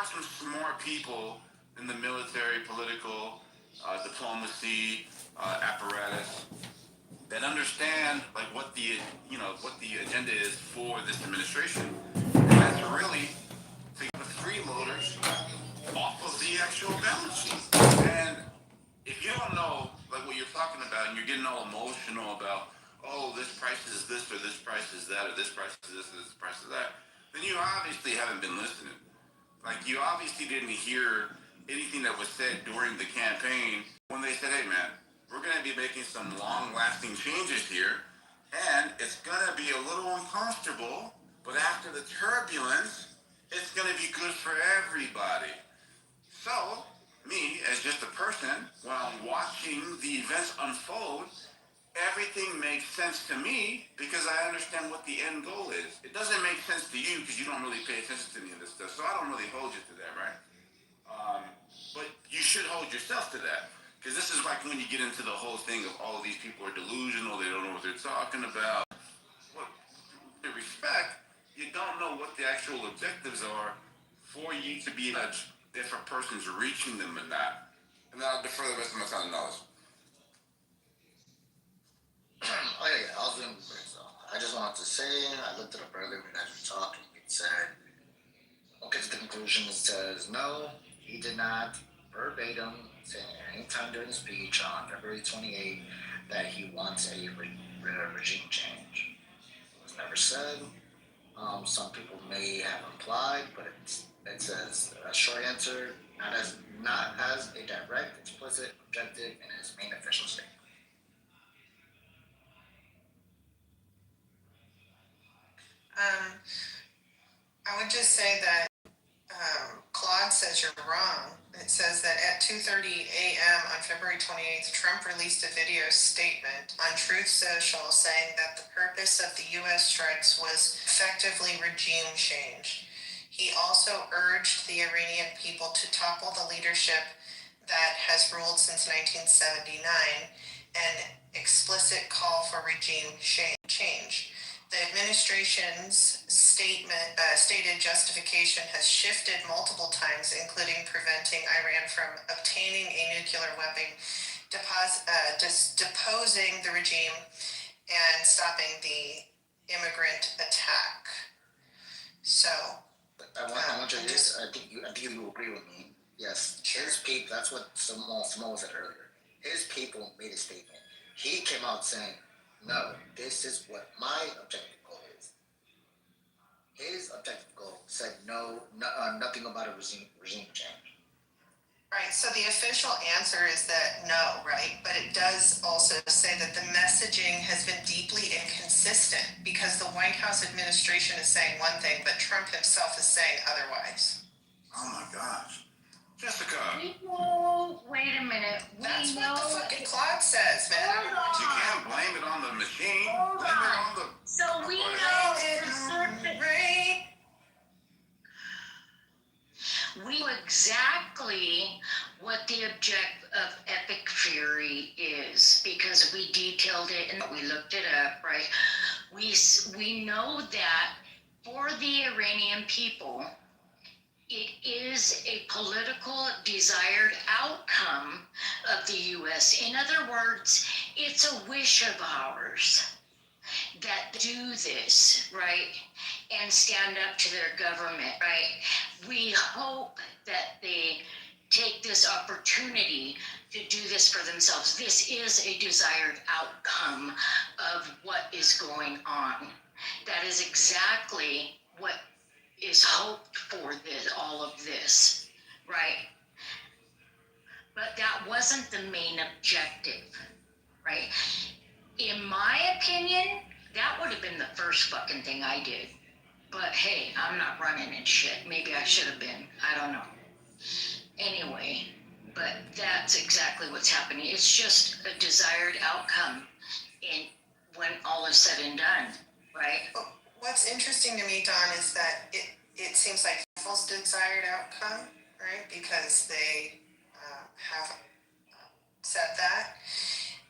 are some smart people in the military, political, diplomacy, apparatus that understand like what the agenda is for this administration, and that's really to get the freeloaders off of the actual balance sheet. And if you don't know like what you're talking about, and you're getting all emotional about, oh, this price is this or this price is that or this price is this or this price is that, then you obviously haven't been listening. Like you obviously didn't hear anything that was said during the campaign when they said, hey man, we're going to be making some long-lasting changes here, and it's going to be a little uncomfortable, but after the turbulence, it's going to be good for everybody. So, me, as just a person, when I'm watching the events unfold, everything makes sense to me because I understand what the end goal is. It doesn't make sense to you because you don't really pay attention to any of this stuff, so I don't really hold you to that, right? But you should hold yourself to that. Because this is like when you get into the whole thing of all of these people are delusional, they don't know what they're talking about. Well, with respect, you don't know what the actual objectives are for you to be judged if a person's reaching them or not. And then I'll defer the rest of my time to knowledge. Oh yeah, I was doing great. So I just wanted to say, I looked it up earlier when you guys were talking. It said, okay, the conclusion says no, he did not verbatim say at any time during the speech on February 28th that he wants a regime change. It was never said. Some people may have implied, but it says a short answer, not as a direct, explicit objective in his main official statement. I would just say that Claude says you're wrong. It says that at 2:30 a.m. on February 28th, Trump released a video statement on Truth Social saying that the purpose of the U.S. strikes was effectively regime change. He also urged the Iranian people to topple the leadership that has ruled since 1979, an explicit call for regime change. The administration's stated justification has shifted multiple times, including preventing Iran from obtaining a nuclear weapon, deposing the regime, and stopping the immigrant attack. So, I want you to just, I think you agree with me. Yes, his people. That's what Simone said earlier. His people made a statement. He came out saying, no, this is what my objective goal is. His objective goal said nothing about a regime change. Right, so the official answer is that no, right? But it does also say that the messaging has been deeply inconsistent because the White House administration is saying one thing, but Trump himself is saying otherwise. Oh my gosh. Jessica. Wait a minute. That's what the fucking clock says, man. You can't blame it on the machine. Blame it on the... So we know right? We know exactly what the object of epic fury is because we detailed it and we looked it up, right? We know that for the Iranian people, it is a political desired outcome of the U.S. In other words, it's a wish of ours that do this, right, and stand up to their government, right? We hope that they take this opportunity to do this for themselves. This is a desired outcome of what is going on. That is exactly what is hoped for all of this, right? But that wasn't the main objective, right? In my opinion, that would have been the first fucking thing I did. But hey, I'm not running in shit. Maybe I should have been. I don't know. Anyway, but that's exactly what's happening. It's just a desired outcome when all is said and done, right? What's interesting to me, Don, is that it seems like people's desired outcome, right? Because they have said that.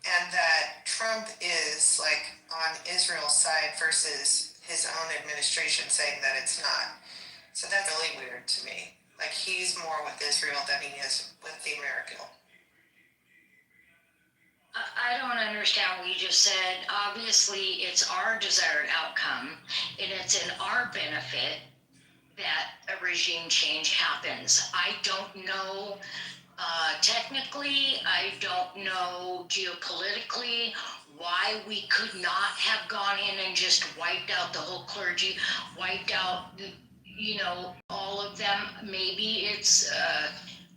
And that Trump is like on Israel's side versus his own administration saying that it's not. So that's really weird to me. Like he's more with Israel than he is with the American. I don't understand what you just said. Obviously, it's our desired outcome, and it's in our benefit that a regime change happens. I don't know technically, I don't know geopolitically why we could not have gone in and just wiped out the whole clergy, wiped out, all of them. Maybe it's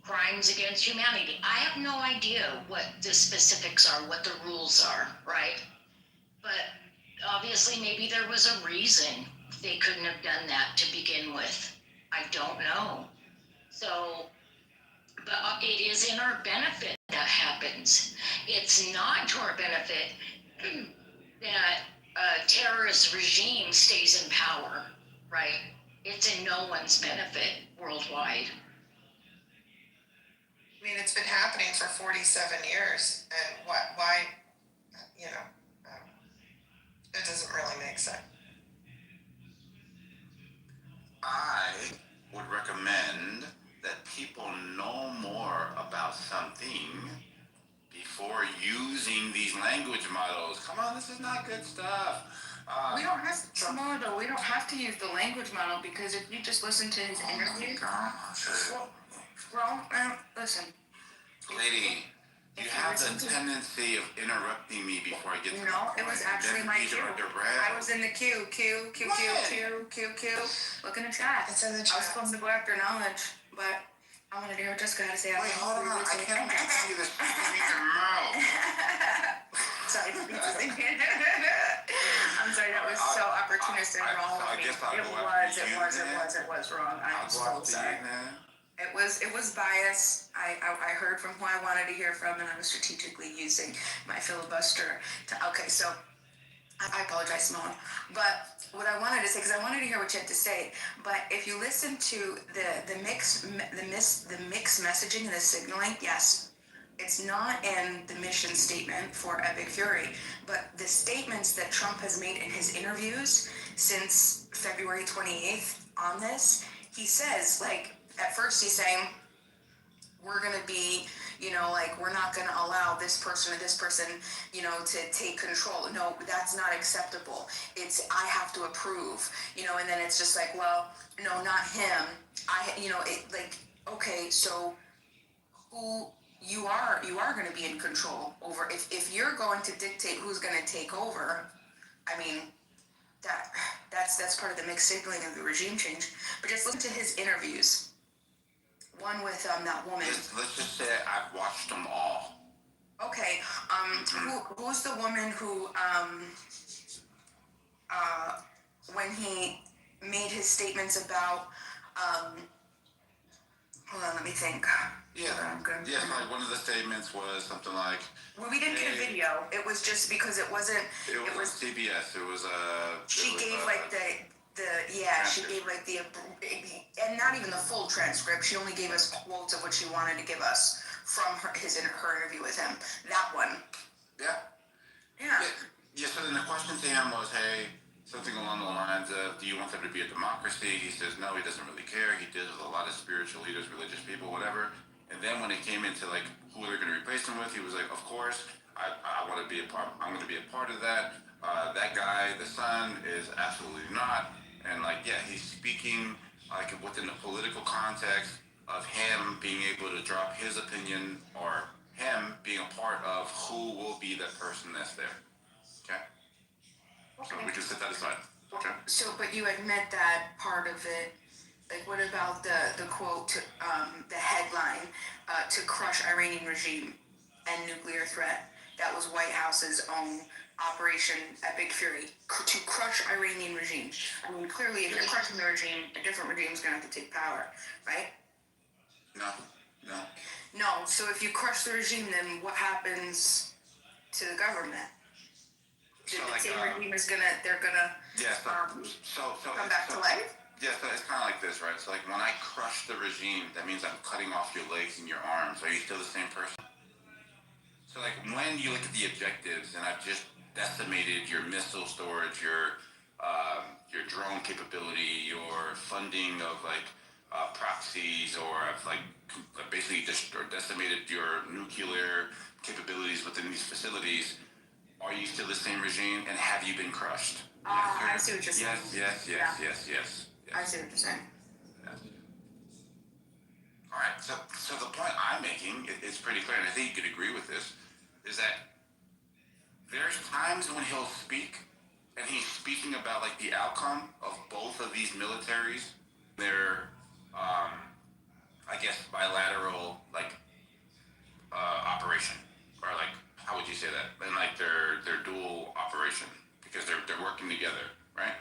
crimes against humanity. I have no idea what the specifics are, what the rules are, right? But obviously, maybe there was a reason they couldn't have done that to begin with. I don't know. So, but it is in our benefit that happens. It's not to our benefit that a terrorist regime stays in power, right? It's in no one's benefit worldwide. I mean, it's been happening for 47 years, and why, it doesn't really make sense. I would recommend that people know more about something before using these language models. Come on, this is not good stuff. We don't have to, no, though. We don't have to use the language model because if you just listen to his interview, listen. Lady, you have the tendency of interrupting me before I get to the No, it point, was and actually then my these cue. are direct. I was in the queue. Look in the chat. It's in the I was chat. supposed to go after knowledge, but I wanted to hear what Jessica had to say. Wait, hold on. I can't see this in your mouth. Sorry, I'm sorry, that was so opportunistic and wrong of me. It was wrong. I'm so sorry. It was bias. I heard from who I wanted to hear from, and I was strategically using my filibuster to. Okay, so I apologize, Simone. But what I wanted to say, because I wanted to hear what you had to say, but if you listen to the mixed messaging and the signaling, yes, it's not in the mission statement for Epic Fury, but the statements that Trump has made in his interviews since February 28th on this, he says, like, at first he's saying, we're going to be, we're not going to allow this person or this person, to take control. No, that's not acceptable. It's, I have to approve, and then it's just like, well, no, not him. Okay, so who you are going to be in control over, if you're going to dictate who's going to take over, I mean, that's part of the mixed signaling of the regime change. But just listen to his interviews. One with that woman. Let's just say I've watched them all. Okay. Who's the woman who when he made his statements about hold on, let me think. Yeah. Like one of the statements was something like. Well, we didn't get a video. It was just because it wasn't. It was CBS. It was She gave like she gave like the, and not even the full transcript. She only gave us quotes of what she wanted to give us from her interview with him. That one. Yeah. Yeah. So then the question to him was, hey, something along the lines of, do you want there to be a democracy? He says, no, he doesn't really care. He deals with a lot of spiritual leaders, religious people, whatever. And then when it came into like who they're going to replace him with, he was like, of course, I want to be a part. I'm going to be a part of that. That guy, the son, is absolutely not. And like, yeah, he's speaking like within the political context of him being able to drop his opinion or him being a part of who will be the person that's there. Okay. So we can set that aside. Okay. So, but you admit that part of it. Like, what about the quote, the headline, to crush Iranian regime and nuclear threat? That was White House's own Operation Epic Fury, to crush Iranian regime. I mean, clearly, if you're crushing the regime, a different regime is going to have to take power, right? No, so if you crush the regime, then what happens to the government? The same regime is they're gonna come back to life? Yeah, so it's kind of like this, right? So like when I crush the regime, that means I'm cutting off your legs and your arms. Are you still the same person? So like when you look at the objectives, and I've just decimated your missile storage, your drone capability, your funding of like proxies have basically decimated your nuclear capabilities within these facilities, are you still the same regime, and have you been crushed? I see what you're saying. Yes. I see what you're saying. All right. So the point I'm making is pretty clear, and I think you could agree with this, is that there's times when he'll speak, and he's speaking about like the outcome of both of these militaries, their, I guess, bilateral operation, or like how would you say that? And like their dual operation, because they're working together, right?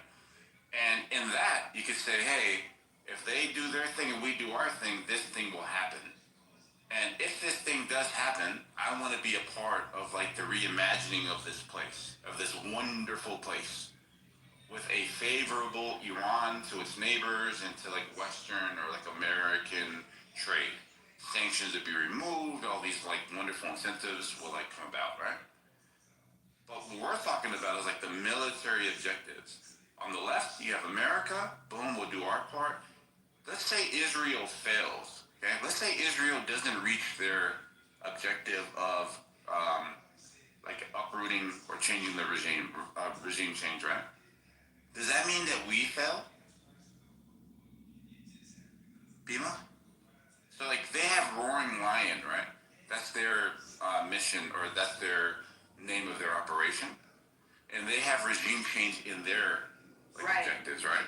And in that, you could say, hey, if they do their thing and we do our thing, this thing will happen. And if this thing does happen, I want to be a part of like the reimagining of this place, of this wonderful place, with a favorable Iran to its neighbors and to like Western or like American trade. Sanctions would be removed, all these like wonderful incentives will like come about, right? But what we're talking about is like the military objectives. On the left, you have America, boom, we'll do our part. Let's say Israel fails, okay? Let's say Israel doesn't reach their objective of like uprooting or changing the regime change, right? Does that mean that we fail? Bima? So like they have Roaring Lion, right? That's their mission, or that's their name of their operation. And they have regime change in their objectives, right?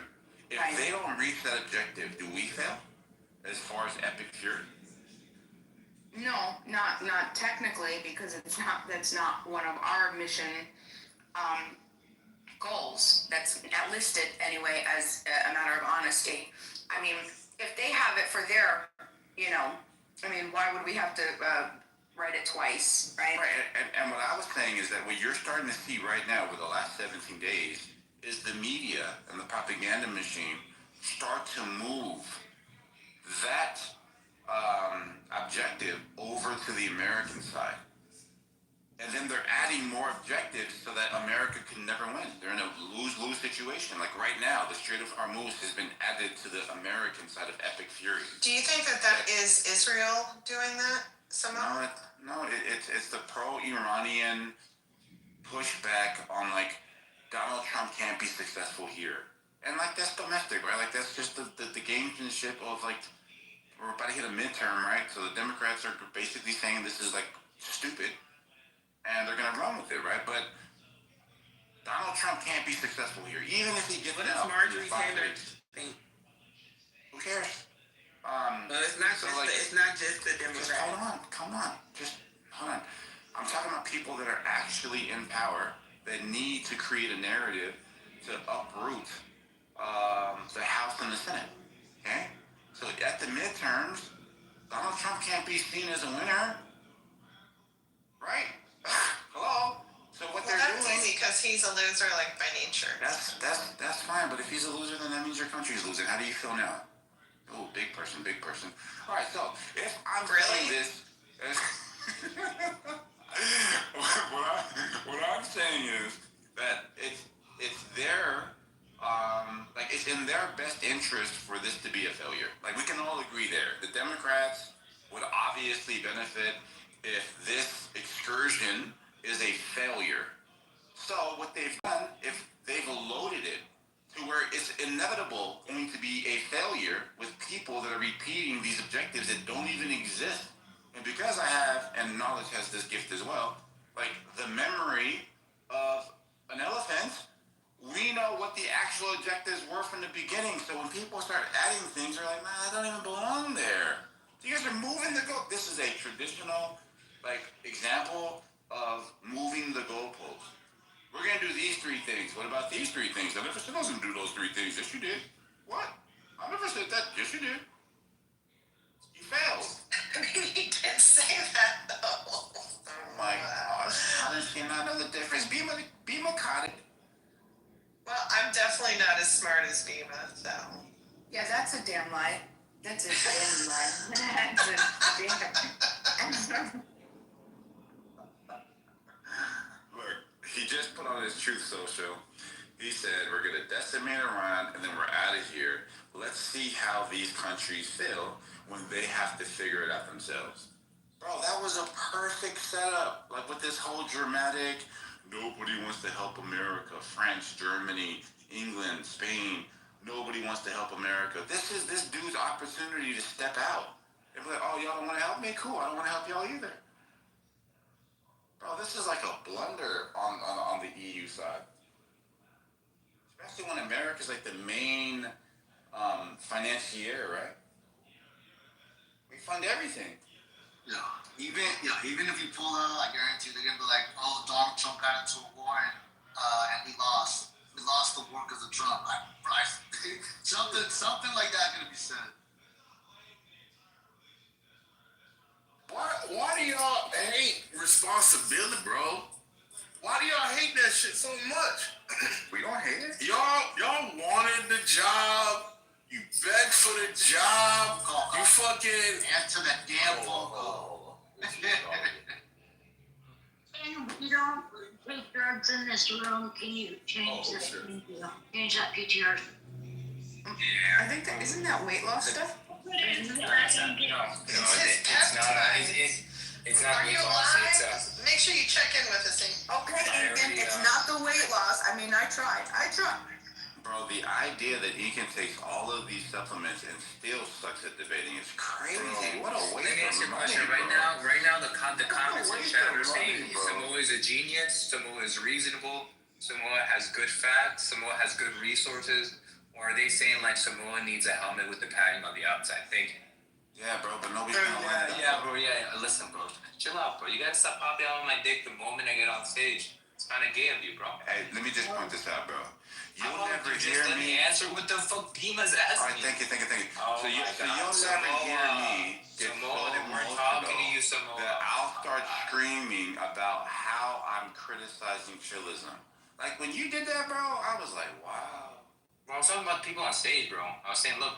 If they don't reach that objective, do we fail as far as epic fury? No, not technically, because that's not one of our mission goals. That's not listed anyway as a matter of honesty. I mean, if they have it for their, why would we have to write it twice, right? Right, and what I was saying is that what you're starting to see right now over the last 17 days is the media and the propaganda machine start to move that objective over to the American side. And then they're adding more objectives so that America can never win. They're in a lose-lose situation. Like right now, the Strait of Hormuz has been added to the American side of epic fury. Do you think that is Israel doing that somehow? No, it's the pro-Iranian pushback on like Donald Trump can't be successful here. And like that's domestic, right? Like that's just the gamesmanship of like we're about to hit a midterm, right? So the Democrats are basically saying this is like stupid, and they're gonna run with it, right? But Donald Trump can't be successful here, even if he gets What out. does Marjorie Taylor think? Who cares? No, it's not just it's not just the Just Democrats. hold on. Just hold on. I'm talking about people that are actually in power that need to create a narrative to uproot the House and the Senate. Okay? So at the midterms, Donald Trump can't be seen as a winner. Right? Hello? So what they're That's doing... easy because he's a loser, like by nature. That's fine, but if he's a loser, then that means your country's losing. How do you feel now? Oh, big person. All right, so if I'm saying this... what I'm saying is that it's their it's in their best interest for this to be a failure. Like we can all agree there. The Democrats would obviously benefit if this excursion is a failure. So what they've done, if they've loaded it to where it's inevitable going to be a failure with people that are repeating these objectives that don't even exist. And because I have, and knowledge has this gift as well, like the memory of an elephant, we know what the actual objectives were from the beginning. So when people start adding things, they're like, man, I don't even belong there. You guys are moving the goal. This is a traditional, example of moving the goalpost. We're going to do these three things. What about these three things? I never said I was going to do those three things. Yes, you did. What? I never said that. Yes, you did. You failed. He did say that though. Oh my gosh. How does she not know the difference? Bima caught it. Well, I'm definitely not as smart as Bima, so. Yeah, that's a damn lie. That's a damn lie. That's a damn. Look, he just put on his Truth Social. He said, we're going to decimate Iran, and then we're out of here. Let's see how these countries feel when they have to figure it out themselves. Bro, that was a perfect setup. Like with this whole dramatic, nobody wants to help America. France, Germany, England, Spain, nobody wants to help America. This is this dude's opportunity to step out. They're like, oh, y'all don't want to help me? Cool, I don't want to help y'all either. Bro, this is like a blunder on the EU side. Especially when America's like the main financier, right? We fund everything. Even if you pull out, I guarantee they're gonna be like, oh, Donald Trump got into a war and we lost. We lost the war because of Trump. Something like that gonna be said. Why do y'all hate responsibility, bro? Why do y'all hate that shit so much? We don't hate it. Y'all wanted the job. You begged for the job. You fucking Answer that damn phone call. And we don't take drugs in this room. Can you change this? Sure. Change that PTR. I think that, isn't that weight loss stuff? It's not. It's not Are weight you loss. alive? Make sure you check in with us. Okay, I Ethan, already, it's not the weight loss. I mean, I tried. Bro, the idea that Ekin takes all of these supplements and still sucks at debating is crazy. What a waste Let me ask you a of question. money, Right now, the comments in waste chat of are saying money, bro. Samoa is a genius. Samoa is reasonable. Samoa has good facts. Samoa has good resources. Or are they saying like Samoa needs a helmet with the padding on the outside? Thinking. Yeah, bro, but nobody's gonna line it up. Bro. Yeah. Listen, bro. Chill out, bro. You gotta stop popping out on my dick the moment I get on stage. It's kind of gay of you, bro. Hey, let me just point this out, bro. You'll never just hear let me me. answer what the fuck Dima's All asking right, thank you. Oh so my you'll God. never hear me get Samoa, so they weren't emotional talking to you, Samoa. that I'll start screaming about how I'm criticizing chillism. Like when you did that, bro, I was like, wow. Bro, I was talking about people on stage, bro. I was saying, look,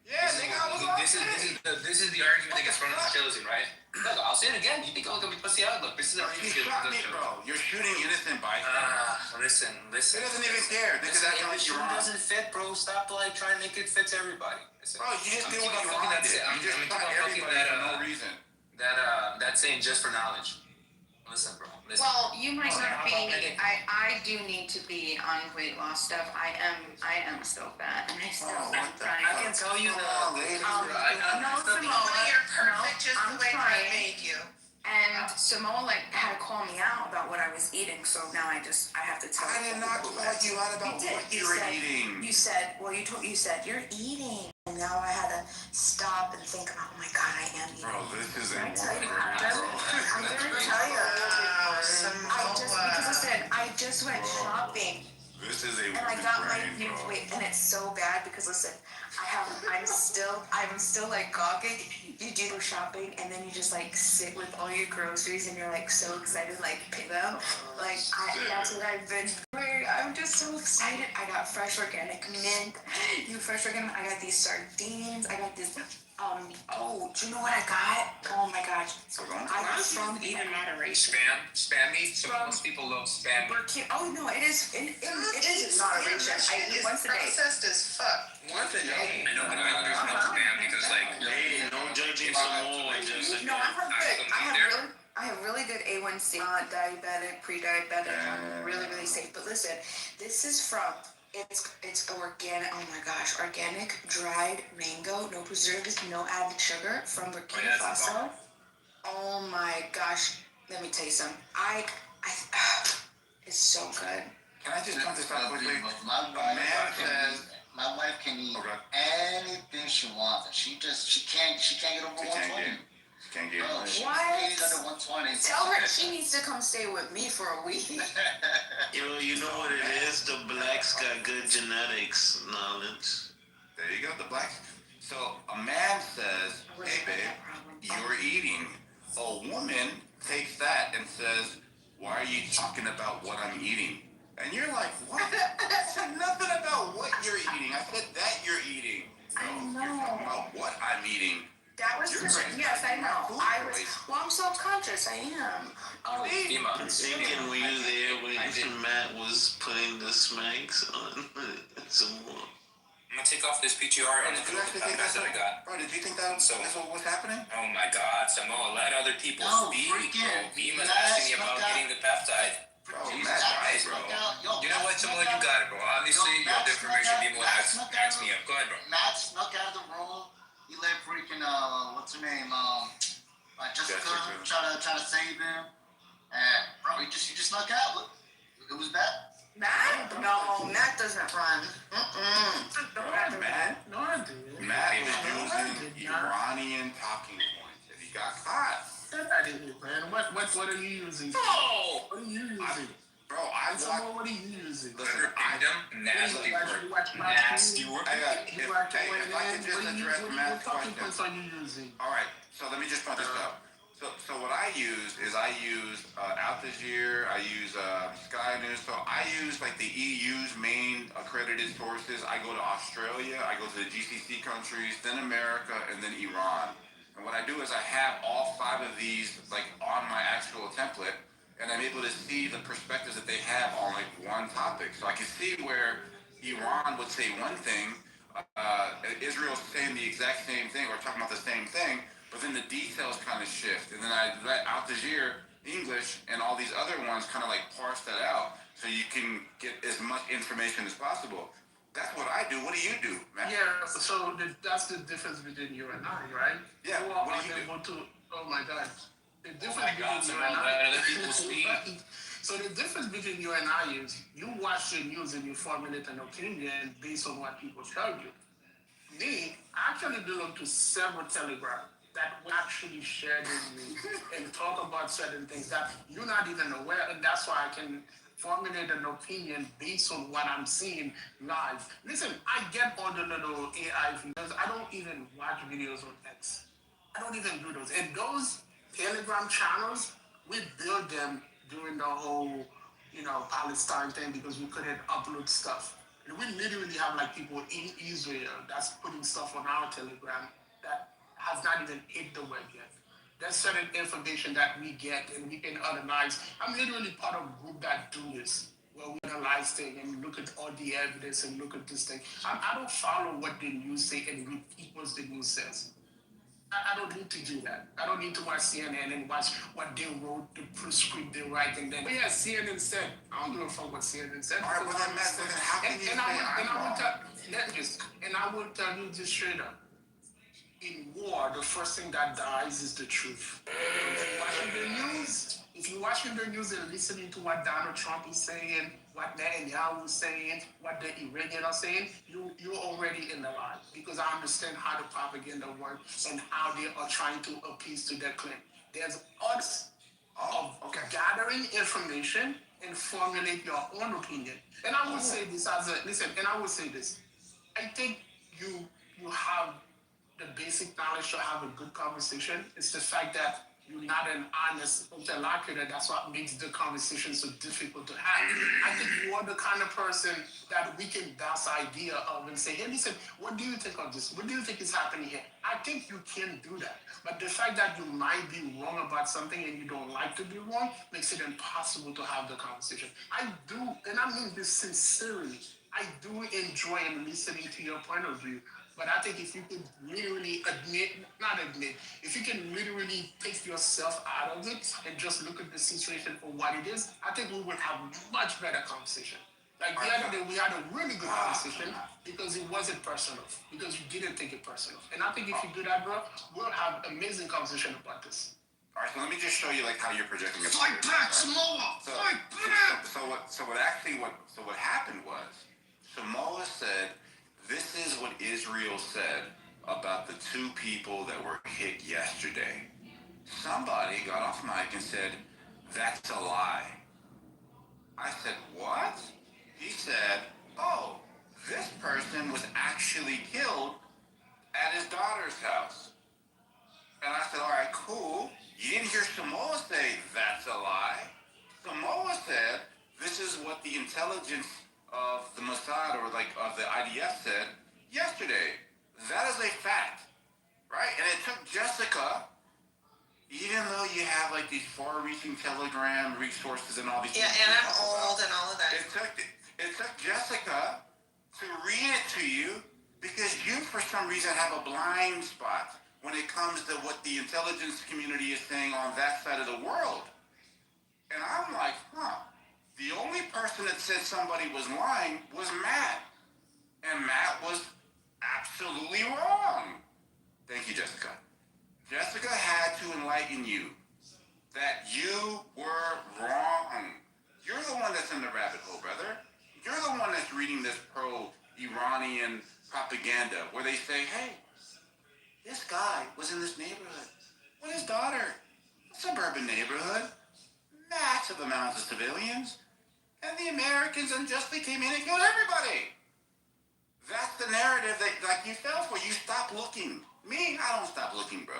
Yeah, nigga, I was on this stage. is the argument that gets thrown at chillism, right? Look, I'll say it again. You think I'm gonna be pussy out? Look, this is the You argument that gets shot thrown me, at bro. You're shooting innocent bystanders. Listen. He doesn't even care. This is acting like you're wrong. Doesn't fit, bro. Stop like trying to make it fit to everybody. Listen, Bro, you just I'm did keep what on you fucking wanted. that- I'm- You just I'm shot keep on fucking everybody that, for no reason. that saying just for knowledge. Listen, bro. Listen. Well, you might Okay, not how be. about maybe- I do need to be on weight loss stuff. I am still fat, and I still am trying. I can tell you that. No, Simone, Samoa, you're perfect just I'm the way God trying. made you. And Samoa had to call me out about what I was eating, so now I have to tell. I did not call you out about what you were eating. You said, well, you said you're eating, and now I had to stop and think about. Oh my God, I am eating. Bro, this isn't I tell you, working, I'm bro. gonna tell you. Wow, Samoa. Because listen, I just went shopping. This is a And I got my brain, new bro. weight, and it's so bad because listen, I'm still like gawking. You do shopping, and then you just like sit with all your groceries, and you're like so excited, like pick them. Like that's what I've been doing. I'm just so excited. I got fresh organic mint. Fresh organic. I got these sardines. I got this. Oh, do you know what I got? Oh my gosh. I got from Eat in moderation. Spam meat. Most people love spam meat. Oh no, it is. It is in moderation. I eat once a day. Processed as fuck. Once a day. I know, but I understand spam because like. Hey, no judging Samoa. Just No, I have really good A1C. Not diabetic, pre-diabetic. I'm really safe. But listen, this is from. It's organic. Oh my gosh, organic dried mango, no preservatives, no added sugar from Burkina Faso. Oh my gosh, let me tell you something. It's so good. Can I just point this out quickly? My wife can eat anything she wants. She can't get over 120. She can't get No, it. she What? stays under 120. Tell her she needs to come stay with me for a week. you know what it is? The blacks got good genetics knowledge. There you go, the blacks. So a man says, hey babe, you're eating. A woman takes that and says, why are you talking about what I'm eating? And you're like, what? I said nothing about what you're eating. I said that you're eating. I know. You're talking about what I'm eating. That was yes, I know. I'm self-conscious. I am. Oh, Dima. I'm thinking were you there when Matt was putting the smacks on Samoa? I'm gonna take off this PTR and Did you look actually at think the that's that I what, got. bro? Did you think that's what was happening? Oh my God, Samoa, let other people No, speak, freaking bro. Beam was Matt asking me snuck about out. getting the peptide. Bro, Jesus Matt Christ, bro. snuck out. Yo, You know what, Matt Samoa, snuck you out. got it, bro. Obviously, Yo, you have Matt the information. snuck out. People Matt ask snuck out. me up. Go ahead, bro. Matt snuck out of the room. He let freaking what's her name? Jessica try to save him. And bro, he just snuck out. Look, it was bad. Matt? No, Matt doesn't run. Matt No, I didn't. Matt was using Iranian talking points, and he got caught. I didn't, man. What are you using? Oh! What are you using? Bro, I watched. What are you using? Listen, Kingdom, nasty work. You watch Nasty work. if I could just address Matt's talking question. points are you using? All right, so let me just point this out. So what I use is Al Jazeera, I use Sky News. So I use like the EU's main accredited sources. I go to Australia, I go to the GCC countries, then America, and then Iran. And what I do is I have all 5 of these like on my actual template, and I'm able to see the perspectives that they have on like one topic. So I can see where Iran would say one thing, Israel's saying the exact same thing or talking about the same thing, but then the details kind of shift. And then I let Al Jazeera, English, and all these other ones kind of like parse that out so you can get as much information as possible. That's what I do. What do you do, man? Yeah, so that's the difference between you and I, right? Yeah, You what are do you do? able to, oh my God. The difference my God, between you Samoa, and I. let other people speak. So the difference between you and I is you watch the news and you formulate an opinion based on what people tell you. Me, I actually belong to several telegrams that will actually share with me and talk about certain things that you're not even aware, and that's why I can formulate an opinion based on what I'm seeing live. Listen, I get all the little AI videos. I don't even watch videos on X. I don't even do those. And those Telegram channels, we built them during the whole, Palestine thing because we couldn't upload stuff. And we literally have like people in Israel that's putting stuff on our Telegram that has not even hit the web yet. There's certain information that we get and we can analyze. I'm literally part of a group that do this, where we analyze things and look at all the evidence and look at this thing. I don't follow what the news say and repeat what the news says. I don't need to do that. I don't need to watch CNN and watch what they wrote, the script they write, and then, oh yeah, CNN said. I don't give a fuck what CNN said. All right, well then, Matt, how can you say I'm wrong? I will tell you this straight up. In war, the first thing that dies is the truth. If you're watching the news and listening to what Donald Trump is saying, what Netanyahu is saying, what the Iranians are saying, you're already in the lie. Because I understand how the propaganda works and how they are trying to appease to their claim. There's odds of gathering information and formulate your own opinion. And I would say this I think you have the basic knowledge to have a good conversation. It's the fact that you're not an honest interlocutor. That's what makes the conversation so difficult to have. I think you are the kind of person that we can bounce idea of and say, hey, listen, what do you think of this? What do you think is happening here? I think you can do that. But the fact that you might be wrong about something and you don't like to be wrong makes it impossible to have the conversation. I do, and I mean this sincerely, I do enjoy listening to your point of view. But I think if you could literally if you can literally take yourself out of it and just look at the situation for what it is, I think we would have much better conversation. Like the other day, we had a really good conversation because it wasn't personal, because you didn't take it personal. And I think if you do that, bro, we'll have amazing conversation about this. All right, so let me just show you like how you're projecting it. Fight back, Samoa! Fight back! So what happened was, Samoa said, this is what Israel said about the 2 people that were hit yesterday. Somebody got off mic and said, that's a lie. I said, what? He said, oh, this person was actually killed at his daughter's house. And I said, all right, cool. You didn't hear Samoa say that's a lie. Samoa said, this is what the intelligence of the Mossad or like of the IDF said yesterday. That is a fact, right? And it took Jessica, even though you have like these far-reaching Telegram resources and all these. Yeah, and I'm old and all of that. It took Jessica to read it to you Because you, for some reason, have a blind spot when it comes to what the intelligence community is saying on that side of the world. And I'm like, the only person that said somebody was lying was Matt. And Matt was absolutely wrong. Thank you, Jessica. Jessica had to enlighten you that you were wrong. You're the one that's in the rabbit hole, brother. You're the one that's reading this pro-Iranian propaganda where they say, hey, this guy was in this neighborhood with his daughter. A suburban neighborhood. Massive amounts of civilians. And the Americans unjustly came in and killed everybody. That's the narrative that you fell for. You stop looking. Me, I don't stop looking, bro.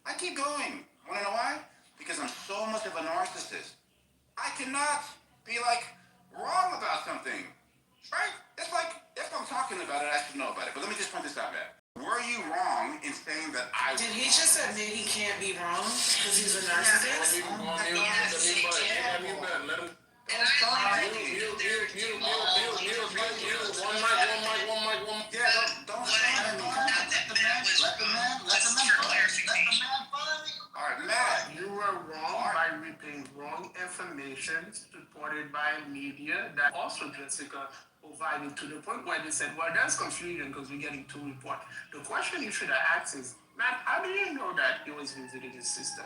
I keep going. Want to know why? Because I'm so much of a narcissist. I cannot be like wrong about something, right? It's like if I'm talking about it, I should know about it. But let me just point this out, Matt. Were you wrong in saying that I was Did he wrong? just admit he can't be wrong because he's a narcissist? And I don't All right, Matt. You were wrong by repeating wrong information supported by media that also Jessica provided to the point where they said, well, that's confusion because we're getting two reports. The question you should have asked is, Matt, how do you know that he was visiting his sister?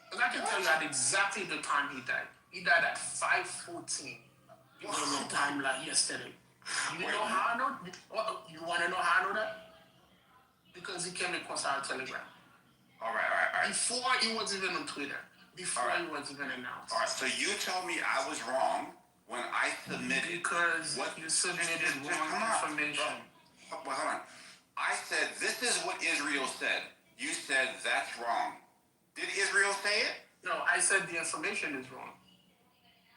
Because I can tell you at exactly the time he died. He died at 5:14. You know the time like yesterday. You know how I know? You want to know how I know that? Because he came across our telegram. All right. Before he was even on Twitter. Before he was even announced. All right, so you told me I was wrong when I submitted. Because you submitted wrong information. Well, hold on. I said, this is what Israel said. You said, that's wrong. Did Israel say it? No, I said the information is wrong.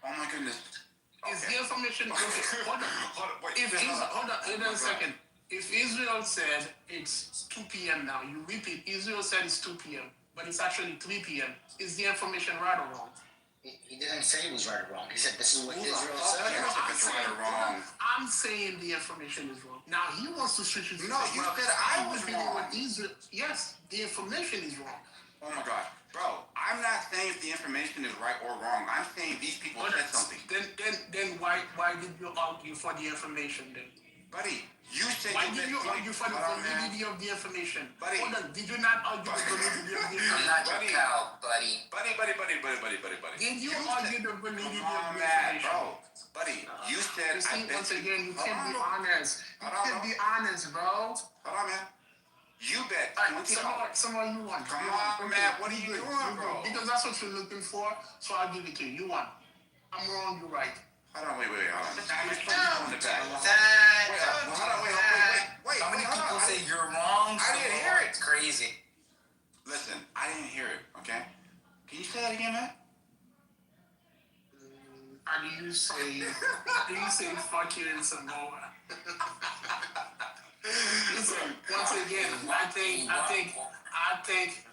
Oh my goodness. Is the information okay? Hold on. Hold on a second. If Israel said it's 2 p.m. now, you repeat, Israel said it's 2 p.m., but it's actually 3 p.m. Is the information right or wrong? He didn't say it was right or wrong. He said this is what Israel said. Right or wrong. I'm saying the information is wrong. Now he wants to switch it. No, you said I was wrong. Yes, the information is wrong. Oh my gosh. Bro, I'm not saying if the information is right or wrong. I'm saying these people said something. Then why did you argue for the information then? Buddy, you said why did you argue for the validity of the information? Buddy. Hold on, did you not argue the validity of the information? I'm not your cow, buddy. Buddy. Did you argue the validity of the Mad, information? bro. Buddy, you said Once again, you can't be honest. You can't be honest, bro. Hold on, man. You bet Someone you won. Come on, Matt. What are you doing, bro? Because that's what you're looking for, so I'll give it to you. You won. I'm wrong, you're right. Hold on, wait, hold on. I'm just No. in the back. Hold on, Wait. How many people say you're wrong? I didn't hear it. It's crazy. Listen, I didn't hear it, okay? Can you say that again, Matt? How do you say fuck you in Samoa? Listen, once again, I think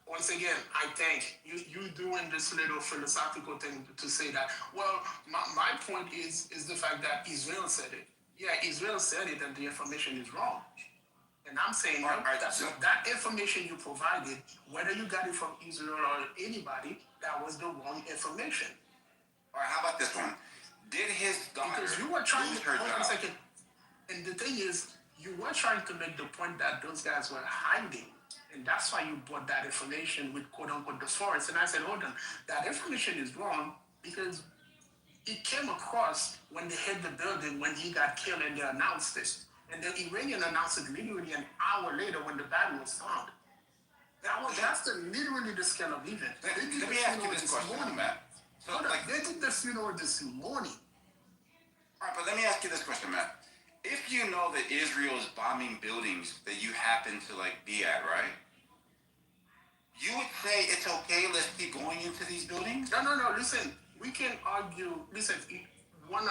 once again, I think you doing this little philosophical thing to say that. Well, my point is the fact that Israel said it. Yeah, Israel said it, and the information is wrong. And I'm saying that information you provided, whether you got it from Israel or anybody, that was the wrong information. All right, how about this one? Did his daughter Because you were trying lose to her hold on a job? second. And the thing is, you were trying to make the point that those guys were hiding. And that's why you brought that information with quote unquote the forest. And I said, hold on, that information is wrong because it came across when they hit the building when he got killed and they announced it. And the Iranian announced it literally an hour later when the body was found. That's literally the scale of event. Let me ask you this question, Matt. So, They did the funeral this morning. all right, but let me ask you this question, Matt. If you know that Israel is bombing buildings that you happen to be at, right? You would say it's okay. Let's keep going into these buildings. No. Listen, we can argue. Listen, in one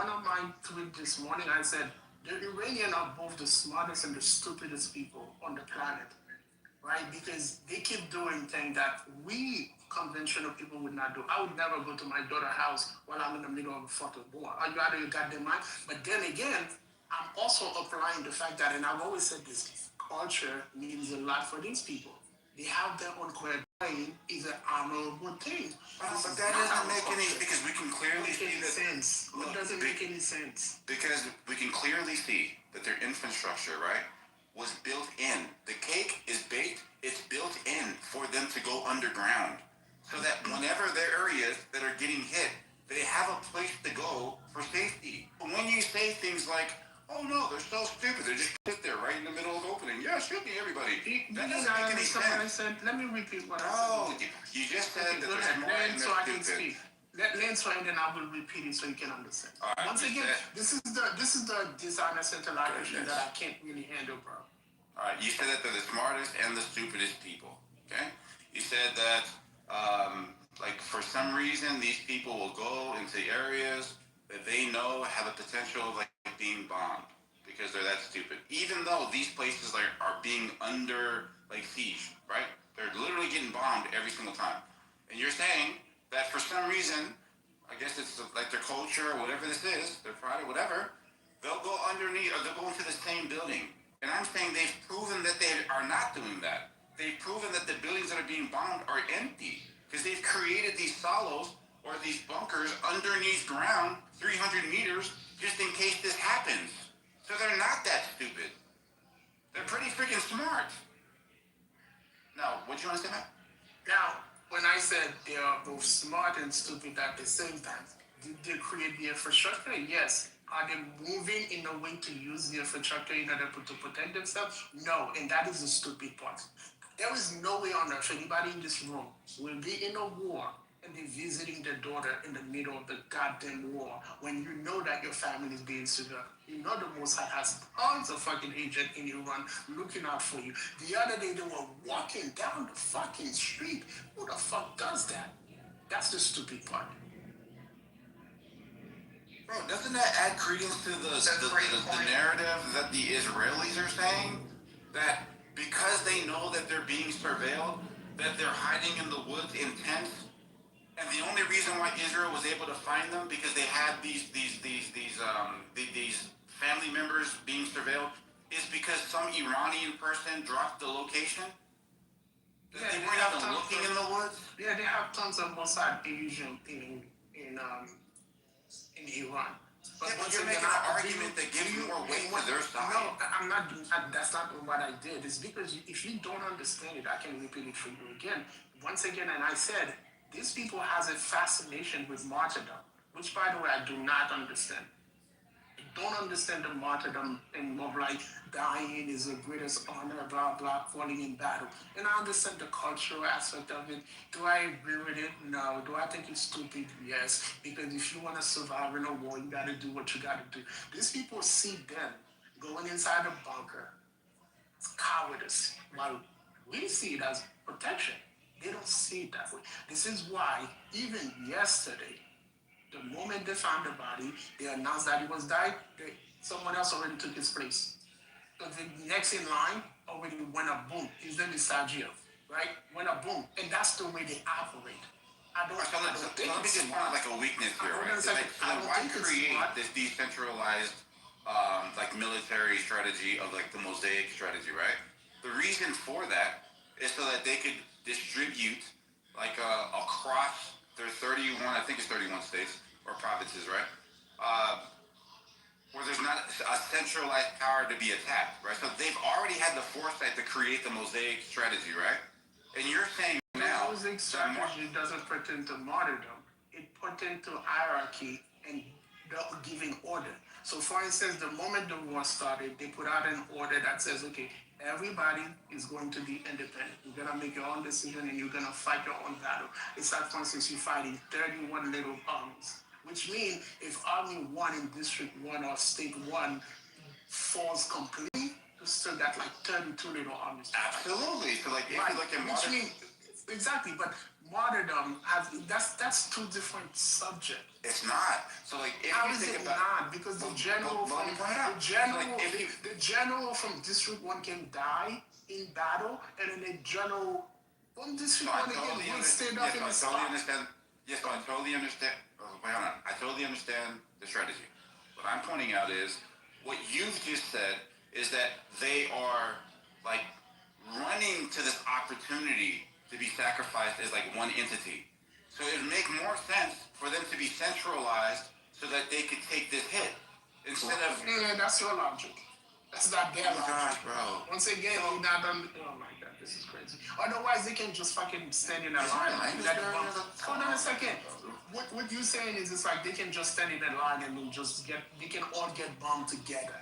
of my tweets this morning, I said the Iranians are both the smartest and the stupidest people on the planet, right? Because they keep doing things that we conventional people would not do. I would never go to my daughter's house while I'm in the middle of a fucking war. Are you out of your goddamn mind? But then again, I'm also applying the fact that, and I've always said this, culture means a lot for these people. They have their own culture. Is an honorable thing. But that doesn't make any, because we can clearly see that. Sense. It doesn't make any sense. Because we can clearly see that their infrastructure, right, was built in. The cake is baked, it's built in for them to go underground. So that whenever there are areas that are getting hit, they have a place to go for safety. When you say things like, oh no, they're so stupid, they just sit there right in the middle of opening. Yeah, shoot me, everybody. That doesn't make any sense. Let me repeat what I said. No, you just said that there's more Learn in so I can stupid. speak. Learn so and then I will repeat it so you can understand. Right, Once again, this is the dishonest interlocution that I can't really handle, bro. All right, you said that they're the smartest and the stupidest people. Okay, you said that like for some reason these people will go into areas that they know have a potential of like being bombed because they're that stupid. Even though these places are being under like siege, right? They're literally getting bombed every single time. And you're saying that for some reason, I guess it's like their culture or whatever this is, their pride or whatever, they'll go underneath or they'll go into the same building. And I'm saying they've proven that they are not doing that. They've proven that the buildings that are being bombed are empty because they've created these silos or these bunkers underneath ground, 300 meters, just in case this happens. So they're not that stupid. They're pretty freaking smart. Now, what do you want to say, Matt? Now, when I said they are both smart and stupid at the same time, did they create the infrastructure? Yes. Are they moving in a way to use the infrastructure in order to protect themselves? No, and that is the stupid part. There is no way on earth anybody in this room will be in a war and be visiting their daughter in the middle of the goddamn war when you know that your family is being severe. You know the Mossad has tons of fucking agents in Iran looking out for you. The other day they were walking down the fucking street. Who the fuck does that? That's the stupid part. Bro, doesn't that add credence to the narrative that the Israelis are saying? That because they know that they're being surveilled, that they're hiding in the woods in tents, and the only reason why Israel was able to find them because they had these family members being surveilled is because some Iranian person dropped the location. Yeah, they weren't even looking in the woods. Yeah, they have tons of Mossad agents in Iran. But you're making an argument that gives more weight to their side. No, I'm not. That's not what I did. It's because if you don't understand it, I can repeat it for you again. Once again, and I said, these people has a fascination with martyrdom, which, by the way, I do not understand. I don't understand the martyrdom and of like dying is the greatest honor, blah, blah, falling in battle. And I understand the cultural aspect of it. Do I agree with it? No. Do I think it's stupid? Yes. Because if you want to survive in a war, you got to do what you got to do. These people see them going inside a bunker. It's cowardice. While we see it as protection, they don't see it that way. This is why, even yesterday, the moment they found the body, they announced that he was died, someone else already took his place. So the next in line already went up, boom. His name is Sergio, right? Went up, boom. And that's the way they operate. Let me just point out like a weakness here, right? Why create this decentralized like military strategy of like the mosaic strategy, right? The reason for that is so that they could distribute like across their 31, I think it's 31 states or provinces, right? Where there's not a centralized power to be attacked, right? So they've already had the foresight to create the mosaic strategy, right? And you're saying now... The mosaic strategy doesn't pertain to martyrdom. It pertains to hierarchy and giving order. So for instance, the moment the war started, they put out an order that says, okay, everybody is going to be independent. You're going to make your own decision and you're going to fight your own battle. It's like, for instance, you're fighting 31 little armies, which means if Army 1 in District 1 or State 1 falls completely, you still got like 32 little armies. Absolutely. So like, if you look at martyrdom. Exactly, but martyrdom, that's two different subjects. It's not. So like, if how you is think it about not? Because the general from District 1 can die in battle, and then the general from District 1 again will stand up in the spot. Yes, I totally understand. Wait, hold on. I totally understand the strategy. What I'm pointing out is, what you've just said is that they are like running to this opportunity to be sacrificed as like one entity. So it would make more sense for them to be centralized so that they could take this hit instead of. Yeah, that's your logic. That's not their logic. Gosh, bro. Once again, we're not done. Oh my god, this is crazy. Otherwise, they can just fucking stand in a line. Hold on a second. What you saying is it's like they can just stand in a line and then they can all get bombed together.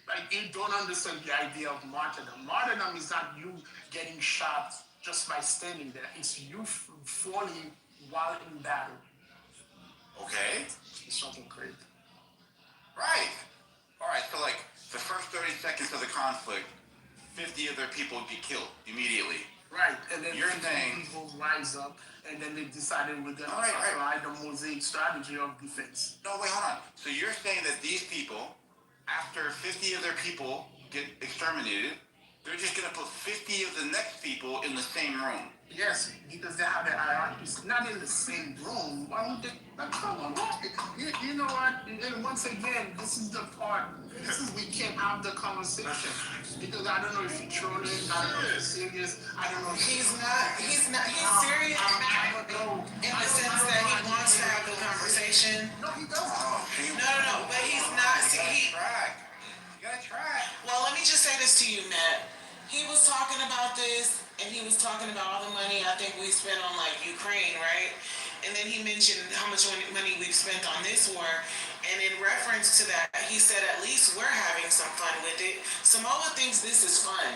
Like you don't understand the idea of martyrdom. Martyrdom is not you getting shot just by standing there. It's you falling while in battle. Okay. It's something crazy. Right. All right. So like the first 30 seconds of the conflict, 50 of their people get killed immediately. Right. And then you're saying people rise up and then they decided we're gonna apply the mosaic strategy of defense. No, wait, hold on. So you're saying that these people, after 50 of their people get exterminated, they're just gonna put 50 of the next people in the same room. Yes, because they have the hierarchies, not in the same room. Why would they? Like, come on, you know what? And once again, this is the part. We can't have the conversation because I don't know if you're trolling. I don't know if you're serious. I don't know. He's serious in the sense that he wants to have the conversation. No, he doesn't. No, but he's not. You gotta try. Well, let me just say this to you, Matt. He was talking about this, and he was talking about all the money I think we spent on like Ukraine, right? And then he mentioned how much money we've spent on this war. And in reference to that, he said at least we're having some fun with it. Samoa thinks this is fun.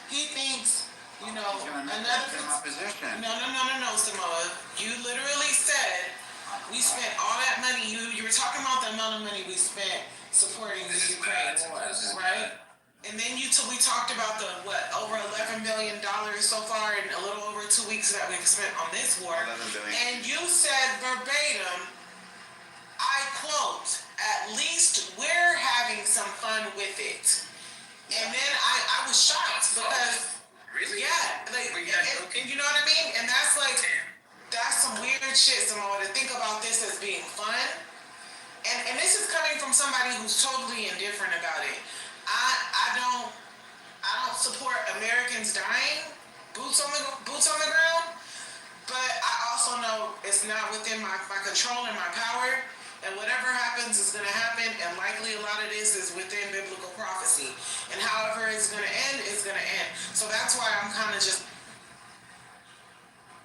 He thinks, another opposition. No, Samoa. You literally said we spent all that money. You were talking about the amount of money we spent supporting the Ukraine war, right? And then we talked about the over $11 billion so far in a little over 2 weeks that we've spent on this war. And you said verbatim, I quote, at least we're having some fun with it. And then I was shocked because Really? yeah, and you know what I mean? And that's some weird shit, Samoa, to think about this as being fun. And this is coming from somebody who's totally indifferent about it. I don't support Americans dying, boots on the ground, but I also know it's not within my control and my power, and whatever happens is gonna happen, and likely a lot of this is within biblical prophecy. And however it's gonna end, it's gonna end. So that's why I'm kinda just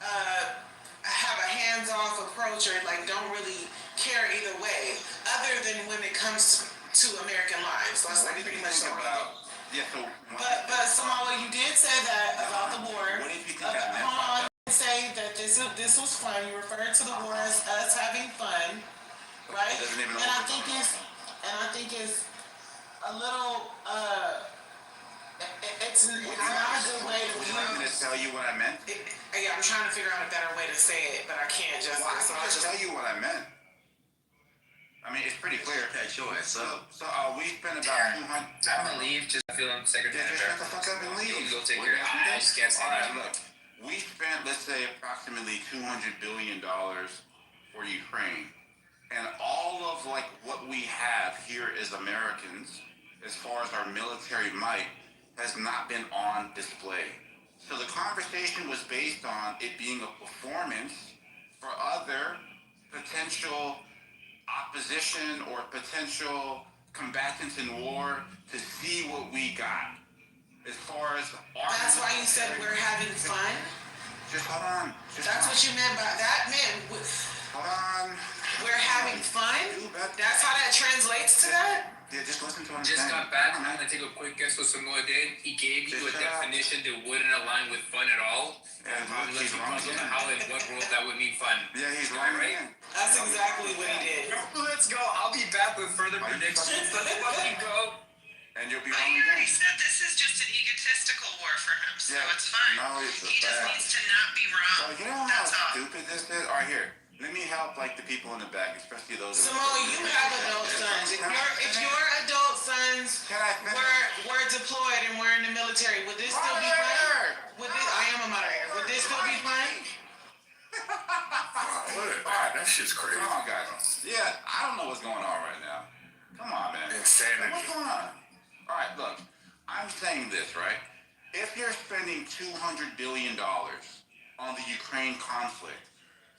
have a hands-off approach or don't really care either way, other than when it comes to American lives. That's pretty much about. Yeah, so. But Samoa, you did say that about the war. What did you think that meant? Hold on, say that this was fun. You referred to the war as us having fun, right? And I think it's a little it's not a good way to. Would you like me to tell you what I meant? Yeah, I'm trying to figure out a better way to say it, but I can't just. Well, I'll just tell you what I meant. I mean, it's pretty clear. Okay, sure. So we spent about 200. I'm gonna leave. Just feeling Secretary. Just shut the fuck up and leave. You go take care of it. I just can't stand it. Look, we spent, let's say, approximately $200 billion for Ukraine, and all of what we have here as Americans, as far as our military might, has not been on display. So the conversation was based on it being a performance for other potential opposition or potential combatants in war to see what we got. As far as our. That's why you said we're having fun? Just hold on. That's what you meant by that? Hold on. We're having fun? That's how that translates to that? Yeah, just listen to what I'm Just saying. got back. I'm gonna take a quick guess what Samoa did. He gave you a definition that wouldn't align with fun at all. Yeah, Unless you want to know how in what world that would mean fun. Yeah, he's wrong, right? That's exactly what he did. Let's go. I'll be back with further predictions. Let's fucking go. And you'll be But wrong he already again. said this is just an egotistical war for him, so it's fine. No, it's He just needs to not be So wrong. you know how stupid this is? All right, here. Let me help the people in the back, especially those. Samoa, you have adult sons. If your adult sons were deployed and were in the military, would this still be fun? I am a moderator. Would this still be fun? Alright, that shit's crazy. Come on, guys. Yeah, I don't know what's going on right now. Come on, man. Insanity. What's going on? All right, look. I'm saying this, right? If you're spending $200 billion on the Ukraine conflict,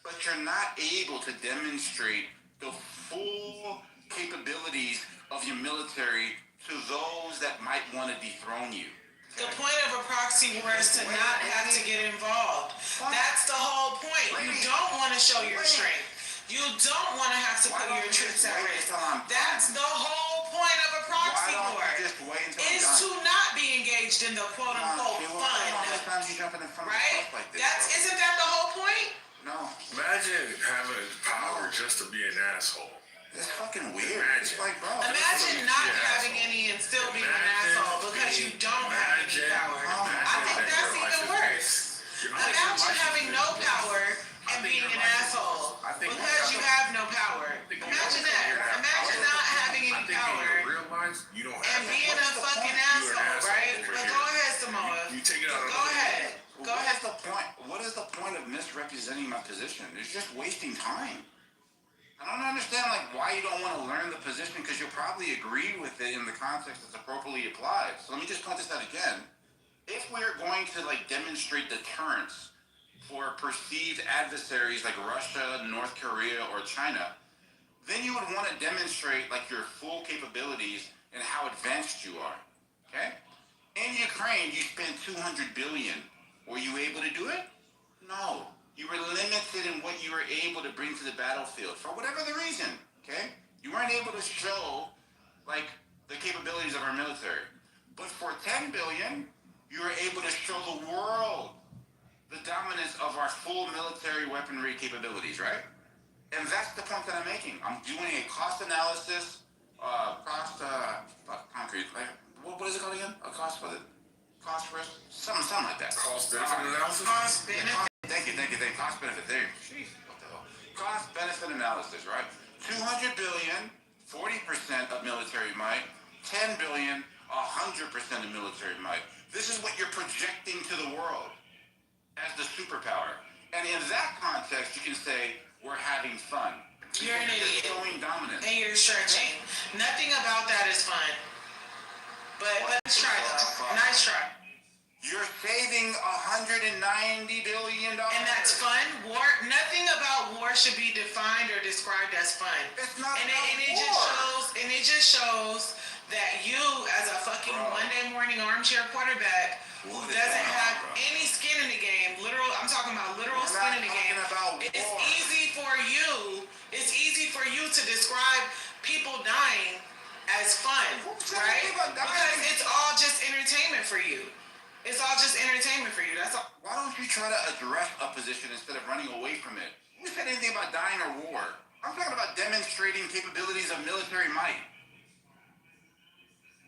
but you're not able to demonstrate the full capabilities of your military to those that might want to dethrone you. The point of a proxy war is to not have to get involved. That's the whole point. You don't want to show your strength. You don't want to have to put your troops at risk. That's the whole point of a proxy war. Is to not be engaged in the quote unquote fun. Right? Isn't that the whole point? No. Imagine having power just to be an asshole. It's fucking weird. It's like, bro. Imagine not having any and still being an asshole because you don't have any power. I think that's even worse. Imagine having no power and being an asshole because you have no power. Imagine that. Imagine not having any power and being a fucking asshole, right? But go ahead, Samoa. Go ahead. Go ahead. What is the point of misrepresenting my position? It's just wasting time. I don't understand why you don't want to learn the position, because you'll probably agree with it in the context that's appropriately applied. So let me just point this out again. If we're going to demonstrate deterrence for perceived adversaries like Russia, North Korea, or China, then you would want to demonstrate your full capabilities and how advanced you are. Okay? In Ukraine, you spent $200 billion. Were you able to do it? No. You were limited in what you were able to bring to the battlefield for whatever the reason, okay? You weren't able to show, the capabilities of our military. But for $10 billion, you were able to show the world the dominance of our full military weaponry capabilities, right? And that's the point that I'm making. I'm doing a cost analysis, concrete, what is it called again? A cost risk? Something like that. Cost benefit analysis? Cost benefit. Thank you. Cost benefit. There. Jeez, what the hell? Cost benefit analysis, right? $200 billion, 40% of military might. $10 billion, 100% of military might. This is what you're projecting to the world as the superpower. And in that context, you can say we're having fun. You're an idiot. Showing dominance. And you're stretching. Nothing about that is fun. But let's try though. Nice try. You're saving $190 billion. And that's fun. War. Nothing about war should be defined or described as fun. It's not it just shows that you, as a fucking Monday morning armchair quarterback who doesn't have any skin in the game, I'm talking about literal skin in the game. It's easy for you to describe people dying as fun, right? Because it's all just entertainment for you. It's all just entertainment for you. That's all. Why don't you try to address a position instead of running away from it? Who said anything about dying or war? I'm talking about demonstrating capabilities of military might.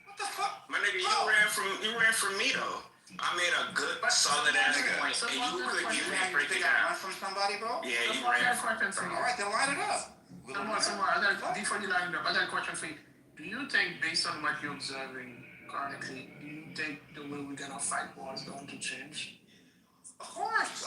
What the fuck? My nigga, you ran from me though. I made a good, solid ass point, and you couldn't even break it down. Run from somebody, bro? Yeah, you ran from me. All right, then line it up. Before you line it up, I got a question for you. Do you think, based on what you're observing currently, do you think the way we're gonna fight war is going to change? Of course.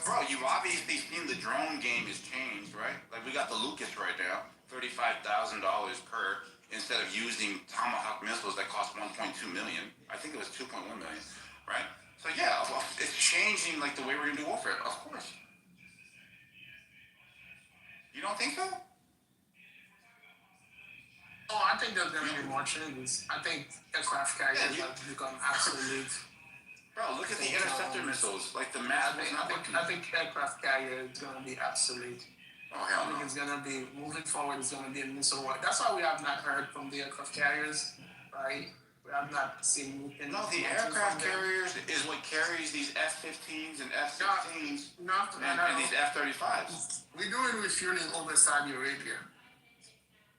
Bro, you've obviously seen the drone game has changed, right? We got the Lucas right now, $35,000 per, instead of using Tomahawk missiles that cost $1.2 million. I think it was $2.1 million, right? So yeah, it's changing the way we're gonna do warfare. Of course. You don't think so? Oh, I think there's going to be more changes. I think aircraft carriers have become obsolete. Bro, look at the interceptor missiles. The math was not working. I think aircraft carrier is going to be obsolete. Oh, hell no. I think it's going to be, moving forward, it's going to be a missile war. That's why we have not heard from the aircraft carriers, right? We have not seen anything. No, the aircraft carriers is what carries these F-15s and F-16s and these F-35s. We're doing refueling over Saudi Arabia.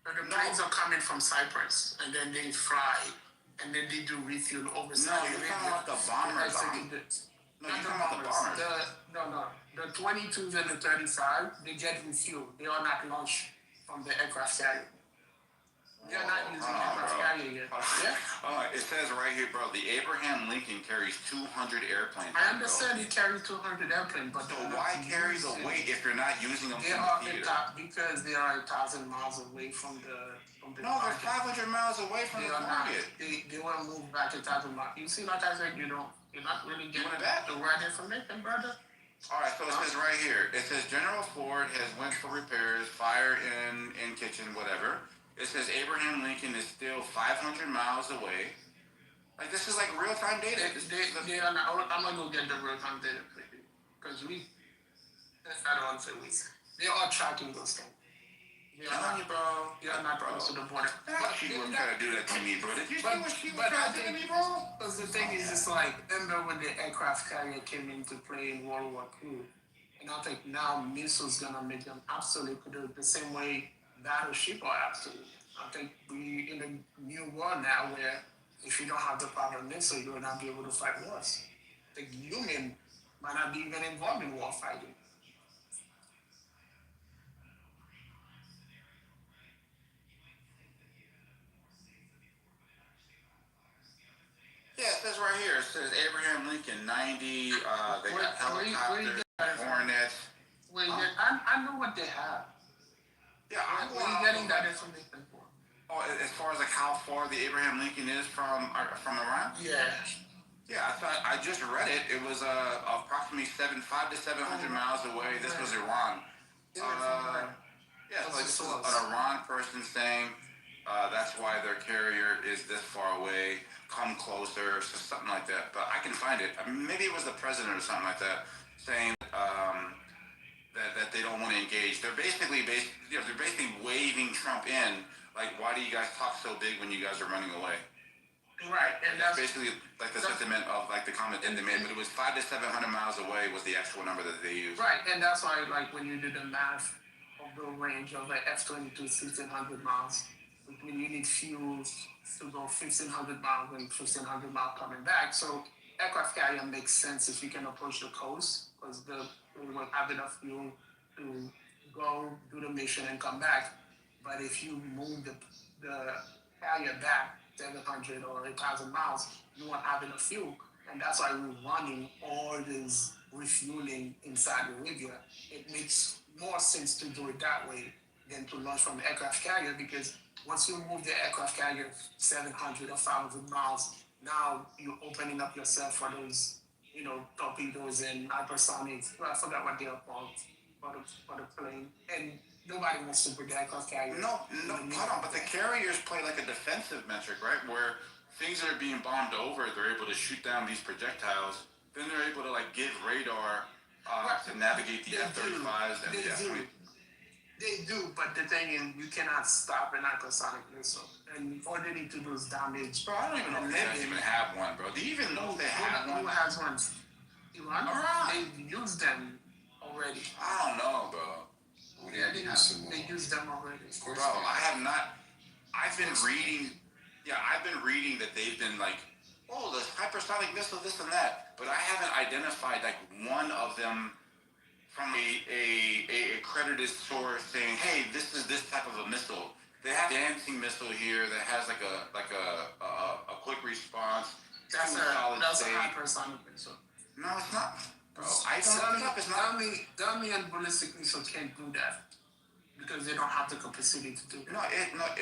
But the planes are coming from Cyprus, and then they fly, and then they do refuel over Saudi Arabia. No, you're talking about the bombers. No, you're talking about the bombers. The 22s and the 35, they get refueled. They are not launched from the aircraft carrier. They're not using aircraft carrier yet. Yeah. It says right here, bro, the Abraham Lincoln carries 200 airplanes. I understand it carries 200 airplanes, but so why carry the weight if you're not using them? They are because they are 1,000 miles away from the. No, they're 500 miles away from the target. They want to move back 1,000 miles. You see, like I said, you're not really getting the right information, brother. All right, so it says right here. It says General Ford has went for repairs, fire in kitchen, whatever. It says Abraham Lincoln is still 500 miles away. Like, this is like real-time data. I'm going to go get the real-time data because I don't want to say we. They are tracking those things. They are not close to the border. She was trying to do that to me, bro. Did you see what she was trying to do to me, bro? Because the thing is, it's like, remember when the aircraft carrier came into play in World War II? And I think now missiles going to make them obsolete the same way battleship are absolute. I think we in a new world now where if you don't have the proper missile, you will not be able to fight wars. The human might not be even involved in war fighting. Yeah, it says right here. It says Abraham Lincoln 90. They got helicopters, Hornets. I know what they have. Yeah, where are you getting that information for? Oh, as far as like how far the Abraham Lincoln is from Iran? Yeah. Yeah, I just read it. It was approximately 500 to 700 miles away. This was Iran. Yeah, so like this is an Iran person saying that's why their carrier is this far away. Come closer, so something like that. But I can find it. I mean, maybe it was the president or something like that saying that they don't want to engage. They're basically waving Trump in. Like, why do you guys talk so big when you guys are running away? Right, and that's basically like the sentiment of like the comment that they made. But it was 500 to 700 miles away was the actual number that they used. Right, and that's why like when you do the math of the range of like F-22 1,600 miles, when you need fuel to go 1,500 miles and 1,500 miles coming back, so aircraft carrier makes sense if you can approach the coast because we will have enough fuel to go do the mission and come back. But if you move the carrier back 700 or 1,000 miles, you won't have enough fuel. And that's why we're running all this refueling inside the river. It makes more sense to do it that way than to launch from an aircraft carrier because once you move the aircraft carrier 700 or 500 miles, now you're opening up yourself for those, torpedoes and hypersonics. Well, I forgot what they are called for the plane. And nobody wants to put the aircraft carrier. No, hold on. But the carriers play like a defensive metric, right? Where things that are being bombed over, they're able to shoot down these projectiles. Then they're able to like give radar to navigate the F-35s and the F-20. They do, but the thing is, you cannot stop an hypersonic missile. And all they need to do is damage. Bro, I don't even know if they even have one, bro. Do you even know if they have one? Who has one? Iran? They've used them already. I don't know, bro. They use them already. Bro, I have not. I've been reading that they've been like, oh, the hypersonic missile, this and that. But I haven't identified like one of them from a accredited source saying, hey, this is this type of a missile. They have a dancing missile here that has like a quick response. That's a hypersonic missile. No, it's not. Bro, I don't know. It's not. Dummy and ballistic missiles can't do that because they don't have the capacity to do that.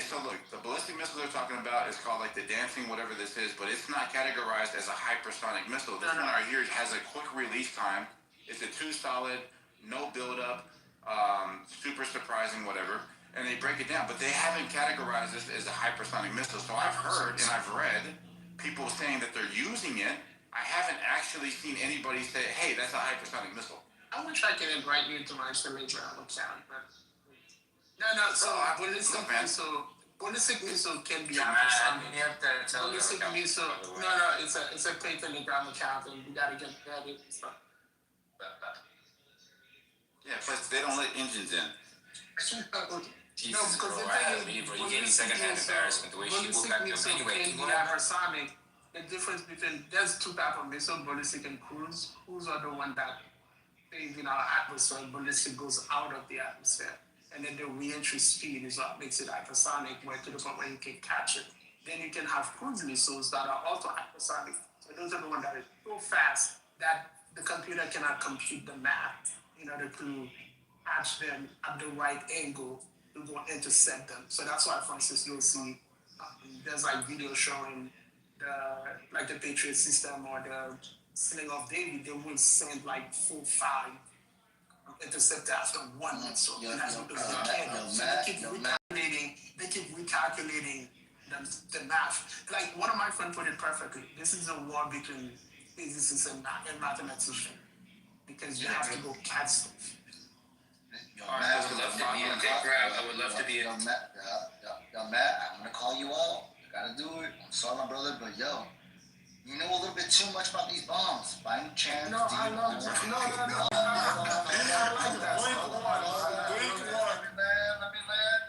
So look, the ballistic missile they're talking about is called like the dancing, whatever this is, but it's not categorized as a hypersonic missile. This one right here has a quick release time. It's a 2 solid, no buildup, super surprising, whatever. And they break it down, but they haven't categorized this as a hypersonic missile. So I've heard and I've read people saying that they're using it. I haven't actually seen anybody say, hey, that's a hypersonic missile. I wish I could invite you to my Telegram account, but so ballistic missile can be hypersonic. You have to tell ballistic missile, it's a paid Telegram account and you gotta get it and stuff. Yeah, plus they don't let engines in. Jesus, bro, I have you, bro. You gave me secondhand embarrassment the way she moved back there. Anyway, keep going. Hypersonic. The difference between there's two types of missile, ballistic and cruise. Cruise are the one that stays in our atmosphere. Ballistic goes out of the atmosphere. and then the re-entry speed is what makes it hypersonic, where to the point where you can catch it. Then you can have cruise missiles that are also hypersonic. So those are the ones that are so fast that the computer cannot compute the math in order to catch them at the right angle to go intercept them. So that's why, for instance, you'll see there's like videos showing the Patriot system or the Sling of David. They will send like 4, 5 interceptor after one missile. And that's because they can't. So they keep recalculating the math. Like one of my friends put it perfectly. This is a war between physicists and mathematicians because you have to go catch stuff. I would love to be a big grab. I would love to be a. Yo, Matt, I'm gonna call you out. Gotta do it. I'm sorry, my brother, but yo, you know a little bit too much about these bombs. By any chance? No, I love that. No. I like that. Let me land.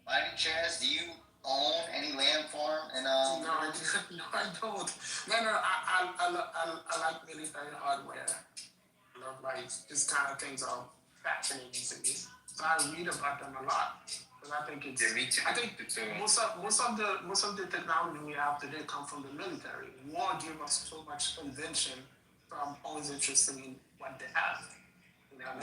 By any chance, do you own any land farm? And No, I don't. No. I like military hardware. I love like this kind of things are fascinating to me. So I read about them a lot. Because I think it's. Yeah, me too. I think most of the technology we have today come from the military. War gave us so much invention. So I'm always interested in what they have. You know,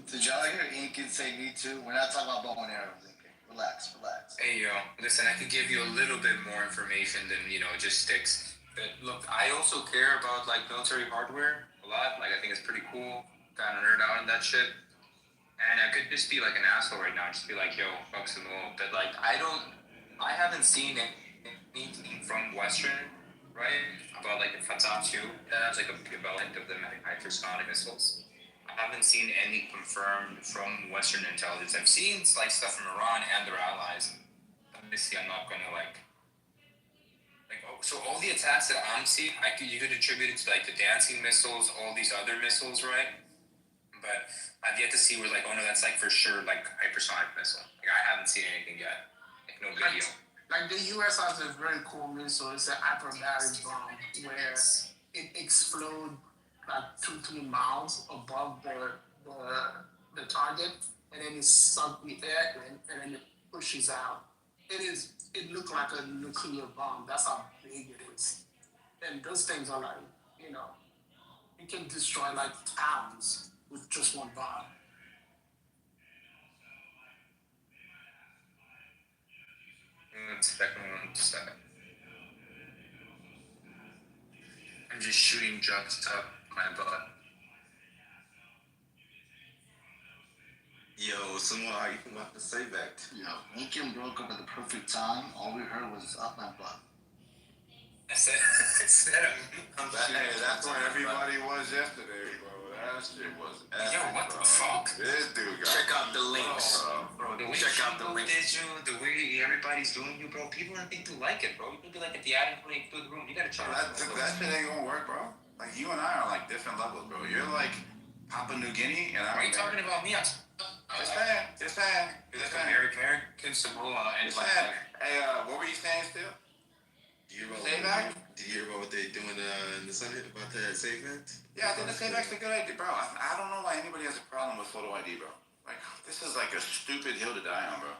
did y'all hear Incan say me too? We're not talking about bow and arrows, Incan. Relax. Hey yo, listen, I could give you a little bit more information than just sticks. But look, I also care about like military hardware a lot. Like I think it's pretty cool. Kind of nerd out on that shit. And I could just be like an asshole right now, just be like, yo, fuck Samoa. But like, I haven't seen anything from Western, right, about like the Fatah 2. That's like a development of the hypersonic missiles. I haven't seen any confirmed from Western intelligence. I've seen like stuff from Iran and their allies. Obviously, I'm not gonna so all the attacks that I'm seeing, you could attribute it to like the dancing missiles, all these other missiles, right? But I've yet to see where like, oh no, that's like for sure like hypersonic missile. Like I haven't seen anything yet. Like no video. Like the US has a very cool missile. It's an hyperbaric bomb where it explodes like 2-3 miles above the target, and then it sucks the air in, and then it pushes out. It looks like a nuclear bomb. That's how big it is. And those things are like, you can destroy like towns with just one bomb. One second. I'm just shooting jugs up my butt. Yo, someone, how you come up to say that? Yo, Lincoln broke up at the perfect time. All we heard was up my butt. I said I'm Hey, that's where everybody was yesterday, bro. That shit was epic, yo, what the fuck? This dude got Check out the links. Bro, the way Check out the people link. did you, the way everybody's doing you, bro, people don't think to like it, bro. You could be like at the attic playing through the room. You gotta check out that shit ain't gonna work, bro. Like, you and I are like different levels, bro. You're like Papua New Guinea, and Are you talking about me? Just saying. American Samoa and Just saying. Hey, what were you saying still? Did you hear about what they're doing in the Senate about that SafeNet? Yeah, I think the SafeNet's a good idea, bro. I don't know why anybody has a problem with photo ID, bro. Like, this is like a stupid hill to die on, bro.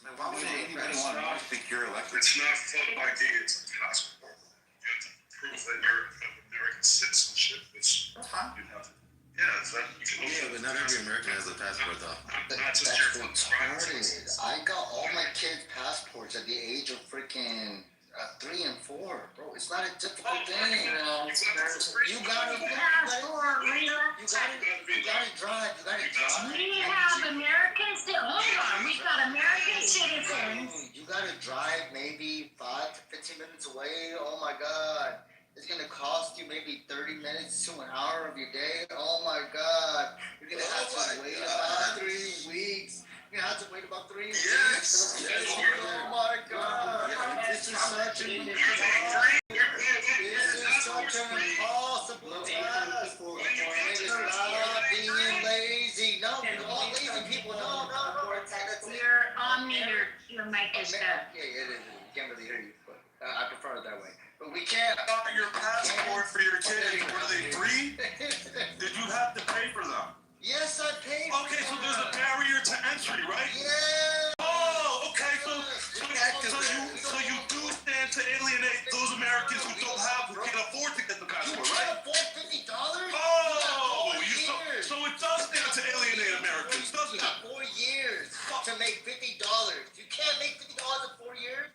Like, why would anybody want to secure electric? It's not photo ID, it's a passport. You have to prove that you're of American citizenship. That's fine. You have to. Yeah, it's like you can. Yeah, but not every American has a passport, though. Not just That's your retarded. I got all my kids' passports at the age of freaking 3 and 4, bro. It's not a difficult thing. You gotta drive. You gotta drive. We have American hold on, we got American citizens. You gotta drive maybe 5 to 15 minutes away. Oh my God. It's gonna cost you maybe 30 minutes to an hour of your day. Oh my God. You're gonna have to wait about 3 weeks. You're gonna have to wait about 3 weeks. Yes. Oh my God. This is such an impossible task. Stop being lazy. No, all lazy people. No. You're on me, your mic is Yeah, it is. Can't really hear you, but I prefer it that way. But we can't. Your passport for your kids, were they free? Did you have to pay for them? Yes, I paid for Okay, so there's a that. barrier to entry, right? Yeah. Oh, okay, so you do stand to alienate those Americans who don't have, who can't afford to get the You passport, can't right? afford $50? Oh, years. so it does stand to alienate Americans, doesn't You got it? 4 years to make $50. You can't make $50 in 4 years?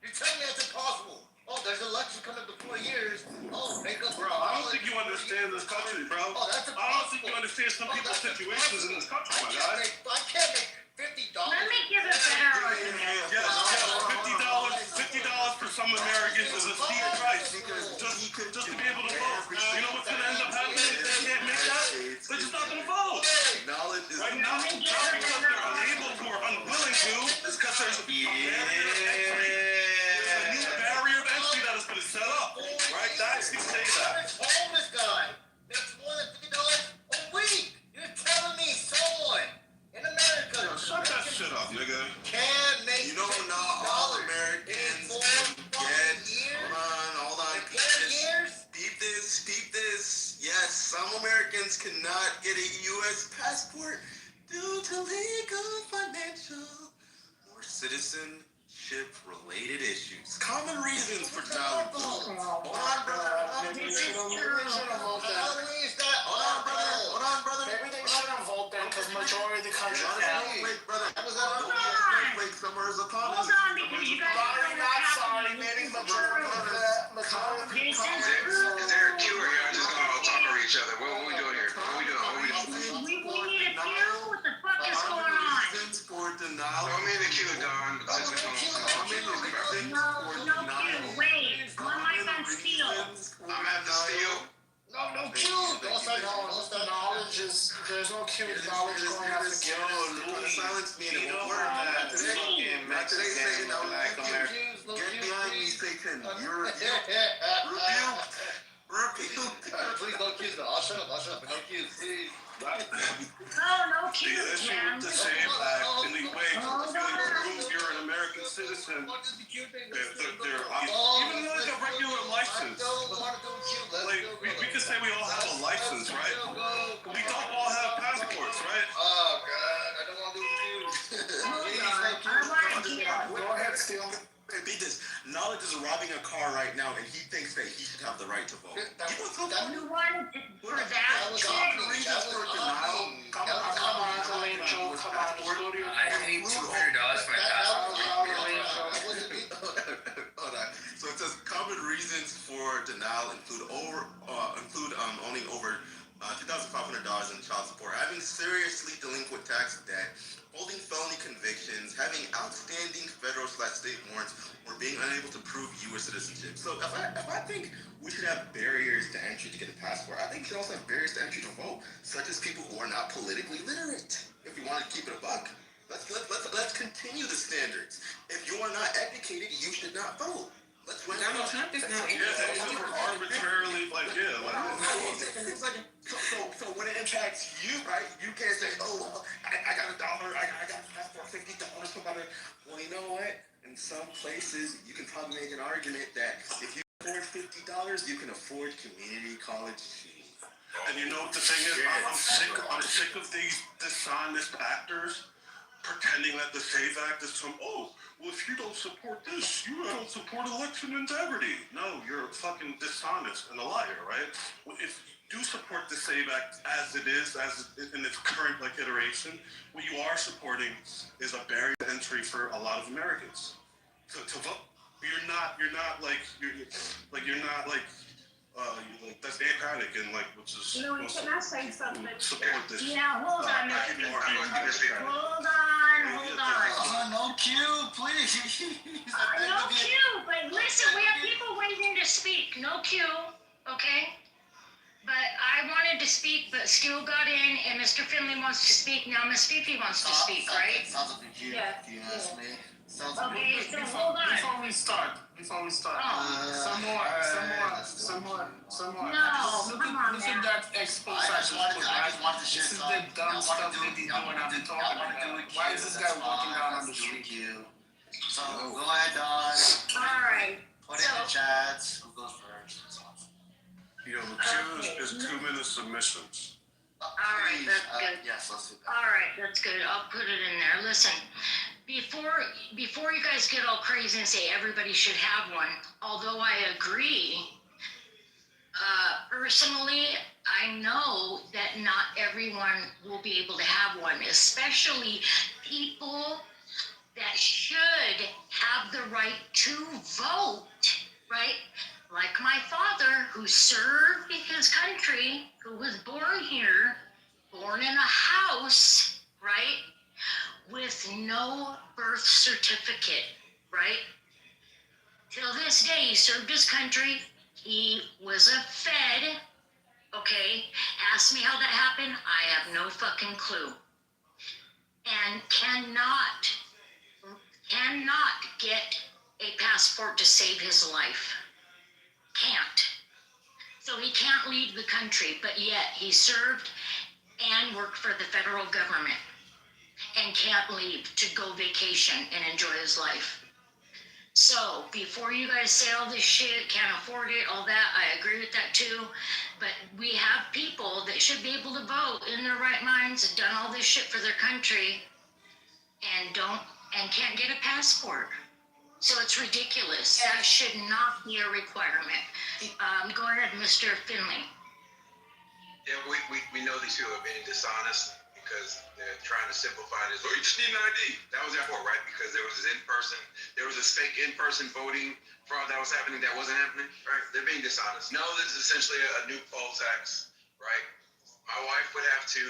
You're telling me that's impossible. Oh, there's an election coming up in 4 years. Oh, make up Bro, I don't think you understand this country, bro. Oh, that's I don't think impossible. you understand some people's situations in this country, my guy. I can't make $50. Let me give a better argument. Yes, $50 for some Americans is a steep price. Just to be able to vote. You know what's gonna end up happening if they can't make that? They're just not gonna vote. Knowledge is Right now, not because they're unable to or unwilling to, it's because there's a new barrier of entry that has been set up. Right? That's you say that. Homeless guy makes more than $50 a week. You're telling me someone in America Yo, shut that shit up, nigga. can make You know, not all Americans get. Hold on. Steep this. Yes, some Americans cannot get a U.S. passport due to legal, financial, or citizenship-related issues. Common reasons for child abuse. Hold on, brother. Maybe they shouldn't vote then. Hold on, brother. Maybe they shouldn't vote then, because majority of the country Wait, brother. Snowflake summer is upon us. Hold on, because you guys Sorry, don't not have sorry, to- maybe majority of the This is Is there a queue or y'all just gonna all talk over each other? What are we doing here? What are we doing? we need a queue. What the fuck is going on? Reasons for denial. Throw me in the queue, Don. Since we don't. No queue. Wait, one mic on steel. I'm at the steel. No queue. Don't say no. the knowledge is, there's no queue, knowledge going after Yo, guilt. silence me. It won't work. Fucking Mexican black American. Get behind me, Satan. You're rebuked. Please, no queues. I'll shut up. No queues, please. No queue, The issue man. with the SAVE Act in the way to prove you're an American citizen, even like a regular license. Like, we could say we all have a license, right? We don't all have passports, right? Oh, God. I don't want to do queues. I want to queue. Go ahead, Steele. Hey, beat this. Knowledge is robbing a car right now, and he thinks that he should have the right to vote. You want for that That was shit? That was Come on, Elaine Joe, come on, studio. I paid $200 for my passport. Hold on. So it says common reasons for denial include owning over $2,500 in child support, having seriously delinquent tax debt, holding felony convictions, having outstanding federal/state warrants, or being unable to prove U.S. citizenship. So if I think we should have barriers to entry to get a passport, I think we should also have barriers to entry to vote, such as people who are not politically literate. If you want to keep it a buck, let's continue the standards. If you are not educated, you should not vote. Let's run down Trump is not Arbitrarily, So when it impacts you, right? You can't say, oh, well, I got $1, I got passport $50. Somebody, well, you know what? In some places, you can probably make an argument that if you afford $50, you can afford community college fees. and you know what the thing is? I'm sick of these dishonest actors pretending that the SAVE Act is some, well, if you don't support this, you don't support election integrity. No, you're fucking dishonest and a liar, right? If you do support the SAVE Act as it is, in its current iteration, what you are supporting is a barrier to entry for a lot of Americans to vote. You're not that's apathic and which is You know, can I say something? support this. Yeah, hold on. Hold on. No queue, please. No queue, but listen, we have people waiting to speak. No queue, okay? But I wanted to speak, but Stu got in, and Mr. Finley wants to speak. Now Miss Fifi wants to speak, right? Sounds like a queue. Yeah. If you ask me. Sounds like Okay, so hold on. Before we start, some more. No, Look come on at now. that expose I just wanted to share This is the dumb stuff they be doing. I've been talking about. Why is this guy walking down on the street? So go ahead, Don. All right. Put it in the chats. Who goes first? The queue is 2-minute submissions. All right, that's good. Yes, let's do that. All right, that's good. I'll put it in there. Listen, before you guys get all crazy and say everybody should have one, although I agree, personally, I know that not everyone will be able to have one, especially people that should have the right to vote, right? Like my father, who served his country, who was born here, born in a house, right, with no birth certificate, right? Till this day, he served his country. He was a Fed, okay? Ask me how that happened. I have no fucking clue. And cannot get a passport to save his life. Can't. So he can't leave the country, but yet he served and worked for the federal government and can't leave to go vacation and enjoy his life. So before you guys say all this shit, can't afford it, all that, I agree with that too. But we have people that should be able to vote in their right minds and done all this shit for their country and can't get a passport. So it's ridiculous. That should not be a requirement. Go ahead, Mr. Finley. Yeah, we know these people are being dishonest because they're trying to simplify this. Oh, you just need an ID. That was their fault, right? Because there was this fake in-person voting fraud that was happening that wasn't happening, right? They're being dishonest. No, this is essentially a new poll tax, right? My wife would have to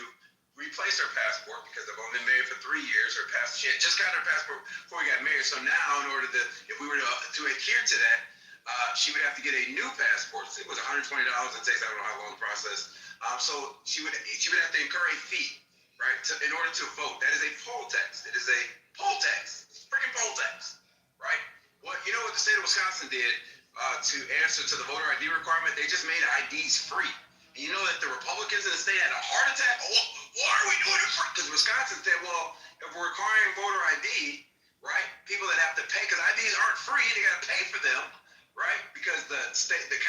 replace her passport because I've only been married for 3 years. She had just got her passport before we got married. So now, in order if we were to adhere to that, she would have to get a new passport. It was $120. It takes, I don't know how long the process. So she would have to incur a fee, right, in order to vote. That is a poll tax. It is a poll tax. It's a freaking poll tax, right? You know what the state of Wisconsin did to answer to the voter ID requirement? They just made IDs free. And you know that the Republicans in the state had a heart attack? Why are we doing it free? Because Wisconsin said, well, if we're requiring voter ID, right, people that have to pay, because IDs aren't free, they got to pay for them, right? Because the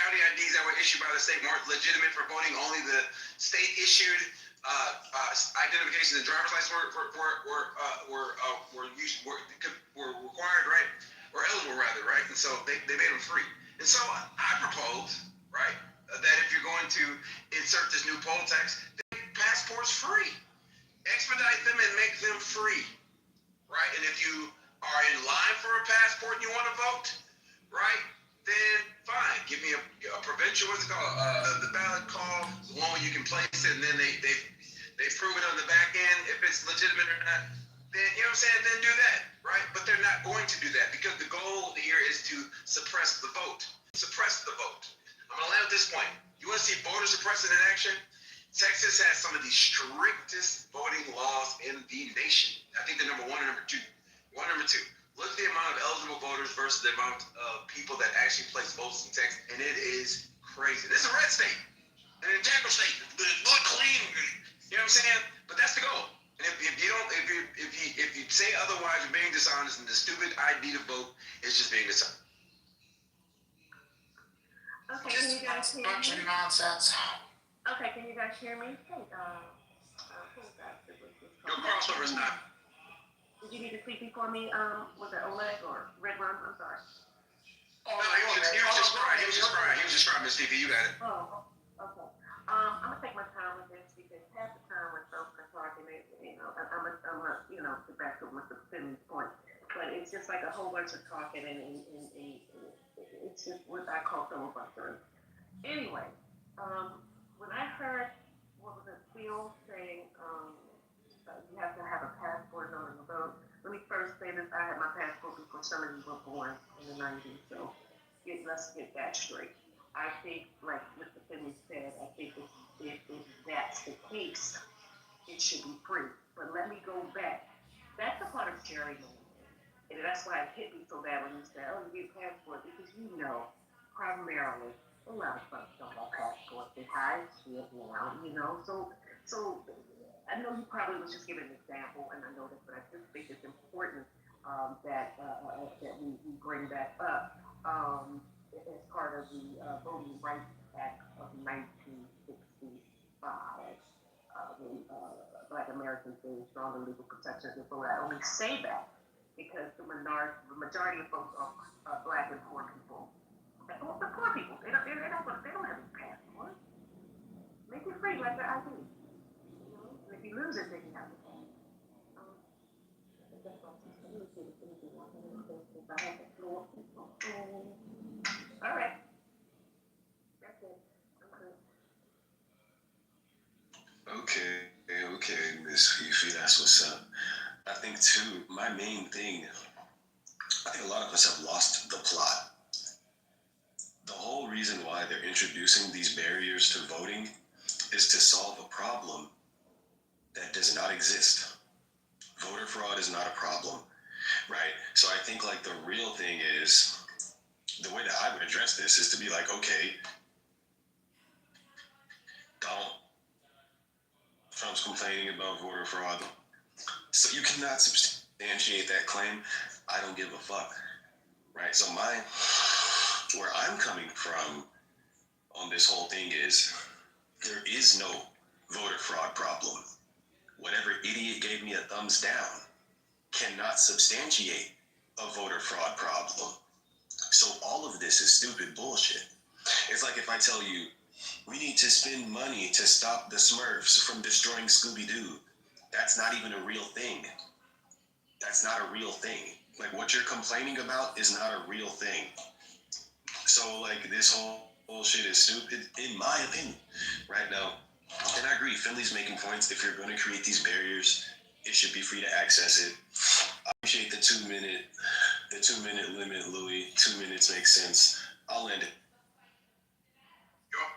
county IDs that were issued by the state weren't legitimate for voting. Only the state issued identifications and driver's license were required, right? Or eligible rather, right? And so they made them free. And so I propose, right, that if you're going to insert this new poll tax, make passports free. Expedite them and make them free, right? And if you are in line for a passport and you want to vote, right, then fine. Give me a provincial, what's it called? The ballot call, the one where you can place it, and then they prove it on the back end if it's legitimate or not. Then, you know what I'm saying? Then do that, right? But they're not going to do that because the goal here is to suppress the vote. Suppress the vote. I'm going to land at this point. You want to see voter suppression in action? Texas has some of the strictest voting laws in the nation. I think they're number one and number two. Number two. Look at the amount of eligible voters versus the amount of people that actually place votes in Texas, and it is crazy. This is a red state, an integral state, good, clean. You know what I'm saying? But that's the goal. And if you say otherwise, you're being dishonest, and the stupid ID to vote is just being dishonest. Okay, can you guys hear Bunch of me? nonsense. Okay, can you guys hear me? Hey, who's that? Your crossover is not. Did you need to speak before me? Was it Oleg or Red Rum? I'm sorry. No, he was just crying. He was just crying, Miss TV. You got it. Oh, okay. I'm gonna take my time with this because half the time when folks are talking, I'm a get back to Mr. Finley's point, but it's just like a whole bunch of talking and it's just what I call filibustering. Anyway, when I heard what was it, Phil saying, you have to have a passport in order to vote. Let me first say this: I had my passport before some of you were born in the '90s, so let's get that straight. I think, like Mr. Finley said, I think if that's the case, it should be free. But let me go back. That's a part of gerrymandering. And that's why it hit me so bad when you said, oh, you get a passport. Because primarily, a lot of folks don't have passports. They hide shit now, So I know you probably was just giving an example, and I know this, but I just think it's important that we bring that up. As part of the Voting Rights Act of 1965. Americans getting stronger legal protections for vote. I only say that because the majority of folks are black and poor people. The poor people, they don't have a passport. Make it free like their ID. You know, and if you lose it, they can have it. All right. That's it. Okay, Miss Fifi, that's what's up. I think too, my main thing, I think a lot of us have lost the plot. The whole reason why they're introducing these barriers to voting is to solve a problem that does not exist. Voter fraud is not a problem, right? So I think like the real thing is, the way that I would address this is to be like, okay, Trump's complaining about voter fraud. So you cannot substantiate that claim. I don't give a fuck, right? So where I'm coming from on this whole thing is, there is no voter fraud problem. Whatever idiot gave me a thumbs down cannot substantiate a voter fraud problem. So all of this is stupid bullshit. It's like if I tell you, we need to spend money to stop the Smurfs from destroying Scooby-Doo. That's not even a real thing. That's not a real thing. Like, what you're complaining about is not a real thing. So, like, this whole shit is stupid, in my opinion, right now. And I agree, Finley's making points. If you're going to create these barriers, it should be free to access it. I appreciate the 2 minute limit, Louis. 2 minutes makes sense. I'll end it.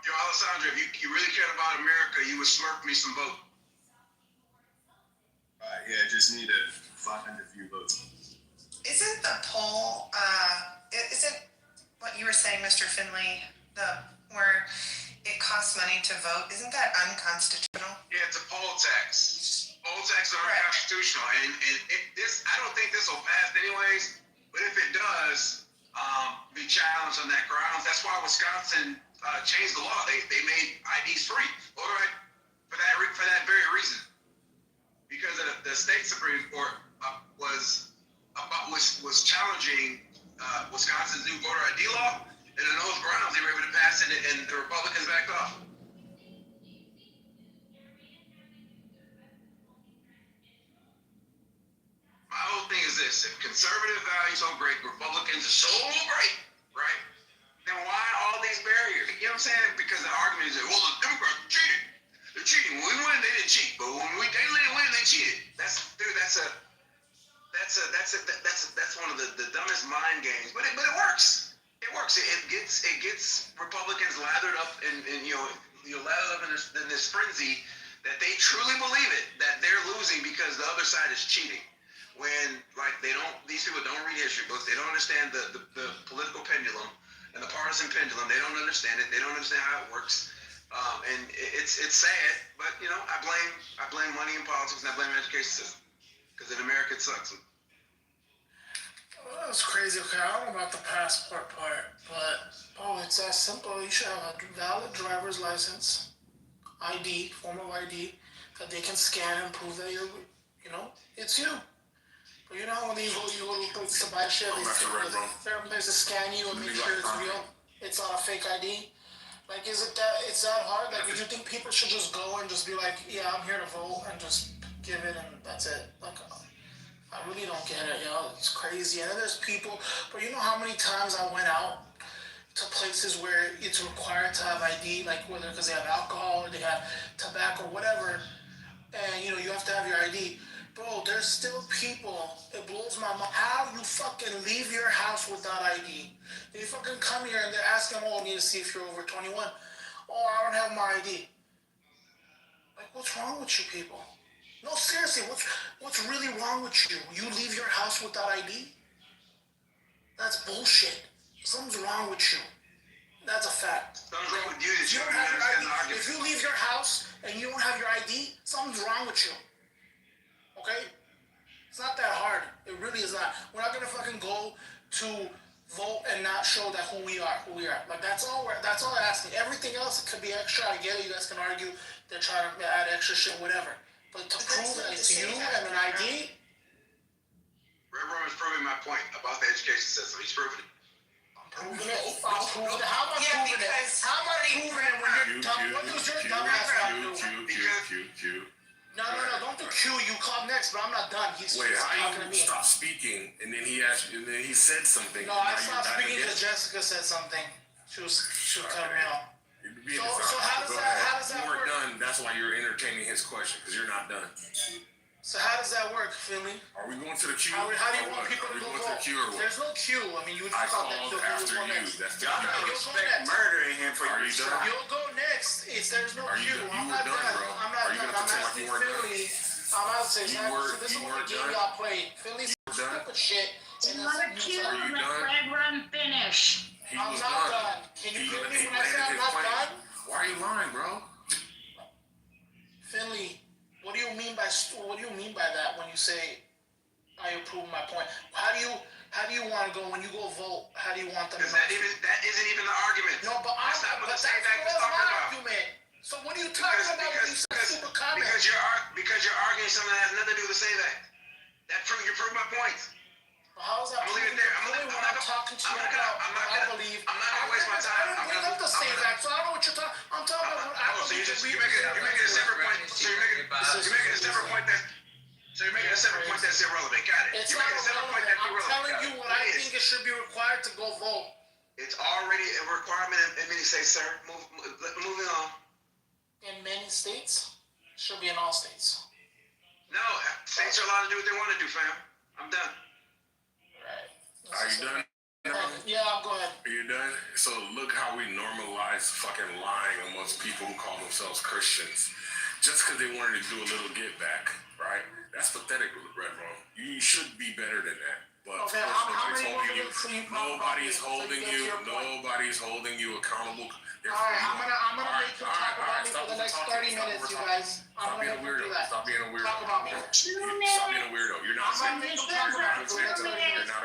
Yo, Alessandro, if you really cared about America, you would smurf me some vote. Yeah, I just need to find a few votes. Isn't the poll, isn't what you were saying, Mr. Finley, where it costs money to vote, isn't that unconstitutional? Yeah, it's a poll tax. Poll tax is unconstitutional, and this, I don't think this will pass anyways, but if it does, be challenged on that grounds. That's why Wisconsin changed the law. They made IDs free. Voter ID for that very reason. Because the state Supreme Court was challenging Wisconsin's new voter ID law, and on those grounds they were able to pass it, and the Republicans backed off. My whole thing is this: if conservative values are great, Republicans are so great, right? Then why all these barriers? You know what I'm saying? Because the argument is that, well, the Democrats cheated. They're cheating. When we win, they didn't cheat, but when they didn't win, they cheated. That's one of the dumbest mind games. But it works. It works. It gets Republicans lathered up in lathered up in this frenzy that they truly believe it, that they're losing because the other side is cheating. When these people don't read history books, they don't understand the political pendulum and the partisan pendulum. They don't understand it. They don't understand how it works. And it's sad, but I blame money in politics, and I blame the education system, because in America it sucks. Well, that's crazy. Okay, I don't know about the passport part, but it's that simple. You should have a valid driver's license, ID, form of ID, that they can scan and prove that it's you. But you know when you go to places to buy shit, certain places scan you and make sure it's real. It's not a fake ID. Like, it's that hard? Like, do you think people should just go and just be like, yeah, I'm here to vote, and just give it, and that's it? Like, I really don't get it, yo. It's crazy. And then there's people, but you know how many times I went out to places where it's required to have ID, like whether because they have alcohol or they have tobacco, whatever, and you have to have your ID. Bro, there's still people, it blows my mind, how you fucking leave your house without ID. You fucking come here and they're asking, I need to see if you're over 21. Oh, I don't have my ID. Like, what's wrong with you people? No, seriously, what's really wrong with you? You leave your house without ID? That's bullshit. Something's wrong with you. That's a fact. Something's wrong with you. If you leave your house and you don't have your ID, something's wrong with you. Okay? It's not that hard. It really is not. We're not gonna fucking go to vote and not show that who we are. Like, that's all I'm asking. Everything else could be extra. I get it. You guys can argue they're trying to add extra shit, whatever. But to prove that it's you and an ID? Red Room is proving my point about the education system. He's proving it. I'm proving it. How am I proving it? How am I proving it when you're dumb? What does your dumb ass got to do? No, don't do Q. You call next, but I'm not done. He's Wait, how talking to you me. stop speaking and then he asked, and then he said something? No, I stopped speaking because Jessica said something. She was cutting me off. So how does that you weren't work? done. That's why you're entertaining his question because you're not done. So how does that work, Philly? Are we going to the queue? How do you want people to go vote? There's no queue. I mean, you would I call called that after you. That's the Y'all don't respect murdering him for Are you your done? You'll go next. There's no queue. I'm not done, done. bro. I'm not Are you done. gonna I'm pretend like asking you weren't done? Philly. I'm out to You so weren't- this is you what weren't game done? y'all play. Philly's stupid shit. And Not a cue, Are you let done? Red Run finish. He I'm was not done. done. Can you He hear me he when I say I'm landed his not plane. done? Why are you lying, bro? Philly, what do you mean by that when you say I approve my point? How do you want to go when you go vote? How do you want them to Because that isn't even the argument. No, but that's not what the that's SAVE Act is talking my about. argument. So what are you talking about when you say super comment? Because you're arguing something that has nothing to do with the SAVE Act. You prove my point. Well, how is that I'm gonna leave it there. I'm talking to you not about gonna what I believe? I'm not gonna waste my time. I didn't bring up the SAVE Act, so I don't know what you're talking. I'm talking about what I So believe. you're making a separate point. So you're making a separate point that. So you're making a separate point that's irrelevant. Got it. It's You're not making a separate point that's irrelevant. I'm irrelevant. telling you what I think it should be required to go vote. It's already a requirement in many states, sir. Moving on. In many states, should be in all states. No, states are allowed to do what they want to do, fam. I'm done. Right. Are you done? Yeah, go ahead. Are you done? So look how we normalize fucking lying amongst people who call themselves Christians. Just because they wanted to do a little get back, right? That's pathetic, Red Room. You should be better than that. But Okay, nobody's holding you accountable. Alright, I'm gonna make you talk about me for the next 30 minutes, you guys. Stop being a weirdo. Stop being a weirdo. Talk about me. Stop being a weirdo. You're not a victim. You're not a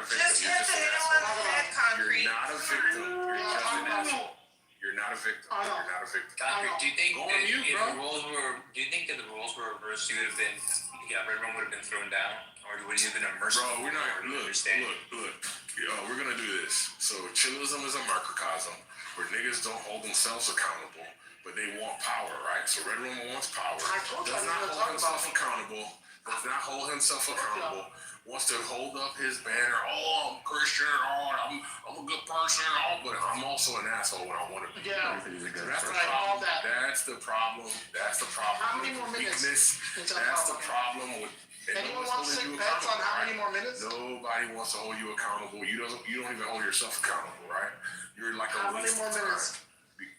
victim. Just hit the nail on the head, concrete. You're not a victim. You're just an asshole. You're not a victim. You're not a victim. Concrete, do you think Go on that mute, if bro. the roles were reversed, you would have been, Red Room would have been thrown down? Or would you have been a merciful? Bro, we're not, look. Yo, we're gonna do this. So chillism is a microcosm where niggas don't hold themselves accountable, but they want power, right? So Red Room wants power. Does not hold himself accountable. Does not hold himself accountable. Wants to hold up his banner. Oh, I'm Christian. Oh, I'm a good person. Oh, but I'm also an asshole when I want to be. Yeah. That's the problem. That's the problem. That's the problem. How many more minutes? Weakness. That's the problem with. Anyone wants to take bets on how many more minutes? Nobody wants to hold you accountable. You don't even hold yourself accountable, right? You're like a waste of time.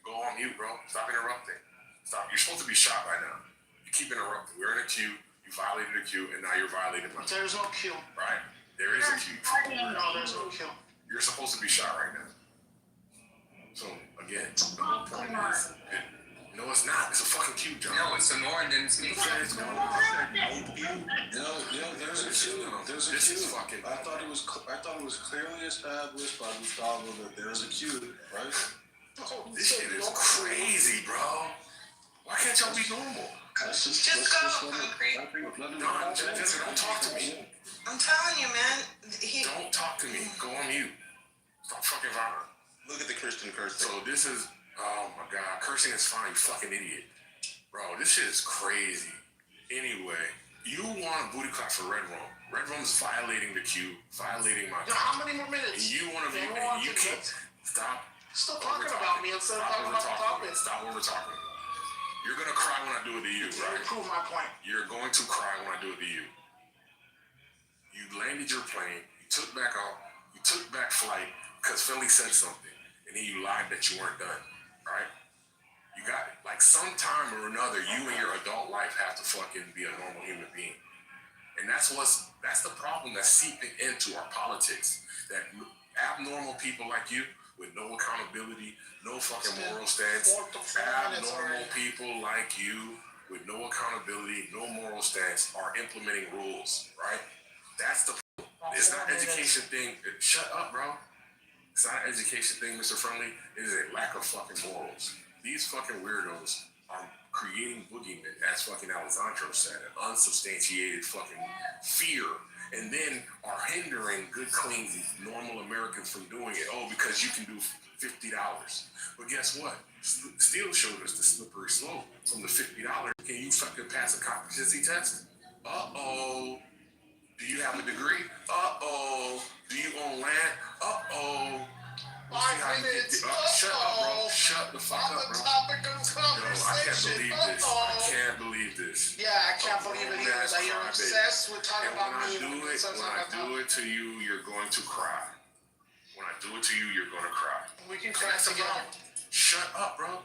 Go on mute, bro. Stop interrupting. Stop. You're supposed to be shot by now. You keep interrupting. We're in a queue. You violated the queue, and now you're violating my queue. There's no queue. Right? There is a queue. No, there's no queue. You're supposed to be shot right now. So again, the whole point is. No, it's not. It's a fucking queue, John. No, it's Sonora and then it's me. There's a queue. There's a queue. I thought it was clearly established by Gustavo that there's a queue, right? This shit is crazy, bro. Why can't y'all be normal? Just go, concrete. Don't talk to me. I'm telling you, man. Don't talk to me. Go on mute. Stop fucking violent. Look at the Christian curse. So this is, oh my God, cursing is fine, you fucking idiot. Bro, this shit is crazy. Anyway, you want a booty clap for Red Room. Red Room's violating the queue, violating my queue. How many more minutes? And you want to be, you can't, stop. Stop talking about me instead of talking about the topic. Stop over talking. You're gonna cry when I do it to you, right? Prove my point. You're going to cry when I do it to you. You landed your plane, you took back flight because Philly said something, and then you lied that you weren't done, right? You got it. Like sometime or another, you in your adult life have to fucking be a normal human being. And that's the problem that's seeping into our politics. That abnormal people like you with no accountability, no fucking moral stance, abnormal people like you with no accountability, no moral stance are implementing rules, right? That's the problem. It's not an education thing. Shut up, bro. It's not an education thing, Mr. Friendly. It is a lack of fucking morals. These fucking weirdos are creating boogeymen, as fucking Alessandro said, an unsubstantiated fucking fear, and then are hindering good, clean, normal Americans from doing it. Oh, because you can do $50. But guess what? Steele showed us the slippery slope from the $50. Can you fucking pass a competency test? Uh-oh. Do you have a degree? Uh-oh. Do you own land? Uh-oh. 5 minutes. Shut up, bro. Shut the fuck up, bro. Topic of conversation. Yo, I can't believe this. Yeah, I can't believe it either. That you're obsessed with talking about me. When I do it to you, you're going to cry. When I do it to you, you're going to cry. We can cry together. Shut up, bro.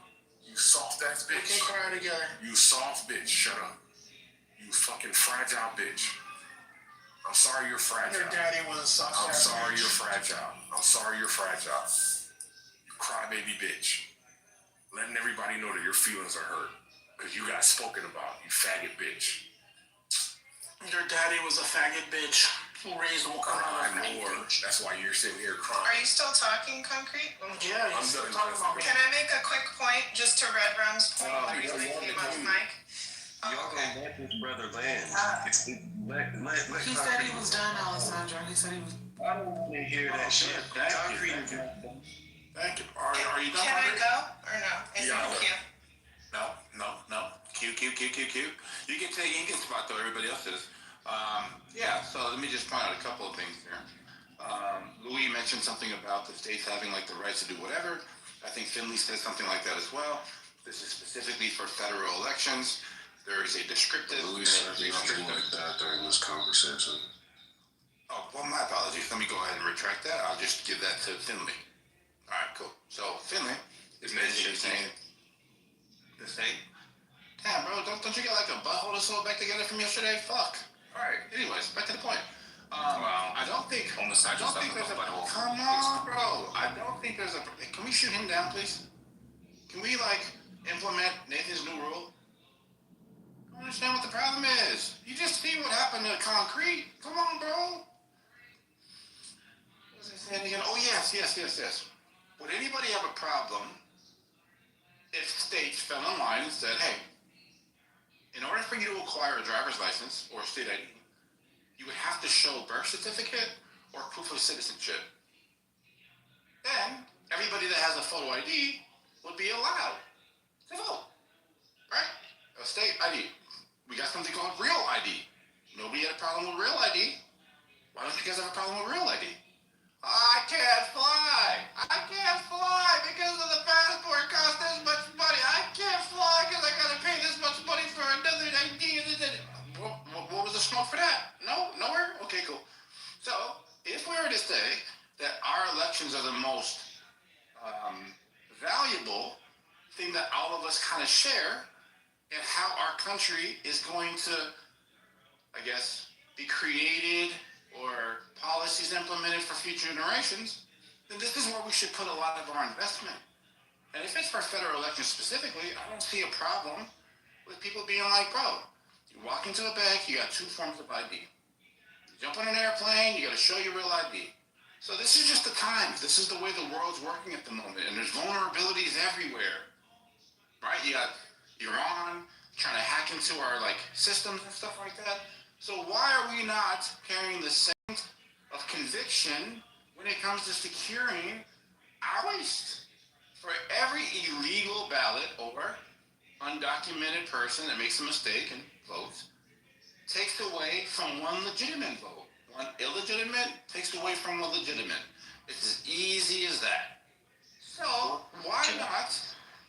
You soft ass bitch. We can cry together. You soft bitch. Shut up. You fucking fragile bitch. I'm sorry you're fragile. Your daddy was a soft I'm ass sorry bitch. you're fragile. I'm sorry you're fragile. You crybaby bitch. Letting everybody know that your feelings are hurt. Because you got spoken about, you faggot bitch. Your daddy was a faggot bitch who raised one more. That's why you're sitting here crying. Are you still talking, Concrete? Yeah, you're still talking about me. Can I make a quick point just to Red Rum's point? The reason I came off mic. Y'all gonna let this brother land. He said he was done, Alessandro. He said he was. I don't want to hear that shit. Thank you. Are you done? Can I go or no? Is it cute? No. Q. You can spot though, everybody else is. Yeah, so let me just point out a couple of things here. Louis mentioned something about the states having like the rights to do whatever. I think Finley said something like that as well. This is specifically for federal elections. There is a descriptive. Louis said something like that during this conversation. Oh, well, my apologies. Let me go ahead and retract that. I'll just give that to Finley. All right, cool. So Finley is basically saying the state. Damn, bro, don't you get like a butthole to sew back together from yesterday? Fuck. All right. Anyways, back to the point. I don't think there's a. Come on, bro. I don't think there's a. Can we shoot him down, please? Can we like implement Nathan's new rule? I don't understand what the problem is. You just see what happened to Concrete. Come on, bro. What was I saying again? Oh, yes. Would anybody have a problem if states fell in line and said, hey, in order for you to acquire a driver's license or a state ID, you would have to show birth certificate or proof of citizenship. Then everybody that has a photo ID would be allowed to vote, right? A state ID. We got something called real ID. Nobody had a problem with real ID. Why don't you guys have a problem with real ID? I can't fly because of the passport cost this much money. I can't fly because I gotta pay this much money for another ID. What was the smoke for that? No, nowhere? Okay, cool. So, if we were to say that our elections are the most valuable thing that all of us kind of share, and how our country is going to, I guess, be created or policies implemented for future generations, then this is where we should put a lot of our investment. And if it's for federal elections specifically, I don't see a problem with people being like, bro, you walk into a bank, you got two forms of ID. You jump on an airplane, you got to show your real ID. So this is just the times. This is the way the world's working at the moment, and there's vulnerabilities everywhere, right? You got Iran trying to hack into our like systems and stuff like that. So why are we not carrying the sense of conviction when it comes to securing our waste? For every illegal ballot or undocumented person that makes a mistake and votes takes away from one legitimate vote. One illegitimate takes away from one legitimate. It's as easy as that. So why not?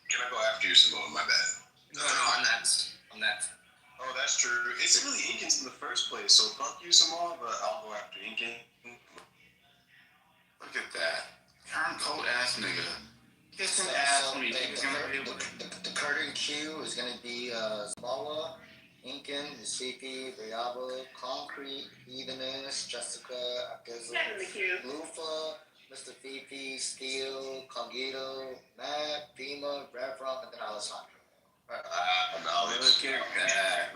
Can I go after you, Simone? My bad. No, I'm next. Oh, that's true. It's really Incan's in the first place, so fuck you, Simone, but I'll go after Incan. Look at that. Turncoat ass nigga. Kissing ass me. The current queue is going to be Zavala, Incan, Mississippi, Briaba, Concrete, Heathenist, Jessica, Akizu, Lufa, Mr. VP, Steel, Cogito, Matt, Fema, Revron, and then Alessandro.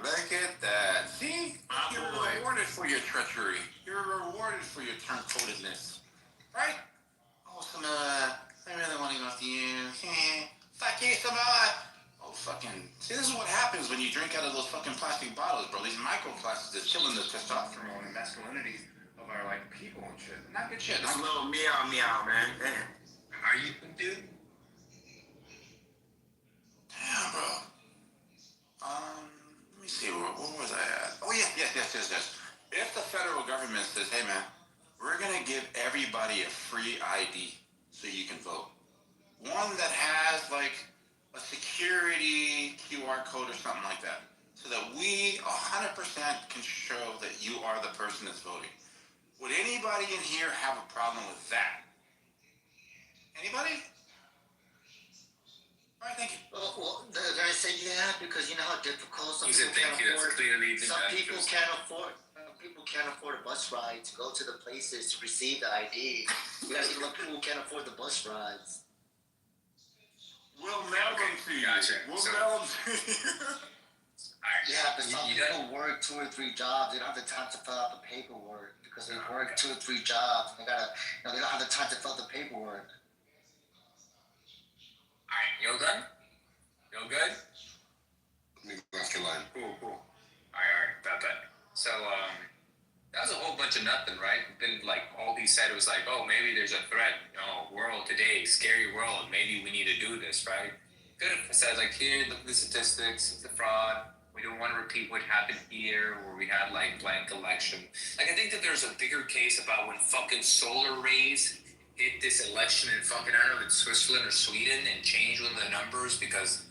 Look at that. See? You're rewarded for your treachery. You're rewarded for your turncoatedness. Right? Oh, Samoa, I really want to go to you. Fuck you, Samoa. Oh, fucking. See, this is what happens when you drink out of those fucking plastic bottles, bro. These microplastics is killing the testosterone and masculinity of our like people and shit. Not good shit. It's a little meow, man. Damn. Are you, dude? Damn, bro. Let me see. Where was I at? Oh yeah, yes. If the federal government says, "Hey, man, we're gonna give everybody a free ID so you can vote," one that has like a security QR code or something like that, so that we 100% can show that you are the person that's voting. Would anybody in here have a problem with that? Anybody? All right, thank you. Well, did I say yeah? Because you know how difficult some He people said can't thank you. That's afford. clearly Some people can't afford. People can't afford a bus ride to go to the places to receive the ID. You guys think about people who can't afford the bus rides. We'll mail them to you. Gotcha. We'll mail them to you. Yeah, but some people work 2 or 3 jobs. They don't have the time to fill out the paperwork because they work 2 or 3 jobs. They gotta, they don't have the time to fill out the paperwork. All right, you all done? You all good? Let me go after line. Cool. All right, about that. So, that was a whole bunch of nothing, right? Then, like, all he said was like, oh, maybe there's a threat. World today, scary world. Maybe we need to do this, right? Could have said, like, here, look at the statistics, it's a fraud. We don't want to repeat what happened here where we had, like, blank election. Like, I think that there's a bigger case about when fucking solar rays hit this election in fucking, I don't know if it's Switzerland or Sweden and changed one of the numbers because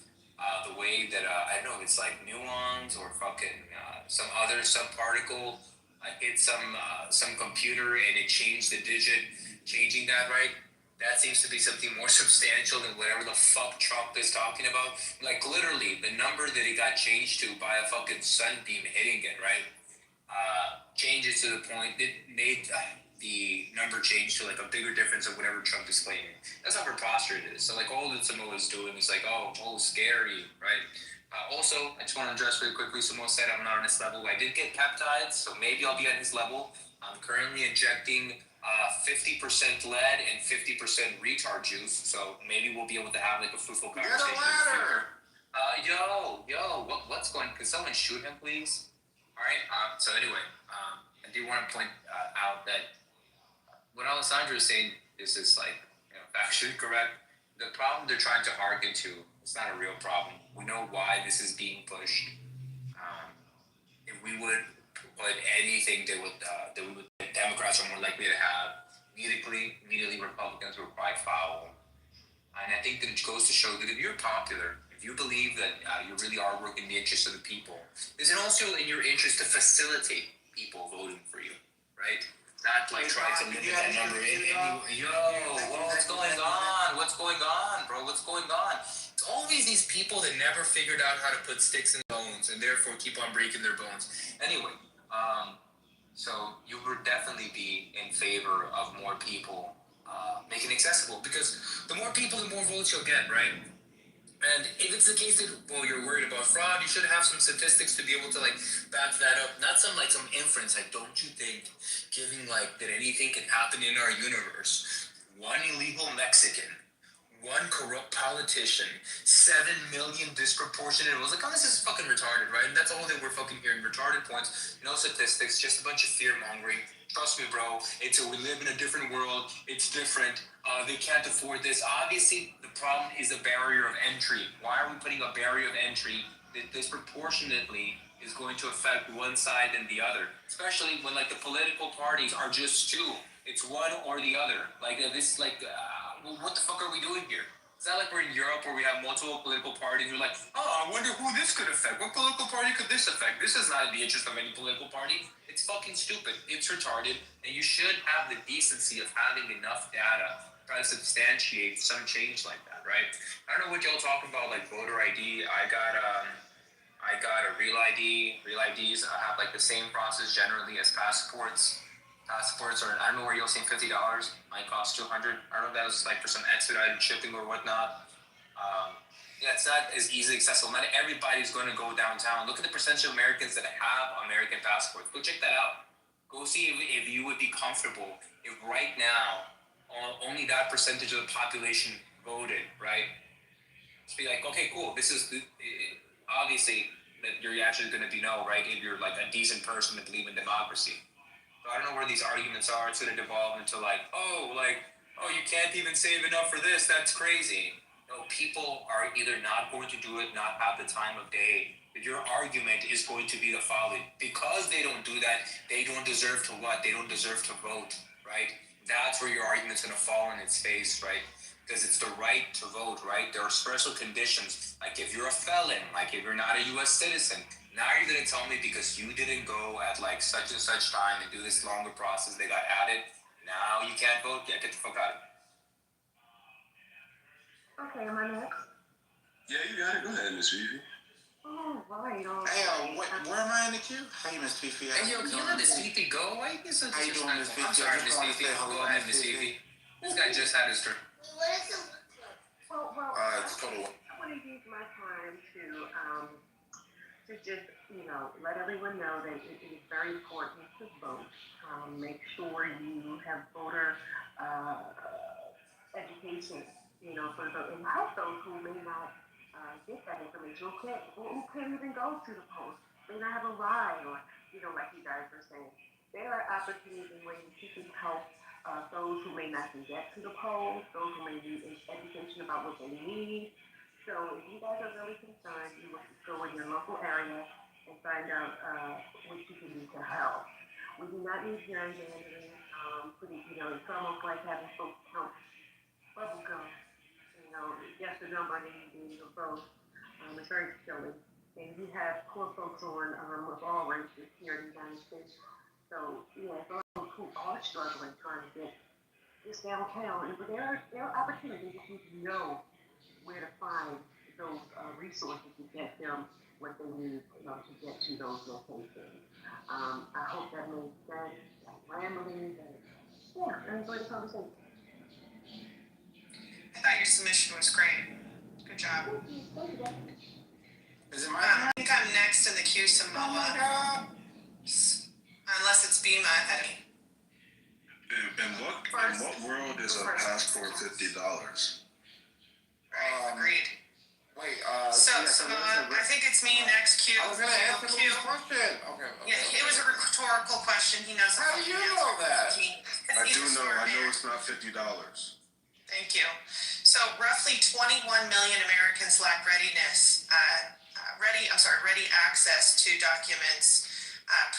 the way that, I don't know if it's like muons or fucking some other subparticle hit some computer and it changed the digit, changing that, right? That seems to be something more substantial than whatever the fuck Trump is talking about. Like, literally, the number that it got changed to by a fucking sunbeam hitting it, right? Changes to the point that made the number change to, like, a bigger difference of whatever Trump is claiming. That's how preposterous it is. So, like, all that Samoa is doing is like, oh, scary, right? Also, I just want to address really quickly, Samoa said I'm not on his level. I did get peptides, so maybe I'll be on his level. I'm currently injecting 50% lead and 50% retard juice, so maybe we'll be able to have like a fruitful conversation. Get a ladder! What's going? Can someone shoot him, please? All right. So anyway, I do want to point out that what Alessandro is saying is like factually correct. The problem they're trying to hearken to is not a real problem. We know why this is being pushed. If we would put anything that Democrats are more likely to have, immediately Republicans will cry foul. And I think that it goes to show that if you're popular, if you believe that you really are working in the interest of the people, is it also in your interest to facilitate people voting for you, right? Not like try to limit that number. What's going on, bro? What's going on? It's always these people that never figured out how to put sticks in bones and therefore keep on breaking their bones. Anyway, so you would definitely be in favor of more people making it accessible, because the more people, the more votes you'll get, right? And if it's the case that, well, you're worried about fraud, you should have some statistics to be able to, like, back that up. Not some inference, like, don't you think, giving, like, that anything can happen in our universe? One illegal Mexican, one corrupt politician, 7 million disproportionate. It was like, oh, this is fucking retarded, right? And that's all that we're fucking hearing, retarded points, no statistics, just a bunch of fear-mongering. Trust me, bro, we live in a different world, it's different, they can't afford this. Obviously, the problem is a barrier of entry. Why are we putting a barrier of entry that disproportionately is going to affect one side and the other? Especially when, like, the political parties are just two. It's one or the other. Like, what the fuck are we doing here? It's not like we're in Europe where we have multiple political parties. We're like, oh, I wonder who this could affect. What political party could this affect? This is not in the interest of any political party. It's fucking stupid. It's retarded. And you should have the decency of having enough data to try to substantiate some change like that, right? I don't know what y'all talking about, like voter ID. I got a real ID. Real IDs have like the same process generally as passports. Passports are, I don't know where you'll see $50, might cost $200. I don't know if that was like for some expedited shipping or whatnot. Yeah, it's not as easily accessible. Not everybody's going to go downtown. Look at the percentage of Americans that have American passports. Go check that out. Go see if you would be comfortable if right now only that percentage of the population voted, right? To be like, okay, cool. This is obviously that your reaction is going to be no, right? If you're like a decent person that believe in democracy. So I don't know where these arguments are. It's going to devolve into oh, you can't even save enough for this. That's crazy. No, people are either not going to do it, not have the time of day. But your argument is going to be the following. Because they don't do that, they don't deserve to what? They don't deserve to vote, right? That's where your argument's going to fall in its face, right? Because it's the right to vote, right? There are special conditions, like if you're a felon, like if you're not a U.S. citizen. Now you're going to tell me because you didn't go at such and such time and do this longer process, they got added. Now you can't vote? Yeah, get the fuck out of here. Okay, am I next? Yeah, you got it. Go ahead, Miss Fifi. Oh, right. Hey, where am I in the queue? Hey, Miss Fifi. Hey, yo, can you let Miss Fifi go? Why are you so How you doing, Miss Fifi? I'm sorry, Miss Fifi. Go ahead, Miss Fifi. This guy just had his turn. Well, it's total. I want to use my time to just, let everyone know that it is very important to vote. Make sure you have voter education, for the vote, and help those who may not get that information, who can't even go to the post, may not have a ride, or, like you guys are saying. There are opportunities and ways you can help those who may not get to the polls, those who may need education about what they need. So if you guys are really concerned, you will go in your local area and find out what you can do to help. We do not need gerrymandering. It's almost like having folks count bubble gum. Guess the number and then you vote. It's very silly. And you have poor folks on with all races here in the United States. So, those who are struggling trying to get this downtown, but there are opportunities if you know where to find those resources to get them what they need to get to those locations. I hope that made sense. Rambling and I enjoyed the conversation. I thought your submission was great. Good job. Is it my I think I'm next in the queue, Samoa. Oh my God. Unless it's Bima ahead of me. In what world is a passport $50? Right, agreed. Wait, Samoa, I think it's me next queue. I was going to answer Lou's question. Okay. Yeah, it was a rhetorical question. He knows. How do you know that? I know it's not $50. Thank you. So roughly 21 million Americans lack ready access to documents,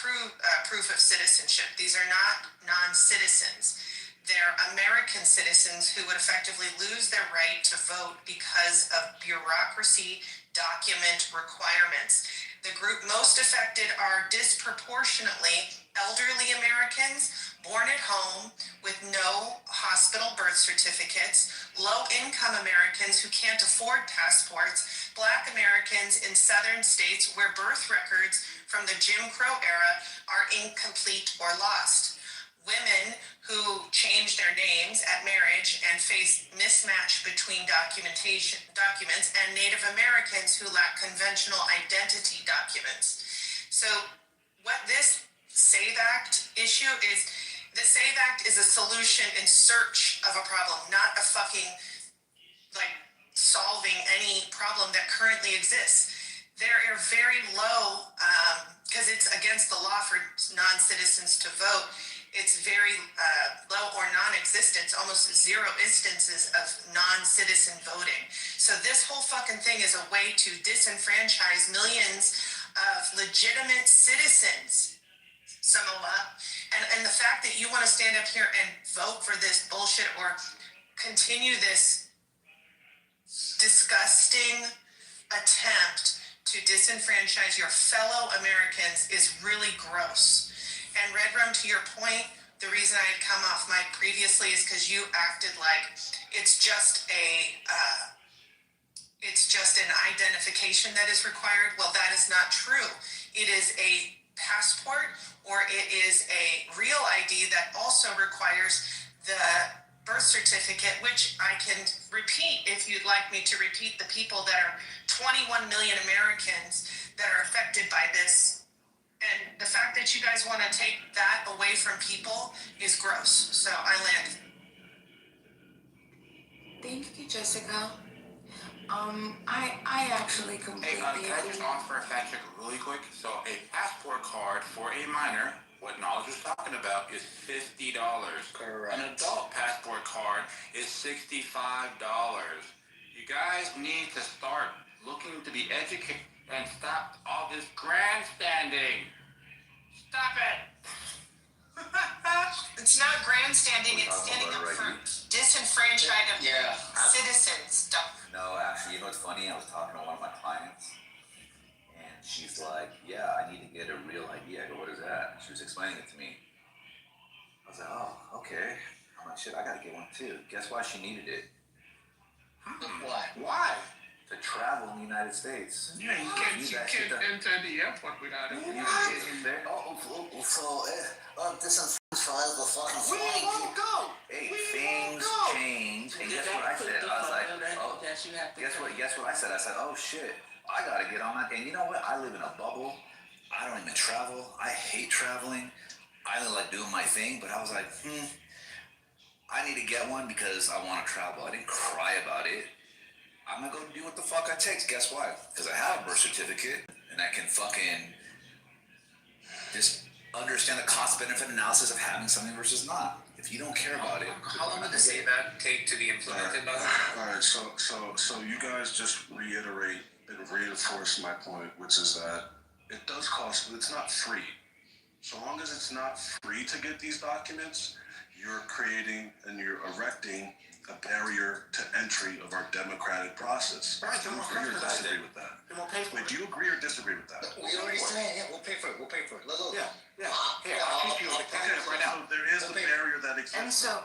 proof of citizenship. These are not non-citizens. They're American citizens who would effectively lose their right to vote because of bureaucracy document requirements. The group most affected are disproportionately elderly Americans born at home with no hospital birth certificates, low-income Americans who can't afford passports, Black Americans in southern states where birth records from the Jim Crow era are incomplete or lost, women who change their names at marriage and face mismatch between documents, and Native Americans who lack conventional identity documents. So what this SAVE Act issue is, the SAVE Act is a solution in search of a problem, not a fucking, solving any problem that currently exists. There are very low, because it's against the law for non-citizens to vote, it's very low or non-existent, almost zero instances of non-citizen voting. So this whole fucking thing is a way to disenfranchise millions of legitimate citizens, Samoa. And the fact that you want to stand up here and vote for this bullshit or continue this disgusting attempt to disenfranchise your fellow Americans is really gross. And Red Rum, to your point, the reason I had come off mic previously is because you acted like it's just an identification that is required. Well, that is not true. It is a passport or it is a real ID that also requires the birth certificate, which I can repeat if you'd like me to repeat the people that are 21 million Americans that are affected by this. And the fact that you guys want to take that away from people is gross. So I land. Thank you, Jessica. I actually completely Hey, can I just offer a fact check really quick? So a passport card for a minor, what Knowledge was talking about, is $50. Correct. An adult passport card is $65. You guys need to start looking to be educated and stop all this grandstanding. Stop it! It's not grandstanding, it's standing up for disenfranchised citizens stuff. No, actually, you know what's funny? I was talking to one of my clients, and she's like, yeah, I need to get a real ID. I go, what is that? She was explaining it to me. I was like, oh, okay. I'm like, shit, I gotta get one too. Guess why she needed it? Why? To travel in the United States. Yeah, you can't enter the airport without it. Disenfranchise the fucking won't go. Hey, things change. And guess what I said? I was like, oh, guess what I said? I said, oh shit, I gotta get on that. And you know what? I live in a bubble. I don't even travel. I hate traveling. I like doing my thing, but I was like, I need to get one because I want to travel. I didn't cry about it. I'm gonna go do what the fuck I takes. Guess why? Because I have a birth certificate and I can fucking just understand the cost-benefit analysis of having something versus not. If you don't care about it, How long did the SAVAC take to be implemented by? Alright, so you guys just reiterate and reinforce my point, which is that it does cost, but it's not free. So long as it's not free to get these documents, you're creating and you're erecting a barrier to entry of our democratic process. Right, Do you agree or disagree with that? Wait, do you agree or disagree with that? We already said, we'll pay for it. Look. Yeah. Here, I'll teach you right now. So there is a barrier that exists. And so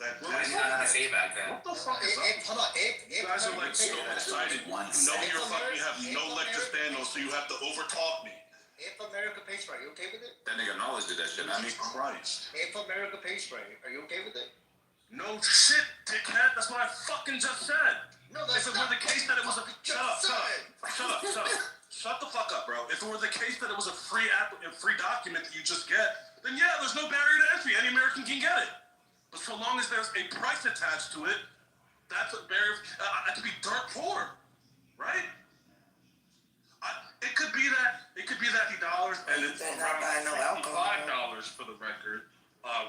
That SAVAC then. what the fuck is up? Hold on, You guys are like so excited. You have no leg to stand on, so you have to overtalk me. If America pays for it, are you okay with it? That nigga Knowledge did that shit, not me. Christ. If America pays for it, are you okay with it? No shit, dickhead. That's what I fucking just said. No, that's if it were the case that it was a shut up. Shut the fuck up, bro. If it were the case that it was a free document that you just get, then yeah, there's no barrier to entry. Any American can get it. But so long as there's a price attached to it, that's a barrier. It could be dirt poor, right? It could be that $50 and it's around $55 for the record.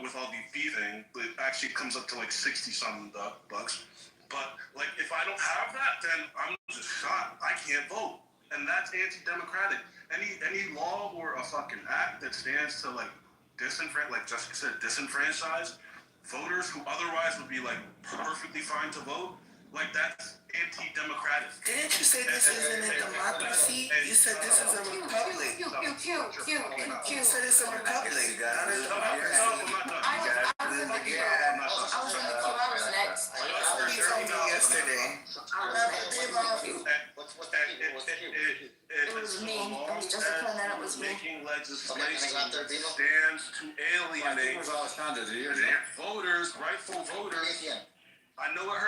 With all the thieving, it actually comes up to like 60-something bucks. But like, if I don't have that, then I'm just shot. I can't vote, and that's anti-democratic. Any law or a fucking act that stands to like like Jessica said, disenfranchise voters who otherwise would be like perfectly fine to vote, like that's anti-democratic. Didn't you say this isn't a democracy? You said this is a republic. You said it's a republic. I was in the queue. I was next. You told me yesterday. It was me. It was Jessica, and then it was me. Making legislation stands to alienate voters, rightful voters. I know it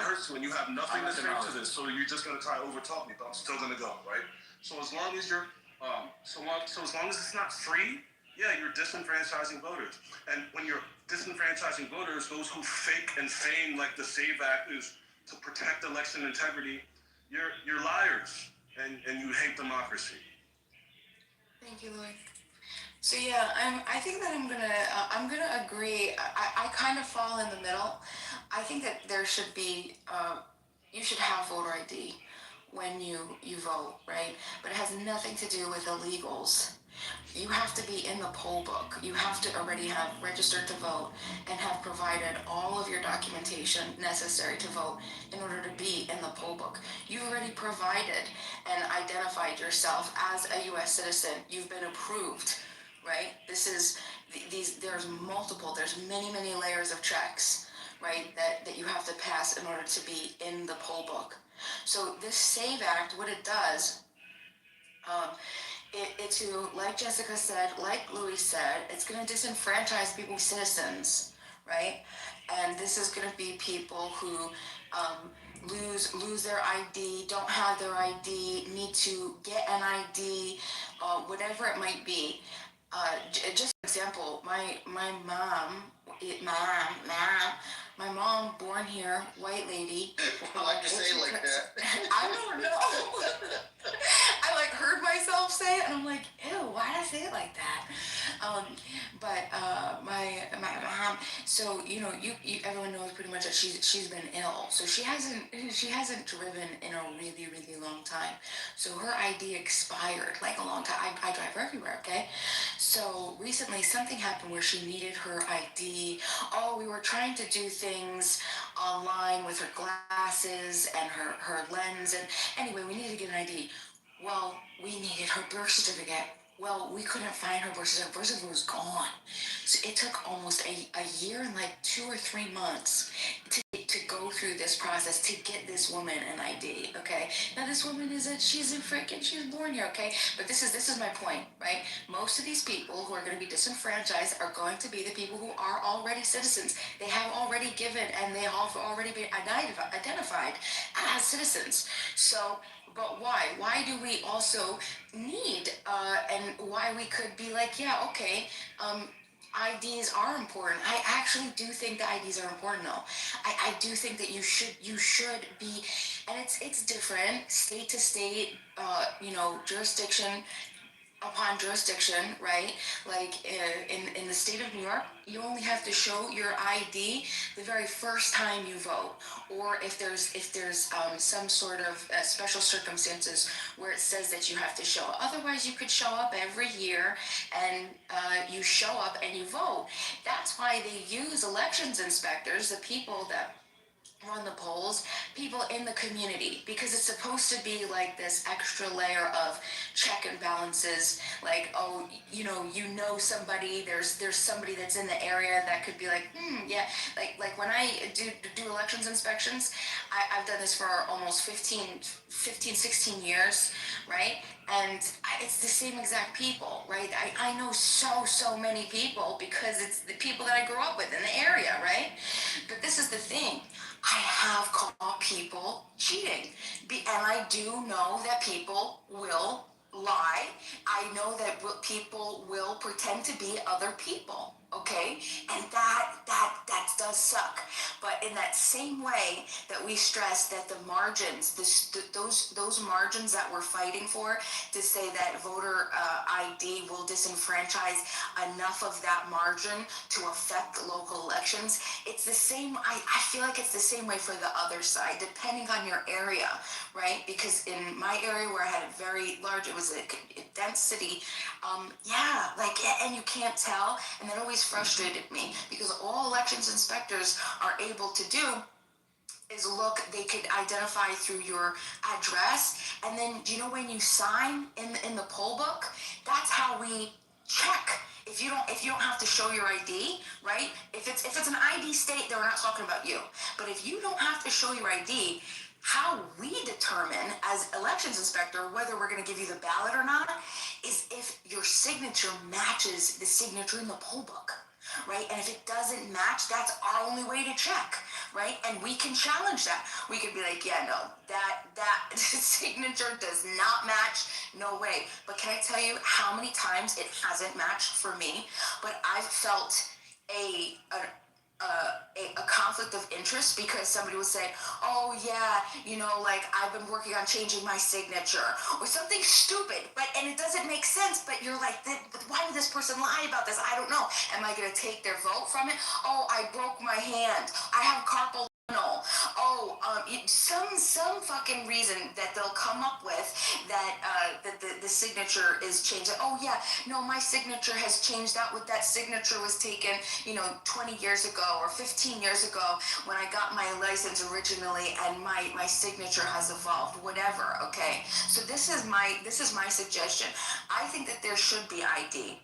hurts you, and you have nothing to say to this, so you're just gonna try to overtalk me, but I'm still gonna go, right? So as long as you're, as long as it's not free, yeah, you're disenfranchising voters. And when you're disenfranchising voters, those who fake and feign like the SAVE Act is to protect election integrity, you're liars, and you hate democracy. Thank you, Lloyd. So yeah, I think that I'm gonna agree. I kind of fall in the middle. I think that there should be you should have voter ID when you vote, right? But it has nothing to do with illegals. You have to be in the poll book. You have to already have registered to vote and have provided all of your documentation necessary to vote in order to be in the poll book. You've already provided and identified yourself as a U.S. citizen. You've been approved, right? There's many layers of checks, right, that you have to pass in order to be in the poll book. So this SAVE Act, what it does, it to, like Jessica said, like Louis said, it's going to disenfranchise people, citizens, right? And this is going to be people who lose their ID, don't have their ID, need to get an ID, whatever it might be. Just an example, my mom, my mom, born here, white lady. Why'd you say it like that? I don't know. I like heard myself say it, and I'm like, ew, why did I say it like that? My mom. So you know, you everyone knows pretty much that she's been ill. So she hasn't driven in a really long time. So her ID expired like a long time. I drive everywhere, okay? So recently something happened where she needed her ID. Oh, we were trying to do things online with her glasses and her lens, and anyway, we needed to get an ID. Well, we needed her birth certificate. Well, we couldn't find her birth certificate. Birth certificate was gone. So it took almost a year and like 2 or 3 months to go through this process to get this woman an ID. Okay. Now this woman she's born here. Okay. But this is my point, right? Most of these people who are going to be disenfranchised are going to be the people who are already citizens. They have already given and they have already been identified as citizens. So. But why? Why do we also need, and why we could be like, yeah, okay, IDs are important. I actually do think that IDs are important though. I do think that you should be, and it's different state to state, jurisdiction upon jurisdiction, right? Like in the state of New York, you only have to show your ID the very first time you vote, or if there's some sort of special circumstances where it says that you have to show. Otherwise, you could show up every year and you show up and you vote. That's why they use elections inspectors, the people that run the polls, people in the community, because it's supposed to be like this extra layer of check and balances. Like, oh, somebody, there's somebody that's in the area that could be like, yeah, like when I do elections inspections, I've done this for almost 16 years, right? And it's the same exact people, right? I know so many people because it's the people that I grew up with in the area, right? But this is the thing. I have caught people cheating. And I do know that people will lie. I know that people will pretend to be other people. Okay, and that does suck. But in that same way that we stress that the margins, those margins that we're fighting for, to say that voter ID will disenfranchise enough of that margin to affect local elections, it's the same. I feel like it's the same way for the other side, depending on your area, right? Because in my area where I had a very large, it was a dense city, and you can't tell, and that always frustrated me because all elections inspectors are able to do is look, they could identify through your address, and then do you know when you sign in the poll book, that's how we check. If you don't have to show your ID, right? If it's an ID state, then we're not talking about you. But if you don't have to show your ID, how we determine as elections inspector whether we're going to give you the ballot or not is if your signature matches the signature in the poll book, right? And if it doesn't match, that's our only way to check, right? And we can challenge that. We could be like, yeah, no, that signature does not match, no way. But can I tell you how many times it hasn't matched for me? But I've felt a conflict of interest because somebody would say, oh yeah, like I've been working on changing my signature or something stupid, and it doesn't make sense, but you're like, why would this person lie about this? I don't know. Am I going to take their vote from it? Oh, I broke my hand. I have carpal tunnel. Oh, some fucking reason that they'll come up with that the signature is changed. Oh yeah, no, my signature has changed out. With that signature was taken 20 years ago or 15 years ago when I got my license originally, and my signature has evolved, whatever. Okay, so this is my suggestion. I think that there should be ID.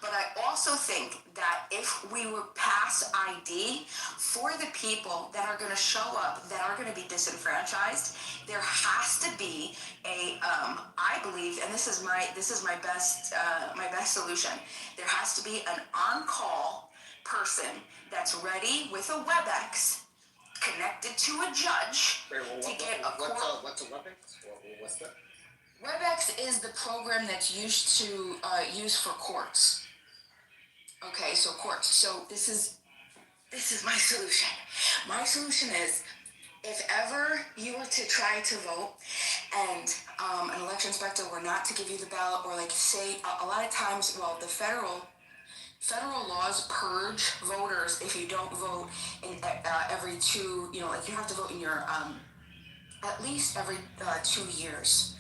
But I also think that if we would pass ID for the people that are going to show up, that are going to be disenfranchised, there has to be I believe, and this is my best solution. There has to be an on-call person that's ready with a WebEx connected to a judge to get a court. What's a WebEx? What's that? WebEx is the program that's used for courts. Okay, so courts. So this is my solution. My solution is, if ever you were to try to vote and an election inspector were not to give you the ballot, or like say a lot of times, well, the federal laws purge voters if you don't vote in every two, like you have to vote in your at least every 2 years.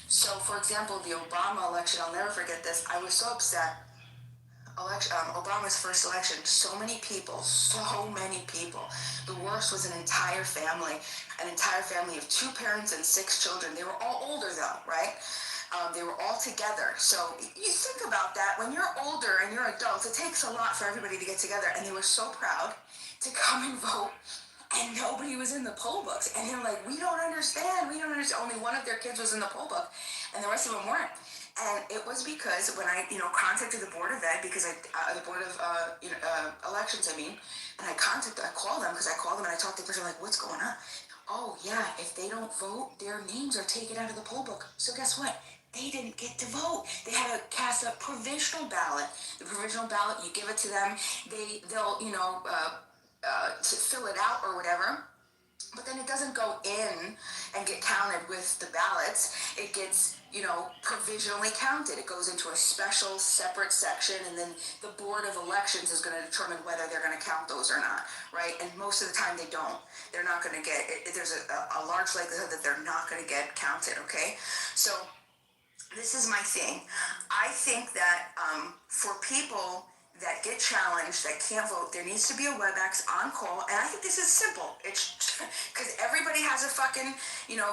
So, for example, the Obama election, I'll never forget this. I was so upset. Obama's first election, so many people. The worst was an entire family of 2 parents and 6 children. They were all older though, right? They were all together. So you think about that. When you're older and you're adults, it takes a lot for everybody to get together. And they were so proud to come and vote. And nobody was in the poll books. And they're like, we don't understand. Only one of their kids was in the poll book, and the rest of them weren't. And it was because when I, contacted the Board of Ed, because the Board of Elections, and I called them, and I talked to the person, like, what's going on? Oh yeah, if they don't vote, their names are taken out of the poll book. So guess what? They didn't get to vote. They had to cast a provisional ballot. The provisional ballot, you give it to them. They'll to fill it out or whatever. But then it doesn't go in and get counted with the ballots. It gets, provisionally counted. It goes into a special separate section, and then the Board of Elections is going to determine whether they're going to count those or not, right? And most of the time they don't. They're not going to get, there's a large likelihood that they're not going to get counted, okay? So this is my thing. I think that for people that get challenged, that can't vote, there needs to be a WebEx on call. And I think this is simple. It's because everybody has a fucking,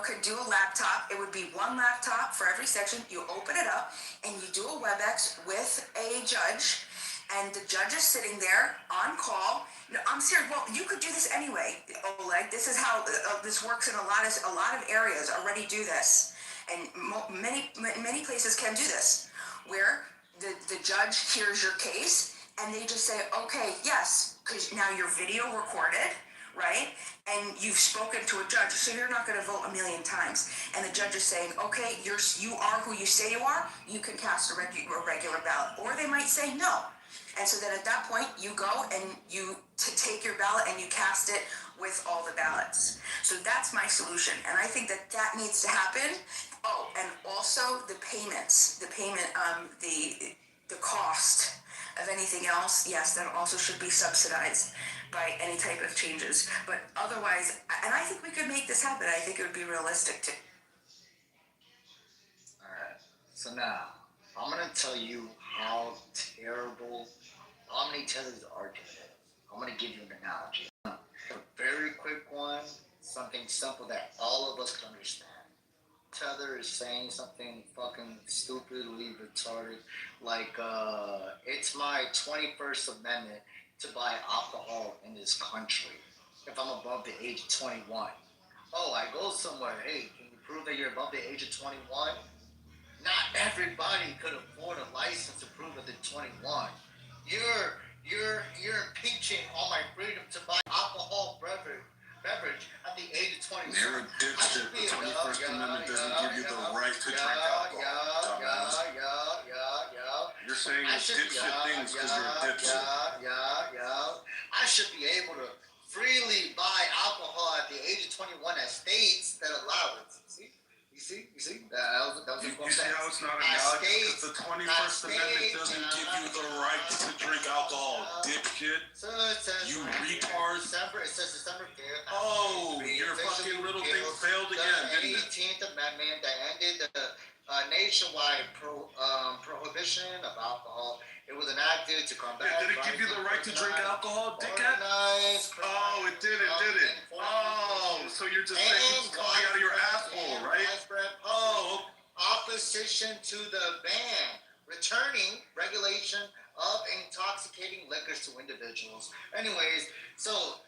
could do a laptop. It would be one laptop for every section. You open it up and you do a WebEx with a judge, and the judge is sitting there on call. No, I'm serious. Well, you could do this anyway, Oleg. This is how this works in a lot of areas already do this. And many places can do this, where the judge hears your case and they just say, okay, yes, because now you're video recorded, right? And you've spoken to a judge, so you're not going to vote a million times. And the judge is saying, okay, you are who you say you are. You can cast a regular ballot, or they might say no. And so then at that point, you go and you take your ballot and you cast it with all the ballots. So that's my solution. And I think that needs to happen. Oh, and also the payments, the cost of anything else, yes, that also should be subsidized by any type of changes. But otherwise, and I think we could make this happen. I think it would be realistic too. Alright, so now, I'm gonna tell you how terrible Omni-Tether's argument is. I'm gonna give you an analogy. A very quick one, something simple that all of us can understand. Tether is saying something fucking stupidly retarded, like it's my 21st Amendment to buy alcohol in this country if I'm above the age of 21. Oh, I go somewhere, hey, can you prove that you're above the age of 21? Not everybody could afford a license to prove that they're 21. You're impeaching on my freedom to buy alcohol beverage at the age of 21. You're a dipshit. The 21st Amendment doesn't give you the right to drink alcohol. You're saying dipshit things because you're a dipshit. I should be able to freely buy alcohol at the age of 21 at states that allow it. You see? That was you see how it's not analogous? Because the 21st Amendment doesn't give you the right to drink alcohol, dipshit. So it says you retard. It says December 5th. Oh, your fucking little thing failed again, didn't it? The 18th Amendment that ended the nationwide prohibition of alcohol. It was enacted to combat. Did it give you the right to drink alcohol, dickhead? Oh, it did. Oh, so you're just saying it's coming out of your asshole, right? Oh. Opposition to the ban, returning regulation of intoxicating liquors to individuals. Anyways, so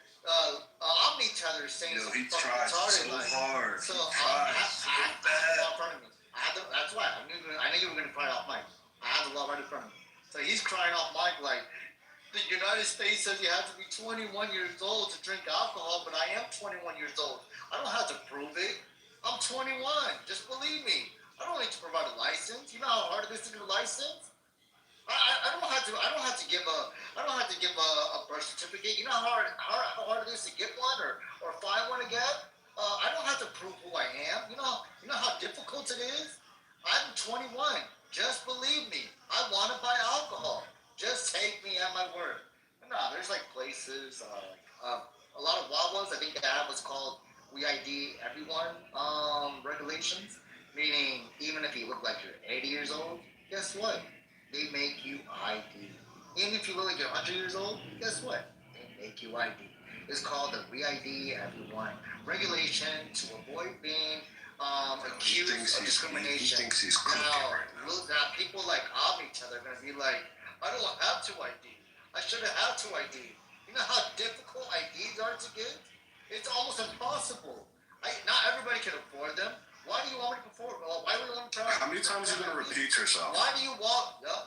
Omni-Tether is saying he tried so hard. So I have the law in front of me. That's why I knew you were going to cry off mic. I have the law right in front of me. So he's crying off mic like, the United States says you have to be 21 years old to drink alcohol, but I am 21 years old. I don't have to prove it. I'm 21. Just believe me. I don't need license. I don't have to. I don't have to give a birth certificate. You know how hard it is to get one or find one again. I don't have to prove who I am. You know how difficult it is. I'm 21. Just believe me. I want to buy alcohol. Just take me at my word. No, there's like places, a lot of Wawas. I think they have what's called We ID Everyone regulations. Meaning, even if you look like you're 80 years old, guess what? They make you ID. Even if you look like you're 100 years old, guess what? They make you ID. It's called the We ID Everyone regulation to avoid being accused of discrimination. He thinks he's cooking right now. Look, people like Omnitel are going to be like, I don't have to ID. I shouldn't have to ID. You know how difficult IDs are to get? It's almost impossible. Not everybody can afford them. Why do you want me to perform? Why do you want me to try? How many times are you going to repeat yourself? Why do you want? Yeah.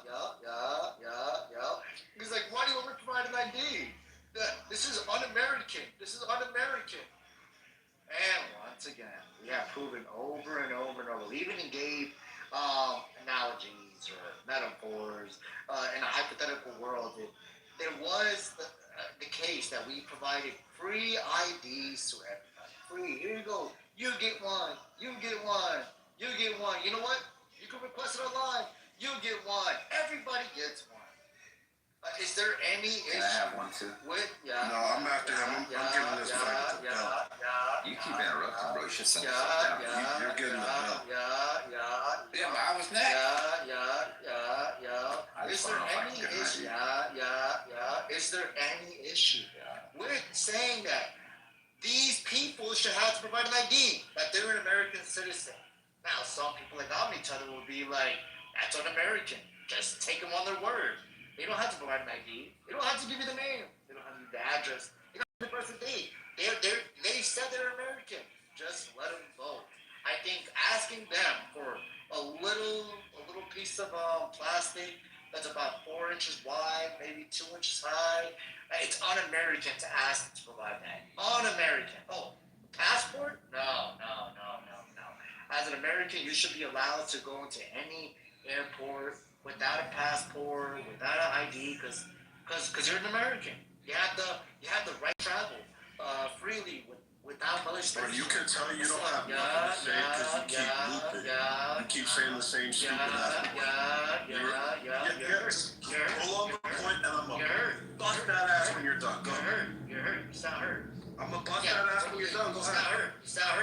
He's like, why do you want me to provide an ID? This is un-American. This is un-American. And once again, we have proven over and over and over. We even gave analogies or metaphors in a hypothetical world. There was the case that we provided free IDs to everybody. Free. Here you go. You get one. You get one. You get one. You know what? You can request it online. You get one. Everybody gets one. Is there any issue? Can I have one too? With No, I'm after him. I'm giving this back to the belt. You keep interrupting, bro. You should send yourself down. You're getting the belt. Yeah, but I was next. Is there any issue? Is there any issue with saying that these people should have to provide an ID, that they're an American citizen? Now, some people like Omnitel will be like, that's un-American. Just take them on their word. They don't have to provide an ID. They don't have to give you the name. They don't have to give you the address. They don't have to give the birth date. They said they're American. Just let them vote. I think asking them for a little piece of plastic that's about 4 inches wide, maybe 2 inches high, it's un-American to ask them to provide that. Un-American. Oh, passport? No. As an American, you should be allowed to go into any airport without a passport, without an ID, because you're an American. You have the right to travel freely without molestation. But you can tell you don't have nothing to say because you keep looping. You keep saying the same stupid ass Pull up a point and I'm gonna bust that ass when you're done. Go. You're hurt. You sound hurt. I'm gonna bust that ass when you're done. Go ahead. You sound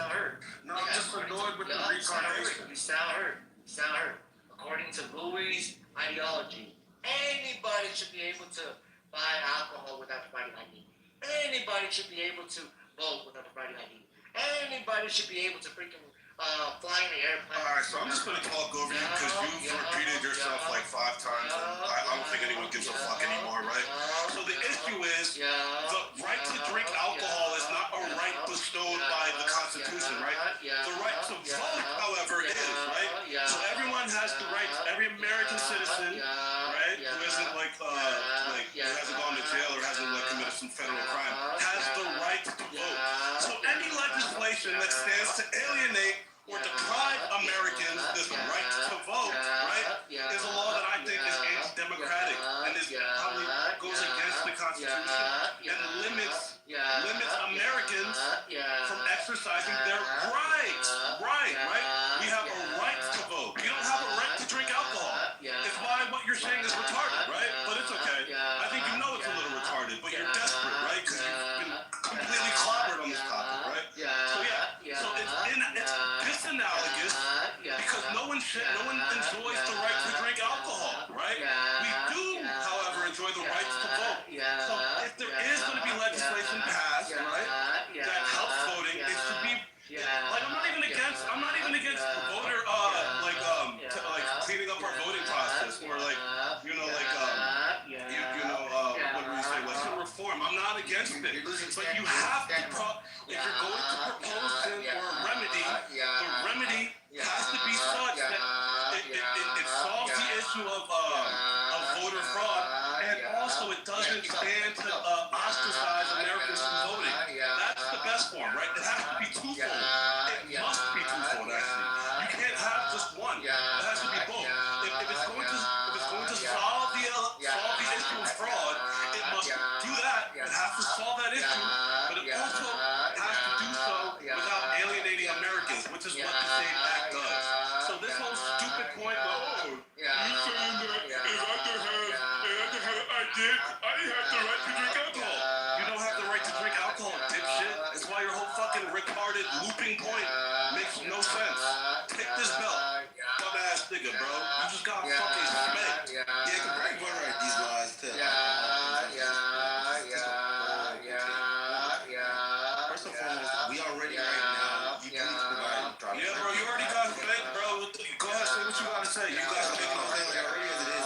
hurt. No, I'm just annoyed with the reincarnation. You sound hurt. According to Louis' ideology, anybody should be able to buy alcohol without providing ID. Anybody should be able to vote without providing ID. Anybody should be able to freaking fly in the airplane. Alright, so I'm just gonna talk over you because you've repeated yourself like 5 times and I don't think anyone gives a fuck anymore, right? So the issue is the right to drink alcohol is not a right bestowed by the Constitution, right? The right to vote, however, is, right? So everyone has the right, every American citizen, right, who isn't who hasn't gone to jail or hasn't committed some federal crime, has the right to vote. So any legislation that stands to alienate or deprive Americans this right to vote, right, is a law that I think is anti-democratic and probably goes against the Constitution and limits Americans from exercising their rights. Right? We have a right to vote. You don't have a right to drink alcohol. It's why what you're saying is retarded, right? But it's okay. I think you know it's a little retarded, but you're desperate, right? Because you've been completely clobbered on this topic, right? So it's disanalogous because no one enjoys the right to drink alcohol, right? We do, however, enjoy the right to vote. So if there is going to be legislation passed, right, that helps voting, it should be like I'm not even against voter cleaning up our voting process or what do we say, election reform. I'm not against it, but you have to if you're going to propose or a remedy, the remedy has to be such that it solves the issue of voter fraud, and also it doesn't stand to ostracize Americans from voting. That's the best form, right? It has to be twofold. It must be twofold, actually. You can't have just one. It has to be both. If it's stupid point. Oh, you saying that if I did have the right to drink alcohol. You don't have the right to drink alcohol, dipshit. That's why your whole fucking retarded looping point makes no sense. Take this belt. Dumbass nigga, bro. You just got fucking spanked. Yeah, can bring voter IDs laws to First and foremost, we already right now, you need to provide driver's Yeah, bro, you already got spanked, bro. Go ahead, say what you gotta say. You got spanked already as it is.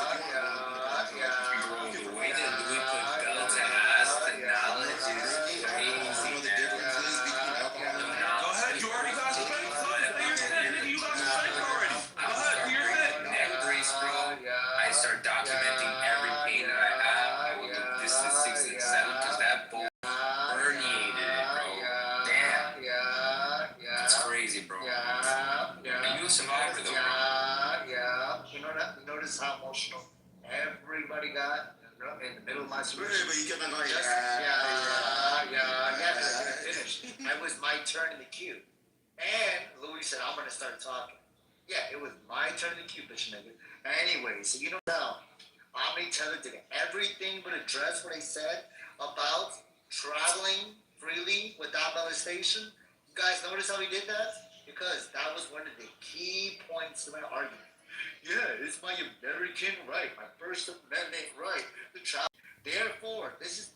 The way that Louis put belts and ass to knowledge is crazy. The differences between alcohol and Go ahead, you already got spanked. Go ahead, say your shit, nigga. You got spanked already. Go ahead, do your shit. Neck brace, bro. I start documenting every pain that I have. I will do this to 6 and 7 because that bull herniated it, bro. Damn. That's crazy, bro. And you a survivor, though, bro. You notice how emotional everybody got in the middle of my speech? But you kept on going, Finish. It was my turn in the queue. And Louis said, I'm going to start talking. Yeah, it was my turn in the queue, bitch nigga. Anyway, so you know now, Omni Teller did everything but address what I said about traveling freely without molestation. You guys notice how he did that? Because that was one of the key points to my argument. Yeah, it's my American right, my First Amendment right to travel. Therefore, this is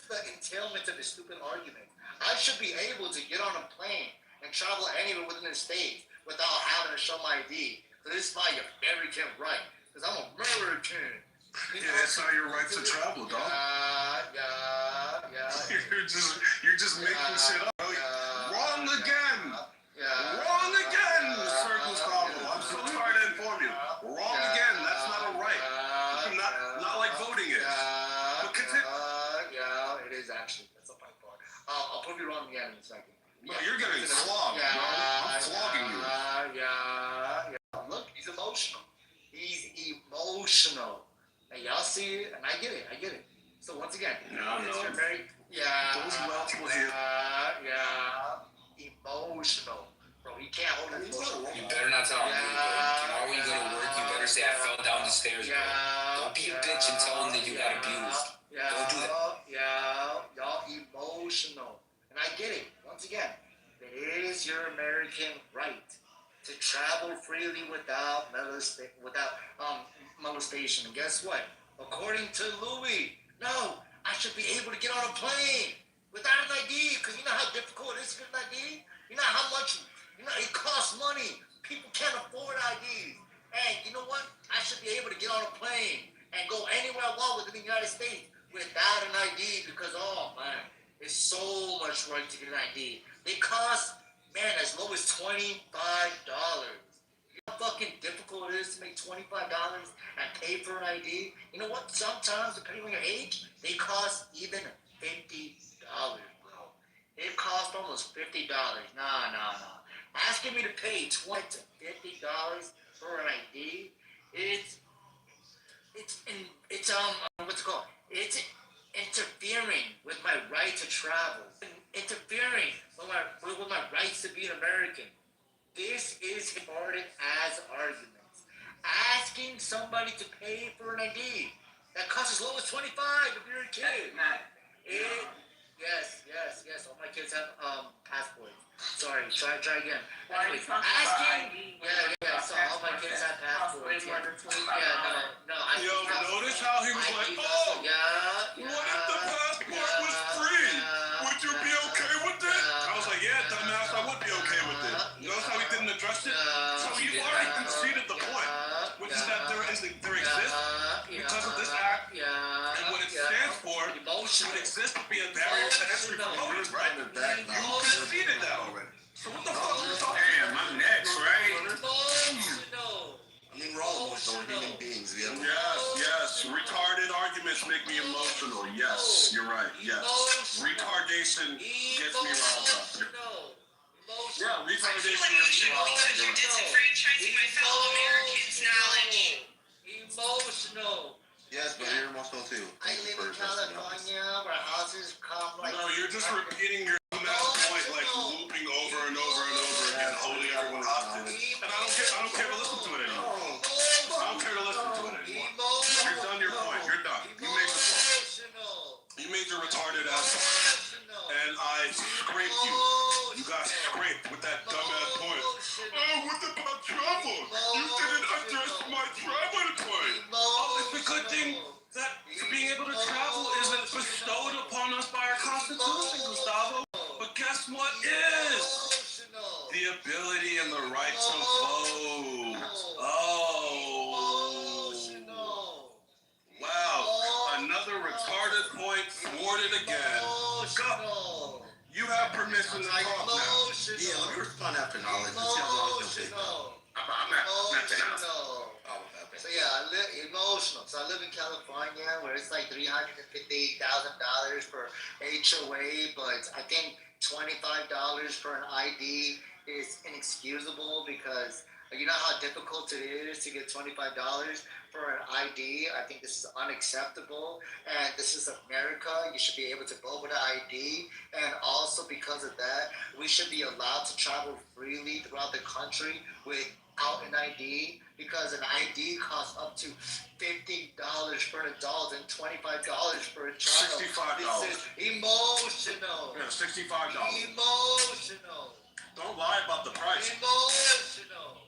the entailment of the stupid argument. I should be able to get on a plane and travel anywhere within the state without having to show my ID. So this is my American right, because I'm American. Yeah, that's not your right to travel, dog. You're just making shit up. Wrong again. Wrong again, Circles Combo. I'm so sorry to inform you. Wrong again. That's not a right. Not like voting is. But continue. It is actually. That's a funny part. I'll prove you wrong again in a second. No, you're getting flogged, bro. I'm flogging you. Look, he's emotional. He's emotional. And y'all see it, and I get it. So once again, Mr. Mary, emotional. Bro, he can't hold it emotional. You better not tell him, bro. Tomorrow when you go to work, you better say I fell down the stairs, bro. Don't be a bitch and tell him that you got abused. Don't do that. Y'all emotional. And I get it. Once again, it is your American right to travel freely without molestation. And guess what? According to Louis, no, I should be able to get on a plane without an ID, because you know how difficult it is to get an ID? You know how much, it costs money. People can't afford IDs. And you know what? I should be able to get on a plane and go anywhere I want within the United States without an ID, because, oh, man, it's so much work to get an ID. They cost, man, as low as $25. You know how fucking difficult it is to make $25 and pay for an ID? You know what? Sometimes, depending on your age, they cost even $50, bro. It costs almost $50. Nah. Asking me to pay $20 to $50 for an ID, it's what's it called? It's interfering with my right to travel. Interfering with my rights to be an American. This is regarded as arguments. Asking somebody to pay for an ID that costs as low as $25 if you're a kid. Yes. All my kids have passports. Sorry, try again. Anyway, asking. Yeah. So all my kids have passports. No. Yo, notice how he was like, oh, what if the passport was free? Would you be okay with it? I was like, yeah, dumbass, I would be okay with it. Notice how he didn't address it? So you already conceded the point, which is that there exists, because of this act, and what it stands for, should exist to be a barrier to entry for voters, right? You conceded that already. So what the fuck are you talking about? Damn, I'm next, right? I mean, we're all emotional human beings. Yes. Retarded arguments make me emotional. Yes, you're right. Yes. Retardation gets me riled up. Yeah, retardation gets me riled up. You're disenfranchising my fellow Americans' knowledge. Emotional. Yes, but you're emotional too. I live in California where houses come like... No, you're just repeating your dumbass point, like looping over and over and over again, holding everyone hostage. And I don't care to listen to it anymore. point thwarted again. Emotional. You have permission to talk now. Emotional. Yeah, let me respond after knowledge. Let's see how long it's gonna take. I'm not Emotional. So yeah, emotional. So I live in California, where it's like $350,000 for HOA, but I think $25 for an ID is inexcusable because you know how difficult it is to get $25 for an ID. I think this is unacceptable, and this is America. You should be able to vote with an ID, and also because of that, we should be allowed to travel freely throughout the country without an ID, because an ID costs up to $50 for an adult and $25 for a child. $65. This is emotional. Yeah, $65. Emotional. Don't lie about the price. Emotional.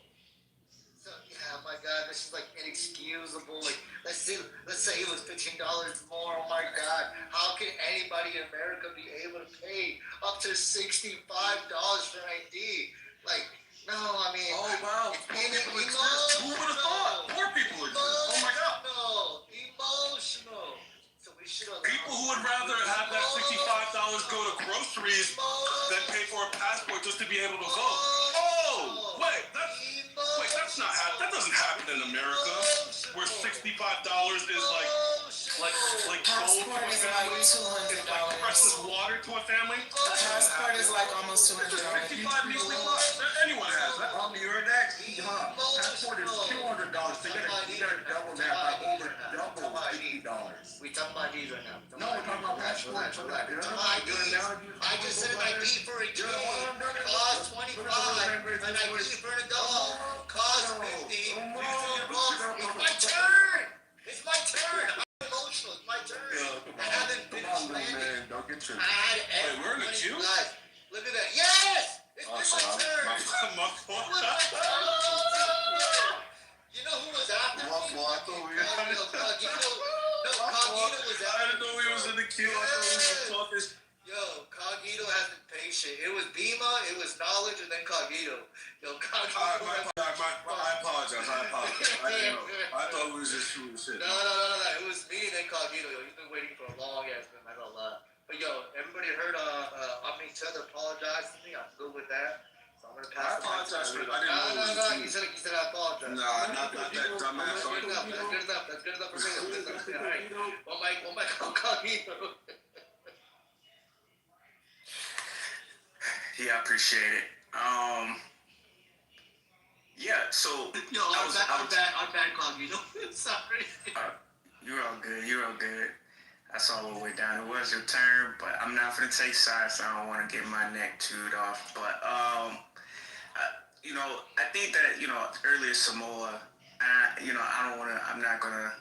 So yeah, my God, this is like inexcusable. Like let's say it was $15 more. Oh my God, how can anybody in America be able to pay up to $65 for an ID? Like, no, I mean, Oh wow, poor people exist. Who would have thought? Poor people exist. Oh my God. Emotional. So we should allow People who would rather have that $65 go to groceries than pay for a passport just to be able to vote. Oh, that's not that doesn't happen in America, where $65 is like gold to a family. It's like precious water to a family. The passport is like almost $200. 55 measly bucks. Anyone has that. You're next. Passport is $200. So you gotta double that by over double $50. We talking about these right now. No, we're talking about passport. I just said an ID for a kid costs $25. An ID for an adult costs $50. It's my turn. It's my turn. I'm emotional. It's my turn. I haven't finished landing. Don't get tripped. I had Wait, we're in the queue? Look at that. Yes! It's my turn. My fault. You know who was after me? Cognito was after me. I didn't know we was in the queue. I thought we were talking. Yo, Cognito has been patient. It was Bima, it was Knowledge, and then Cognito. Yo, Cognito. I apologize. I thought we was just shooting shit. No. It was me and then Cognito. Yo, you've been waiting for a long ass time. I got a lot. But yo, everybody heard Omni Tether apologize to me. I'm good with that. So I'm gonna pass. I apologize for it. I didn't know. No. He said I apologize. Nah, not that dumbass. That's good enough. That's good enough for me. All right. One mic Cognito. Yeah, I appreciate it. Yeah, so yo, I'm bad, Cognito. Sorry. You're all good. I saw what went down. It was your turn, but I'm not gonna take sides, so I don't want to get my neck chewed off. But I think that earlier Samoa, I'm not gonna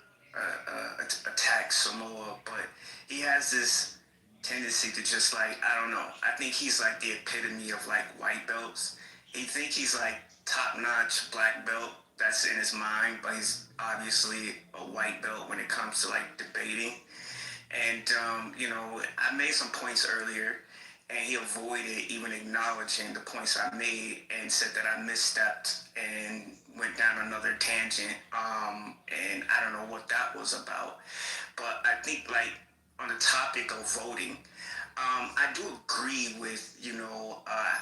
attack Samoa, but he has this tendency to just I don't know. I think he's like the epitome of white belts. He think he's top-notch black belt. That's in his mind, but he's obviously a white belt when it comes to debating. And I made some points earlier, and he avoided even acknowledging the points I made and said that I misstepped and went down another tangent. And I don't know what that was about, but I think on the topic of voting, I do agree with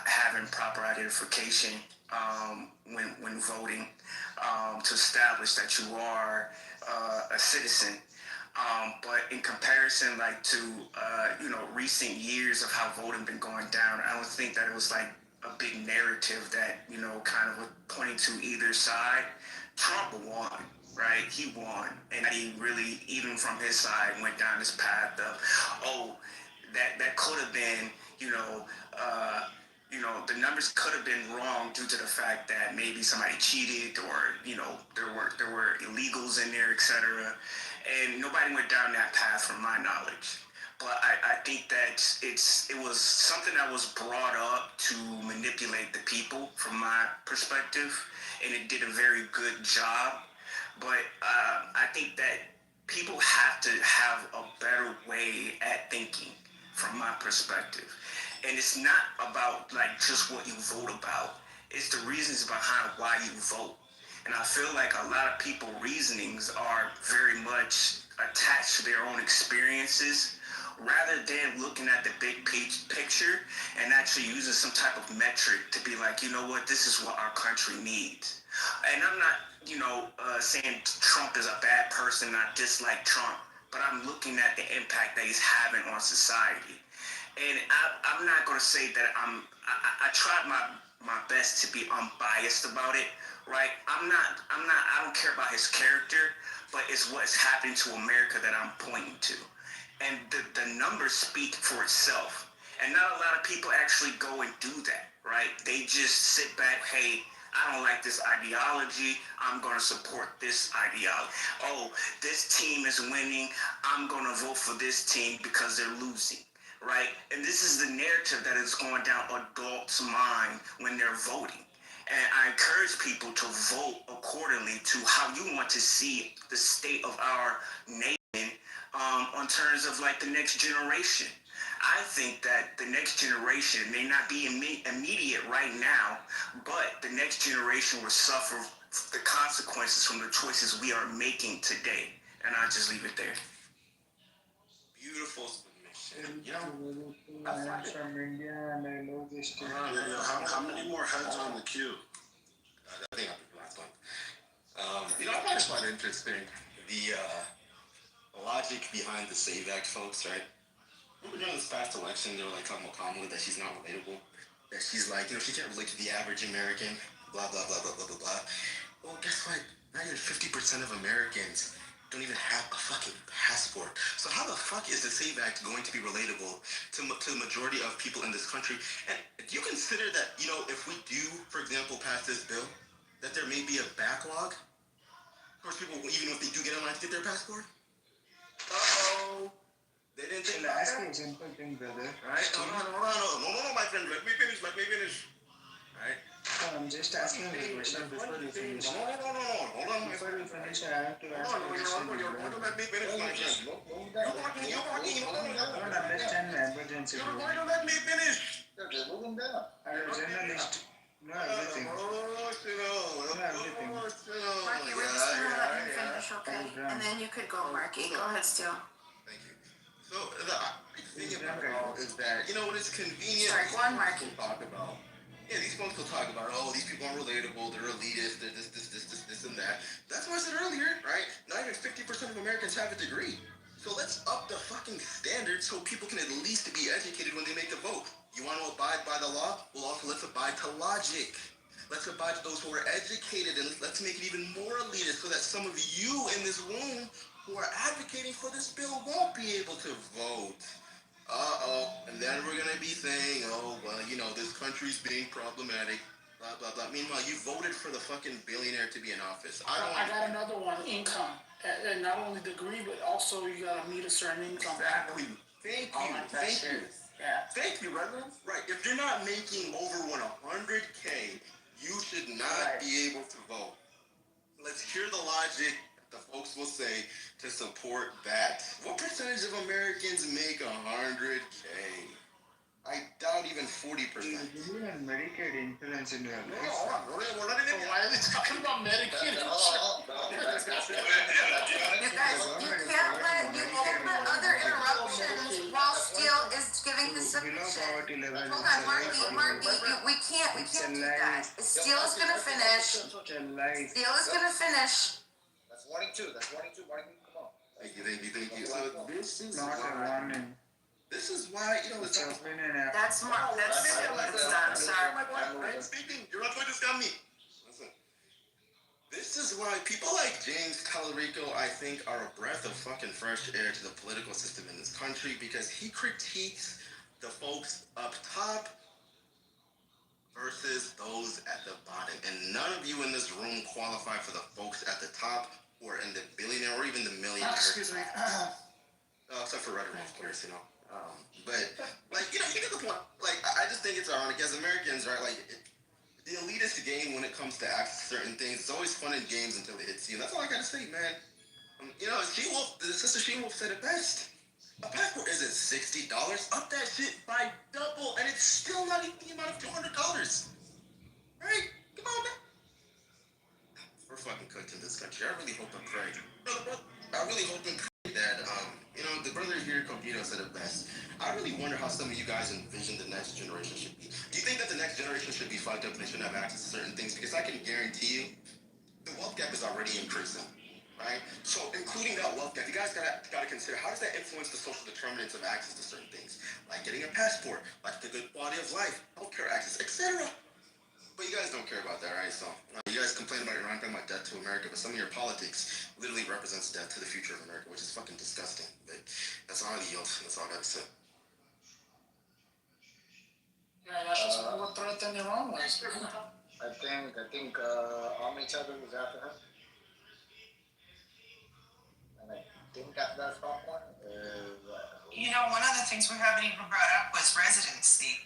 having proper identification when voting to establish that you are a citizen. But in comparison, to recent years of how voting been going down, I don't think that it was a big narrative that kind of pointing to either side. Trump won, right? He won, and he really, even from his side, went down this path of that could have been the numbers could have been wrong due to the fact that maybe somebody cheated or there were illegals in there, etc. And nobody went down that path from my knowledge. But I think that it was something that was brought up to manipulate the people from my perspective, and it did a very good job. But I think that people have to have a better way at thinking from my perspective. And it's not about just what you vote about. It's the reasons behind why you vote. And I feel like a lot of people's reasonings are very much attached to their own experiences rather than looking at the big picture and actually using some type of metric to be like, you know what, this is what our country needs. And I'm not, saying Trump is a bad person, I dislike Trump, but I'm looking at the impact that he's having on society. And I'm not going to say that I tried my best to be unbiased about it, right? I don't care about his character, but it's what's happening to America that I'm pointing to. And the numbers speak for itself. And not a lot of people actually go and do that, right? They just sit back, hey, I don't like this ideology, I'm going to support this ideology. Oh, this team is winning, I'm going to vote for this team because they're losing, right? And this is the narrative that is going down adults' mind when they're voting. And I encourage people to vote accordingly to how you want to see the state of our nation on terms of like the next generation. I think that the next generation may not be immediate right now, but the next generation will suffer the consequences from the choices we are making today. And I'll just leave it there. Beautiful submission. From India, and I know this. How many more heads on the queue? I think I'll be the last one. I find it quite interesting the logic behind the SAVE Act, folks, right? Remember during this past election, they were like talking about Kamala that she's not relatable, that she's like, she can't relate to the average American, blah, blah, blah, blah, blah, blah, blah. Well, guess what? Not even 50% of Americans don't even have a fucking passport. So how the fuck is the SAVE Act going to be relatable to the majority of people in this country? And do you consider that, if we do, for example, pass this bill, that there may be a backlog? Of course, people, even if they do get online to get their passport? Uh-oh. They didn't think about that? Simple thing, brother. Right? Hold on, my friend. Let me finish. Right? I'm just asking a question before you finish. No. Hold on, my friend. Before you finish, I have to ask a question. You want to let me finish, my friend. You're walking. I don't understand the emergency. You're going to let me finish. Just move him down. I'm a journalist. No everything. Marky, we're just gonna let you finish, okay? And then you could go, Marky. Go ahead, still. Thank you. So, the thing about it is that, when it's convenient, Sorry, go on, Marky. These folks will talk about, these people aren't relatable, they're elitist, they're this, and that. That's what I said earlier, right? Not even 50% of Americans have a degree. So let's up the fucking standard so people can at least be educated when they make a vote. You want to abide by the law? Well, also let's abide to logic. Let's abide to those who are educated, and let's make it even more elitist so that some of you in this room who are advocating for this bill won't be able to vote. And then we're going to be saying, this country's being problematic, blah, blah, blah. Meanwhile, you voted for the fucking billionaire to be in office. I got another one, income. And not only degree, but also you gotta meet a certain income. Exactly. Thank you. Yeah. Thank you, brother. Right. If you're not making over 100K, you should not be able to vote. Let's hear the logic the folks will say to support that. What percentage of Americans make 100K? I doubt even 40%. Medicaid insurance in your life. We're not even. Why are they talking about Medicaid insurance? You guys, you can't let other interruptions while Steele is giving his submission. Hold on, Marky, we can't do that. Steele is gonna finish. Steele is gonna finish. That's warning two, Marky, come on. Thank you. So this is Not a warning. This is why, it's not. That's done, sorry. I'm speaking. You're not going to stop me. Listen. This is why people like James Tallarico, I think, are a breath of fucking fresh air to the political system in this country because he critiques the folks up top versus those at the bottom. And none of you in this room qualify for the folks at the top who are in the billionaire or even the millionaire. Excuse me. Except for rhetoric, of course, But, you get the point. I just think it's ironic as Americans, right? The elitist game when it comes to access to certain things, it's always fun in games until it hits you. That's all I gotta say, man. The sister She-Wolf said it best. A passport isn't $60. Up that shit by double, and it's still not even the amount of $200. Right? Come on, man. We're fucking cooked in this country. I really hope and pray. I really hope and pray that, the brother here, Cogito, said it best. I really wonder how some of you guys envision the next generation should be. Do you think that the next generation should be fucked up and they shouldn't have access to certain things? Because I can guarantee you, the wealth gap is already increasing, right? So including that wealth gap, you guys gotta consider, how does that influence the social determinants of access to certain things, like getting a passport, like the good quality of life, healthcare access, etc. But you guys don't care about that, right? So you guys complain about Iran talking about death to America, but some of your politics literally represents death to the future of America, which is fucking disgusting. But that's all I yield. That's all I got to say. Yeah, that's just what threatened Iran was. I think Army Tether was after him. And I think that's my point. One of the things we haven't even brought up was residency.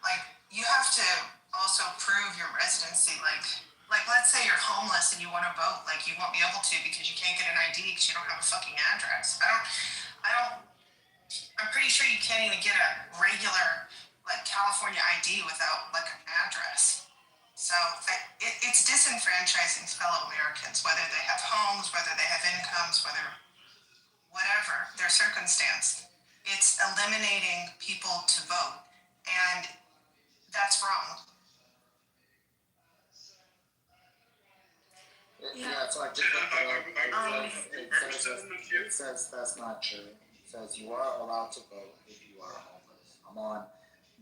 Like, you have to also prove your residency. Like let's say you're homeless and you want to vote. Like, you won't be able to because you can't get an ID because you don't have a fucking address. I'm pretty sure you can't even get a regular, like, California ID without, like, an address. So it's disenfranchising fellow Americans, whether they have homes, whether they have incomes, whatever their circumstance. It's eliminating people to vote, and that's wrong. Yeah, so I just looked it up. It says that's not true. It says you are allowed to vote if you are homeless. I'm on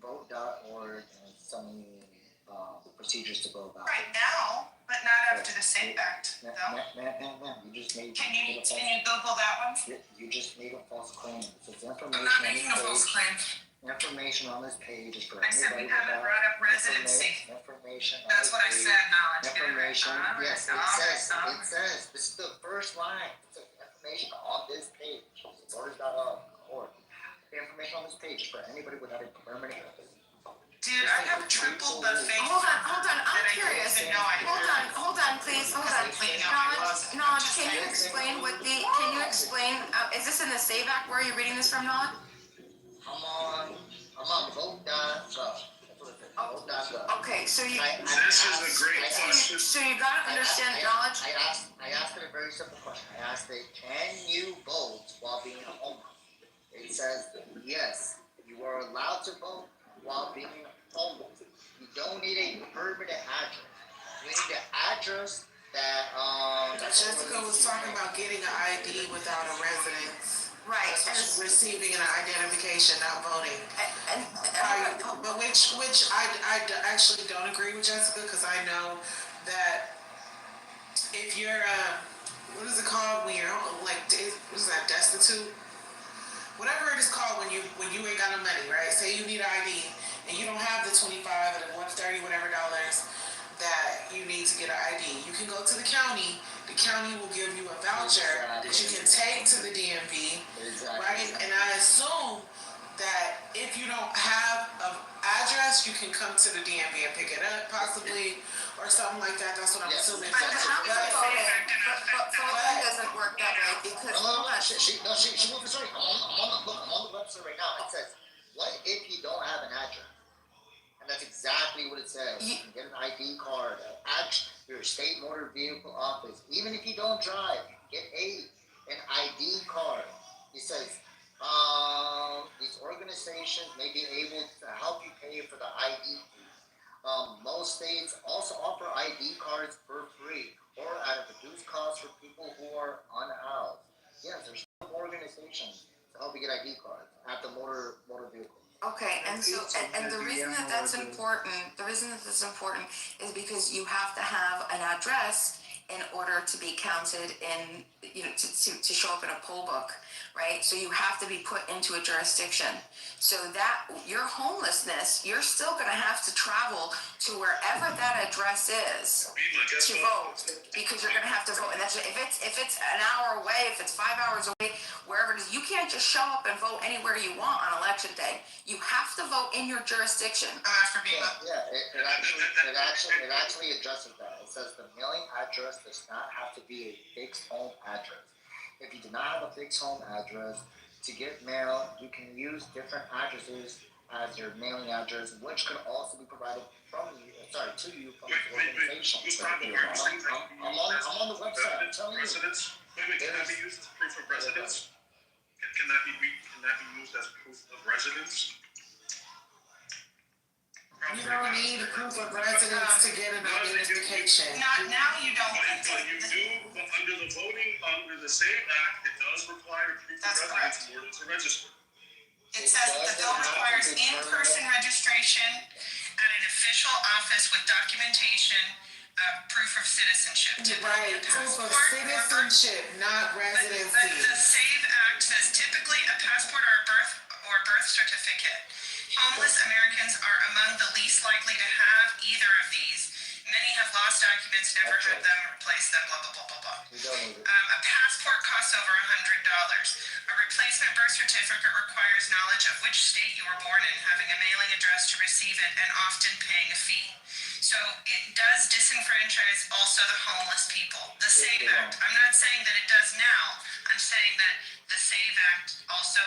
vote.org and it's telling me the procedures to go about it. Right now, but not after the SAFE Act, though. Ma'am, you just made. Can you Google that one? You just made a false claim. It says information. I'm not making a false claim. Information on this page is for I said we haven't brought up residency. Information. That's what I said, knowledge. Information. Yes, it says. This is the first line. It says information on this page. It's voters.org. The information on this page is for anybody without a permanent. Dude, I have tripled the faith. Hold on. I'm curious. Hold on, please. Nod, can you explain is this in the SAVE Act? Where are you reading this from, Nod? I'm on vote.gov. Okay, so you. This is a great question. So you gotta understand knowledge. I asked it a very simple question. I asked it, can you vote while being homeless? It says yes, you are allowed to vote while being homeless. You don't need a permanent address. You need an address that Jessica was talking about getting an ID without a residence. Right. And receiving an identification, not voting. But which I actually don't agree with Jessica, because I know that if you're what is it called when you're like, what is that, destitute? Whatever it is called when you ain't got no money, right? Say you need an ID and you don't have the $25 or the $130 whatever dollars that you need to get an ID. You can go to the county. The county will give you a voucher that you can take to the DMV, right? And I assume that if you don't have an address, you can come to the DMV and pick it up, possibly, or something like that. That's what I'm assuming. But voting doesn't work that way because she moved the story. I'm on the website right now. It says, what if you don't have an address? And that's exactly what it says. You can get an ID card, your state motor vehicle office. Even if you don't drive, get an ID card. It says these organizations may be able to help you pay for the ID fee. Most states also offer ID cards for free or at a reduced cost for people who are unhoused. Yes, there's some organizations to help you get ID cards at the motor vehicle. Okay, and so the reason that's important is because you have to have an address in order to be counted in, to show up in a poll book, right? So you have to be put into a jurisdiction. So that your homelessness, you're still gonna have to travel to wherever that address is to vote, because you're gonna have to vote. And that's if it's an hour away, if it's 5 hours away, wherever it is, you can't just show up and vote anywhere you want on election day. You have to vote in your jurisdiction. It actually addresses that. It says the mailing address does not have to be a fixed home address. If you do not have a fixed home address, to get mail, you can use different addresses as your mailing address, which could also be provided to you from the organization. I'm on the website. I'm telling you. Residence. Can that be used as proof of residence? Can that be used as proof of residence? You don't need proof of residence to get an identification. Not now, you don't. But you do, but under the SAVE Act, it does require proof of residence in order to register. It says that the bill requires in-person registration at an official office with documentation of proof of citizenship. Right, proof of citizenship, not residency. But the SAVE Act says typically a passport or birth certificate. Homeless Americans are among the least likely to have either of these. Many have lost documents, never had them, replaced them, blah, blah, blah, blah, blah. A passport costs over $100. A replacement birth certificate requires knowledge of which state you were born in, having a mailing address to receive it, and often paying a fee. So it does disenfranchise also the homeless people. The SAVE Act, I'm not saying that it does now, I'm saying that the SAVE Act also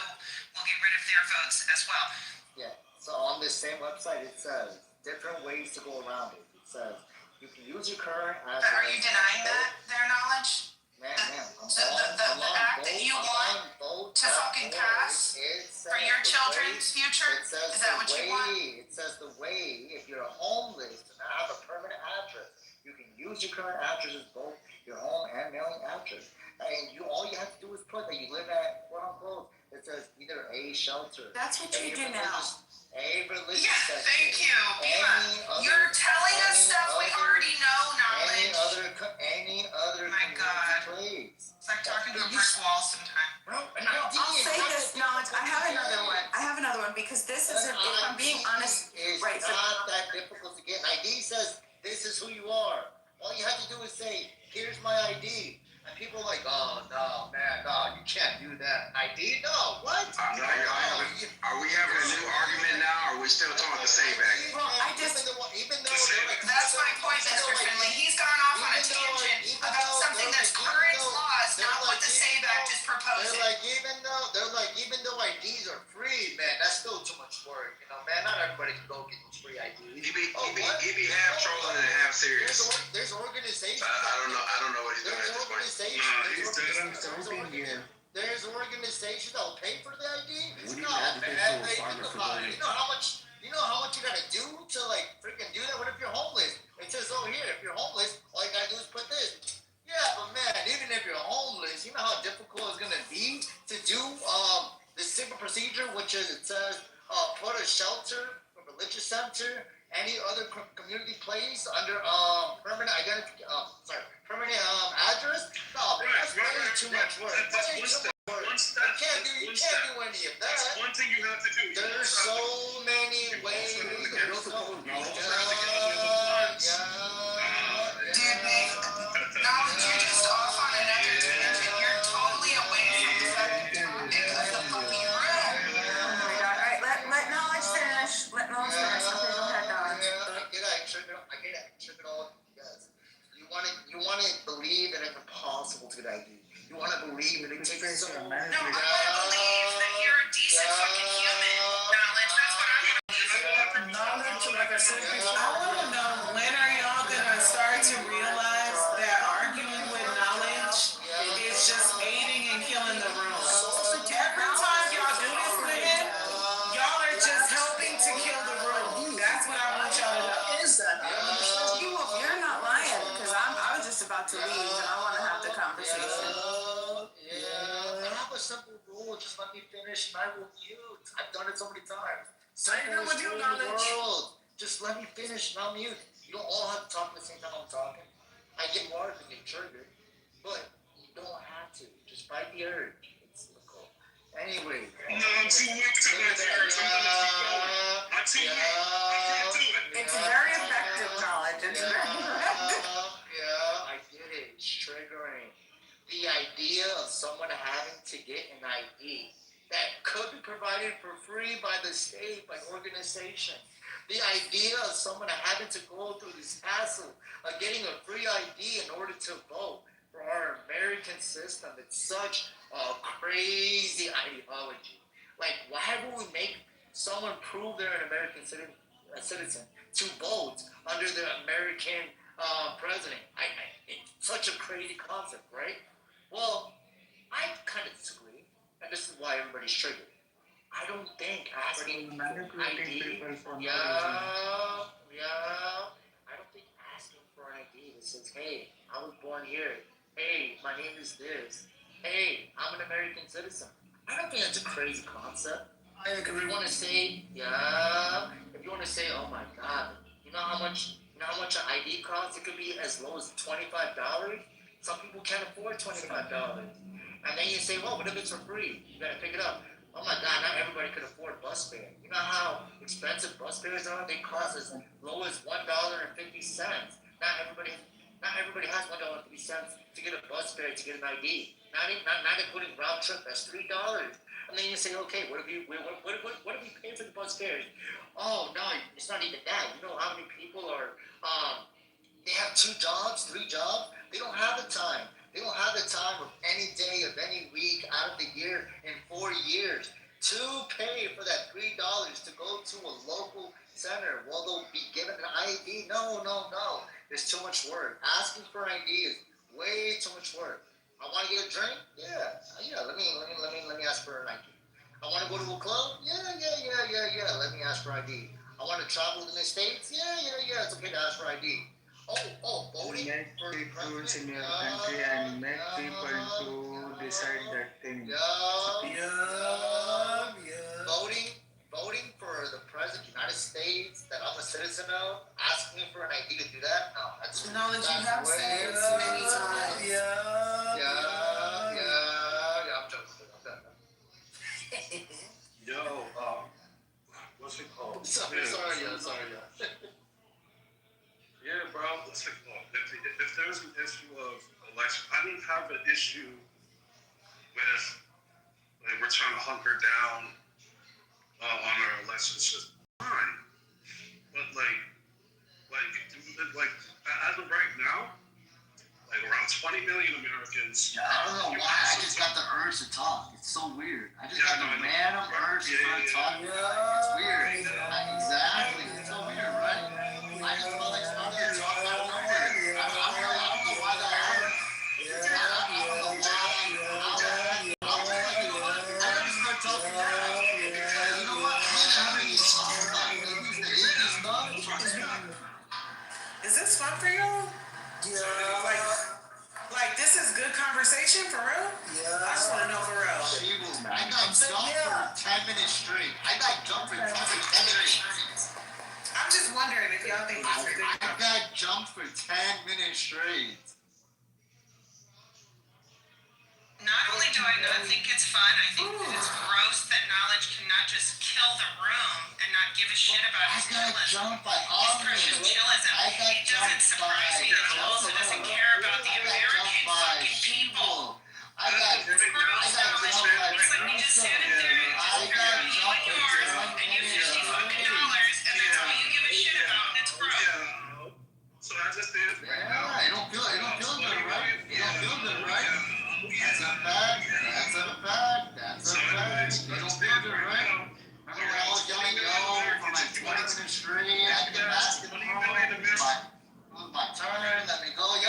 will get rid of their votes as well. Yeah, so on this same website, it says different ways to go around it. It says you can use your current address. But are you denying their knowledge? Man, The act that you want to fucking pass for your children's future? Is that what you want? It says the way, if you're homeless and have a permanent address, you can use your current address as both your home and mailing address. And all you have to do is put that you live at, quote unquote, it says either a shelter. That's what you do now. A religious Yeah, section. thank you. You're telling us stuff we already know, knowledge. Any other My God. place. It's like talking to a brick wall sometimes. I'll say this knowledge. I have another one because this is, if I'm being honest, right? It's not that difficult to get. An ID says this is who you are. All you have to do is say, "Here's my ID." And people are like, "Oh no, man, no, you can't do that." ID? No, what? Are we having a new argument now, or are we still talking the SAVE Act? Well, even though that's my point, Mr. Finley. He's gone off on a tangent about something that's current laws, not what the SAVE Act is proposing. They're like, even though IDs are free, man, that's still too much work. You know, man, not everybody can go get those free IDs. He be half trolling and half serious. There's organizations. I don't know what he's doing at this point. There's organizations that will pay for the ID. You know how much you gotta do to like freaking do that? What if you're homeless? It says over here, if you're homeless, all you gotta do is put this. Yeah, but man, even if you're homeless, you know how difficult it's gonna be to do the simple procedure, which is it says put a shelter, a religious center, any other community place under permanent permanent address. No, that's way too much work. You can't do any of that. That's one thing you have to do. There's so many ways. Dude, Nick, knowledge, you're just off on another tangent. You're totally away from the fucking topic of the fucking room. Oh my God! All right, let knowledge finish. Let knowledge finish. Okay, go ahead, knowledge. I get it. Trip it all. Yes. You want to believe that it's impossible to get ID. You want to believe that it takes so long. No, I want to believe that you're a decent fucking human. Knowledge, that's what I want to believe. Knowledge, like I said before, I want to know, when are y'all going to start to realize that arguing with knowledge is just aiding and killing the room? Every time y'all do this with him, y'all are just helping to kill the room. That's what I want y'all to know. Is that? You're not lying because I was just about to leave and I want to have the conversation. I have a simple rule. Just let me finish and I will mute. I've done it so many times. I agree with you, knowledge. Just let me finish and I'll mute. You don't all have to talk at the same time I'm talking. I get worried and get triggered, but you don't have to. Just fight the urge. It's cool. Anyway. No, I'm too weak to fight the urge. I'm too weak. I can't do it. It's very effective, knowledge. It's very effective. Yeah, I get it. It's triggering. The idea of someone having to get an ID that could be provided for free by the state, by organization. The idea of someone having to go through this hassle of getting a free ID in order to vote for our American system. It's such a crazy ideology. Like, why would we make someone prove they're an American citizen to vote under the American president? It's such a crazy concept, right? Well, I kind of disagree. and this is why everybody's triggered. I don't think asking for ID, I don't think asking for an ID that says, hey, I was born here. Hey, my name is this. Hey, I'm an American citizen. I don't think that's a crazy concept. If you want to say, if you want to say, oh my God, you know how much an ID costs? It could be as low as $25. Some people can't afford $25. And then you say, well, what if it's for free? You gotta pick it up. Oh my God, not everybody could afford bus fare. You know how expensive bus fares are? They cost as low as $1.50. Not everybody has $1.50 to get a bus fare to get an ID. Not including round trip. That's $3. And then you say, okay, what if we pay for the bus fares? Oh no, it's not even that. You know how many people are they have 2 jobs, 3 jobs. They don't have the time. They don't have the time of any day of any week out of the year in 4 years to pay for that $3 to go to a local center. Well, they'll be given an ID. No. There's too much work. Asking for an ID is way too much work. I want to get a drink. Yeah. Let me ask for an ID. I want to go to a club. Yeah. Let me ask for ID. I want to travel in the States. Yeah. It's okay to ask for ID. Voting for rules in your country and make people to decide that thing. Voting for the president of the United States that I'm a citizen of, asking me for an ID to do that? No, that's Knowledge you have said many times. I'm joking. Yo, what's it called? Sorry. Yeah, bro. Listen, look, if there's an issue of election, I don't have an issue with like we're trying to hunker down on our elections. Just fine, but like as of right now, like around 20 million Americans. Yeah, I don't know why. I just got the urge to talk. It's so weird. I just got the random urge to start talking. It's weird. Exactly. It's so weird, right? I just felt like starting to talk out of nowhere. I don't know why that happened. I don't know why. I just start talking now. You know what? Is this fun for you? Yeah. Like this is good conversation for real? Yeah. I just want to know for real. I got jumped for 10 minutes straight. I'm just wondering if y'all think this is good. I got jumped for 10 minutes straight. Not only do I not think it's fun, I think that it's gross that knowledge cannot just kill the room and not give a shit about his chillism. His precious chillism. It doesn't surprise me that he also doesn't care about the American fucking people. It's gross. It's like we just sit in there and just put yours and you $50 fucking dollars and that's all you give a shit about and it's gross. So as it stands right now, I don't feel good, right? You don't feel good, right? That's a fact. You don't feel good, right? Remember when I was yelling for like 20 minutes straight? I did the basketball. It was my turn. Let me go. I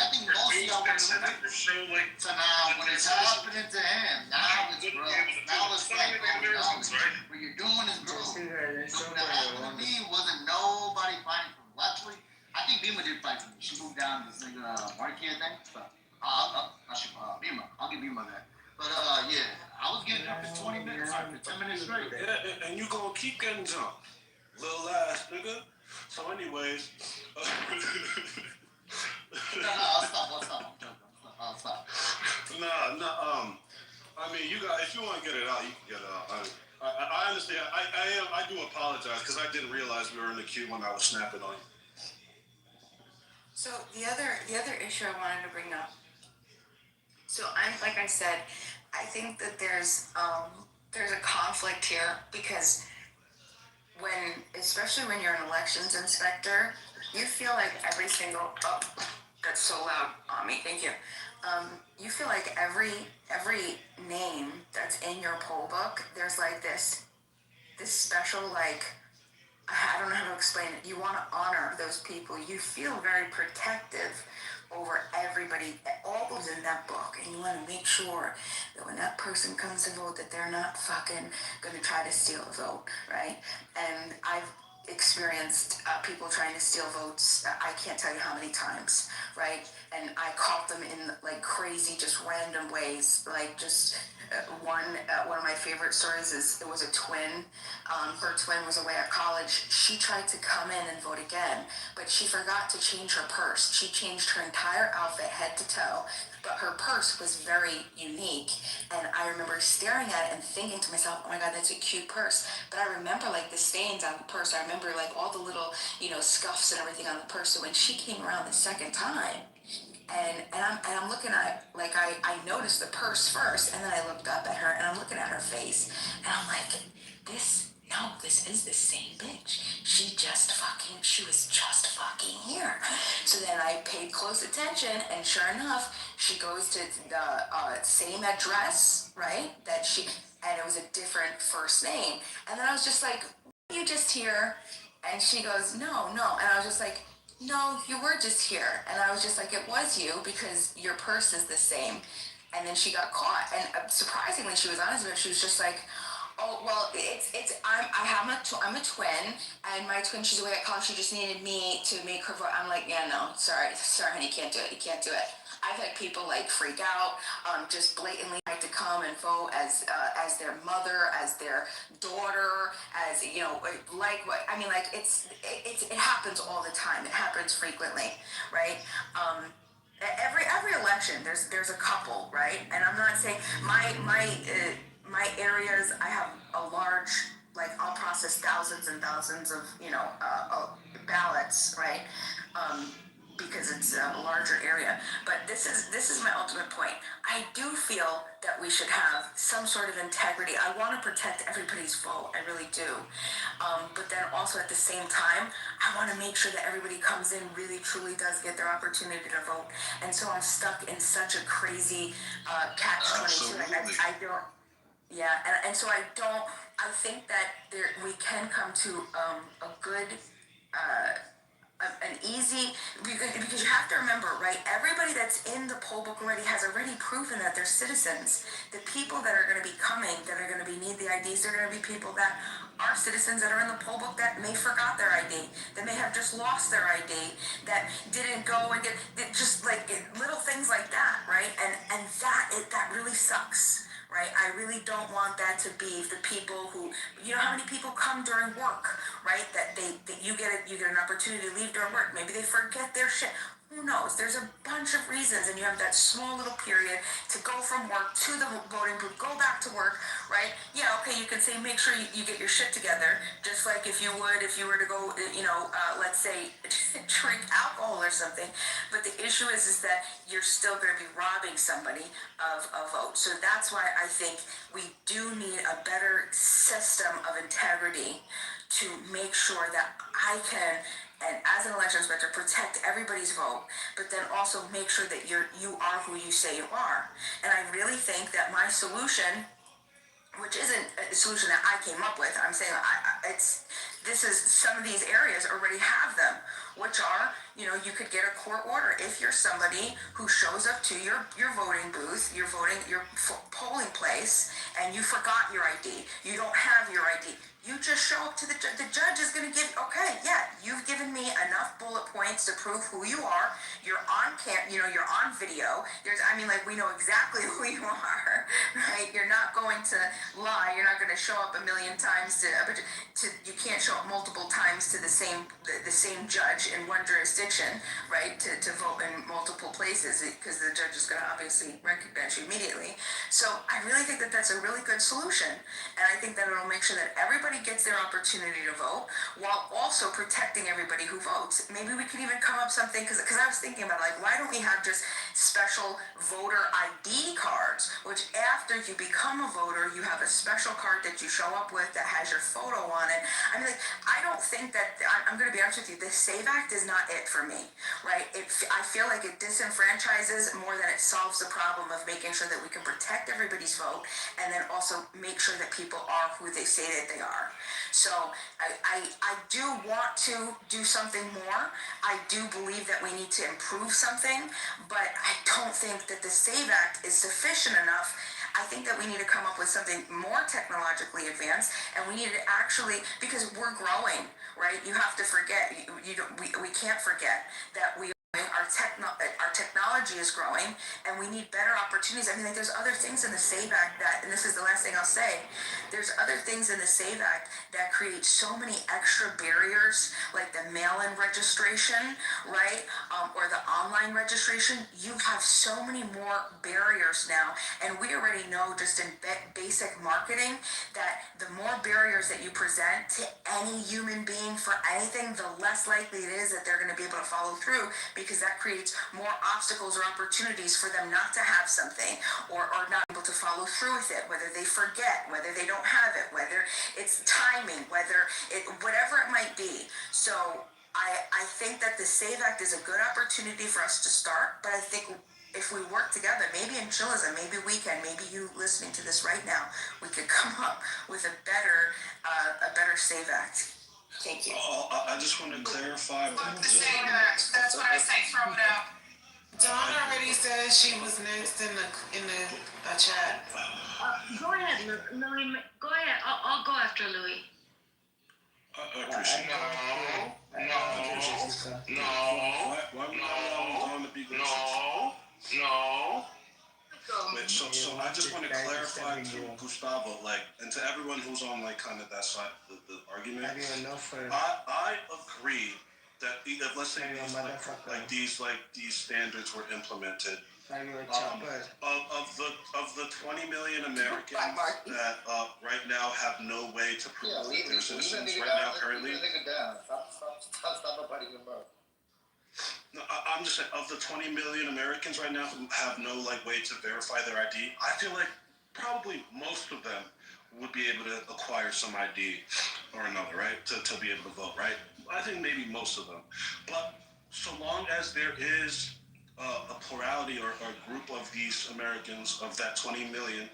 think most of y'all were doing. So now, when it's happening to him, now it's gross. Now it's like, what you're doing is gross. So what happened to me wasn't nobody fighting for me. Actually, I think Bima did fight for me. She moved down this nigga Marquez thing. Bima. I'll give Bima that. But yeah, I was getting up for 20 minutes, for 10 minutes straight. Yeah, and you gonna keep getting jumped, little ass nigga. So, anyways, I'll stop. I mean, you guys, if you want to get it out, you can get it out. I understand. I do apologize because I didn't realize we were in the queue when I was snapping on you. So the other issue I wanted to bring up. So like I said, I think that there's a conflict here because especially when you're an elections inspector, you feel like every single that's so loud on me. Thank you. You feel like every name that's in your poll book, there's like this special, like, I don't know how to explain it. You want to honor those people. You feel very protective over everybody, all those in that book, and you want to make sure that when that person comes to vote, that they're not fucking gonna try to steal a vote, right? And I've experienced people trying to steal votes. I can't tell you how many times, right? And I caught them in like crazy, just random ways. Like just one of my favorite stories is it was a twin. Her twin was away at college. She tried to come in and vote again, but she forgot to change her purse. She changed her entire outfit head to toe, but her purse was very unique. And I remember staring at it and thinking to myself, oh my God, that's a cute purse. But I remember like the stains on the purse. I remember like all the little, scuffs and everything on the purse. So when she came around the second time, and I'm looking at, like, I noticed the purse first, and then I looked up at her, and I'm looking at her face, and I'm like, this is the same bitch. She was just fucking here. So then I paid close attention, and sure enough, she goes to the same address, right? And it was a different first name. And then I was just like, you just here? And she goes, no. And I was just like, no, you were just here. And I was just like, it was you because your purse is the same. And then she got caught. And surprisingly, she was honest with it. She was just like, oh, well, I'm a twin, and my twin, she's away at college. She just needed me to make her vote. I'm like, yeah, no, sorry, honey, you can't do it. You can't do it. I've had people like freak out, just blatantly like to come and vote as their mother, as their daughter, as like what I mean, like it happens all the time. It happens frequently, right? Every election, there's a couple, right? And I'm not saying my areas. I have a large, like I'll process thousands and thousands of ballots, right? Because it's a larger area. But this is my ultimate point. I do feel that we should have some sort of integrity. I want to protect everybody's vote. I really do. But then also at the same time, I want to make sure that everybody comes in, really truly does get their opportunity to vote. And so I'm stuck in such a crazy catch-22. I don't. Yeah, and so I think that we can come to a good, an easy, because you have to remember, right? Everybody that's in the poll book has already proven that they're citizens. The people that are going to be coming, that are going to need the IDs, they're going to be people that are citizens that are in the poll book that may forgot their ID, that may have just lost their ID, that didn't go and get just like little things like that, right? And that really sucks. Right? I really don't want that to be the people who, how many people come during work, right? That you get an opportunity to leave during work. Maybe they forget their shit. Who knows? There's a bunch of reasons, and you have that small little period to go from work to the voting booth, go back to work, right? Yeah, okay, you can say make sure you get your shit together, just like if you were to go, let's say drink alcohol or something. But the issue is that you're still going to be robbing somebody of a vote. So that's why I think we do need a better system of integrity to make sure that I can, and as an election inspector, protect everybody's vote, but then also make sure that you are who you say you are. And I really think that my solution, which isn't a solution that I came up with, I'm saying some of these areas already have them, which are, you could get a court order if you're somebody who shows up to your voting booth, your polling place, and you forgot your ID, you don't have your ID. You just show up to the judge is going to give, okay, yeah, you've given me enough bullet points to prove who you are. You're on you're on video. We know exactly who you are, right? You're not going to lie. You're not going to show up a million times you can't show up multiple times to the same judge in one jurisdiction, right? To vote in multiple places because the judge is going to obviously recognize you immediately. So I really think that that's a really good solution. And I think that it'll make sure that everybody gets their opportunity to vote while also protecting everybody who votes. Maybe we could even come up something, because I was thinking about why don't we have just special voter ID cards, which after you become a voter, you have a special card that you show up with that has your photo on it. I don't think that, I'm going to be honest with you, the SAVE Act is not it for me, right? I feel like it disenfranchises more than it solves the problem of making sure that we can protect everybody's vote and then also make sure that people are who they say that they are. So I do want to do something more. I do believe that we need to improve something, but I don't think that the SAVE Act is sufficient enough. I think that we need to come up with something more technologically advanced, and we need to actually, because we're growing, right? You have to forget, we can't forget that our technology is growing, and we need better opportunities. I mean, like, there's other things in the SAVE Act that, and this is the last thing I'll say, there's other things in the SAVE Act that create so many extra barriers, like the mail-in registration, right? Or the online registration. You have so many more barriers now, and we already know just in basic marketing that the more barriers that you present to any human being for anything, the less likely it is that they're going to be able to follow through, because that creates more obstacles or opportunities for them not to have something, or not able to follow through with it, whether they forget, whether they don't have it, whether it's timing, whatever it might be. So I think that the SAVE Act is a good opportunity for us to start, but I think if we work together, maybe in Chilism, maybe we can, maybe you listening to this right now, we could come up with a better SAVE Act. Thank you. I just want to clarify. Fuck the SAVE Act. That's what I say. Throw it out. Dawn already said she was next in the chat. Go ahead, Louis. Go ahead. I'll go after Louis. I appreciate it. No. Wait, so I just want to clarify to Gustavo, like, and to everyone who's on, like, kind of that side of the argument. I agree that if, let's say, these standards were implemented, of the 20 million Americans that right now have no way to prove that they're citizens right now currently. Stop nobody in the mouth. No, I'm just saying, of the 20 million Americans right now who have no way to verify their ID, I feel like probably most of them would be able to acquire some ID or another, right? To be able to vote, right? I think maybe most of them. But so long as there is a plurality or a group of these Americans of that 20 million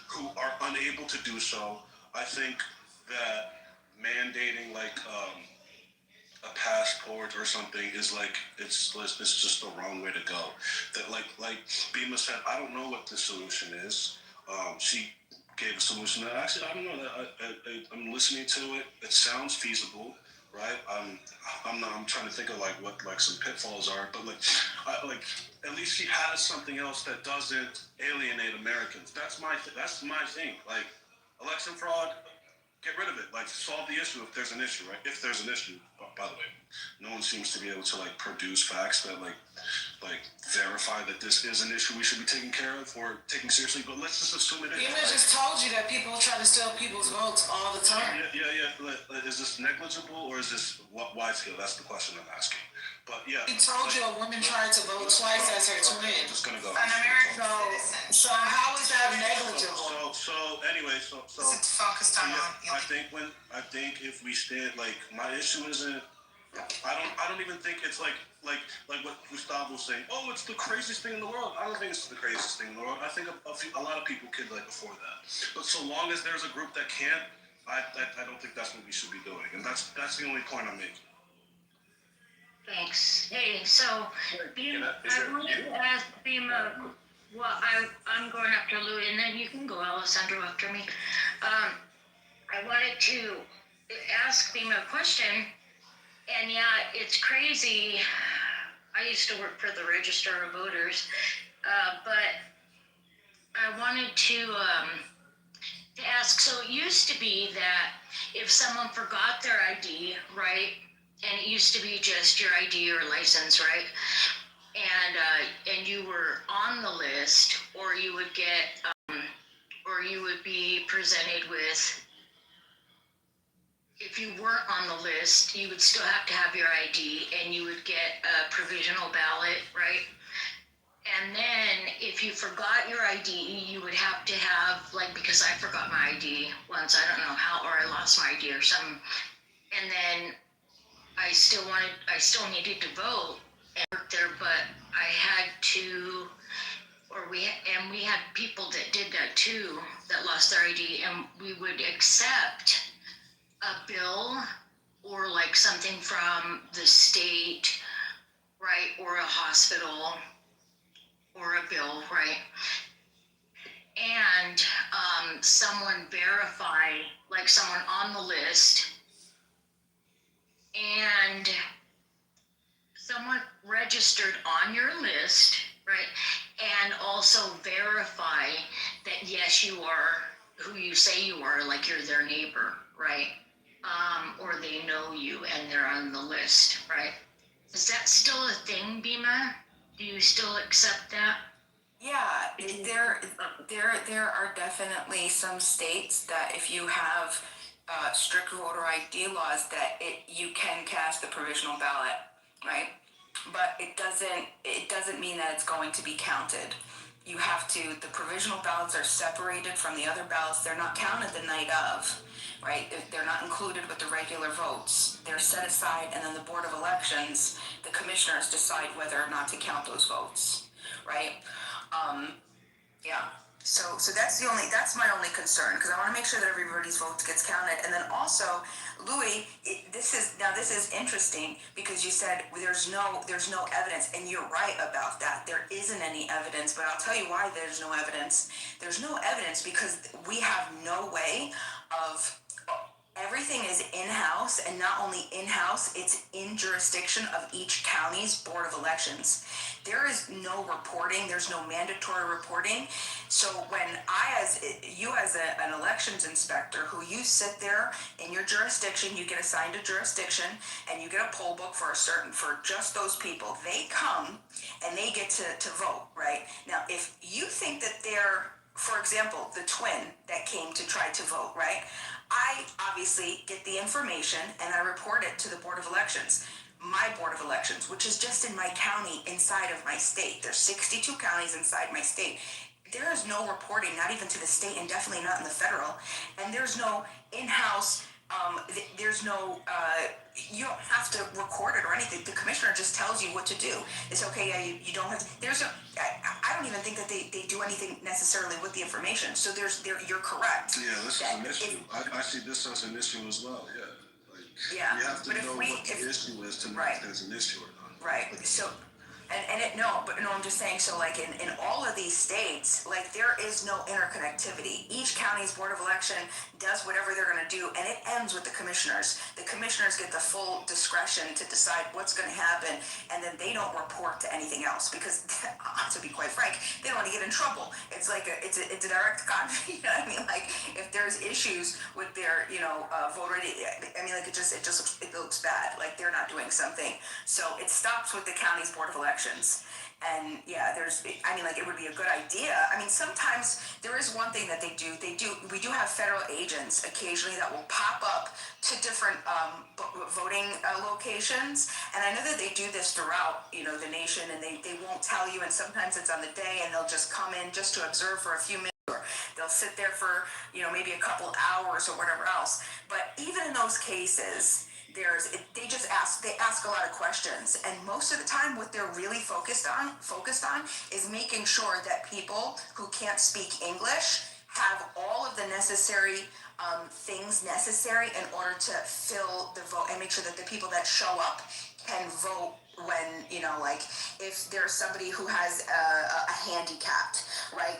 who are unable to do so, I think that mandating a passport or something is it's just the wrong way to go. That like Bima said, I don't know what the solution is. She gave a solution that actually I don't know. That I'm listening to it. It sounds feasible, right? I'm trying to think of what some pitfalls are, but at least she has something else that doesn't alienate Americans. That's my thing. Like, election fraud, get rid of it. Solve the issue if there's an issue, right? If there's an issue. By the way, no one seems to be able to produce facts that verify that this is an issue we should be taking care of or taking seriously. But let's just assume it is. Bima just told you that people try to steal people's votes all the time. Yeah. Is this negligible or is this wide scale? That's the question I'm asking. But yeah. He told you a woman tried to vote twice as her twin. I'm just gonna go. An American citizen. So how is that negligible? So anyway, Let's focus time on. I think if we stand my issue isn't. I don't even think it's like what Gustavo was saying. Oh, it's the craziest thing in the world. I don't think it's the craziest thing in the world. I think a lot of people could afford that. But so long as there's a group that can't, I don't think that's what we should be doing. And that's the only point I'm making. Thanks. Hey, so I wanted to ask Bima. Well, I'm going after Louis, and then you can go, Alessandro, after me. I wanted to ask Bima a question. And yeah, it's crazy. I used to work for the Register of Voters, but I wanted to ask, so it used to be that if someone forgot their ID, right, and it used to be just your ID or license, right, and you were on the list, or you would get, or you would be presented with, if you weren't on the list, you would still have to have your ID and you would get a provisional ballot, right? And then if you forgot your ID, you would have to have, because I forgot my ID once, I don't know how, or I lost my ID or something. and then I still needed to vote and work there, but I had to, we had people that did that too, that lost their ID, and we would accept a bill or like something from the state, right, or a hospital, or a bill, right? And someone verify, like someone on the list, and someone registered on your list, right? And also verify that yes, you are who you say you are, like you're their neighbor, right? Or they know you and they're on the list, right? Is that still a thing, Bima? Do you still accept that? Yeah, there are definitely some states that if you have strict voter ID laws that you can cast the provisional ballot, right? But it doesn't mean that it's going to be counted. You have to, the provisional ballots are separated from the other ballots. They're not counted the night of, right? They're not included with the regular votes. They're set aside, and then the Board of Elections, the commissioners decide whether or not to count those votes, right? Yeah. So that's my only concern, because I want to make sure that everybody's vote gets counted. And then also, Louis, this is interesting because you said there's no evidence, and you're right about that. There isn't any evidence, but I'll tell you why there's no evidence. There's no evidence because we have no way of. Everything is in-house, and not only in-house, it's in jurisdiction of each county's Board of Elections. There is no reporting, there's no mandatory reporting. So when as an elections inspector, who you sit there in your jurisdiction, you get assigned a jurisdiction, and you get a poll book for just those people. They come and they get to vote, right? Now, if you think that they're, for example, the twin that came to try to vote, right? I obviously get the information and I report it to the Board of Elections. My Board of Elections, which is just in my county inside of my state. There's 62 counties inside my state. There is no reporting, not even to the state, and definitely not in the federal. And there's no in-house, there's no, you don't have to record it or anything. The commissioner just tells you what to do. It's okay, yeah, you don't have to, I don't even think that they do anything necessarily with the information. So you're correct. Yeah, this is an issue. I see this as an issue as well, yeah. You have to know what the issue is to know if there's an issue or not. Right. So, I'm just saying, so like in all of these states, like there is no interconnectivity. Each county's Board of Election does whatever they're going to do, and it ends with the commissioners. The commissioners get the full discretion to decide what's going to happen, and then they don't report to anything else because, to be quite frank, they don't want to get in trouble. It's like it's a direct conflict. You know what I mean? Like if there's issues with their voter ID, I mean, like it looks bad. Like they're not doing something. So it stops with the county's Board of Elections. And yeah, it would be a good idea. I mean, sometimes there is one thing that we do have federal agents occasionally that will pop up to different voting locations. And I know that they do this throughout, the nation, and they won't tell you, and sometimes it's on the day, and they'll just come in just to observe for a few minutes, or they'll sit there for, maybe a couple hours or whatever else. But even in those cases, they ask a lot of questions, and most of the time what they're really focused on is making sure that people who can't speak English have all of the necessary things necessary in order to fill the vote, and make sure that the people that show up can vote when, if there's somebody who has a handicapped, right?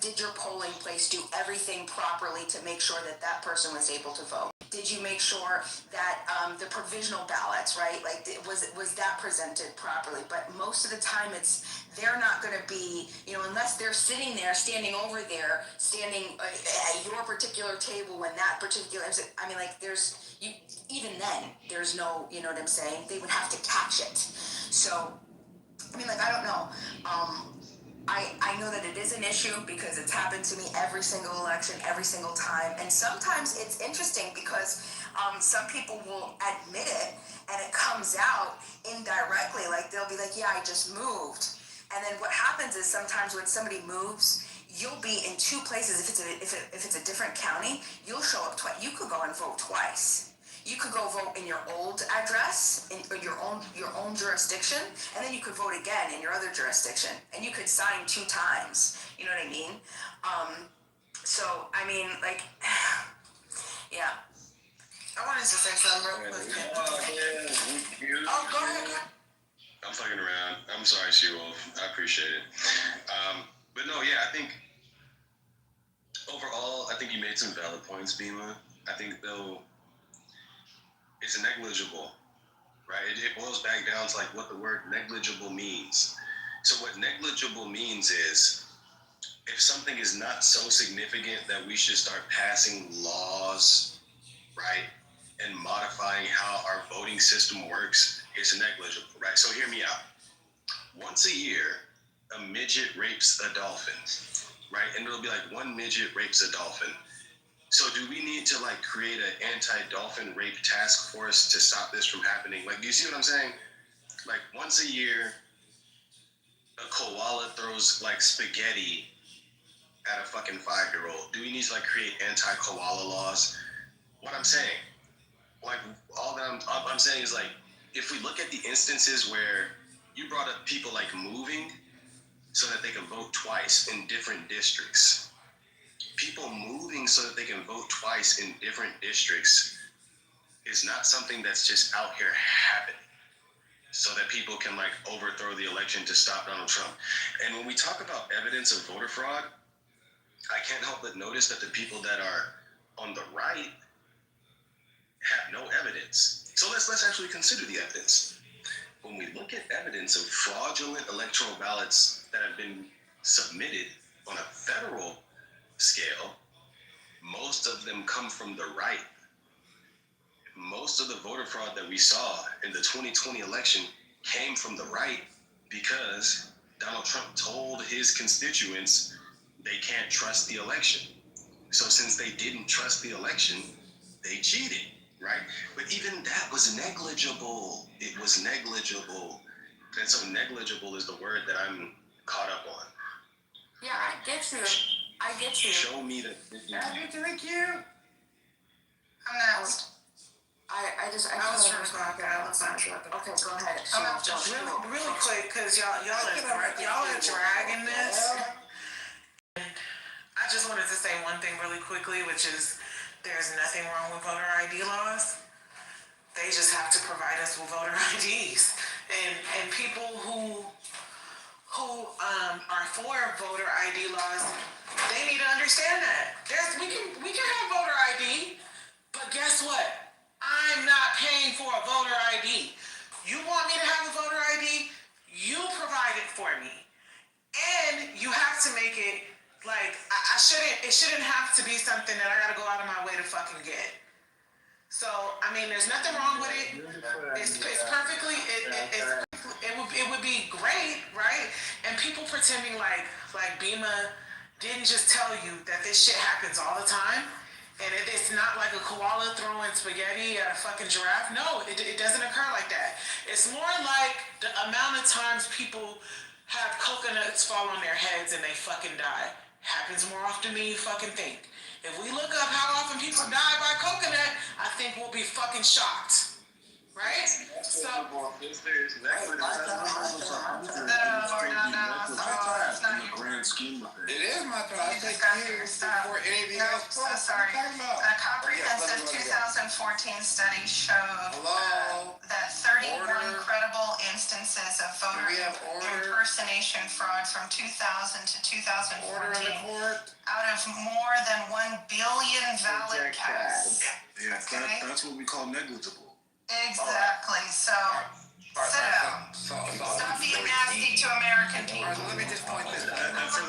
Did your polling place do everything properly to make sure that person was able to vote? Did you make sure that the provisional ballots, right? Like, was that presented properly? But most of the time, they're not going to be, unless they're sitting there, standing at your particular table when that particular. I mean, like, even then, there's no, you know what I'm saying? They would have to catch it. So, I mean, like, I don't know. I know that it is an issue because it's happened to me every single election, every single time. And sometimes it's interesting because some people will admit it and it comes out indirectly. Like they'll be like, yeah, I just moved. And then what happens is sometimes when somebody moves, you'll be in two places. If it's a different county, you'll show up twice. You could go and vote twice. you could go vote in your old address, or your own jurisdiction, and then you could vote again in your other jurisdiction, and you could sign 2 times. You know what I mean? So I mean, like, yeah. I wanted to say something real quick. Oh, go ahead. I'm fucking around. I'm sorry, She-Wolf. I appreciate it. But no, yeah, I think overall, I think you made some valid points, Bima. I think though it's negligible, right? It boils back down to like what the word negligible means. So what negligible means is if something is not so significant that we should start passing laws, right, and modifying how our voting system works, it's negligible, right? So hear me out. Once a year, a midget rapes a dolphin, right? And it'll be like one midget rapes a dolphin. So do we need to like create an anti-dolphin rape task force to stop this from happening? Like, do you see what I'm saying? Like once a year, a koala throws like spaghetti at a fucking 5-year-old. Do we need to like create anti-koala laws? What I'm saying, like all that I'm saying is like, if we look at the instances where you brought up people like moving so that they can vote twice in different districts. People moving so that they can vote twice in different districts is not something that's just out here happening so that people can like overthrow the election to stop Donald Trump. And when we talk about evidence of voter fraud, I can't help but notice that the people that are on the right have no evidence. So let's actually consider the evidence. When we look at evidence of fraudulent electoral ballots that have been submitted on a federal scale, most of them come from the right. Most of the voter fraud that we saw in the 2020 election came from the right because Donald Trump told his constituents they can't trust the election. So since they didn't trust the election, they cheated, right? But even that was negligible. It was negligible. And so negligible is the word that I'm caught up on. Yeah, I get you. Show me that. Thank you. I'm next. I was trying to talk. Okay, go ahead. Really quick, because y'all are dragging this. I just wanted to say one thing really quickly, which is there's nothing wrong with voter ID laws. They just have to provide us with voter IDs. And people who are for voter ID laws, they need to understand that. We can have voter ID, but guess what? I'm not paying for a voter ID. You want me to have a voter ID? You provide it for me. And you have to make it like it shouldn't have to be something that I gotta go out of my way to fucking get. So I mean, there's nothing wrong with it. It's perfectly. It would be great, right? And people pretending like Bima didn't just tell you that this shit happens all the time, and it's not like a koala throwing spaghetti at a fucking giraffe. No, it doesn't occur like that. It's more like the amount of times people have coconuts fall on their heads and they fucking die. Happens more often than you fucking think. If we look up how often people die by coconut, I think we'll be fucking shocked. Right? So, no, it's not you. Grand scheme of things. It is my time. I think years before anything else. So sorry. A comprehensive 2014 study showed that 31 credible instances of voter impersonation fraud from 2000 to 2014 out of more than 1 billion valid casts. Yeah, that's what we call negligible. Exactly. So, sit down. Stop being nasty to American people. Let me just point this out. Good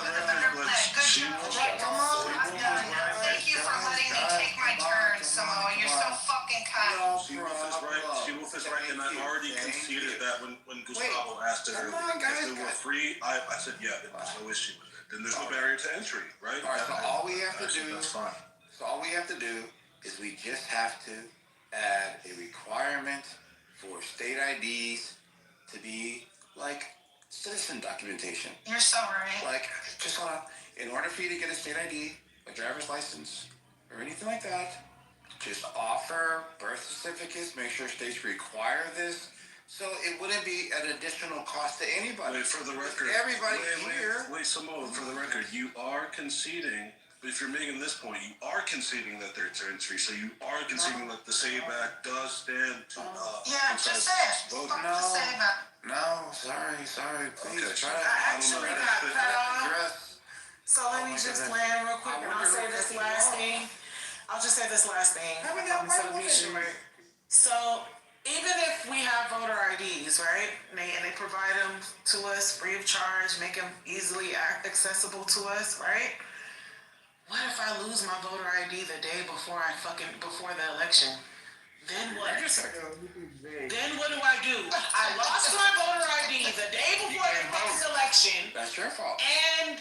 job. I'm done now. Thank you for letting me take my turn, Samoa. You're so fucking kind. She-Wolf is right, and I already conceded that when Gustavo asked her if they were free, I said, yeah, there's no issue with it. Then there's no barrier to entry, right? All right, so all we have to do, is we just have to add a requirement for state IDs to be like citizen documentation. You're so right. Like, just hold on. In order for you to get a state ID, a driver's license, or anything like that, just offer birth certificates, make sure states require this, so it wouldn't be an additional cost to anybody. Wait, for the record. Everybody here. Wait, Samoa, for the record, you are conceding, but if you're making this point, you are conceding that they're turn-free, so you are conceding that the SAVE Act does stand to, Yeah, just say it. Vote Fuck no. the SAVE Act. No, sorry, please Okay. try to. I actually got cut off. Address. So let me just land real quick and I'll say this last thing. I'll just say this last thing. So we should- So even if we have voter IDs, right, and they provide them to us free of charge, make them easily accessible to us, right? What if I lose my voter ID the day before before the election? Then what? Then what do I do? I lost my voter ID the day before the next election. That's your fault. And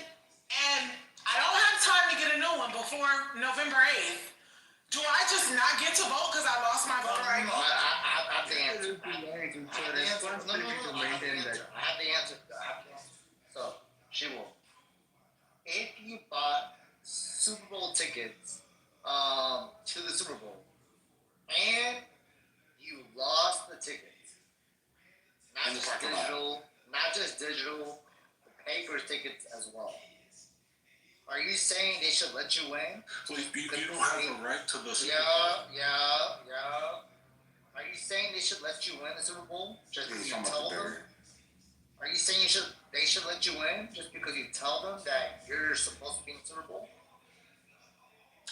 I don't have time to get a new one before November 8th. Do I just not get to vote because I lost my voter ID? I have the answer. I have the answer. So, she will. If you bought Super Bowl tickets to the Super Bowl and you lost the tickets, not just digital, the paper tickets as well. Are you saying they should let you in? Well, you don't have a right to the Super Bowl. Yeah. Are you saying they should let you in the Super Bowl just because you tell them? Are you saying they should let you in just because you tell them that you're supposed to be in the Super Bowl?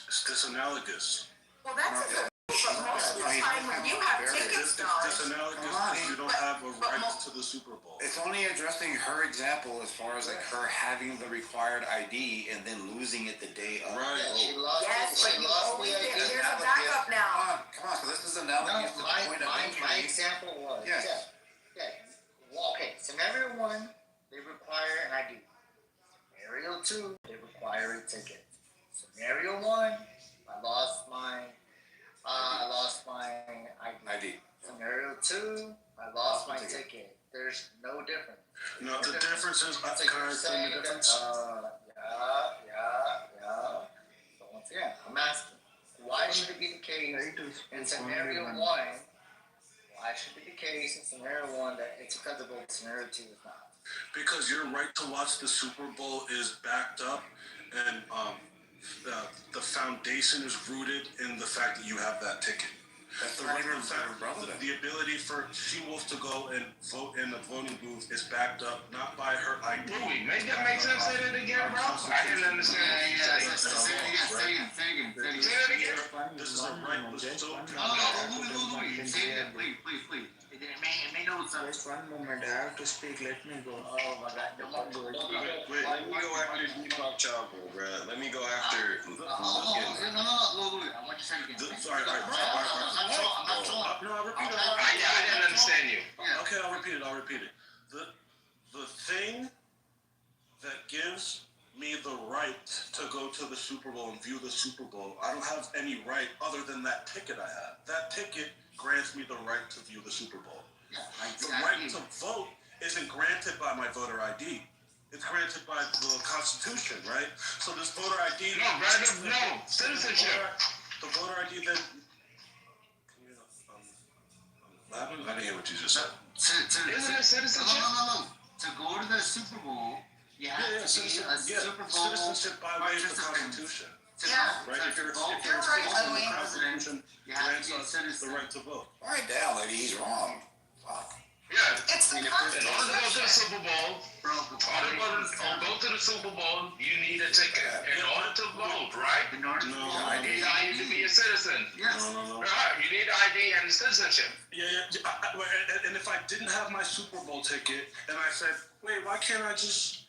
It's disanalogous. Well, that's a good. But most of the time when you have tickets, It's disanalogous because you don't have a right to the Super Bowl. It's only addressing her example as far as like her having the required ID and then losing it the day of. Right. Yeah, she lost but you always the ID. there's a backup now. Come on, so this is analogous to the point of My entry. example was, Yes. Well, okay, scenario 1, they require an ID. Scenario 2, they require a ticket. Scenario 1, I lost my ID. Scenario 2, I lost my ticket. There's no difference. No, the difference is, can I explain the difference? Yeah. So once again, I'm asking, why should it be the case in scenario 1? Why should it be the case in scenario 1 that it's acceptable, scenario 2 is not? Because your right to watch the Super Bowl is backed up, and the foundation is rooted in the fact that you have that ticket. That's the right of the ability for She-Wolf to go and vote in the voting booth is backed up not by her ID. Make that make sense? Say that again, bro. I didn't understand what you said. Say it again. This is a right. Please. It may know something. Just one moment, I have to speak, let me go. Oh my God, Wait, let me go after Deepak Chopra, bro. Let me go after. No, I want to say it again. Sorry. No, I repeat it. I didn't understand you. Okay, I'll repeat it. The thing that gives me the right to go to the Super Bowl and view the Super Bowl, I don't have any right other than that ticket I have. That ticket grants me the right to view the Super Bowl. The right to vote isn't granted by my voter ID. It's granted by the Constitution, right? So this voter ID... No, citizenship. The voter ID that... I didn't hear what you just said. Isn't it citizenship? No. To go to the Super Bowl, you have to be a Super Bowl citizenship by way of the Constitution. Right? If you're a president, you grants us the right to vote. Write down, lady, he's wrong. Fuck. Yeah. It's the In order to go to the Super Bowl, go to the Super Bowl, you need a ticket. In order to vote, right? You need ID to be a citizen. Yes. No. Right. You need ID and citizenship. Yeah. And if I didn't have my Super Bowl ticket, and I said, wait, why can't I just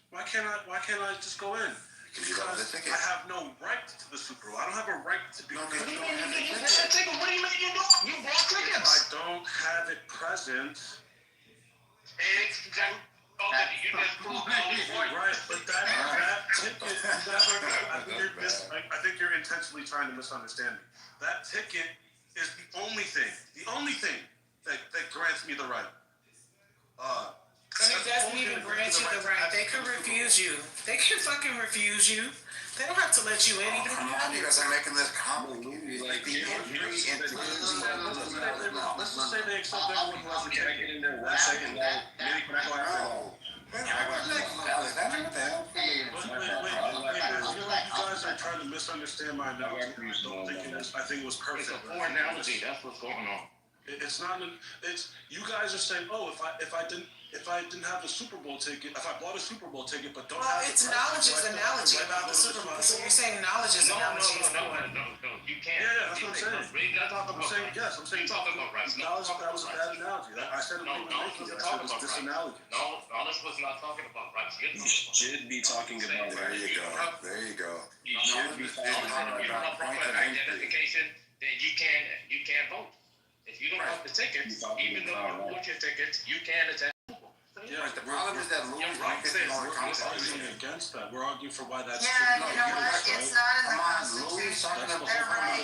go in? Because I have no right to the Super Bowl. I don't have a right to be. What do you mean you get a ticket? What do you mean you don't? You bought tickets. I don't have it present. You just proved Right, but that ticket, I think you're intentionally trying to misunderstand me. That ticket is the only thing that grants me the right And it doesn't even grant you the right. They could refuse you. They can fucking refuse you. They don't have to let you in even if you have You guys are making this complicated. Like the entry into Let's just say they accept everyone who has a ticket. Get in there 1 second. Maybe can I go after Alexander, what the hell? You guys are trying to misunderstand my analogy. I think it was perfect. It's a poor analogy. That's what's going on. It's not. It's you guys are saying, oh, if I didn't have the Super Bowl ticket, if I bought a Super Bowl ticket but don't have it's knowledge is analogy about the Super Bowl. So you're saying knowledge is analogy. No, you can't. Yeah, that's what I'm saying. I'm saying yes. I'm saying talking about rights. Knowledge that was a bad analogy. I said it wasn't making it. I said it was disanalogy. No, knowledge was not talking about rights. You should be talking about. There you go. There you go. You should be talking about point of identification. Then you can't vote. If you don't have the tickets, even though you bought your tickets, you can attend. Yeah, the problem is that Louis we're arguing against that. We're arguing for why that's. Yeah, you know what? It's not in the Constitution. They're right.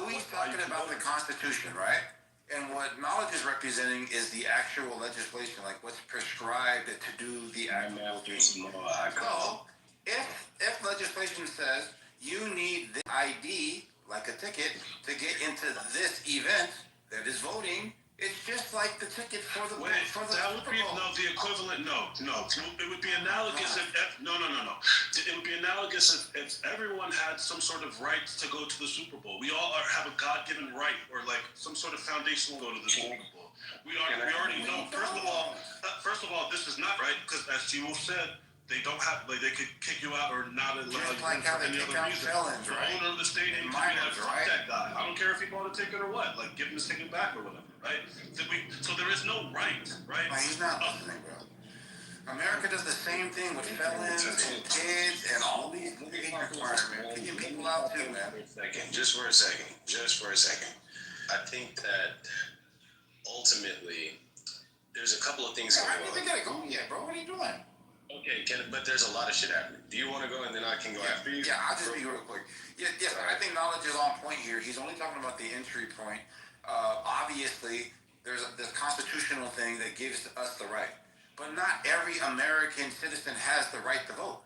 Louis talking about the Constitution, right? And what knowledge is representing is the actual legislation, like what's prescribed to do the actual thing. So, if legislation says you need the ID, like a ticket, to get into this event that is voting, it's just like the ticket for the that would be the equivalent. No, it would be analogous if no. It would be analogous if everyone had some sort of right to go to the Super Bowl. We all have a God-given right, or like some sort of foundational go to the Super Bowl. We already know. First of all, this is not right because, as Timo said, they don't have they could kick you out or not allow you like how they kick out felons, right? The owner of the stadium can be like, fuck that guy. I don't care if he bought a ticket or what. Like, give him his ticket back or whatever, right? So there is no right, right? No, he's not listening, bro. America does the same thing with felons and kids and all these age requirements. Kicking people out too, man. Just for a second. I think that ultimately there's a couple of things going on. I don't think I gotta go yet, bro. What are you doing? Okay, but there's a lot of shit happening. Do you want to go and then I can go after you? Yeah, I'll just be real quick. Yes, I think knowledge is on point here. He's only talking about the entry point. Obviously, there's this constitutional thing that gives us the right. But not every American citizen has the right to vote.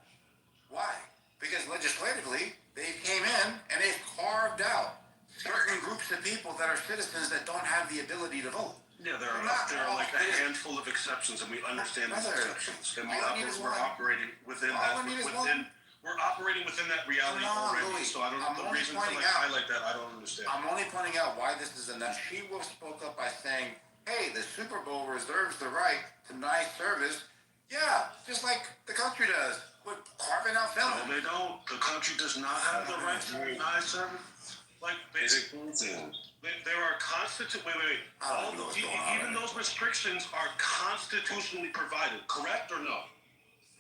Why? Because legislatively, they came in and they've carved out certain groups of people that are citizens that don't have the ability to vote. Yeah, there are like a handful of exceptions, and we understand those exceptions. And we're operating within that. We're operating within that reality already. So I don't know the reason to highlight that. I don't understand. I'm only pointing out why this is enough. She spoke up by saying, "Hey, the Super Bowl reserves the right to nice service." Yeah, just like the country does with carving out felons. No, they don't. The country does not have the right to deny service. Like basically. There are even those restrictions are constitutionally provided, correct or no?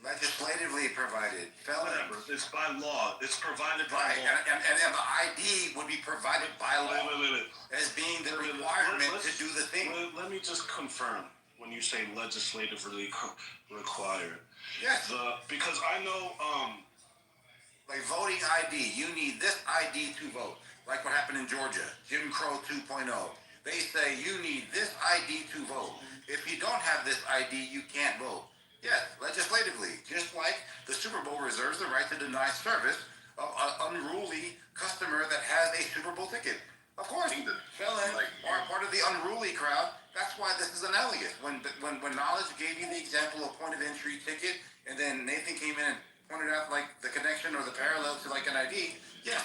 Legislatively provided. Whatever. It's by law. It's provided by law. And the ID would be provided by law as being the requirement to do the thing. Let me just confirm when you say legislatively required. Yes. Because I know, like voting ID, you need this ID to vote. Like what happened in Georgia, Jim Crow 2.0. They say you need this ID to vote. If you don't have this ID, you can't vote. Yes, legislatively, just like the Super Bowl reserves the right to deny service of an unruly customer that has a Super Bowl ticket. Of course, felons are part of the unruly crowd. That's why this is analogous. When Knowledge gave you the example of point of entry ticket, and then Nathan came in and pointed out like the connection or the parallel to like an ID. Yes,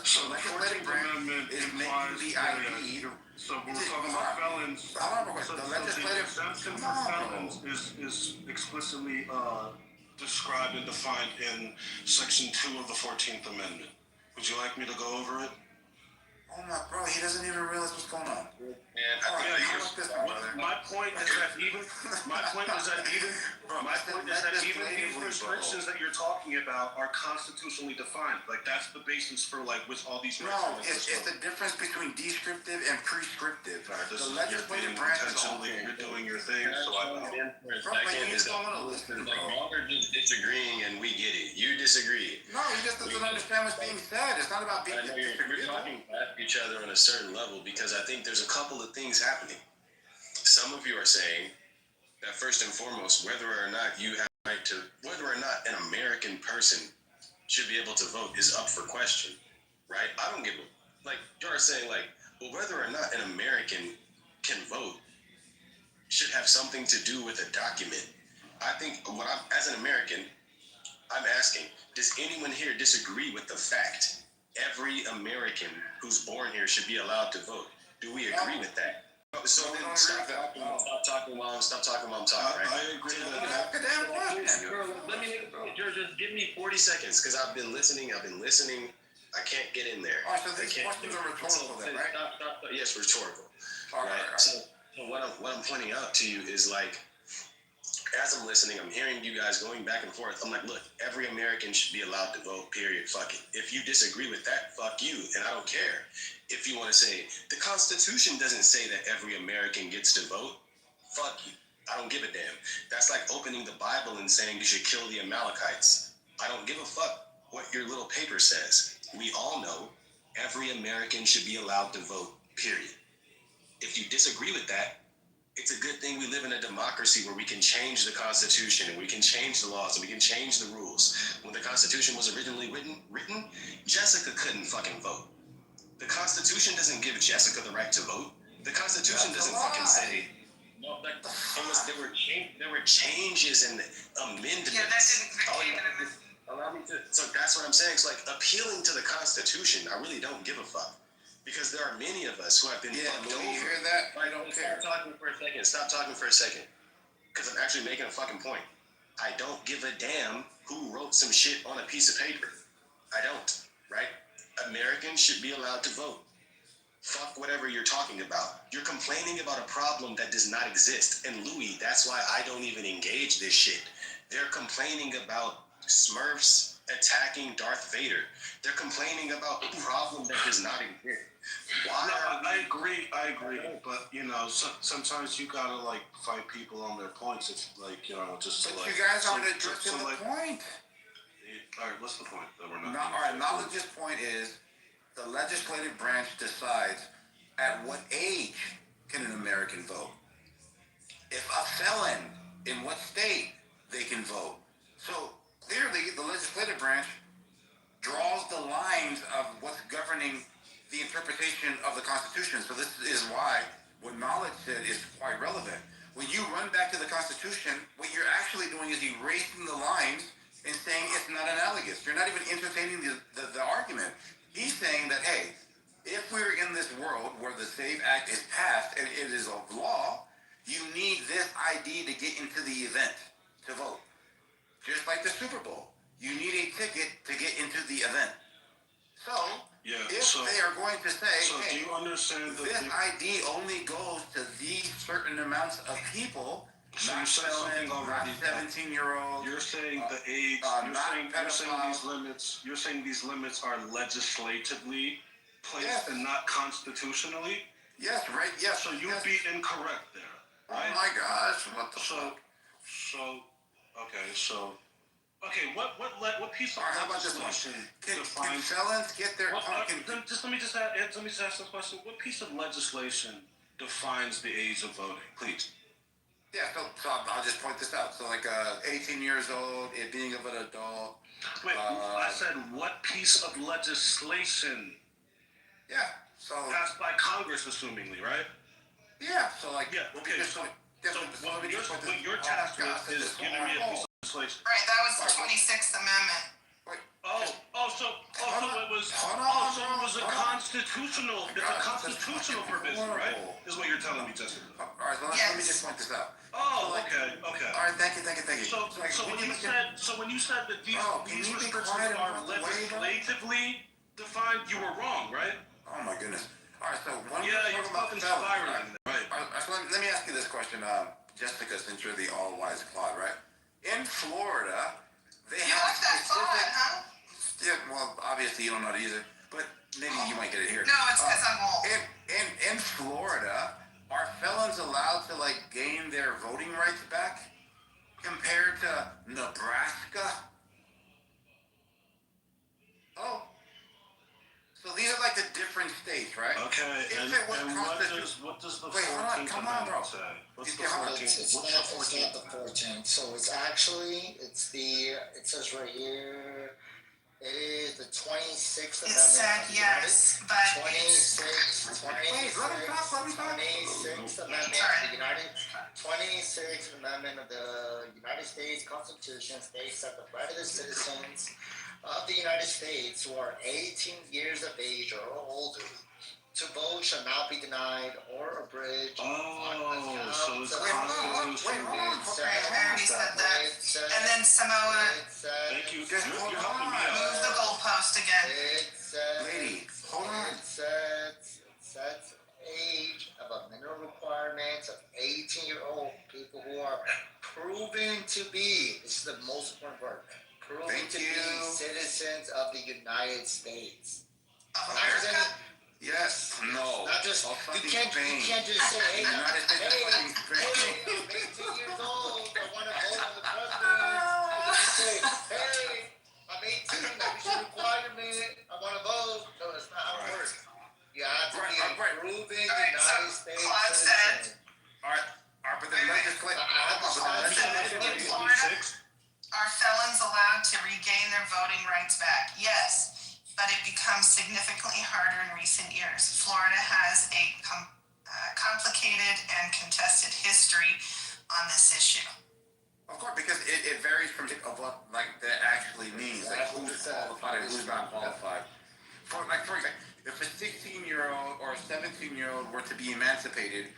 so the 14th Amendment implies the ID. So when we're talking about felons, the exemption for felons is explicitly described and defined in Section 2 of the 14th Amendment. Would you like me to go over it? Oh my bro, he doesn't even realize what's going on. My point is that even these restrictions that you're talking about are constitutionally defined. Like that's the basis for like which all these. No, it's the difference between descriptive and prescriptive. The legislative branch is you're doing your thing. So we're just disagreeing and we get it. You disagree. No, he just doesn't understand what's being said. It's not about being. We're talking past each other on a certain level because I think there's a couple of things happening. some of you are saying that first and foremost, whether or not you have the right to, whether or not an American person should be able to vote is up for question, right? I don't give a, like, you're saying like, well, whether or not an American can vote should have something to do with a document. I think as an American, I'm asking, does anyone here disagree with the fact every American who's born here should be allowed to vote? Do we agree with that? So then stop talking while I'm talking, right? I agree with that. Let me, George, just give me 40 seconds, because I've been listening. I can't get in there. All right, so these questions are rhetorical then, right? Yes, rhetorical. All right. So what I'm pointing out to you is like, as I'm listening, I'm hearing you guys going back and forth. I'm like, look, every American should be allowed to vote, period. Fuck it. If you disagree with that, fuck you. And I don't care. If you want to say, the Constitution doesn't say that every American gets to vote, fuck you. I don't give a damn. That's like opening the Bible and saying you should kill the Amalekites. I don't give a fuck what your little paper says. We all know every American should be allowed to vote, period. If you disagree with that, it's a good thing we live in a democracy where we can change the Constitution and we can change the laws and we can change the rules. When the Constitution was originally written, Jessica couldn't fucking vote. The Constitution doesn't give Jessica the right to vote. The Constitution doesn't fucking say. No, there were changes and amendments. Yeah, that didn't. Allow me to. So that's what I'm saying. It's like appealing to the Constitution. I really don't give a fuck. Because there are many of us who have been fucked over. You hear that? I don't care. Stop talking for a second. Because I'm actually making a fucking point. I don't give a damn who wrote some shit on a piece of paper. I don't, right? Americans should be allowed to vote. Fuck whatever you're talking about. You're complaining about a problem that does not exist. And Louis, that's why I don't even engage this shit. They're complaining about Smurfs attacking Darth Vader. They're complaining about a problem that does not exist. Why? No, I agree, but you know, sometimes you gotta like fight people on their points. It's like, you know, just but to, like, you guys aren't addressing the point. All right, what's the point that we're not? All right, knowledge's point is the legislative branch decides at what age can an American vote. If a felon, in what state they can vote. So clearly, the legislative branch draws the lines of what's governing the interpretation of the Constitution. So this is why what knowledge said is quite relevant. When you run back to the Constitution, what you're actually doing is erasing the lines and saying it's not analogous. You're not even entertaining the argument. He's saying that, hey, if we're in this world where the SAVE Act is passed and it is of law, you need this ID to get into the event to vote. Just like the Super Bowl. You need a ticket to get into the event. So, they are going to say, hey, do you understand this ID only goes to these certain amounts of people, so not felons, not 17-year-olds. You're saying the age, you're saying these limits are legislatively placed and not constitutionally? Yes, right, yes. So you'd be incorrect there, right? Oh my gosh, what the fuck? What piece of how about this one? Can felons get their... Let me just ask this question. What piece of legislation defines the age of voting, please? Yeah, so I'll just point this out. So like 18 years old, it being of an adult. Wait, I said what piece of legislation? Yeah, so... Passed by Congress, assumingly, right? Yeah, so like... Yeah, okay, so what your task is giving me a piece of legislation. Right, that was the 26th Amendment. So it was a constitutional, it's a constitutional provision, right? Is what you're telling me, Jessica. All right, let me just point this out. Okay. All right, thank you. So when you said that these restrictions are legislatively defined, you were wrong, right? Oh my goodness. All right, so when you're fucking spiraling, right? All right, so let me ask you this question, Jessica, since you're the all-wise Claude, right? In Florida, they have specific... Huh? Yeah, well, obviously you don't know how to use it, but maybe you might get it here. No, it's because I'm old. In Florida, are felons allowed to, like, gain their voting rights back compared to Nebraska? Oh. So these are, like, the different different states, right? Okay, If and it was what does the Wait, hold on, 14th come on, bro. Amendment say? What's the Hold on. 14th? It's What's not the 14th? the 14th. So it's actually, it says right here, it is the 26th It Amendment. said of the yes, but it's 26th Amendment of the United 26th Amendment of the United States Constitution states that the right of the citizens of the United States who are 18 years of age or older to vote shall not be denied or abridged. So it's constitutional. I already said that. And then Samoa Thank you. You're helping me out. moved the goalpost again. Lady, hold on. It sets age of a minimum requirement of 18-year-old people who are proven to be, this is the most important part, proven to be citizens of the United States. America? Yes. No. Not just, you can't just say, hey, I'm 18 years old, I want to vote on the president. You just say, hey, I'm 18, that is a requirement, I want to vote. No, that's not how it works. You have to be a proven United States citizen. All right, but the legislature. In Florida, are felons allowed to regain their voting rights back? Yes, but it becomes significantly harder in recent years. Florida has a complicated and contested history on this issue. Of course, because it varies from what that actually means, like who's qualified and who's not qualified. For example, if a 16-year-old or a 17-year-old were to be emancipated,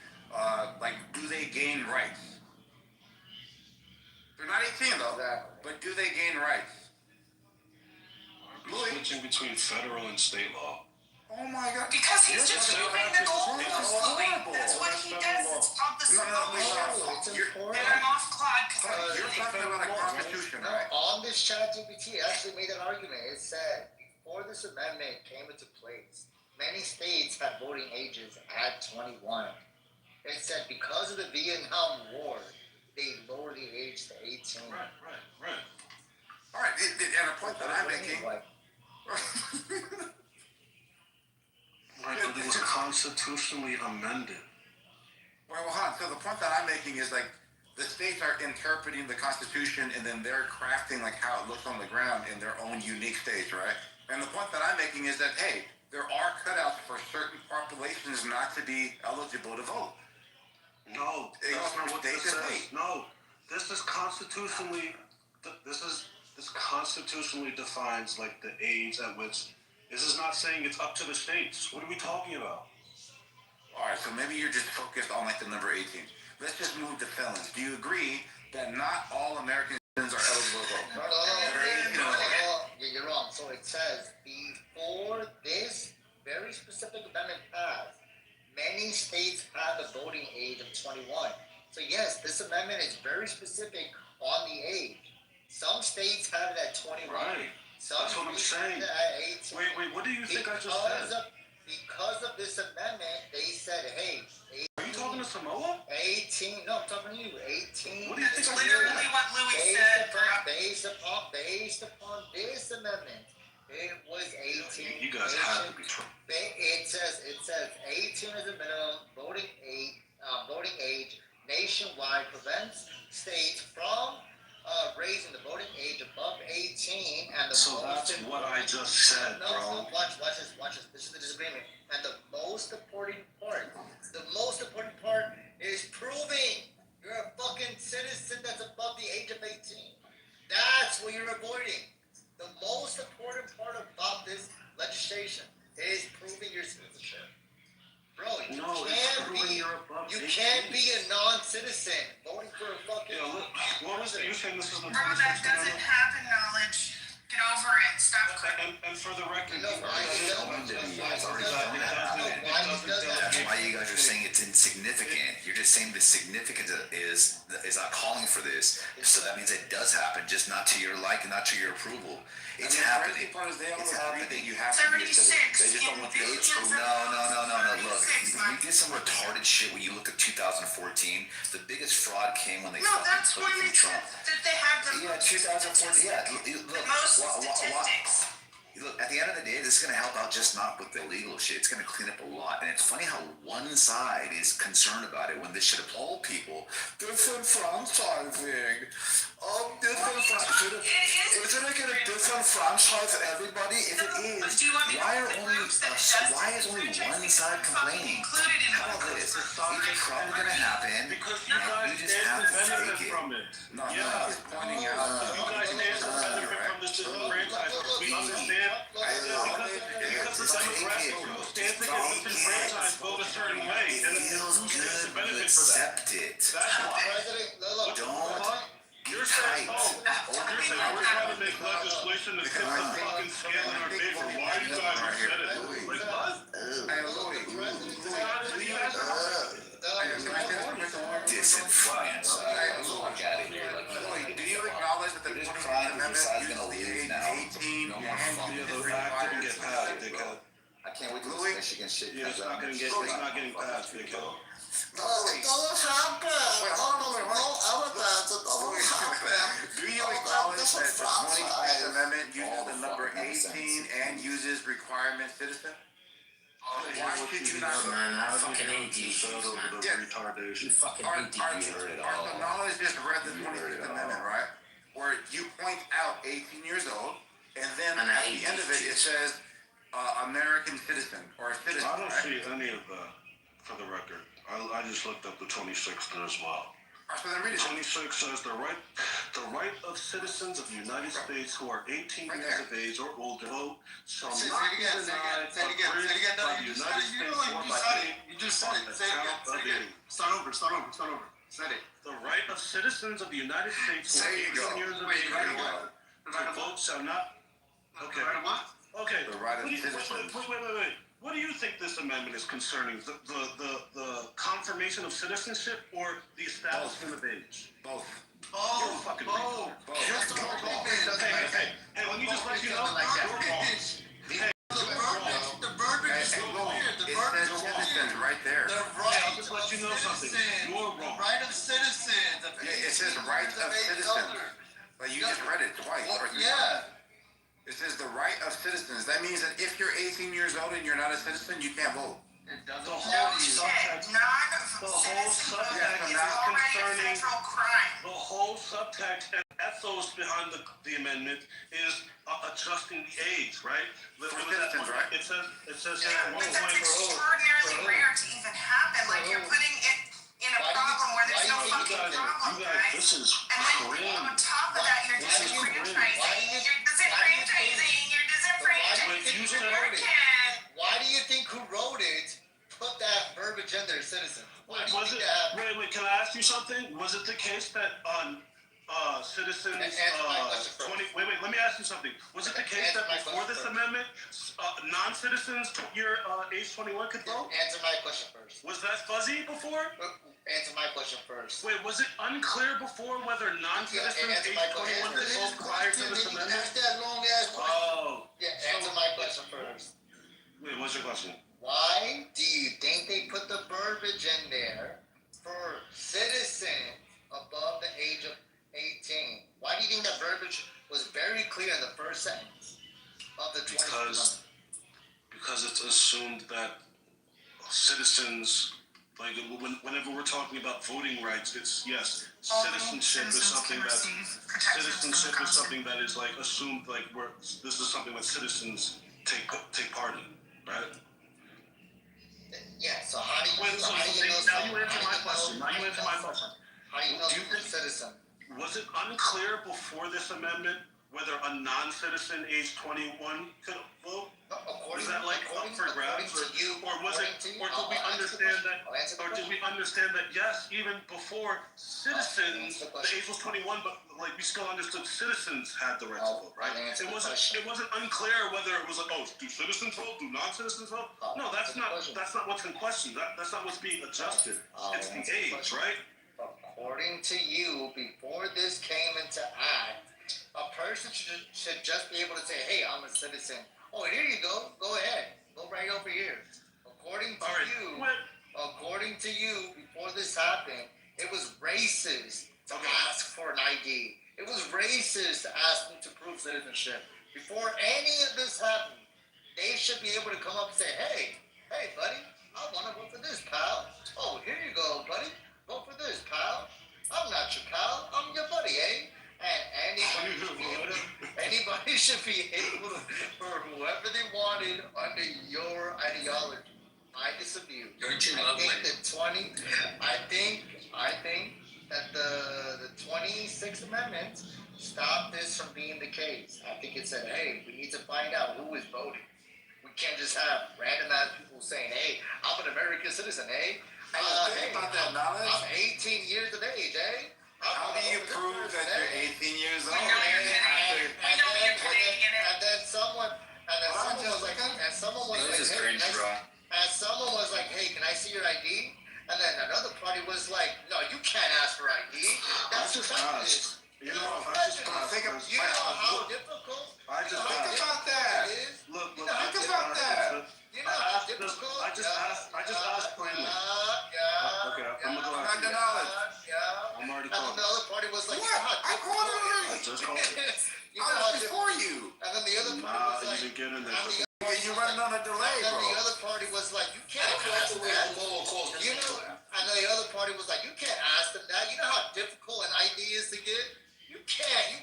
do they gain rights? They're not 18 though, but do they gain rights? Switching between federal and state law. Oh my God! Because he's just moving the goalposts, Louis. That's what he does. It's called the and I'm off Claude because you're talking about a constitution, right? On this ChatGPT, it actually made an argument. It said before this amendment came into place, many states had voting ages at 21. It said because of the Vietnam War, they lowered the age to 18. Right. All right, and a point that I'm making. Right, but it was constitutionally amended. Well, hold on. So the point that I'm making is the states are interpreting the Constitution and then they're crafting how it looks on the ground in their own unique states, right? And the point that I'm making is that, hey, there are cutouts for certain populations not to be eligible to vote. No, that's not what this says. No, this is constitutionally. This constitutionally defines the age at which. This is not saying it's up to the states. What are we talking about? All right, so maybe you're just focused on the number 18. Let's just move to felons. Do you agree that not all American citizens are eligible to vote? No, you're wrong. So it says before this very specific amendment passed, many states had the voting age of 21. So yes, this amendment is very specific on the age. Some states have it at 21. Right. That's what I'm saying. Wait, what do you think I just said? Because of this amendment, they said, hey, 18, are you talking to Samoa? 18, no, I'm talking to you, 18. What do you think? It's literally what Louis said. Based upon this amendment, it was 18. You guys have to be true. It says 18 is the minimum voting age nationwide, prevents states from raising the voting age above 18, and the so that's what I just said, bro. Watch this. This is the disagreement. And the most important part is proving you're a fucking citizen that's above the age of 18. That's what you're avoiding. The most important part about this legislation is proving your citizenship. Bro, you can't be a non-citizen voting for a fucking. What was it? You're saying this is the 26th Bro, that doesn't happen, knowledge. Get over it. Stop crying. And for the record, That's why you guys are saying it's insignificant. You're just saying the significance is not calling for this. So that means it does happen, just not to your liking, not to your approval. It's happening. It's happening. You have to be a citizen. They just don't want you to No. Look, you did some retarded shit when you look at 2014. The biggest fraud came when they that's when Trump. that they have the 2014. Yeah, look. most statistics. Look, at the end of the day, this is going to help out just not with the illegal shit. It's going to clean up a lot. And it's funny how one side is concerned about it when this should have all people. Different franchising. Isn't it going to disenfranchise everybody? If it is, why is only one side complaining? How about this? It's probably going to happen. Because you and guys we just stand have to to benefit take it. from it. No, he's pointing out. You guys stand to benefit from this disenfranchisement. We understand because the demographic who stands to get disenfranchised vote a certain way, and who stands to benefit for that. Accept it. That's why. You're saying, we're trying to make legislation to tip the fucking scale in our favor. Why are you guys upset at it? Like, what? Disenfranchised. Look at it here. Do you acknowledge that the 25th Amendment Side's gonna leave now. 18 No more and fucking The act didn't get passed, dickhead. I can't wait till this Michigan shit Yeah, comes it's out. not getting passed, dickhead. It doesn't happen. Do you acknowledge that the 25th Amendment uses the number 18 and uses requirement citizen? Why should you not? Man, I fucking hate you. Shut up with the retardation. Knowledge just read the 25th Amendment, right? Where you point out 18 years old, and then at the end of it, it says American citizen or a citizen. I don't right? see any of that, for the record. I just looked up the 26th as well. So then read it. 26 says the right of citizens of the United States who are 18 years of age or older vote shall not be denied a bridge by the United States or by state You just said on it. Say it again. account of any. Start over. Said it. The right of citizens of the United States who are 18 years of age or older to vote shall not. Okay. Okay. The right of Wait. citizens. What do you think this amendment is concerning? The confirmation of citizenship or the establishment of age? Both. You're a fucking retard. Hey, let me just let you know, you're wrong. Hey, you're wrong. The verbiage is so weird. It says citizens right there. I'll just let you know something. You're wrong. Right of citizens. Yeah, it says right of citizens. But you just read it twice. Yeah. It says the right of citizens. That means that if you're 18 years old and you're not a citizen, you can't vote. It doesn't The hold whole you. subtext, the whole subtext is concerning, the whole subtext and ethos behind the amendment is adjusting the age, right? For citizens, right? It says Yeah, but that's extraordinarily rare to even happen. Like you're putting it in a problem where there's no fucking problem, guys. This is And then on top of that, you're disenfranchising. Why do you think who wrote it put that verbiage in there, citizen? Why do you Was think it, that? wait, can I ask you something? Was it the case that on citizens, Answer my question first. let me ask you something. Was it the case Answer that my before question this first. amendment, non-citizens age 21 could vote? Answer my question first. Was that fuzzy before? Answer my question first. Wait, was it unclear before whether non-citizens answer age my 21 question. could vote prior to this You amendment? asked that long ass question. Oh. Yeah, answer my question first. Wait, what's your question? Why do you think they put the verbiage in there for citizen above the age of 18? Why do you think that verbiage was very clear in the first sentence of the 20th? Because it's assumed that citizens, like whenever we're talking about voting rights, it's citizenship is something that is like assumed, like this is something that citizens take part in, right? Yeah, so how do you, Wait, how do you know? now you answer my question. How do you know think citizen? Was it unclear before this amendment whether a non-citizen age 21 could vote? Was that like up for grabs, or did we understand that yes, even before citizens, the age was 21, but like we still understood citizens had the right to vote, right? It wasn't unclear whether it was like, oh, do citizens vote, do non-citizens vote? No, that's not what's in question. That's not what's being adjusted. It's the age, right? According to you, before this came into act, a person should just be able to say, hey, I'm a citizen. Oh, here you go. Go ahead. Go right over here. According to you, before this happened, it was racist to ask for an ID. It was racist to ask them to prove citizenship. Before any of this happened, they should be able to come up and say, hey, buddy, I want to vote for this, pal. Oh, here you go, buddy. Vote for this, pal. I'm not your pal. I'm your buddy, eh? And anybody should be able to, for whoever they wanted under your ideology. I disagree. Don't you love when? I think that the 26th Amendment stopped this from being the case. I think it said, hey, we need to find out who is voting. We can't just have random ass people saying, hey, I'm an American citizen, eh? Think about that knowledge. I'm 18 years of age, eh? How do you prove that you're 18 years old? And then someone was like, This is hey, cringe, bro. and someone was like, hey, can I see your ID? And then another party was like, no, you can't ask for ID. That's prejudice. You know, Think about how difficult. I just think about that. Look, Think about that. You know how difficult. I just asked plainly. Okay, I'm gonna go Not after the you. knowledge. I'm already And then calling. the other party was like, What? I called it I already. just called it. you know I how was before you. And then the other party Nah, was you like, didn't get in and there. You're running on a delay, then the bro. other party was like, you can't ask them that. You know, and then the other party was like, you can't ask them that. You know how difficult an ID is to get? You can't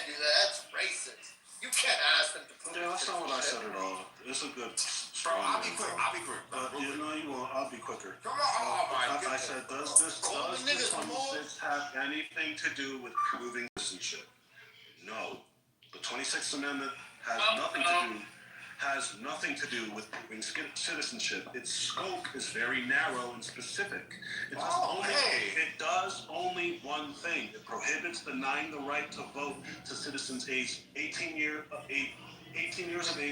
do that. That's racist. You can't ask them to prove Yeah, that's not what I said at all. It's a good. Bro, I'll be quick. You know you won't. I'll be quicker. Come on. Oh, my I goodness. said, does this 26 have anything to do with proving citizenship? No. The 26th Amendment has nothing to do with proving citizenship. Its scope is very narrow and specific. It does only one thing. It prohibits denying the right to vote to citizens aged 18 years of age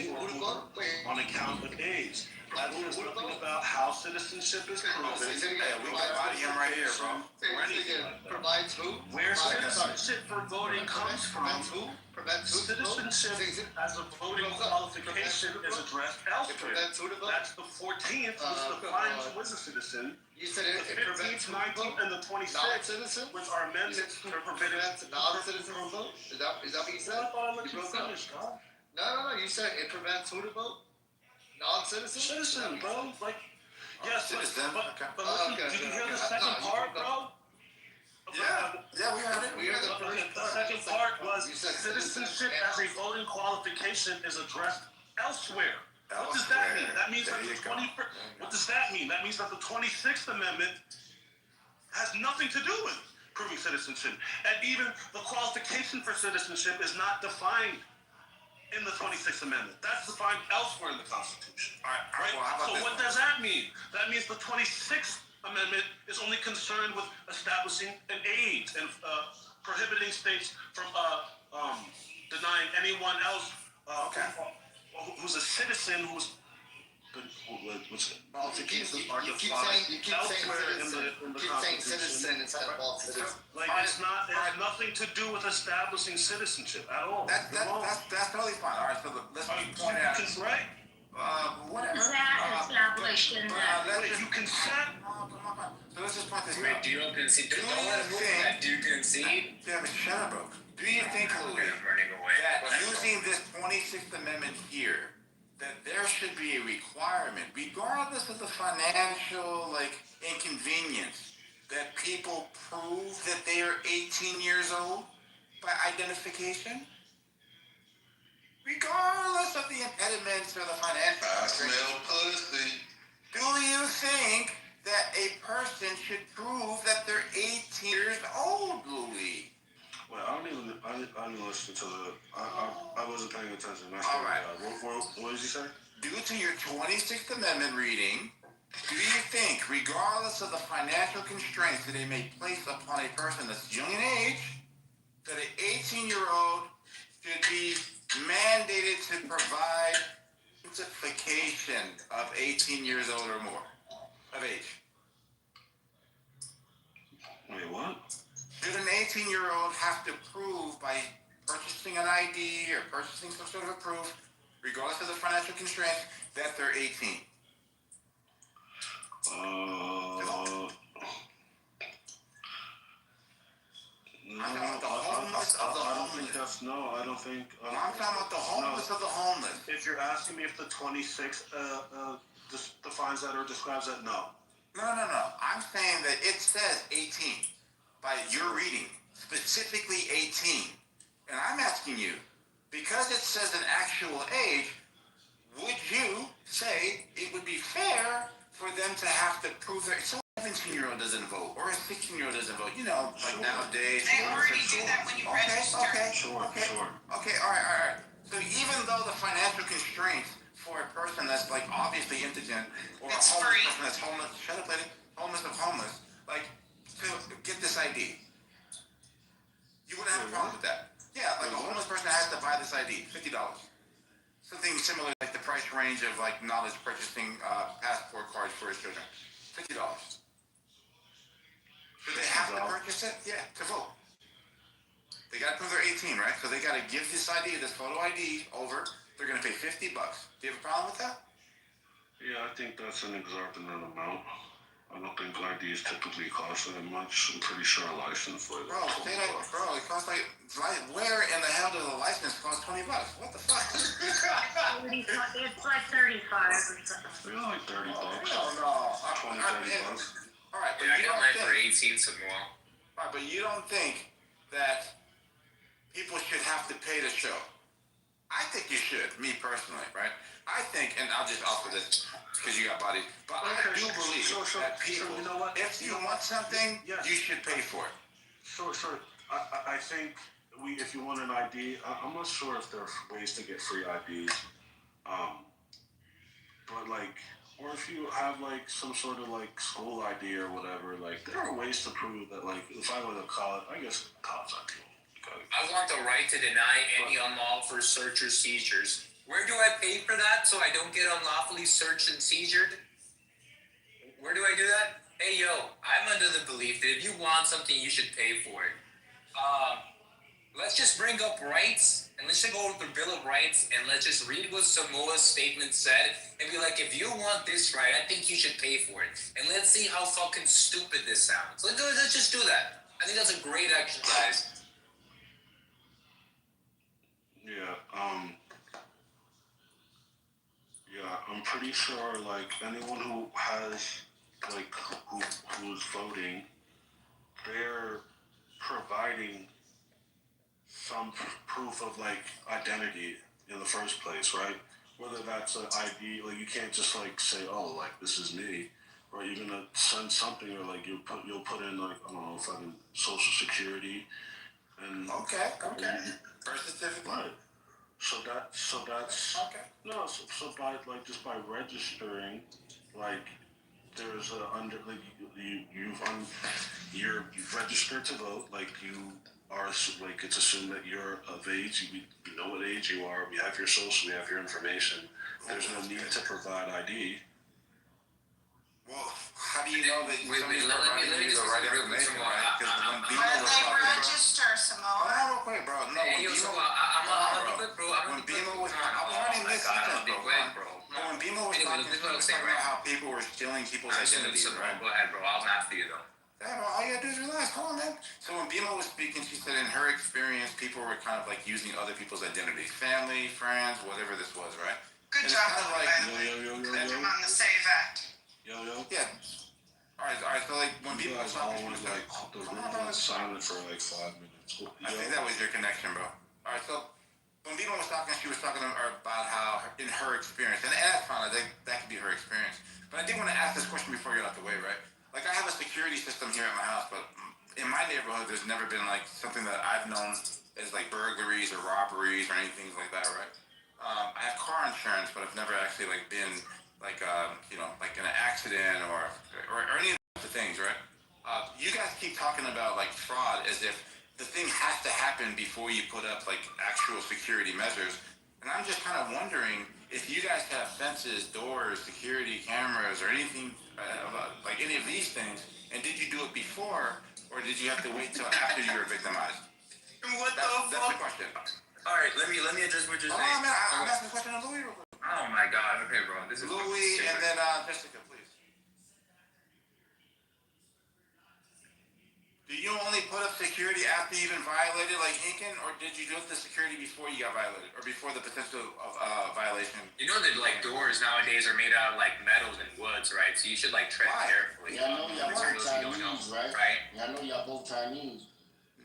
or older on account of age. That says nothing about how citizenship is proven. We got body him right here, bro. Or anything like that. Provides who? Where citizenship for voting comes from, Prevents who? citizenship as a voting qualification is addressed elsewhere. Prevents who to vote? That's the 14th, which defines who is a citizen. You said The it prevents 15th, 19th, and the 26th, non-citizens? which are amendments to prevent Non-citizens to vote? Is that what you said? I thought I let You you broke up. finish, dog. No. You said it prevents who to vote? Non-citizens? Citizen, bro. Like, yes, citizen. but Okay. listen, did you hear the second part, bro? Yeah, we heard it. The second part was citizenship as a voting qualification is addressed elsewhere. What does that mean? That means that what does that mean? That means that the 26th Amendment has nothing to do with proving citizenship. And even the qualification for citizenship is not defined in the 26th Amendment. That's defined elsewhere in the Constitution. All right. Well, how about So this what one? does that mean? That means the 26th Amendment is only concerned with establishing an age and prohibiting states from denying anyone else who's a citizen who's qualifications are defined elsewhere in the Constitution. Citizen instead of all citizens. Like it has nothing to do with establishing citizenship at all. That's totally fine. All right, so let's point out. Right? Whatever. Was that established in the? Wait, you consent? So let's just point this Wait, out. do you concede? Do Don't you let him move think- that. Do you concede? Yeah, but shut up, bro. Do you think, Louis, I'm running away. that using this 26th Amendment here, that there should be a requirement, regardless of the financial, inconvenience, that people prove that they are 18 years old by identification? Regardless of the impediments or the financial constraints. Do you think that a person should prove that they're 18 years old, Louis? Well, I didn't listen to I wasn't paying attention. All right. What did you say? Due to your 26th Amendment reading, do you think, regardless of the financial constraints that they may place upon a person that's young in age, that an 18-year-old should be mandated to provide identification of 18 years old or more of age? Wait, what? Should an 18-year-old have to prove by purchasing an ID or purchasing some sort of a proof, regardless of the financial constraints, that they're 18? I'm talking about the homeless of the I don't homeless. think that's no. I don't think. I'm talking about the homeless of the homeless. If you're asking me if the 26 defines that or describes that, no. No. I'm saying that it says 18 by your reading, specifically 18. And I'm asking you, because it says an actual age, would you say it would be fair for them to have to prove that so a 17-year-old doesn't vote or a 16-year-old doesn't vote? You know, like nowadays. They already do that when you register. Sure. Okay, all right. So even though the financial constraints for a person that's like obviously indigent or It's a homeless free. person that's homeless, shut up, lady, homeless of homeless, like to get this ID, you wouldn't have a problem with that. Yeah, like a homeless person has to buy this ID, $50. Something similar like the price range of like knowledge purchasing passport cards for his children, $50. Do they have to purchase it? Yeah, to vote. They got to prove they're 18, right? So they got to give this ID, this photo ID over. They're going to pay $50. Do you have a problem with that? Yeah, I think that's an exorbitant amount. I don't think IDs typically cost that much. I'm pretty sure a license plate. Bro, it costs like where in the hell does a license cost $20? What the fuck? It's like 35 or something. They're like $30. Hell no. 20, $30. All right, but Yeah, I you got don't mine for think. 18 Samoa. All right, but you don't think that people should have to pay to show? I think you should, me personally, right? I think, and I'll just offer this because you got body, but I do believe that people, you know what? if you want something, Yes. you should pay for it. Sure. I think if you want an ID, I'm not sure if there are ways to get free IDs. But like, or if you have like some sort of like school ID or whatever, like there are ways to prove that like if I went to college, I guess college ID. I want the right to deny any unlawful search or seizures. Where do I pay for that so I don't get unlawfully searched and seizured? Where do I do that? Hey, yo, I'm under the belief that if you want something, you should pay for it. Let's just bring up rights, and let's just go over the Bill of Rights, and let's just read what Samoa's statement said, and be like, if you want this right, I think you should pay for it. And let's see how fucking stupid this sounds. Let's just do that. I think that's a great exercise. Yeah, I'm pretty sure like anyone who has like who's voting, they're providing some proof of like identity in the first place, right? Whether that's an ID, like you can't just like say, oh, like this is me, or you're gonna send something, or like you'll put in like I don't know, fucking social security, and okay, birth certificate, right? So that's okay. No, so by like just by registering, like there's a under like you've registered to vote, like you are like it's assumed that you're of age. We know what age you are. We have your social. We have your information. There's no need to provide ID. Well, how do you know that let me just the right information, right? Because when Bimo was They talking, register, Samoa. real quick, bro. No, Hey, yo, so I'm gonna be quick, bro. When Bimo was talking, I was running this sentence, bro. When Bimo was talking, he was talking about how people were stealing people's identities, right? Go ahead, bro. I'll math for you, though. Yeah, bro, all you gotta do is relax. Come on, man. So when Bimo was speaking, she said in her experience, people were kind of like using other people's identities, family, friends, whatever this was, right? Good job, by the way. Good job on the SAVE Act. Yo. Yeah. All right. So like when people was talking, like the room was silent for like 5 minutes. I think that was your connection, bro. All right. So when Bimo was talking, she was talking to her about how in her experience, and that's fine. I think that could be her experience. But I did want to ask this question before you get out the way, right? Like I have a security system here at my house, but in my neighborhood, there's never been like something that I've known as like burglaries or robberies or anything like that, right? I have car insurance, but I've never actually like been like like in an accident or any of the things, right? You guys keep talking about like fraud as if the thing has to happen before you put up like actual security measures, and I'm just kind of wondering if you guys have fences, doors, security cameras, or anything like any of these things, and did you do it before, or did you have to wait till after you were victimized? That's the question. All right, let me address what you're saying. Oh man, I'm asking a question to Louis real quick. Oh my God. Okay, bro. This is Louis and then Jessica, please. Do you only put up security after you even violated like Incan, or did you do the security before you got violated, or before the potential of violation? You know that like doors nowadays are made out of like metals and woods, right? So you should like tread carefully. Yeah, I know y'all both Chinese, right? Yeah, I know y'all both Chinese.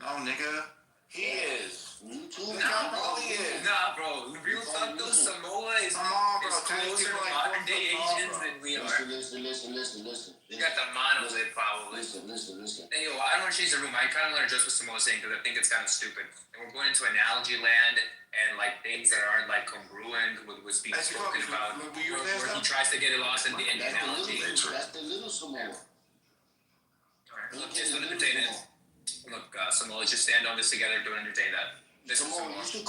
No, nigga. He is. You too. Nah, bro. Nah, bro. Real talk though, Samoa is closer to modern day Asians than we are. Listen. You got the monolith probably. Listen. Hey, yo, I don't want to change the room. I kind of want to address what Samoa's saying because I think it's kind of stupid. And we're going into analogy land and like things that aren't like congruent with what's being spoken about. Where he tries to get it lost in the analogy. That's the little Samoa. Alright, look, just don't entertain it. Look, Samoa, just stand on this together. Don't entertain that. Listen, Samoa, you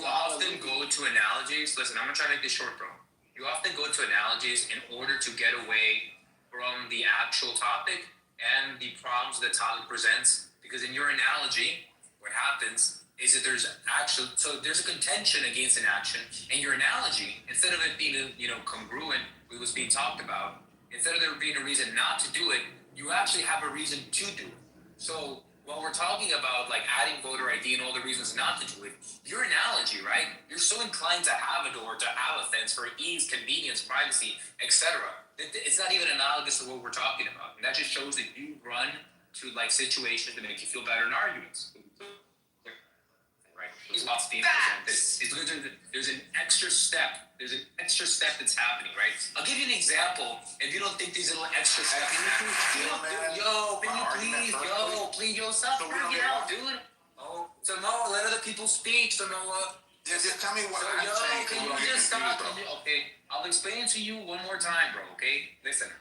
often go to analogies. Listen, I'm gonna try to make this short, bro. You often go to analogies in order to get away from the actual topic and the problems the topic presents. Because in your analogy, what happens is that there's a contention against an action, and your analogy, instead of it being congruent with what's being talked about, instead of there being a reason not to do it, you actually have a reason to do it. So while we're talking about like adding voter ID and all the reasons not to do it, your analogy, right? You're so inclined to have a door, to have a fence for ease, convenience, privacy, etc. It's not even analogous to what we're talking about. And that just shows that you run to like situations that make you feel better in arguments. Right? There's lots of things presented. There's an extra step. There's an extra step that's happening, right? I'll give you an example. If you don't think these little extra steps, please, stop freaking out, dude. Oh, Samoa, let other people speak, Samoa. Just tell me what I'm saying. Can you just stop? Okay, I'll explain it to you one more time, bro. Okay, listen.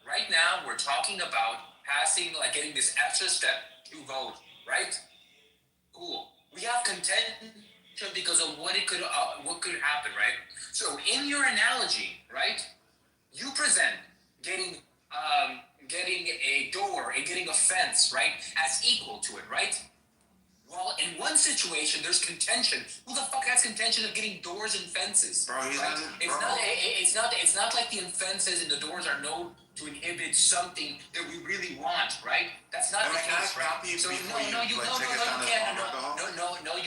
Right now, we're talking about passing, like getting this extra step to vote, right? Cool. We have contention because of what could happen, right? So in your analogy, right, you present getting a door and getting a fence, right, as equal to it, right? Well, in one situation, there's contention. Who the fuck has contention of getting doors and fences? Bro, It's not like the fences and the doors are known to inhibit something that we really want, right? That's not the case, right? So you can't. No, you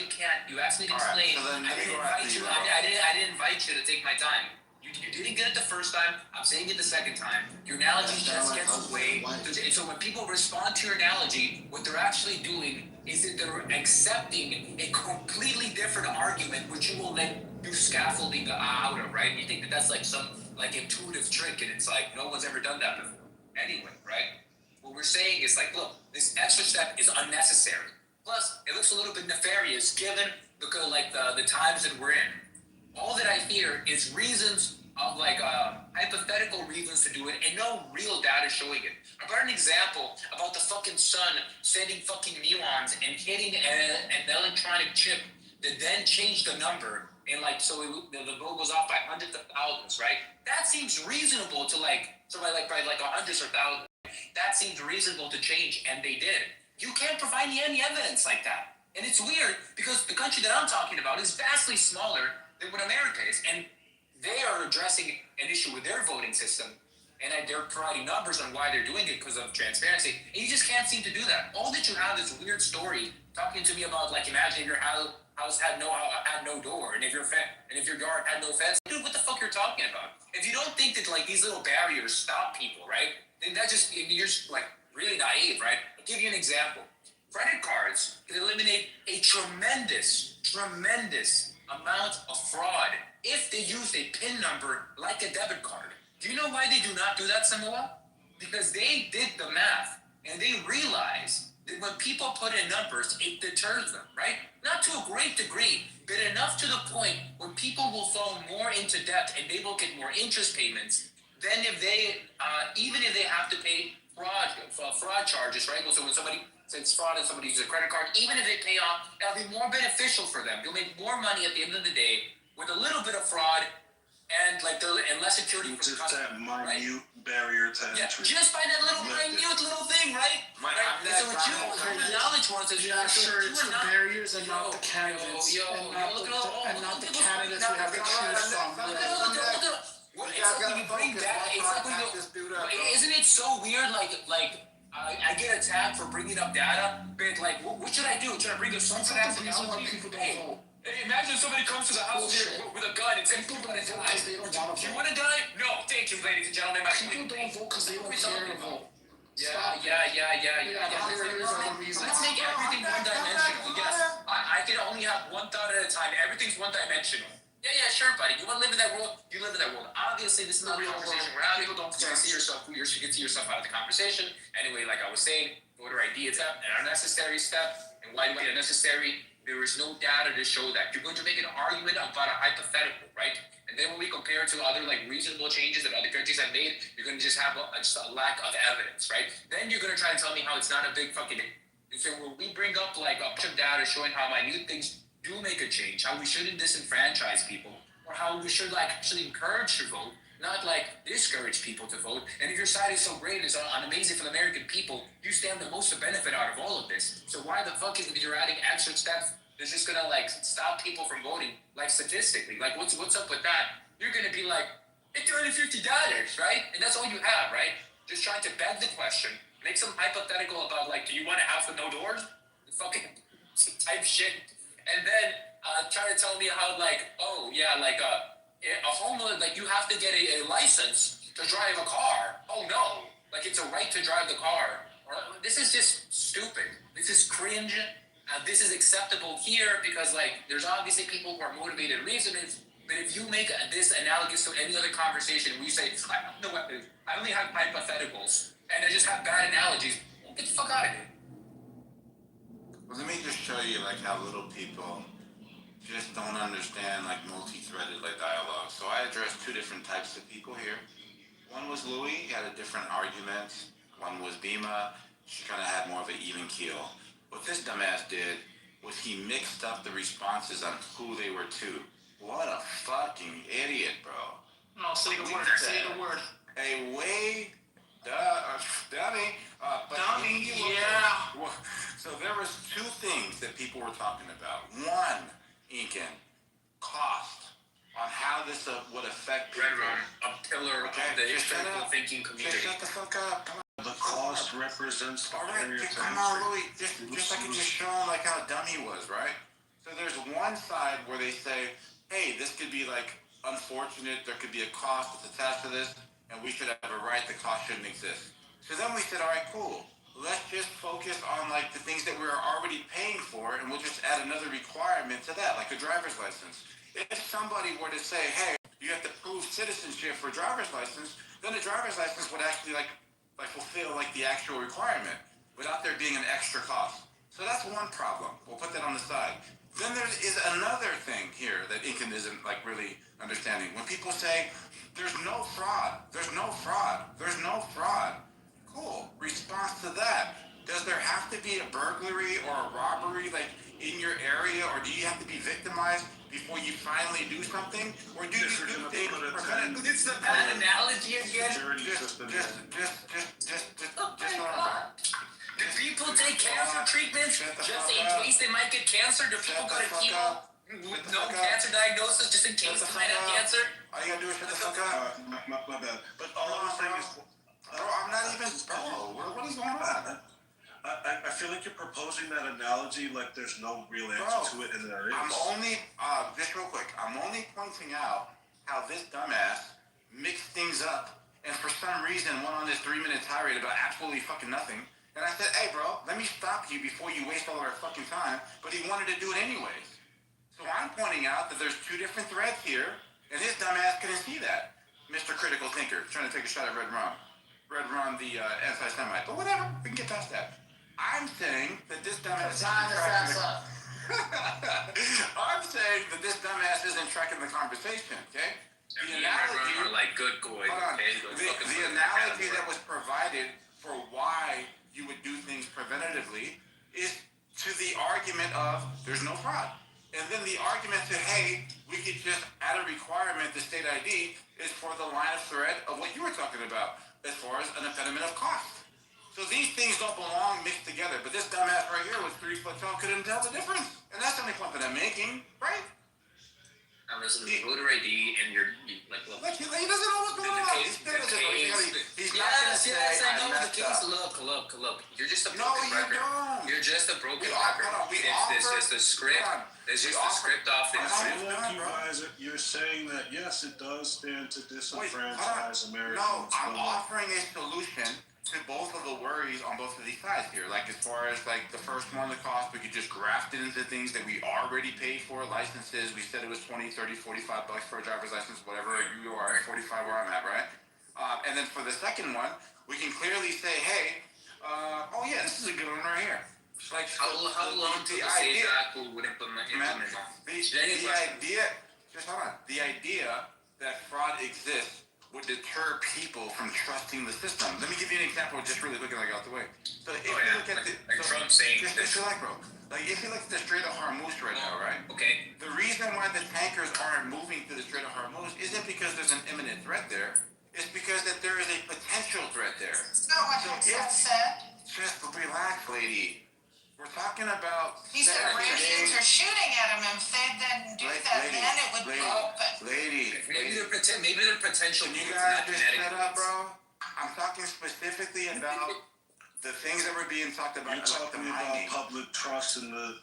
can't. You asked me to explain. I didn't invite you to take my time. You didn't get it the first time. I'm saying it the second time. Your analogy just gets away. So when people respond to your analogy, what they're actually doing is that they're accepting a completely different argument, which you will then do scaffolding out of, right? You think that that's like some like intuitive trick, and it's like no one's ever done that before. Anyway, right? What we're saying is like, look, this extra step is unnecessary. Plus, it looks a little bit nefarious given the times that we're in. All that I hear is reasons of hypothetical reasons to do it and no real data showing it. I brought an example about the fucking sun sending fucking muons and hitting an electronic chip that then changed the number and the vote goes off by hundreds of thousands, right? That seems reasonable to by hundreds or thousands. That seems reasonable to change, and they did. You can't provide any evidence like that. And it's weird because the country that I'm talking about is vastly smaller than what America is, and they are addressing an issue with their voting system, and they're providing numbers on why they're doing it because of transparency, and you just can't seem to do that. All that you have is weird story talking to me about imagine if your house had no door, and if your yard had no fence. Dude, what the fuck you're talking about? If you don't think that these little barriers stop people, right? Then you're just really naive, right? I'll give you an example. Credit cards can eliminate a tremendous amount of fraud if they use a PIN number like a debit card. Do you know why they do not do that, Samoa? Because they did the math and they realized that when people put in numbers, it deters them, right? Not to a great degree, but enough to the point where people will fall more into debt and they will get more interest payments than if they, even if they have to pay fraud charges, right? So when somebody says fraud and somebody uses a credit card, even if they pay off, that'll be more beneficial for them. They'll make more money at the end of the day with a little bit of fraud and less security for the customer. Just that minute barrier to entry. Just by that minute little thing, right? So what you acknowledge once is sure it's the barriers and not the candidates. And not the candidates we have to choose from. Isn't it so weird? I get attacked for bringing up data, but like, what should I do? Should I bring a sunset analogy? Hey, imagine somebody comes to the house here with a gun and says, "You want to die? You want to die? No, thank you, ladies and gentlemen. People don't vote because they don't care to vote. Yeah. Let's make everything one-dimensional. Yes, I can only have one thought at a time. Everything's one-dimensional. Yeah, sure, buddy. You want to live in that world? You live in that world. Obviously, this is not a conversation we're having. You can see yourself out of the conversation. Anyway, like I was saying, voter ID is an unnecessary step. And why do I unnecessary? There is no data to show that. You're going to make an argument about a hypothetical, right? And then when we compare it to other like reasonable changes that other countries have made, you're going to just have just a lack of evidence, right? Then you're going to try and tell me how it's not a big fucking. And so when we bring up like a bunch of data showing how minute things do make a change, how we shouldn't disenfranchise people, or how we should like actually encourage to vote, not like discourage people to vote. And if your side is so great and so amazing for the American people, you stand the most to benefit out of all of this. So why the fuck is it that you're adding extra steps that's just gonna like stop people from voting? Like statistically, like what's up with that? You're gonna be like, it's $250, right? And that's all you have, right? Just trying to beg the question, make some hypothetical about like, do you want a house with no doors? Fucking type shit. And then try to tell me how like, oh yeah, like a homeowner, like you have to get a license to drive a car. Oh no, like it's a right to drive the car. This is just stupid. This is cringe. This is acceptable here because like there's obviously people who are motivated reasons. But if you make this analogous to any other conversation where you say, I only have hypotheticals and I just have bad analogies, well, get the fuck out of here. Well, let me just show you like how little people just don't understand like multi-threaded like dialogue. So I addressed two different types of people here. One was Louis, he had a different argument. One was Bima, she kind of had more of an even keel. What this dumbass did was he mixed up the responses on who they were to. What a fucking idiot, bro. No, say the word. Say the word. Hey, wait. Dummy. Dummy, yeah. So there was two things that people were talking about. One, Incan, cost on how this would affect people. Red Room, a pillar of the critical thinking community. Shut the fuck up. Come on. The cost represents the barrier to come on, Louis. Just I can just show him like how dumb he was, right? So there's one side where they say, hey, this could be like unfortunate. There could be a cost that's attached to this, and we should have a right. The cost shouldn't exist. So then we said, all right, cool. Let's just focus on like the things that we're already paying for, and we'll just add another requirement to that, like a driver's license. If somebody were to say, hey, you have to prove citizenship for a driver's license, then the driver's license would actually like fulfill like the actual requirement without there being an extra cost. So that's one problem. We'll put that on the side. Then there is another thing here that Incan isn't like really understanding. When people say, there's no fraud, there's no fraud, there's no fraud. Cool. Response to that. Does there have to be a burglary or a robbery like in your area, or do you have to be victimized before you finally do something? Or do you do things preventative? It's the bad analogy again. Do people take cancer treatments just in case they might get cancer? Do people go to chemo with no cancer diagnosis just in case they might have cancer? All you gotta do is shut the fuck up. My bad. But all I'm saying is, bro, I'm not even. Bro, what is going on? I feel like you're proposing that analogy like there's no real answer to it, and there is. I'm only, just real quick, I'm only pointing out how this dumbass mixed things up, and for some reason went on this 3-minute tirade about absolutely fucking nothing. And I said, hey, bro, let me stop you before you waste all of our fucking time. But he wanted to do it anyways. So I'm pointing out that there's two different threads here, and his dumbass couldn't see that. Mr. Critical Thinker, trying to take a shot at Red Rum. Red Rum, the anti-Semite. But whatever, we can get past that. I'm saying that this dumbass I'm saying that this dumbass isn't tracking the conversation, okay? The analogy, are like good boys, okay? The analogy that was provided for why you would do things preventatively is to the argument of there's no fraud. And then the argument to, hey, we could just add a requirement to state ID is for the line of thread of what you were talking about as far as an impediment of cost. So these things don't belong mixed together. But this dumbass right here with 3 foot tall couldn't tell the difference. And that's the only point that I'm making, right? I'm listening to voter ID and you're like, look. He doesn't know what's going on. He's not going to say, I know the case. Look. look. You're just a No, broken you record. don't. You're just a broken We record. hold on, we It's offer- just a script. hold on. It's We just a offer- script off I history. feel like you bro. guys you're saying that yes, it does stand to Wait, disenfranchise Americans. No, I'm but, like, offering a solution to both of the worries on both of these sides here. Like as far as like the first one, the cost, we could just graft it into things that we already paid for, licenses. We said it was 20, 30, 45 bucks for a driver's license, whatever you are, 45 where I'm at, right? And then for the second one, we can clearly say, hey, oh yeah, this is a good one right here. Like How long till the SAFE Act would implement? The idea, just hold on. The idea that fraud exists would deter people from trusting the system. Let me give you an example, just really quick, and I got out the way. So if you look at Trump saying just like, bro, like if you look at the Strait of Hormuz right now, right? Okay. The reason why the tankers aren't moving through the Strait of Hormuz isn't because there's an imminent threat there. It's because that there is a potential threat there. It's not what he just said. Just relax, lady. We're talking about. He said Iranians are shooting at him, and if they didn't do that, then it would be open. Lady. Maybe the potential. Can you guys just shut up, bro? I'm talking specifically about the things that were being talked about. You're talking about public trust in the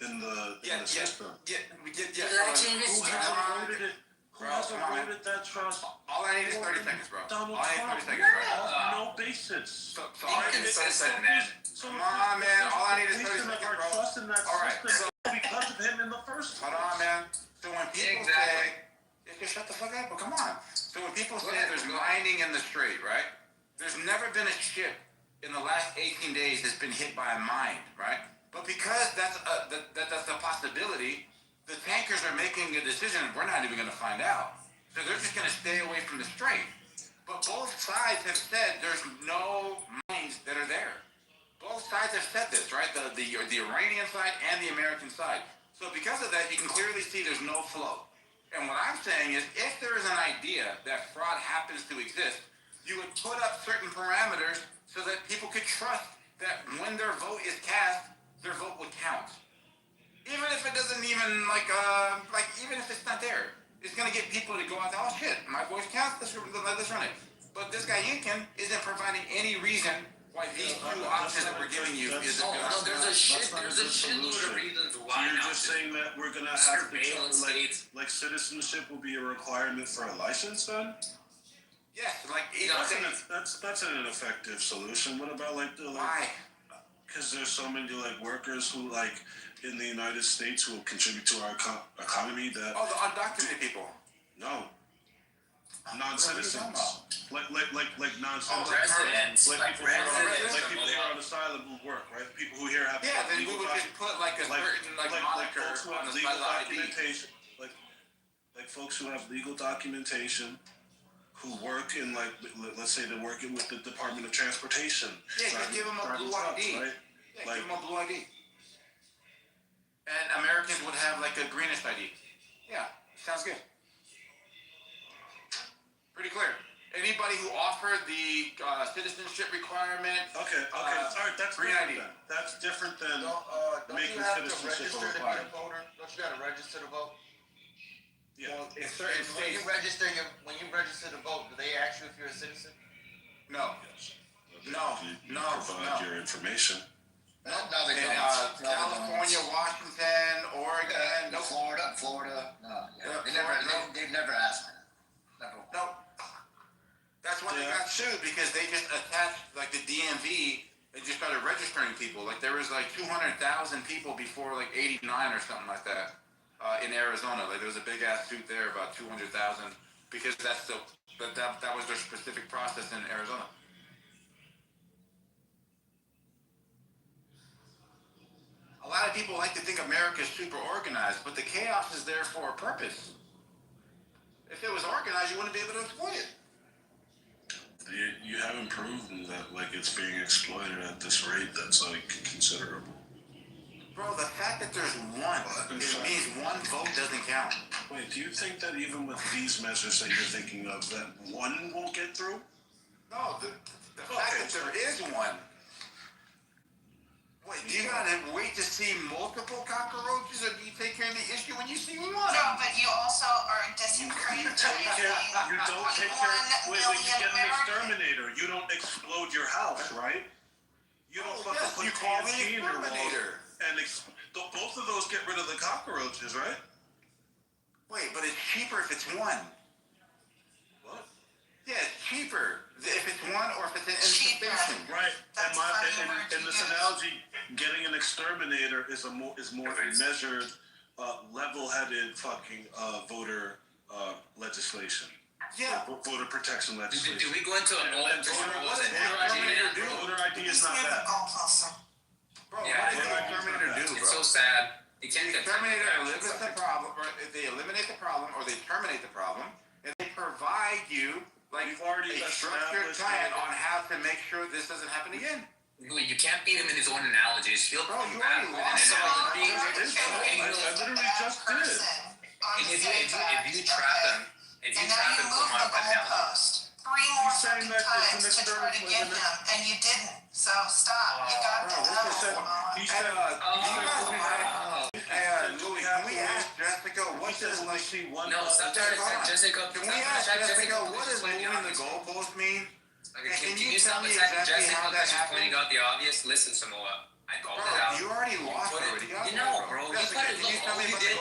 system. Who has eroded it? Who has eroded that trust? All I need is 30 seconds, bro. Donald All I need Trump. is 30 seconds, bro. No basis. So all I need is 30 seconds, man. Come on, man. All I need is 30 seconds, bro. Trust in that All right. system because of him in the first place. Hold on, man. So when people say, just shut the fuck up, but come on. So when people say there's mining in the strait, right? There's never been a ship in the last 18 days that's been hit by a mine, right? But because that's a possibility, the tankers are making a decision. We're not even going to find out. So they're just going to stay away from the strait. But both sides have said there's no mines that are there. Both sides have said this, right? The Iranian side and the American side. So because of that, you can clearly see there's no flow. And what I'm saying is, if there is an idea that fraud happens to exist, you would put up certain parameters so that people could trust that when their vote is cast, their vote would count. Even if it doesn't even, even if it's not there, it's going to get people to go out there, oh shit, my voice counts, let's run it. But this guy Yinkin isn't providing any reason why these two options that we're giving you isn't good. No, there's a shitload of reasons why. So you're just saying that we're gonna have to like citizenship will be a requirement for a license then? Yes, that's an ineffective solution. What about why? Because there's so many workers who in the United States who contribute to our economy that. Oh, the undocumented people. No. Non-citizens. Like non-citizens. Residents. Like people who are on asylum who work, right? People who here have then we would just put a certain moniker folks who on have the legal side of the ID. documentation. Like folks who have legal documentation who work in let's say they're working with the Department of Transportation. Yeah, just give them a blue ID. Right? Yeah, give them a blue ID. And Americans would have a greenish ID. Yeah, sounds good. Pretty clear. Anybody who offered the citizenship requirement. Okay. All right, that's green different ID. then. That's different than making citizenship a requirement. Don't you got to register to vote? Yeah. Well, in certain When states. when you register to vote, do they ask you if you're a citizen? No. Yes. No. You provide your information. No, they In don't. California, Washington, Oregon, no. Florida. No, they've never asked me. No. That's why they got sued, because they just attached the DMV and just started registering people. There was 200,000 people before 89 or something like that in Arizona. There was a big ass suit there about 200,000 because that was their specific process in Arizona. A lot of people like to think America is super organized, but the chaos is there for a purpose. If it was organized, you wouldn't be able to exploit it. You haven't proven that it's being exploited at this rate that's considerable. Bro, the fact that there's one, it means one vote doesn't count. Wait, do you think that even with these measures that you're thinking of, that one won't get through? No, the fact that there is one. Wait, do you gotta wait to see multiple cockroaches, or do you take care of the issue when you see one? No, but you also are disenfranchising You don't take care. Wait, you get an exterminator. You don't explode your house, right? You don't fucking put TNT in your walls. And both of those get rid of the cockroaches, right? Wait, but it's cheaper if it's one. What? Yeah, it's cheaper if it's one or if it's an insufficient. Right. In this analogy, getting an exterminator is more measured, level-headed fucking voter legislation. Yeah. Voter protection legislation. Do we go into an old voter ID is not that. Bro, yeah, what does the exterminator do, bro? It's so sad. The exterminator eliminates the problem, or they eliminate the problem, or they terminate the problem, and they provide you like a structured plan on how to make sure this doesn't happen again. You can't beat him in his own analogies. He'll Bro, you back already with lost. an analogy. I literally just did. And if you trap him, if you trap him from my analogy. 3 more fucking times to try to get him, and you didn't. So stop. You got to know. He said, Louis, can we ask Jessica what does like she won? No, stop trying to say Jessica. Can we ask Jessica what does moving the goalpost mean? Can you stop attacking Jessica because she's pointing out the obvious? Listen, Samoa. I called it out. You already lost already. You know, bro. You put it. Look, all you did.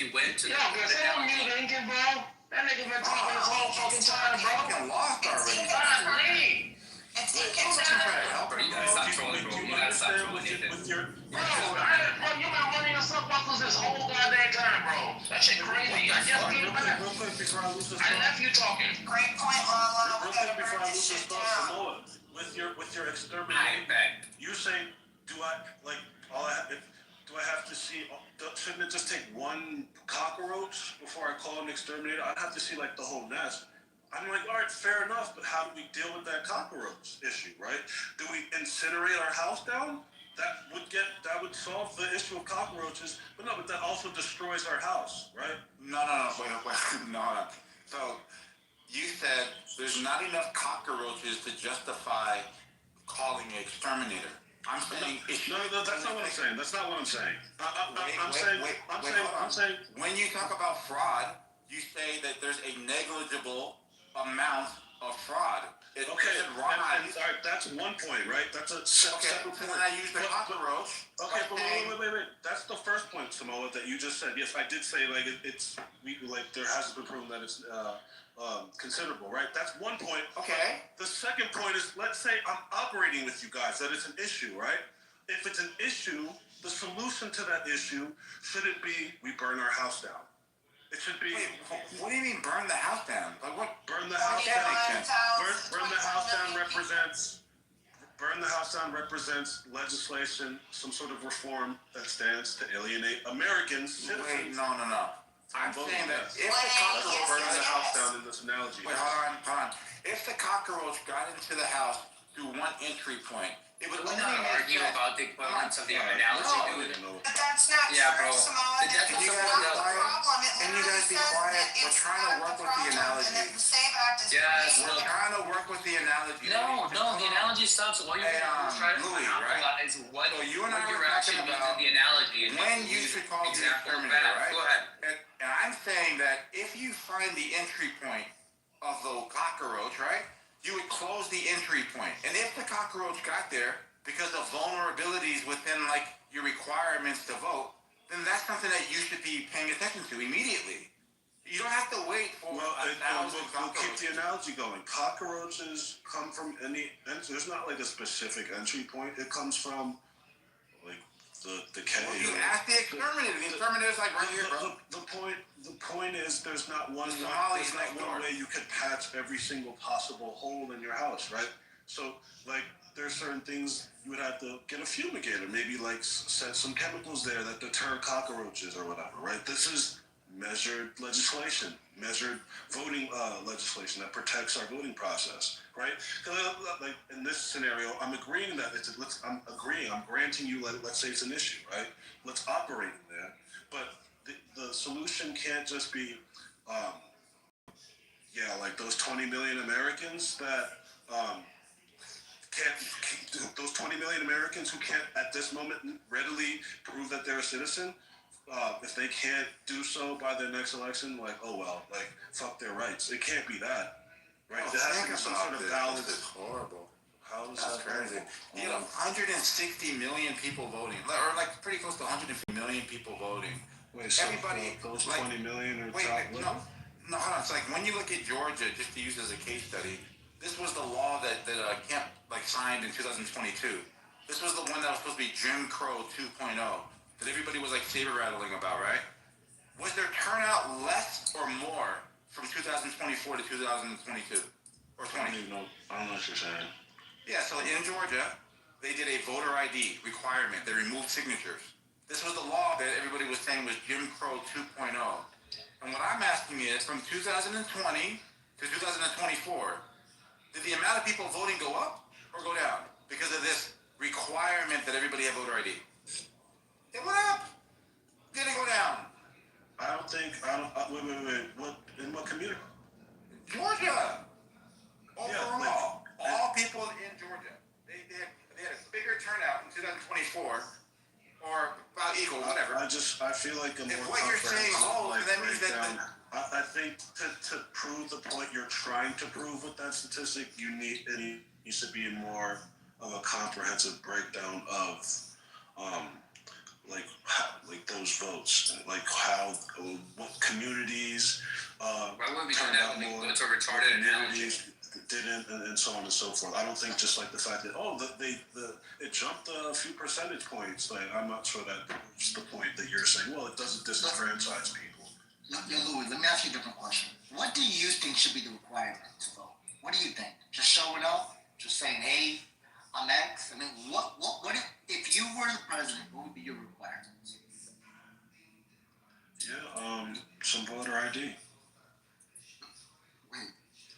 You went to the analogy. bro. That nigga been talking this whole fucking time, bro. Lost already. It's inconsiderate. Bro, you gotta stop trolling, bro. You gotta stop trolling, Nathan. Bro, you been running yourself off this whole goddamn time, bro. That shit crazy. I just came back. Real quick before I lose this I left you talking. Great point, Lala. Real We quick gotta before I burn lose this this shit thought, down. Samoa, with your exterminator, you saying, do I have to see? Shouldn't it just take one cockroach before I call an exterminator? I'd have to see like the whole nest. I'm like, all right, fair enough, but how do we deal with that cockroach issue, right? Do we incinerate our house down? That would solve the issue of cockroaches, but that also destroys our house, right? No, wait, no. So you said there's not enough cockroaches to justify calling an exterminator. I'm saying no, that's not what I'm saying. That's not what I'm saying. I'm saying when you talk about fraud, you say that there's a negligible amount of fraud. And that's one point, right? That's a separate point. Then I use the cockroach. Okay, but wait. That's the first point, Samoa, that you just said. Yes, I did say there hasn't been proven that it's considerable, right? That's one point. Okay. The second point is, let's say I'm operating with you guys, that it's an issue, right? If it's an issue, the solution to that issue shouldn't be we burn our house down. It should be. Wait, what do you mean burn the house down? Like what? Burn the house down. Burn the house down represents. Burn the house down represents legislation, some sort of reform that stands to alienate Americans. Wait, no. I'm saying that if the cockroach burns the house down in this analogy. Wait, hold on. If the cockroach got into the house through one entry point, it would only argue about the equivalence of the analogy, dude. But that's not true, Samoa. Can you guys be quiet? We're trying to work with the analogy. And if the SAVE Act is We're trying to work with the analogy. No, the analogy stops. All you're trying to monopolize is what you and I you're are actually talking about using the analogy. When you should call the exterminator, right? Go ahead. And I'm saying that if you find the entry point of the cockroach, right, you would close the entry point. And if the cockroach got there because of vulnerabilities within your requirements to vote, then that's something that you should be paying attention to immediately. You don't have to wait for we'll keep the analogy going. Cockroaches come from any. There's not a specific entry point. It comes from the decay. Well, you ask the exterminator. The exterminator's right here, bro. The point is, there's not one way you could patch every single possible hole in your house, right? So, there's certain things you would have to get a fumigator, maybe set some chemicals there that deter cockroaches or whatever, right? This is measured legislation, measured voting legislation that protects our voting process, right? In this scenario, I'm agreeing that I'm granting you, let's say it's an issue, right? Let's operate in there, but the solution can't just be, those 20 million Americans that those 20 million Americans who can't at this moment readily prove that they're a citizen. If they can't do so by their next election, fuck their rights. It can't be that, right? There has to be some sort of balance. This is horrible. How is That's that crazy. horrible? You got 160 million people voting, or like pretty close to 150 million people voting. Wait, so Everybody, those like, 20 million are wait, top no, hold on. It's like when you look at Georgia, just to use as a case study, this was the law that Kemp like signed in 2022. This was the one that was supposed to be Jim Crow 2.0 that everybody was like saber rattling about, right? Was their turnout less or more from 2024 to 2022 or 20? I don't even know. I don't know what you're saying. Yeah, so in Georgia, they did a voter ID requirement. They removed signatures. This was the law that everybody was saying was Jim Crow 2.0. And what I'm asking is, from 2020 to 2024, did the amount of people voting go up or go down because of this requirement that everybody have voter ID? It went up. Did it go down? I don't think. Wait. What? In what community? Georgia. Overall, Yeah, all people in Georgia, they had a bigger turnout in 2024, or about equal, whatever. I feel like a more If what you're saying holds, like, that means that I think to prove the point you're trying to prove with that statistic, it needs to be more of a comprehensive breakdown of like those votes, like what communities Why wouldn't we do turned that out when we more, go to a retarded analogy? didn't, and so on and so forth. I don't think just like the fact that it jumped a few percentage points. Like I'm not sure that proves the point that you're saying. Well, it doesn't disenfranchise people. Yeah, Louis, let me ask you a different question. What do you think should be the requirement to vote? What do you think? Just showing up? Just saying, hey, I'm X? I mean, what if you were the president, what would be your requirements? Yeah, some voter ID. Wait,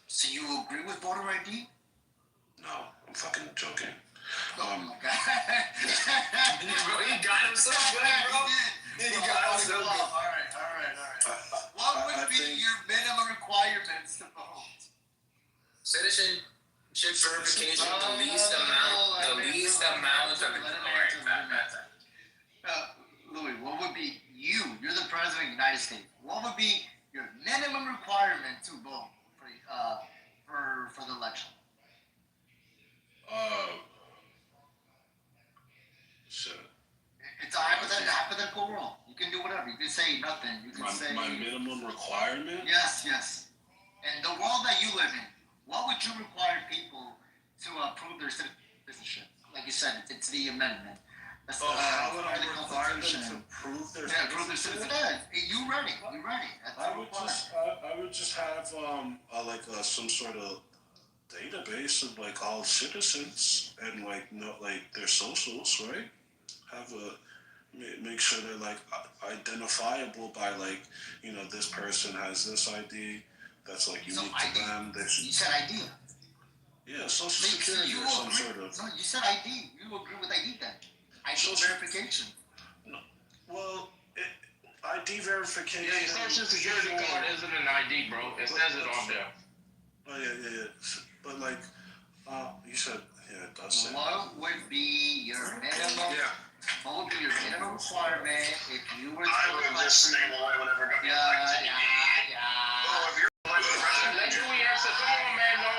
so you agree with voter ID? No, I'm fucking joking. Oh my God. Bro, he got him so good, bro. He got him so good. All right. What would be your minimum requirements to vote? Citizenship verification, the least amount of Louis, what would be you're the president of the United States, what would be your minimum requirement to vote for the election? Shit. It's a hypothetical world. You can do whatever. You can say nothing. You can say my minimum requirement? Yes. And the world that you live in, what would you require people to prove their citizenship? Like you said, it's the amendment. That's how would I require them to prove their citizenship? You ready? I would just have some sort of database of like all citizens and like their socials, right? Make sure they're like identifiable by this person has this ID that's like unique to them. You said ID. Yeah, social security or some sort of. No, you said ID. You agree with ID then? ID verification. No. Well, ID verification. Yeah, your social security card isn't an ID, bro. It says it on there. Oh yeah. But you said it does say. What would be your minimum? Yeah. What would be your minimum requirement if you were? I would just stay away whenever it got Yeah. Oh, if you're Let Louis answer. Come on, man, no.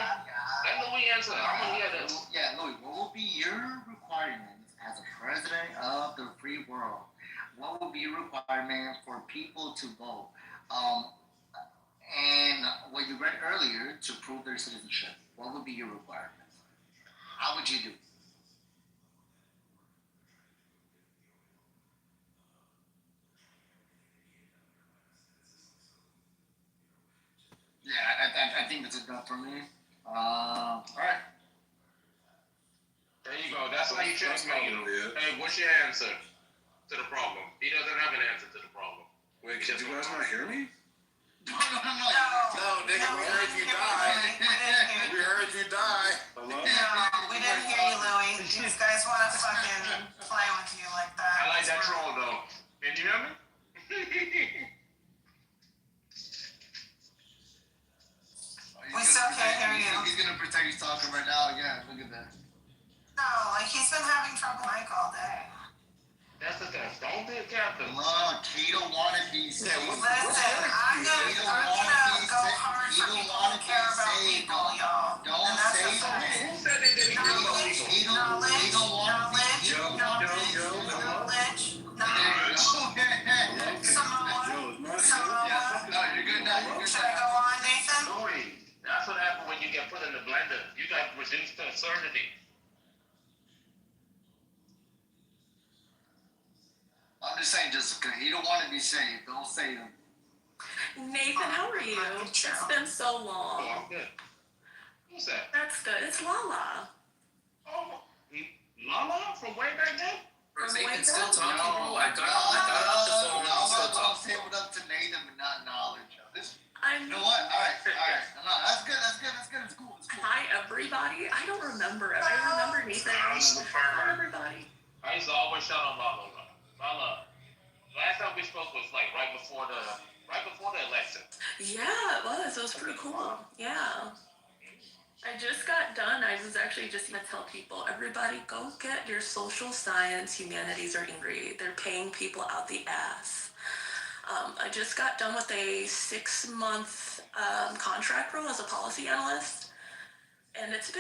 Let Louis answer. I'm gonna hear this. Yeah, Louis, what will be your requirements as a president of the free world? What would be your requirement for people to vote? And what you read earlier to prove their citizenship. What would be your requirements? How would you do? Yeah, I think that's a done for me. All right. There you go. That's how you checkmate him. Hey, what's your answer to the problem? He doesn't have an answer to the problem. Wait, can you guys not hear me? No. No, nigga, we heard you die. We heard you die. Hello? No, we didn't hear you, Louis. These guys want to fucking play with you like that. I like that troll though. Did you hear me? We still can't hear you. He's gonna pretend he's talking right now. Yeah, look at that. No, he's been having trouble Mike all day. That's the thing. Don't be a captain. Look, he don't want to be saved. Listen, I'm gonna go hard for people who care about people, y'all. Don't say that. Who said they didn't care about reduce the absurdity. I'm just saying, Jessica, you don't want to be saved. Don't save him. Nathan, how are you? It's been so long. Oh, I'm good. Who's that? That's good. It's Lala. Oh, Lala from way back then? Nathan still talking, No, bro. I got off the phone. He's still I'm talking. saying what up to Nathan, but not knowledge. You know what? All right. No, that's good. It's cool. Hi, everybody. I don't remember it. I remember Nathan. Hi, everybody. I used to always shout on Lala. Lala. Last time we spoke was like right before the election. Yeah, it was. It was pretty cool. Yeah. I just got done. I was actually just going to tell people, everybody, go get your social science, humanities, or degree. They're paying people out the ass. I just got done with a 6-month contract role as a policy analyst, and it's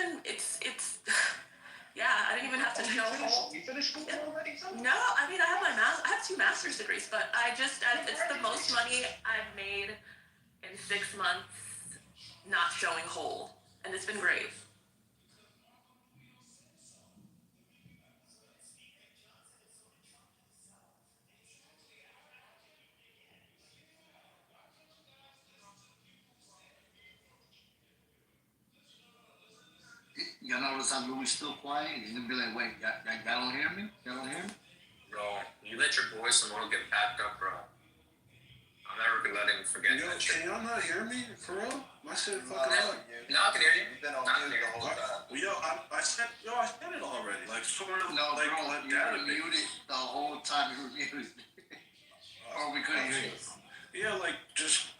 yeah, I didn't even have to show home. You finished school already? No, I mean, I have 2 master's degrees, but it's the most money I've made in 6 months not showing whole, and it's been great. Y'all notice how Louis still quiet? He's gonna be like, wait, y'all don't hear me? Y'all don't hear me? Bro, you let your voice tomorrow get packed up, bro. I'm never gonna let him forget that shit. Can y'all not hear me? For real? My shit fucking up. No, I can hear you. You've been on mute the whole time. Well, I said it already. Like, sort of, No, like, bro, like you were muted the whole time you were muted. Or we couldn't hear you. Yeah, like, just...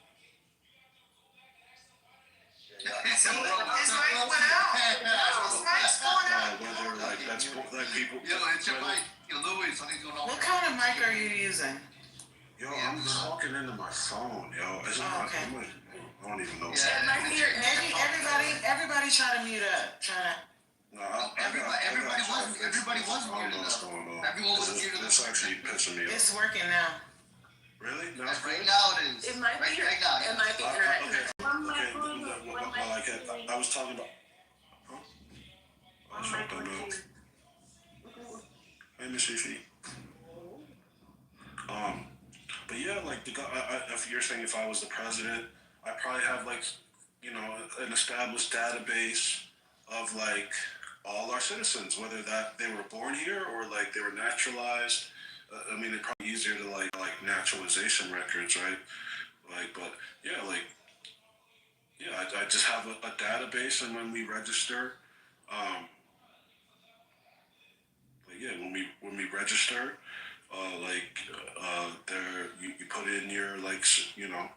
His mic went out. His mic's going out. Whether, like, that's like people... Yo, it's your mic. Yo, Louis, something's going on. What kind of mic are you using? Yo, I'm talking into my phone, yo. It's not, okay. I don't even know. Maybe everybody try to mute up. Everybody was muted up. Everyone was muted up. It's actually pissing me off. It's working now. Really? No, right now it is. It might be internet. Okay, I was talking about... Hey, Miss Fifi. But yeah, like, if you're saying if I was the president, I'd probably have, like, you know, an established database of, like, all our citizens, whether that they were born here or, like, they were naturalized. I mean, it's probably easier to, like naturalization records, right? Like, but, yeah, like, yeah, I just have a database, and when we register, like, yeah, when we register, there you put in your, like, you know,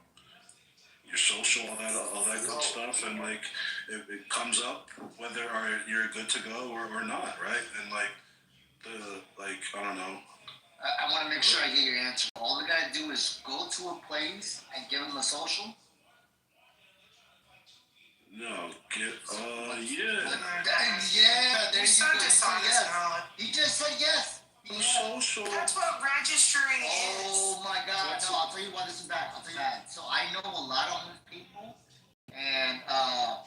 your social, all that good stuff, and, like, it comes up whether you're good to go or not, right? And, like, I don't know. I want to make sure I get your answer. All they gotta do is go to a place and give them a social. No, yeah. Yeah, there you You're so go. dishonest, Alan. He just said yes. Social. That's what registering is. Oh my God! No, I'll tell you why this is bad. So I know a lot of homeless people, and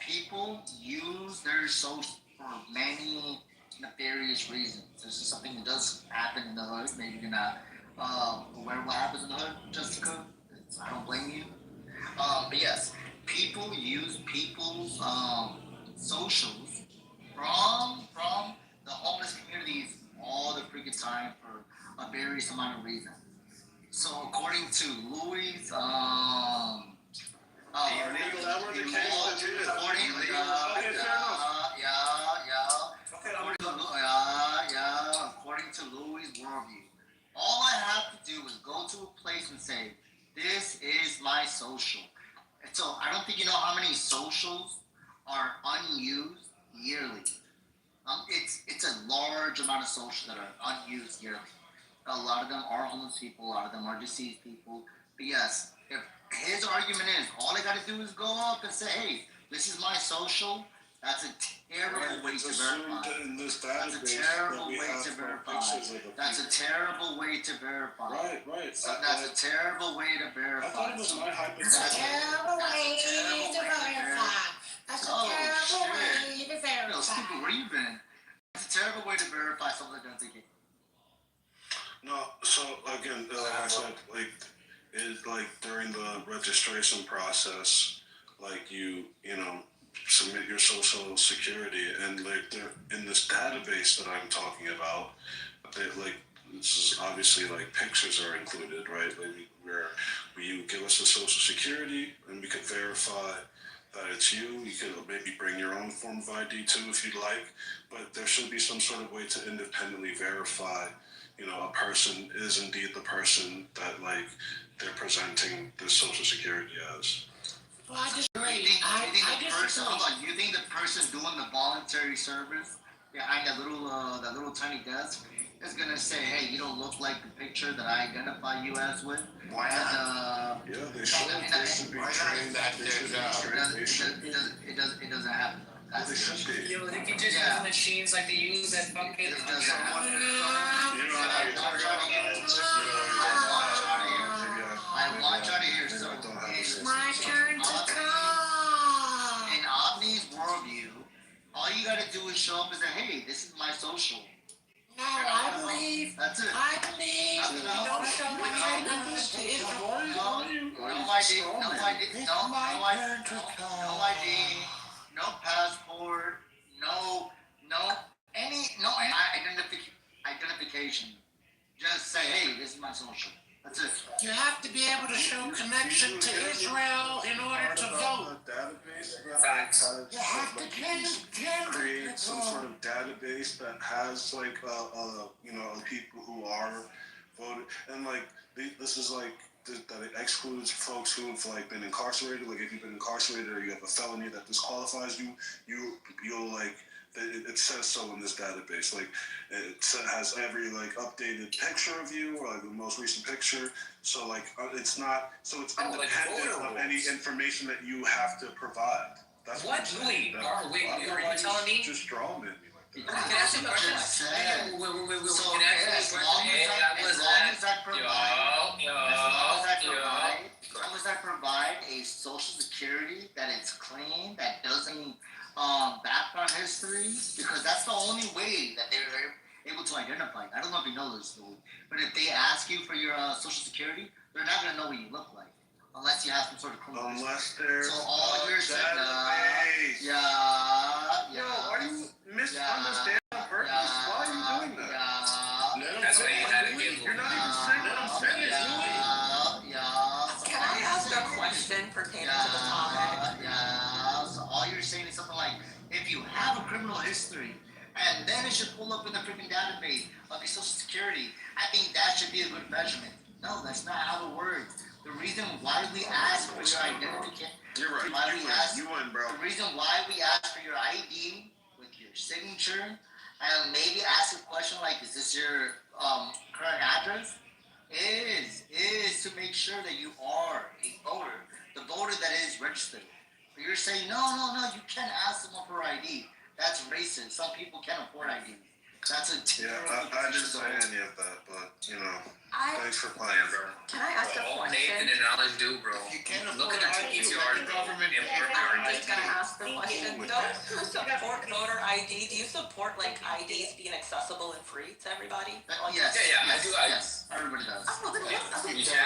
people use their social for many nefarious reasons. This is something that does happen in the hood. Maybe you're not aware of what happens in the hood, Jessica. I don't blame you. But yes, people use people's socials from the homeless communities all the freaking time for a various amount of reasons. So according to Louis, according to Louis' worldview, all I have to do is go to a place and say, "This is my social." And so I don't think you know how many socials are unused yearly. It's a large amount of socials that are unused yearly. A lot of them are homeless people, a lot of them are deceased people. But yes, if his argument is all I gotta do is go up and say, "Hey, this is my social," that's a terrible way to verify. That's a terrible way to verify. That's a terrible way to verify. Right. So that's a terrible way to verify. I thought it was my hypothetical. That's a terrible way to verify. That's a terrible way to verify. So again, like I said, like it like during the registration process, like you know submit your social security, and like in this database that I'm talking about, they like this is obviously like pictures are included, right? Like where you give us a social security, and we could verify that it's you. You could maybe bring your own form of ID too if you'd like, but there should be some sort of way to independently verify, you know, a person is indeed the person that like they're presenting the social security as. Well, I disagree. You think the person doing the voluntary service behind that little tiny desk is gonna say, "Hey, you don't look like the picture that I identify you as with"? Why not? Yeah, they should. They should be trained. That's their job. It doesn't happen. Well, they should be. Yo, if you just use machines like they use at fucking. It doesn't happen. I want y'all to hear something. My turn to come. In Omni's worldview, all you gotta do is show up and say, "Hey, this is my social." No, I believe. That's it. I believe. Nothing else. Don't show my identity to Israel. No ID. No passport. No identification. Just say, "Hey, this is my social." That's it. You have to be able to show connection to Israel in order to vote. Facts. You have to create some sort of database that has like you know people who are voted, and like this is like that it excludes folks who've like been incarcerated. Like if you've been incarcerated or you have a felony that disqualifies you, you'll like it says so in this database. Like it has every like updated picture of you or like the most recent picture. So like it's not so it's independent of any information that you have to provide. That's What? Wait, are you telling me? Just draw them in me like that. Can I ask you a question? Wait. So, Can I ask you a as question? long Hey, as I Yo. provide a social security that is clean, that doesn't background history, because that's the only way that they're able to identify. I don't know if you know this, but if they ask you for your social security, they're not gonna know what you look like unless you have some sort of criminal history. Unless there's so all you're saying, Yo, are you misunderstanding on purpose? Why are you doing that? That's why you had to give. You're not even saying what I'm saying. Can I ask a question pertaining to the topic? So all you're saying is something like, if you have a criminal history, and then it should pull up in the freaking database of your social security, I think that should be a good measurement. No, that's not how it works. The reason why we ask for your identification, You're right. You win, bro. The reason why we ask for your ID with your signature, and maybe ask a question like, "Is this your current address?" Is to make sure that you are a voter, the voter that is registered. But you're saying no, you can't ask someone for ID. That's racist. Some people can't afford ID. That's a I didn't say any of that, but you know, thanks for playing, bro. Can I ask a All question? Nathan and knowledge do, bro. You can't Look afford at the ID. TPR Government. I'm just gonna ask the question. Those who support voter ID, do you support like IDs being accessible and free to everybody? Yes. Yeah, I do. Yes. Everybody does. You say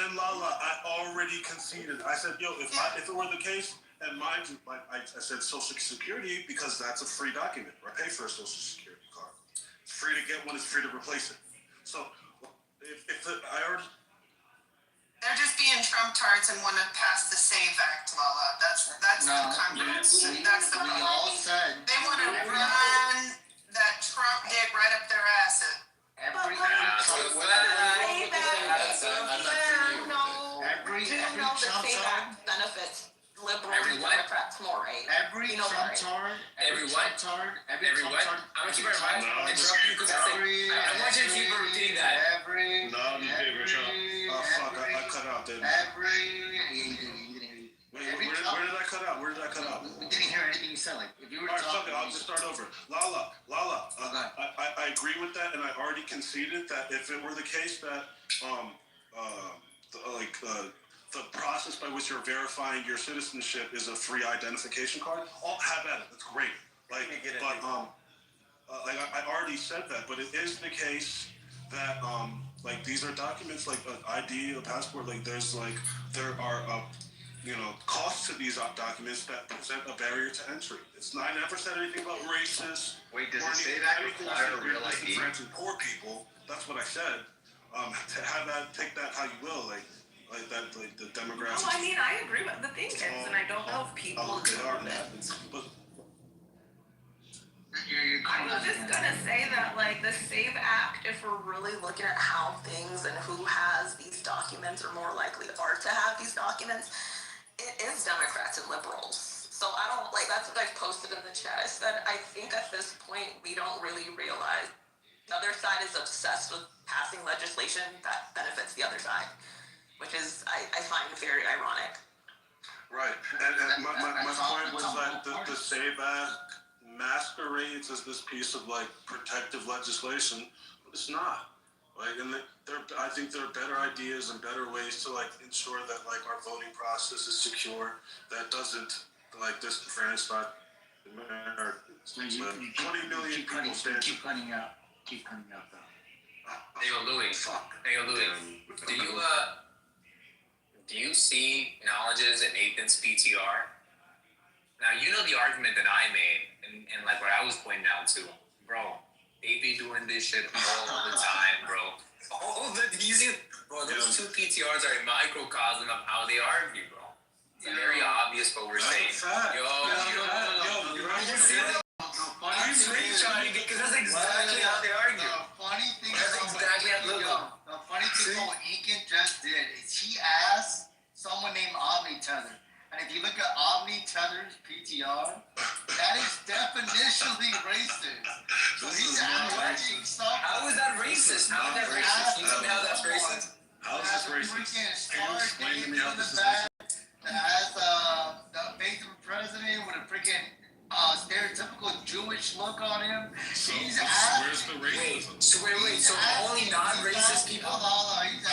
And Lala, I already conceded. I said, yo, if it were the case, and mind you, like I said, Social Security, because that's a free document. I pay for a Social Security card. It's free to get one. It's free to replace it. So, I already. They're just being Trump tards and want to pass the SAVE Act, Lala. That's the Congress. That's the we all said They want to run that Trump dick right up their ass. every the SAVE Act benefits liberals and Democrats more, right? Every Trump tard, every Trump tard. I'm gonna keep it in mind. Interrupt you because I want you to keep repeating that. No, you favorite Trump. Oh fuck, I cut out, didn't I? Where did I cut out? We didn't hear anything you said. Like, if you were Alright, talking, I'll just start over. Lala, I agree with that, and I already conceded that if it were the case that the process by which you're verifying your citizenship is a free identification card, I'll have at it. That's great. I already said that, but it is the case that like these are documents like an ID, a passport. Like there are costs to these documents that present a barrier to entry. I never said anything about racist. Wait, does it say that require a real ID? Disenfranchising poor people. That's what I said. To have that, take that how you will, like the demographics. No, I mean, I agree with the thing is, and I don't know if people know that. I was just gonna say that, like, the SAVE Act, if we're really looking at how things and who has these documents or more likely are to have these documents, it is Democrats and liberals. So I don't, like, that's what I posted in the chat. I said, I think at this point, we don't really realize the other side is obsessed with passing legislation that benefits the other side, which is, I find very ironic. Right, and my point was that the SAVE Act masquerades as this piece of like protective legislation, but it's not. Like, and I think there are better ideas and better ways to like ensure that like our voting process is secure, that doesn't like disenfranchise Americans. 20 million people stand. Keep cutting out though. Hey, Louis. Do you see knowledges in Nathan's PTR? Now, you know the argument that I made, and like what I was pointing out to, bro, they be doing this shit all the time, bro. Those two PTRs are a microcosm of how they argue, bro. It's very obvious what we're saying. Because that's exactly how they argue. The funny thing what Eakin just did is he asked someone named Omni Tether. And if you look at Omni Tether's PTR, that is definitionally racist. So he's asking something. How is that racist? How is that racist? Can you tell me how that's racist? How is this racist? Explain to me how this is racist. That has the face of a president with a freaking stereotypical Jewish look on him. He's asking. Where's the racism? Wait. So only non-racist people? Hold on. He's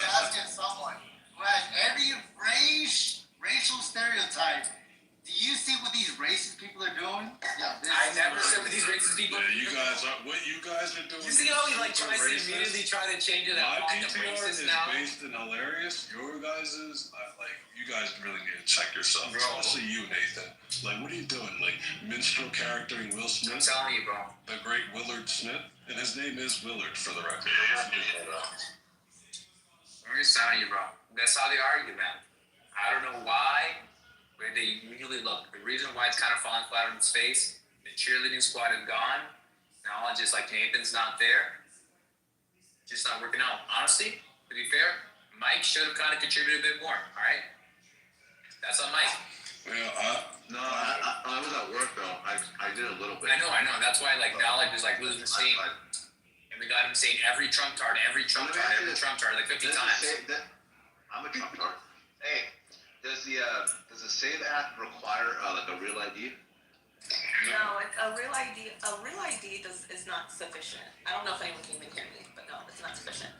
asking someone who has every racial stereotype. Do you see what these racist people are doing? Yeah, I never said with these racist people. Yeah, what you guys are doing. You see how he like tries to immediately try to change it up? My PTR is based in hilarious. Your guys is you guys really need to check yourself, especially you, Nathan. Like, what are you doing? Like, minstrel charactering Will Smith? I'm telling you, bro. The great Willard Smith, and his name is Willard for the record. I'm just telling you, bro. That's how they argue, man. I don't know why. Where they usually look. The reason why it's kind of falling flat on its face, the cheerleading squad is gone. Now it's just like Nathan's not there. Just not working out. Honestly, to be fair, Mike should have kind of contributed a bit more. All right, that's on Mike. Yeah, I was at work though. I did a little bit. I know. That's why like knowledge is like losing steam. And we got him saying every Trump card like 50 times. I'm a Trump tard. Hey. Does the SAVE Act require like a real ID? No, it's a real ID. A real ID is not sufficient. I don't know if anyone can even hear me, but no, it's not sufficient.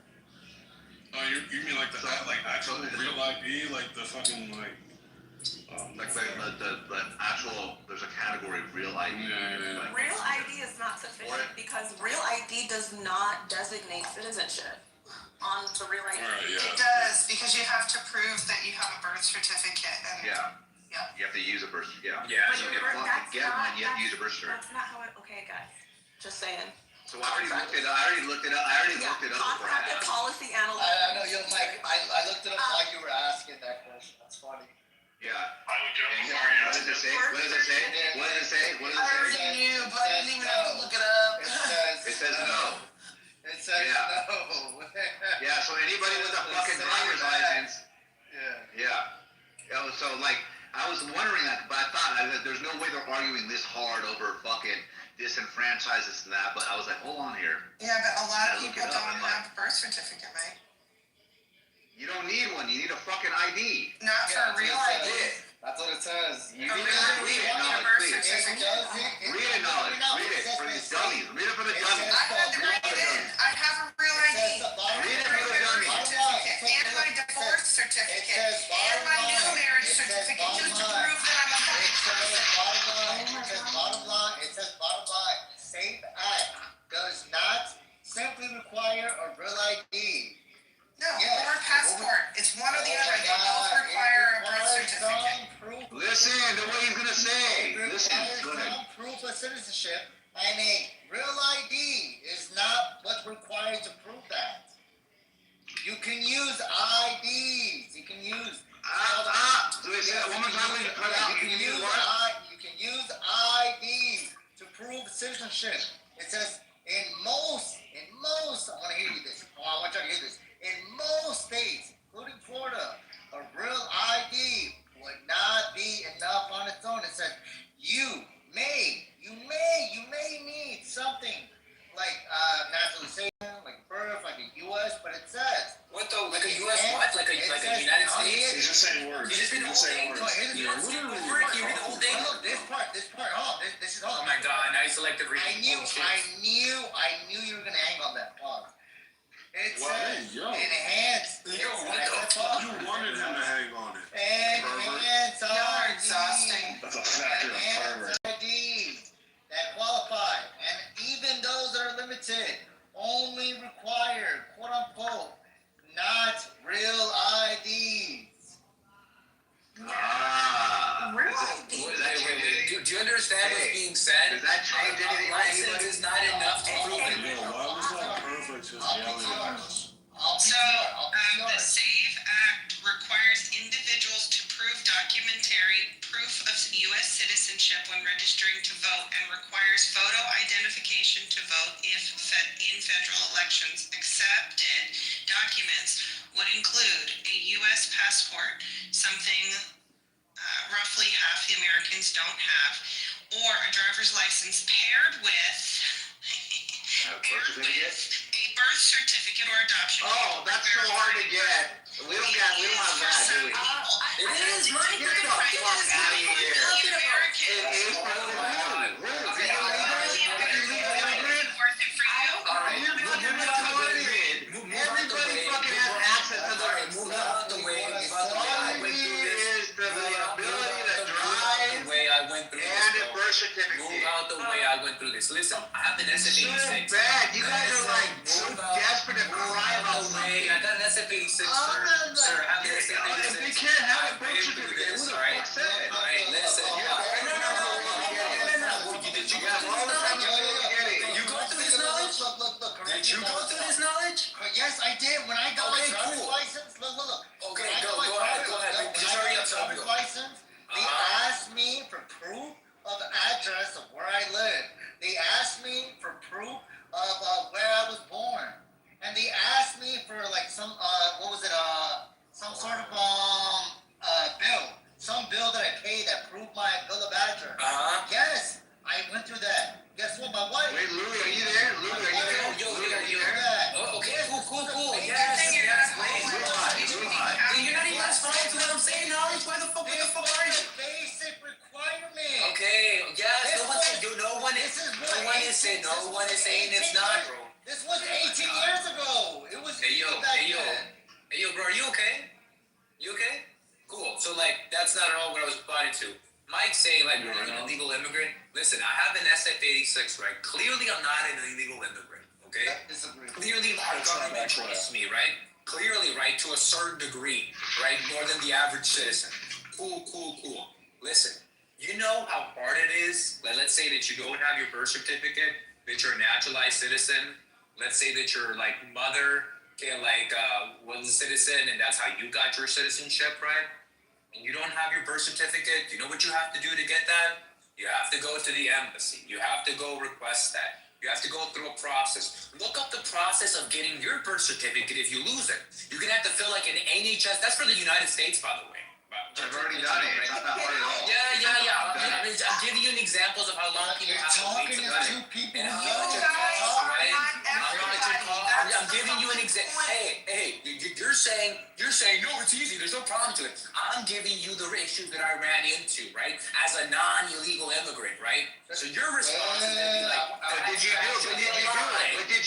Oh, you mean like the actual real ID, like the fucking like the actual? There's a category real ID. Yeah. Real ID is not sufficient because real ID does not designate citizenship on the real ID. Right, yeah. It does, because you have to prove that you have a birth certificate. And Yeah. Yeah. You have to use a birth certificate. Yeah. But So you have to use a birth certificate. That's not how it. Okay, guys. Just saying. So I already looked it up. I already looked it up. Contracted policy analyst. I know, Mike. I looked it up while you were asking that question. That's funny. Yeah. What does it say? I already knew, but I didn't even have to look it up. It says no. It says no. Yeah, so anybody with a fucking driver's license. Yeah. So like, I was wondering that, but I thought there's no way they're arguing this hard over fucking disenfranchise this and that. But I was like, hold on here. Yeah, but a lot of people don't have a birth certificate, Mike. You don't need one. You need a fucking ID. Not for a real ID. That's what it says. You need to read it, knowledge, please. Read it, knowledge. Read it for these dummies. Read it for the dummies. I have a real ID. Read it for the dummies. And my divorce certificate. And my new marriage certificate. Just to prove that I'm a fucking person. It says bottom line. SAVE Act does not simply require a real ID. No, or a passport. It's one or the other. They both require a birth certificate. Listen to what he's gonna say. Listen. Go ahead. Some proof of citizenship, and a real ID is not what's required to prove that. You can use IDs. You can use. So he said one more time. You can use what? You can use IDs to prove citizenship. It says in most. I want to hear you this. I want you to hear this. In most states, including Florida, a real ID would not be enough on its own. It says you may need something like naturalization, like birth, like a U.S., but it says what though? Like a U.S. what? Like a United States? He's just saying words. You just read the whole thing. You read the whole thing. This part. This is all. Oh my God! Now you selected reading. I knew you were gonna hang on that part. It says enhance. You wanted him to hang on it. Enhance You're exhausting. That's a factor of pervert. IDs that qualify, and even those that are limited, only require, quote unquote, not real IDs. Real ID. Do you understand what's being said? Does that change anything? License is not enough to prove it. Why was that pervert just yelling at us? So, the SAVE Act requires individuals to prove documentary proof of U.S. citizenship when registering to vote and requires photo identification to vote if in federal elections. Accepted documents would include a U.S. passport, something roughly half the Americans don't have, or a driver's license paired with a birth certificate or adoption. Oh, that's so hard to get. We don't have that, do we? It is, Mike. Get the fuck out of here. Everybody fucking has access to their stuff. All you need is the ability to drive and a birth certificate. Move out the way I went through this. Listen, I have an SF-86. So bad. You guys are like so desperate to cry about something. I got an SF-86, sir. I have an SF-86. If they can't have a birth certificate, who the fuck said it? All right, listen. Did you go through this knowledge? Did you go through this knowledge? Did you go through this knowledge? Yes, I did. When I got my driver's license, look. Okay, go ahead. Just hurry up, tell me. License, they asked me for proof of address of where I live. They asked me for proof of where I was born, and they asked me for like some some sort of bill, some bill that I paid that proved my bill of address. Yes, I went through that. Guess what, my wife? Wait, Louie, are you there? Yo. Oh, okay, cool. Yes. You're not even responding to what I'm saying, knowledge. Why the fuck are you? Basic requirement. Okay, yes. No one is saying it's not, bro. This was 18 years ago. It was. Hey yo, bro, are you okay? You okay? Cool. So like, that's not at all what I was responding to. Mike saying like, you're an illegal immigrant. Listen, I have an SF-86, right? Clearly, I'm not an illegal immigrant. Okay. Clearly, the government trusts me, right? Clearly, right, to a certain degree, right? More than the average citizen. Cool. Listen, you know how hard it is? Like, let's say that you don't have your birth certificate, that you're a naturalized citizen. Let's say that your, like, mother, was a citizen, and that's how you got your citizenship, right? And you don't have your birth certificate. You know what you have to do to get that? You have to go to the embassy. You have to go request that. You have to go through a process. Look up the process of getting your birth certificate if you lose it. You're going to have to fill like an NHS. That's for the United States, by the way. I've already done it. It's not that hard at all. Yeah. I'm giving you examples of how long people have to wait to do it. And how much it costs, right? I'm giving you an example. Hey, you're saying, no, it's easy. There's no problem to it. I'm giving you the issues that I ran into, right? As a non-illegal immigrant, right? So your response is going to be like, did you do it? Did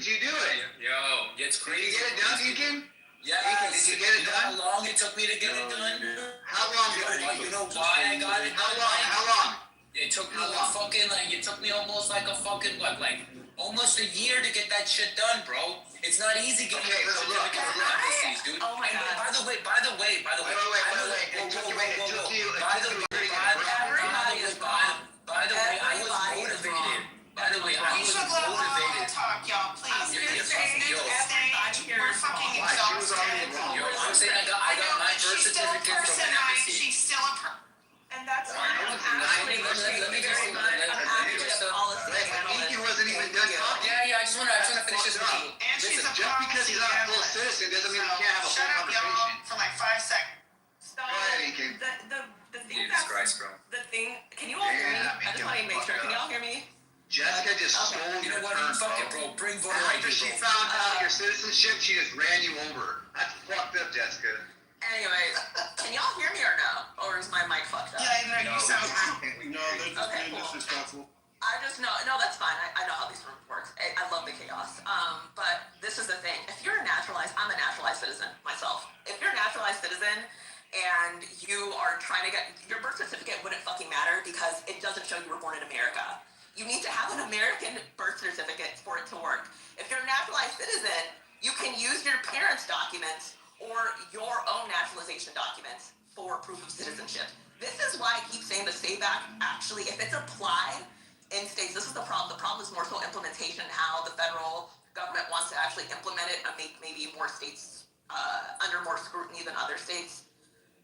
you do it? Yo, it's crazy. Did you get it done, Deacon? Yes. Did you get it done? How long it took me to get it done? How long? You know why I got it done? How long? It took me it took me almost like a fucking, almost a year to get that shit done, bro. It's not easy getting a birth certificate from embassies, dude. Oh my And God. By the way. By the way. We should let Lala talk, y'all, please. We're fucking exhausted. I'm saying I got my birth certificate from an embassy. She's still a person. And that's fine. I'm actually Let me just very much. I'm actually a policy analyst. He wasn't even done talking. Yeah, I just wanna finish this with you. And she's a Just because he's not a full citizen doesn't mean we can't have a full Shut up, y'all, conversation. for like 5 seconds. So Inky. the thing Jesus Christ, bro. can you all hear me? Yeah, I just want to make sure. Can you all hear me? Jessica just stole You your know what? turn, Fuck it, bro. Bring voter After ID, she bro. found out your citizenship, she just ran you over. That's fucked up, Jessica. Anyways, can y'all hear me or no? Or is my mic fucked up? Yeah, you sound. No, they're just Okay, being cool. disrespectful. I just know, no, that's fine. I know how these rooms work. I love the chaos. But this is the thing. If you're a naturalized, I'm a naturalized citizen myself. If you're a naturalized citizen and you are trying to get, your birth certificate wouldn't fucking matter because it doesn't show you were born in America. You need to have an American birth certificate for it to work. If you're a naturalized citizen, you can use your parents' documents or your own naturalization documents for proof of citizenship. This is why I keep saying the SAVE Act, actually, if it's applied in states, this is the problem. The problem is more so implementation, how the federal government wants to actually implement it and make maybe more states under more scrutiny than other states.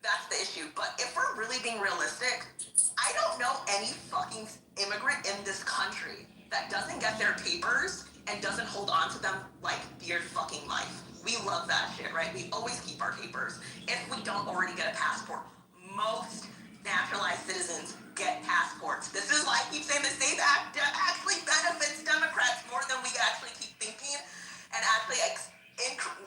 That's the issue. But if we're really being realistic, I don't know any fucking immigrant in this country that doesn't get their papers and doesn't hold on to them like dear fucking life. We love that shit, right? We always keep our papers if we don't already get a passport. Most naturalized citizens get passports. This is why I keep saying the SAVE Act actually benefits Democrats more than we actually keep thinking, and actually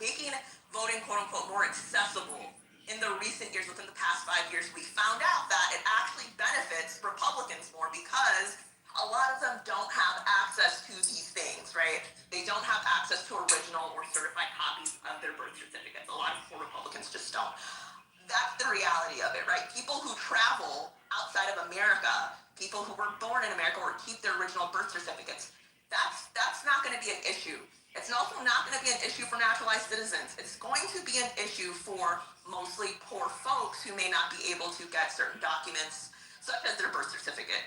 making voting quote unquote more accessible. In the recent years, within the past 5 years, we found out that it actually benefits Republicans more because a lot of them don't have access to these things, right? They don't have access to original or certified copies of their birth certificates. A lot of poor Republicans just don't. That's the reality of it, right? People who travel outside of America, people who were born in America or keep their original birth certificates, that's not going to be an issue. It's also not going to be an issue for naturalized citizens. It's going to be an issue for mostly poor folks who may not be able to get certain documents, such as their birth certificate,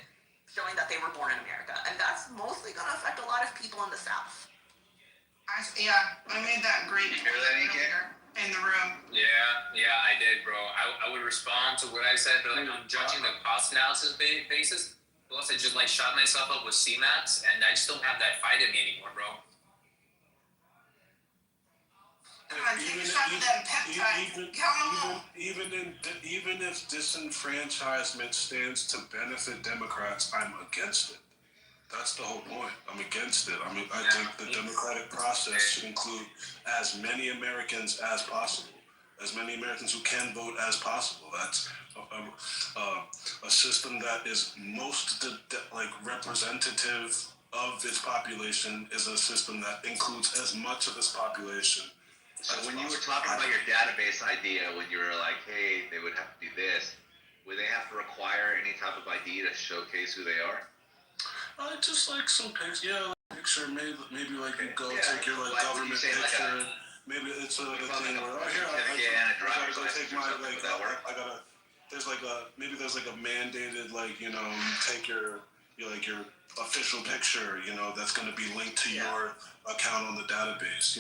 showing that they were born in America. And that's mostly going to affect a lot of people in the South. I made that great You hear that, Inky? in the room. Yeah, I did, bro. I would respond to what I said, but I'm judging the cost analysis basis. Plus, I just shot myself up with CMAX, and I just don't have that fight in me anymore, bro. Even if disenfranchisement stands to benefit Democrats, I'm against it. That's the whole point. I'm against it. I think the democratic process should include as many Americans as possible, as many Americans who can vote as possible. That's a system that is most representative of its population is a system that includes as much of its population. So when you were talking about your database idea, when you were like, hey, they would have to do this, would they have to require any type of ID to showcase who they are? Just some pictures, picture, maybe you go take your government say, picture. Maybe it's a thing where there's a mandated you take your official picture, that's going to be linked to your account on the database,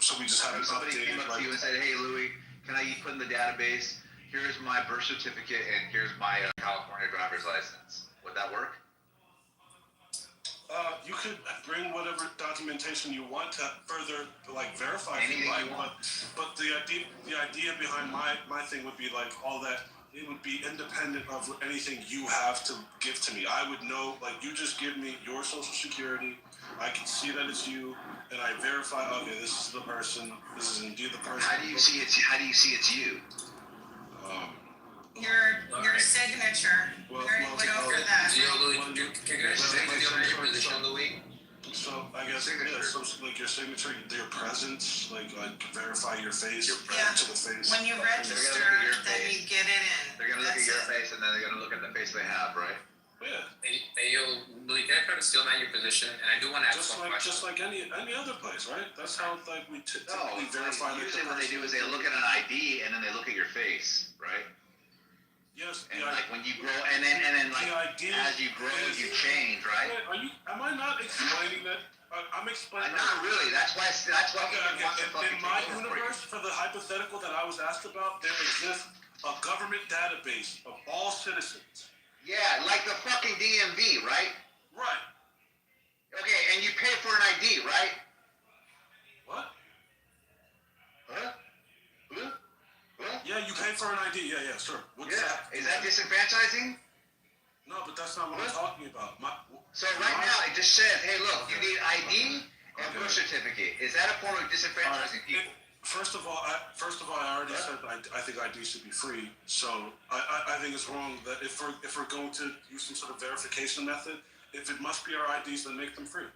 so we just have it somebody updated. Came up to you and said, hey Louis, can I put in the database? Here's my birth certificate and here's my California driver's license. Would that work? You could bring whatever documentation you want to further verify anything if you like, you want. but the idea behind my thing would be all that it would be independent of anything you have to give to me. I would know, you just give me your social security, I can see that it's you, and I verify, okay, this is the person, this is indeed the person. How do you see it's you? Your signature. We already went over that. So I guess your signature, your presence, verify your face, to the face. When you register, then you get it in. They're gonna look at your face and then they're gonna look at the face they have, right? Yeah. Hey, yo, Louis, can I try to steel man your position? And I do want to ask one question. Just like any other place, right? That's how like we typically verify. Usually what they do is they look at an ID and then they look at your face, right? Yes. And like when you grow, and then like as you grow, you change, right? Am I not explaining that? I'm explaining. Not really. That's why. In my universe, for the hypothetical that I was asked about, there exists a government database of all citizens. Yeah, like the fucking DMV, right? Right. Okay, and you pay for an ID, right? What? Huh? Yeah, you pay for an ID. Yeah, sure. What's that? Is that disenfranchising? No, but that's not what I'm talking about. So right now it just says, hey, look, you need ID and birth certificate. Is that a form of disenfranchising people? First of all, I already said I think ID should be free. So I think it's wrong that if we're going to use some sort of verification method, if it must be our IDs, then make them free.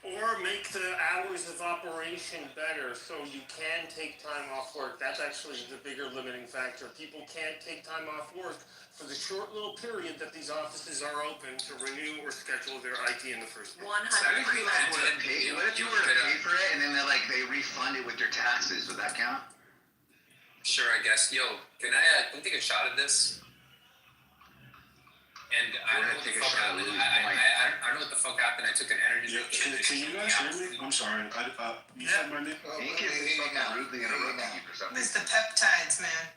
Or make the hours of operation better so you can take time off work. That's actually the bigger limiting factor. People can't take time off work for the short little period that these offices are open to renew or schedule their ID in the first place. 100%. What if you were to pay for it and then they refund it with your taxes? Would that count? Sure, I guess. Yo, can I take a shot at this? And I don't know what the fuck happened. I don't know what the fuck happened. I took an energy drink. Can you guys hear me? I'm sorry. You said my name? Ink is fucking rudely interrupting you for something. It's the peptides, man.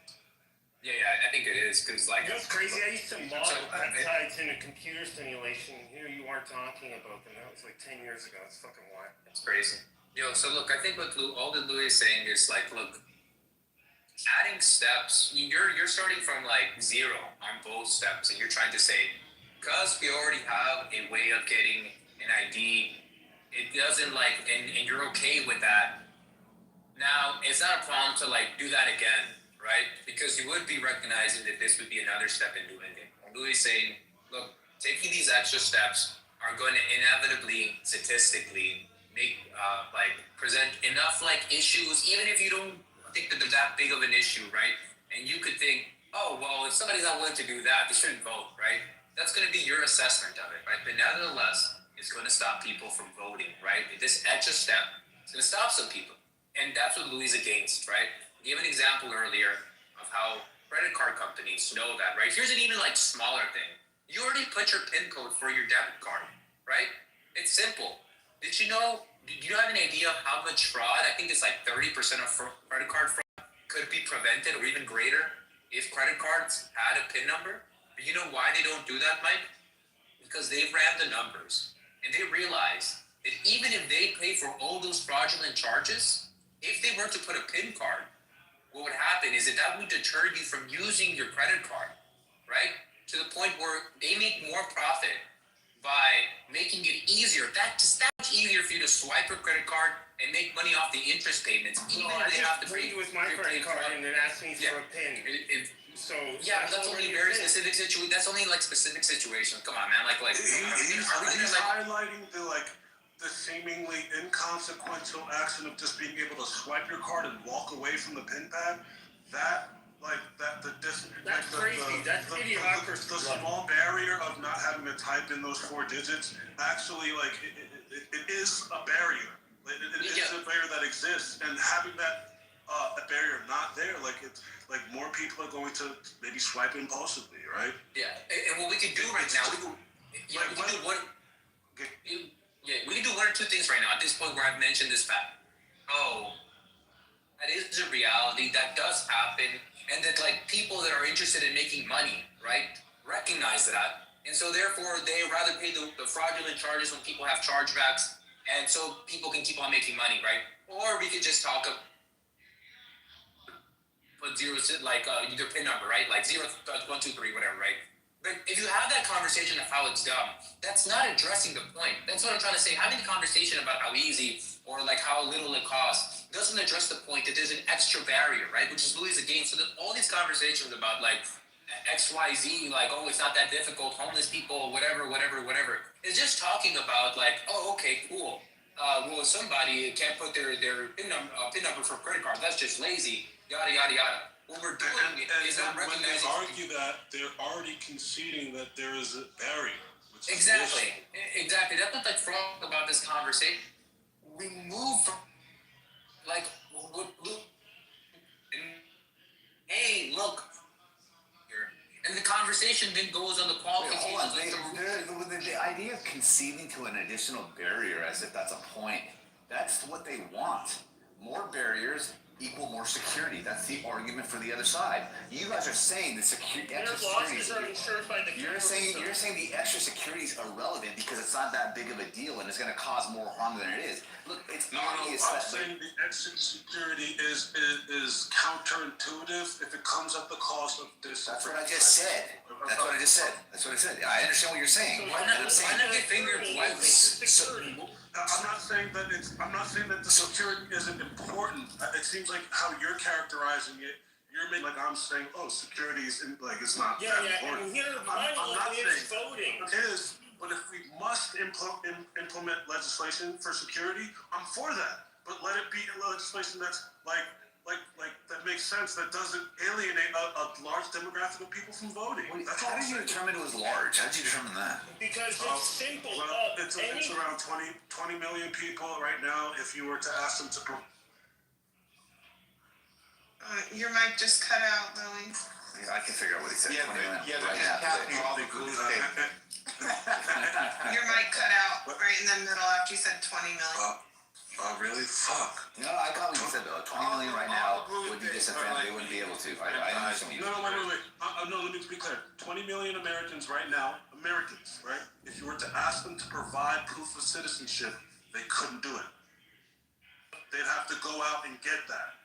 Yeah, I think it is, because like... You know what's crazy? I used to model peptides in a computer simulation. Here you aren't talking about them. That was like 10 years ago. It's fucking wild. It's crazy. Yo, so look, I think what all that Louis is saying is like, look, adding steps, you're starting from like zero on both steps, and you're trying to say, because we already have a way of getting an ID, it doesn't like, and you're okay with that. Now, it's not a problem to like do that again, right? Because you would be recognizing that this would be another step in doing it. And Louis is saying, look, taking these extra steps are going to inevitably, statistically, make present enough like issues, even if you don't think that they're that big of an issue, right? And you could think, oh, well, if somebody's not willing to do that, they shouldn't vote, right? That's going to be your assessment of it, right? But nevertheless, it's going to stop people from voting, right? This extra step is going to stop some people. And that's what Louis is against, right? I gave an example earlier of how credit card companies know that, right? Here's an even like smaller thing. You already put your PIN code for your debit card, right? It's simple. Do you have an idea of how much fraud? I think it's like 30% of credit card fraud could be prevented or even greater if credit cards had a PIN number. But you know why they don't do that, Mike? Because they've ran the numbers and they realize that even if they pay for all those fraudulent charges, if they were to put a PIN card, what would happen is that would deter you from using your credit card, right? To the point where they make more profit by making it easier. That's that much easier for you to swipe your credit card and make money off the interest payments, even if they have to pay with my credit card and then ask me for a PIN. That's only very specific situation. That's only like specific situations. Come on, man. He's highlighting the seemingly inconsequential action of just being able to swipe your card and walk away from the PIN pad. That's crazy. That's idiocracy. The small barrier of not having to type in those 4 digits actually, it is a barrier. It is a barrier that exists, and having that a barrier not there, it's like more people are going to maybe swipe impulsively, right? Yeah, and what we can do right now, we can do one or two things right now at this point where I've mentioned this fact. Oh, that is a reality that does happen, and that people that are interested in making money, right, recognize that, and so therefore they rather pay the fraudulent charges when people have chargebacks, and so people can keep on making money, right? Or we could just talk of put zeros your PIN number, right? 0, 1, 2, 3, whatever, right? But if you have that conversation of how it's dumb, that's not addressing the point. That's what I'm trying to say. Having the conversation about how easy or how little it costs doesn't address the point that there's an extra barrier, right? Which is Louis again. So that all these conversations about XYZ, it's not that difficult, homeless people, whatever, is just talking about okay, cool. Well, somebody can't put their PIN number for a credit card. That's just lazy. Yada, yada, yada. What we're doing is not recognizing... When they argue that, they're already conceding that there is a barrier. Exactly. Exactly. That's what's like wrong about this conversation. Remove from like what hey, look. And the conversation then goes on the qualifications. Hold on, the idea of conceding to an additional barrier as if that's a point, that's what they want. More barriers equal more security. That's the argument for the other side. You guys are saying the extra security. You're saying the extra security is irrelevant because it's not that big of a deal and it's going to cause more harm than it is. Look, it's obvious I'm that. saying the extra security is counterintuitive if it comes at the cost of this. That's what I just said. That's what I just said. I understand what you're saying. Why not get finger points? I'm not saying that the security isn't important. It seems like how you're characterizing it. You're making like I'm saying, oh, security is it's not that important. And here I'm not is saying voting. it is, but if we must implement legislation for security, I'm for that. But let it be legislation that's like that makes sense, that doesn't alienate a large demographic of people from voting. How did you determine it was large? How did you determine that? Because it's simple. Well, it's around 20 million people right now. If you were to ask them to. Your mic just cut out, Louie. Yeah, I can figure out what he said. Yeah, they're just tapping all the blue states. Your mic cut out right in the middle after you said 20 million. Oh, really? Fuck. No, I thought when you said 20 million right now would be disadvantaged. They wouldn't be able to. I understand what you wait. No, let me be clear. 20 million Americans right now, Americans, right? If you were to ask them to provide proof of citizenship, they couldn't do it. They'd have to go out and get that.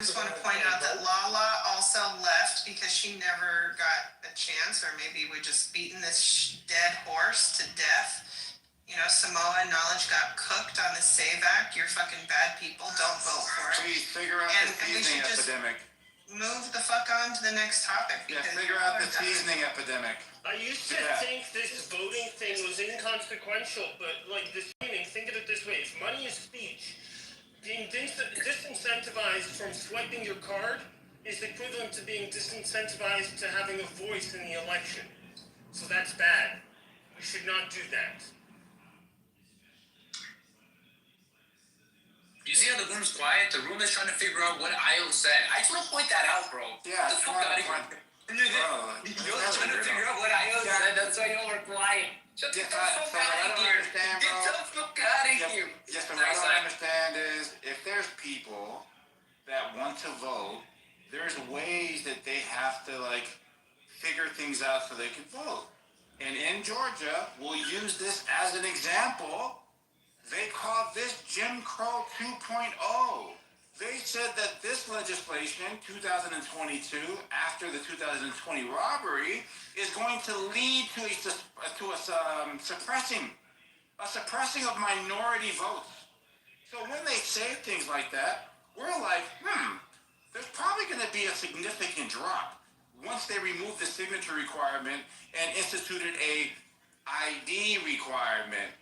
I just want to point out that Lala also left because she never got a chance, or maybe we're just beating this dead horse to death. You know, Samoa Knowledge got cooked on the SAVE Act. You're fucking bad people. Don't vote for it. Please figure out the seasoning epidemic. Move the fuck on to the next topic. Yeah, figure out the seasoning epidemic. I used to think this voting thing was inconsequential, but like this meaning, think of it this way: if money is speech, being disincentivized from swiping your card is equivalent to being disincentivized to having a voice in the election. So that's bad. We should not do that. You see how the room's quiet? The room is trying to figure out what Io said. I just want to point that out, bro. Yeah, Get the fuck out of here. You're trying to figure out what Io said. That's why y'all are quiet. Shut the fuck out of here. Get the fuck out of here. Yes, but what I don't understand is if there's people that want to vote, there's ways that they have to like figure things out so they can vote. And in Georgia, we'll use this as an example. They called this Jim Crow 2.0. They said that this legislation, 2022, after the 2020 robbery, is going to lead to a suppressing of minority votes. So when they say things like that, we're like, there's probably going to be a significant drop once they remove the signature requirement and instituted a ID requirement.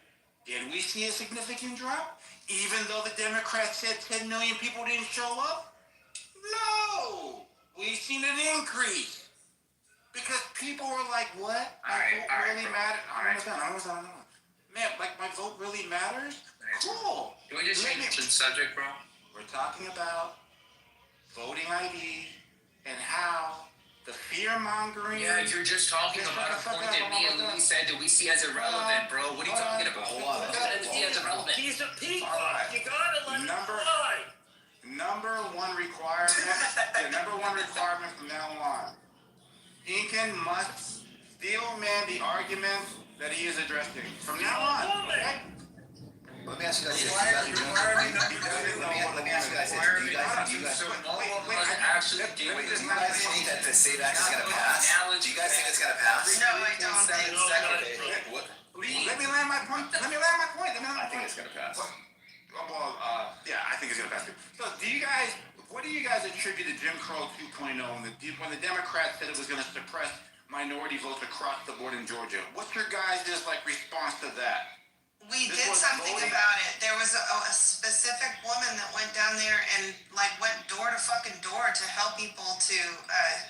Did we see a significant drop? Even though the Democrats said 10 million people didn't show up? No! We've seen an increase. Because people were like, what? My vote really matters? I'm Man, like my vote really matters? Cool. Can we just change the subject, bro? We're talking about voting ID and how the fear-mongering... Yeah, you're just talking about a point that me and Louis said that we see as irrelevant, bro. What are you talking about? Hold on. We see as irrelevant. He's a peacock. You gotta let him fly. Number one requirement from now on. Incan must steelman the argument that he is addressing. From now on, okay? Let me ask you guys this. Let me ask you guys this. Do you guys think that the SAVE Act is going to pass? Do you guys think it's going to pass? No, I don't think so. Let me land my point. I think it's going to pass. Well, yeah, I think it's going to pass too. So what do you guys attribute to Jim Crow 2.0 when the Democrats said it was going to suppress minority votes across the board in Georgia? What's your guys' response to that? We did something about it. There was a specific woman that went down there and like went door to door to fucking door to help people to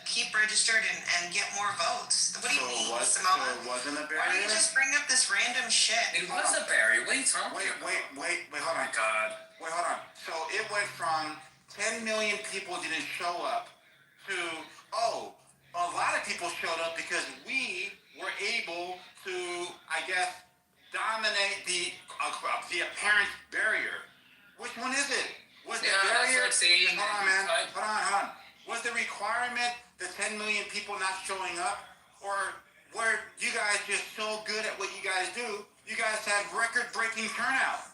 keep registered and get more votes. What do you mean, Samoa? So it wasn't a Why do barrier? you just bring up this random shit? It was a barrier. What are you talking about? Wait, hold on. God. Wait, hold on. So it went from 10 million people didn't show up to, oh, a lot of people showed up because we were able to, I guess, dominate the apparent barrier. Which one is it? Was the barrier? That's like saying, hold on, man. Hold on. Was the requirement the 10 million people not showing up? Or were you guys just so good at what you guys do? You guys had record-breaking turnout.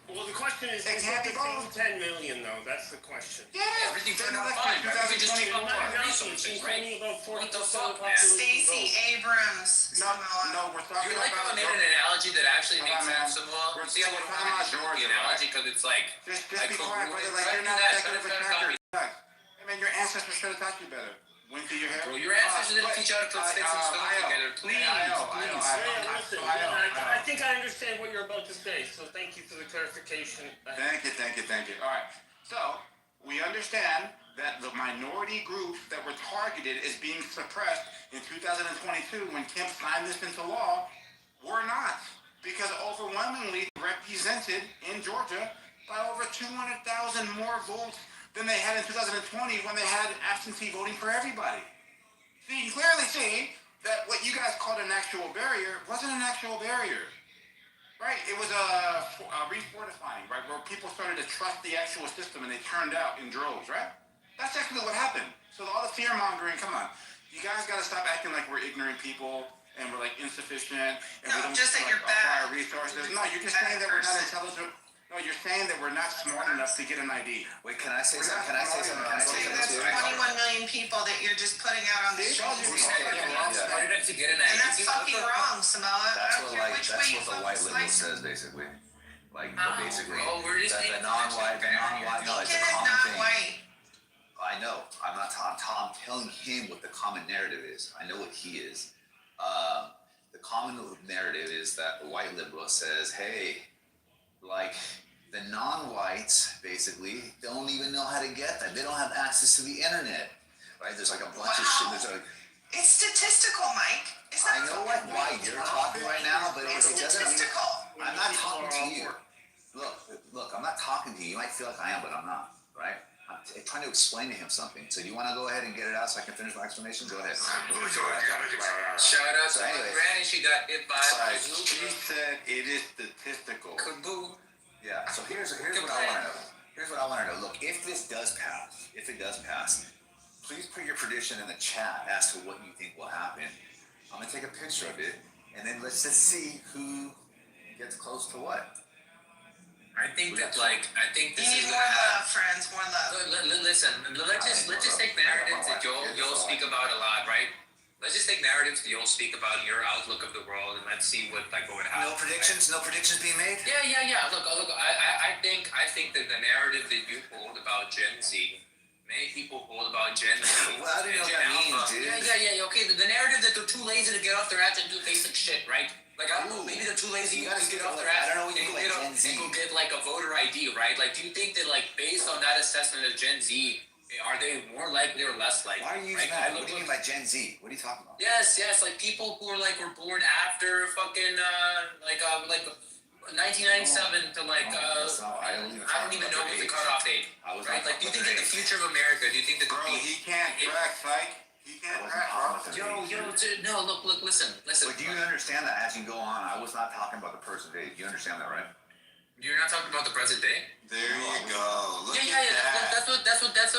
Well, the question is It it can't be the same both. 10 million, though? That's the question. Yeah, Everything then turned out election fine. Everything just 2020. came out. She's only about 40% What the of fuck, the man? population Stacey vote. Abrams. No, we're talking You like how about. I made an analogy that actually Hold makes on, man. sense, Samoa? We're You see how talking we're about the Georgia, analogy because it's like Just I be could quiet, ruin brother. it. Like, you're Right, not do that. executive Start attractor. copy. I mean, your ancestors should have taught you better. Went through your hair. Bro, your ancestors didn't teach you how to put sticks and stones together. Please, I know. Listen, I think I understand what you're about to say, so thank you for the clarification. Thank you. All right. So, we understand that the minority groups that were targeted as being suppressed in 2022 when Kemp signed this into law were not. Because overwhelmingly represented in Georgia by over 200,000 more votes than they had in 2020 when they had absentee voting for everybody. So you can clearly see that what you guys called an actual barrier wasn't an actual barrier. Right? It was a refortifying, right? Where people started to trust the actual system and they turned out in droves, right? That's actually what happened. So all the fear mongering, come on. You guys got to stop acting like we're ignorant people and we're like insufficient and we don't just that you're acquire bad. resources. No, you're just saying that we're not intelligent. No, you're saying that we're not smart enough to get an ID. Wait, can I say We're something? not Can I say smart something? enough. Can I say That's something? 21 million people that you're just putting out on the streets. Why did I get an And idea? that's fucking wrong, Samoa. That's I what don't care like which that's way you what the vote. white liberal Slice. says basically. Like Oh, basically bro, we're just that making the non-white no, it's a Lincoln is common not thing. white. I know. I'm not I'm telling him what the common narrative is. I know what he is. The common narrative is that the white liberal says, hey, like the non-whites basically don't even know how to get that. They don't have access to the internet. Right? There's like a bunch of shit. There's a It's statistical, Mike. It's I not know like why you're talking right now, but It's it doesn't mean statistical. I'm not talking to you. Look, I'm not talking to you. You might feel like I am, but I'm not, right? I'm trying to explain to him something. So you want to go ahead and get it out so I can finish my explanation? Go ahead. Shout out to my granny. She got hit by a She said it is statistical. Kaboo. Yeah, so here's what I want to know. Here's what I want to know. Look, if this does pass, please put your prediction in the chat as to what you think will happen. I'm going to take a picture of it, and then let's just see who gets close to what. I think that this You need is more love, friends. More love. Listen, let's just take narratives that you'll speak about a lot, right? Let's just take narratives that you'll speak about your outlook of the world, and let's see what would happen. No predictions being made. Yeah. Look. I think that the narrative that you hold about Gen Z, many people hold about Gen Z. Well, I don't know what that means, dude. Yeah. Okay, the narrative that they're too lazy to get off their ass and do basic shit, right? Like, I don't know, maybe they're too lazy to get off their ass. I don't know what you mean by Gen Z. And go get like a voter ID, right? Like, do you think that like based on that assessment of Gen Z, are they more likely or less likely? Why are you using that? What do you mean by Gen Z? What are you talking about? Yes, like people who were born after fucking 1997 to like I don't even know what the cutoff date. Right? Like, do you think in the future of America, do you think that He can't track, Psych. He can't track, bro. No, look, listen. But do you understand that as you go on? I was not talking about the person day. Do you understand that, right? You're not talking about the present day? There you go. Look Yeah. at that. That's what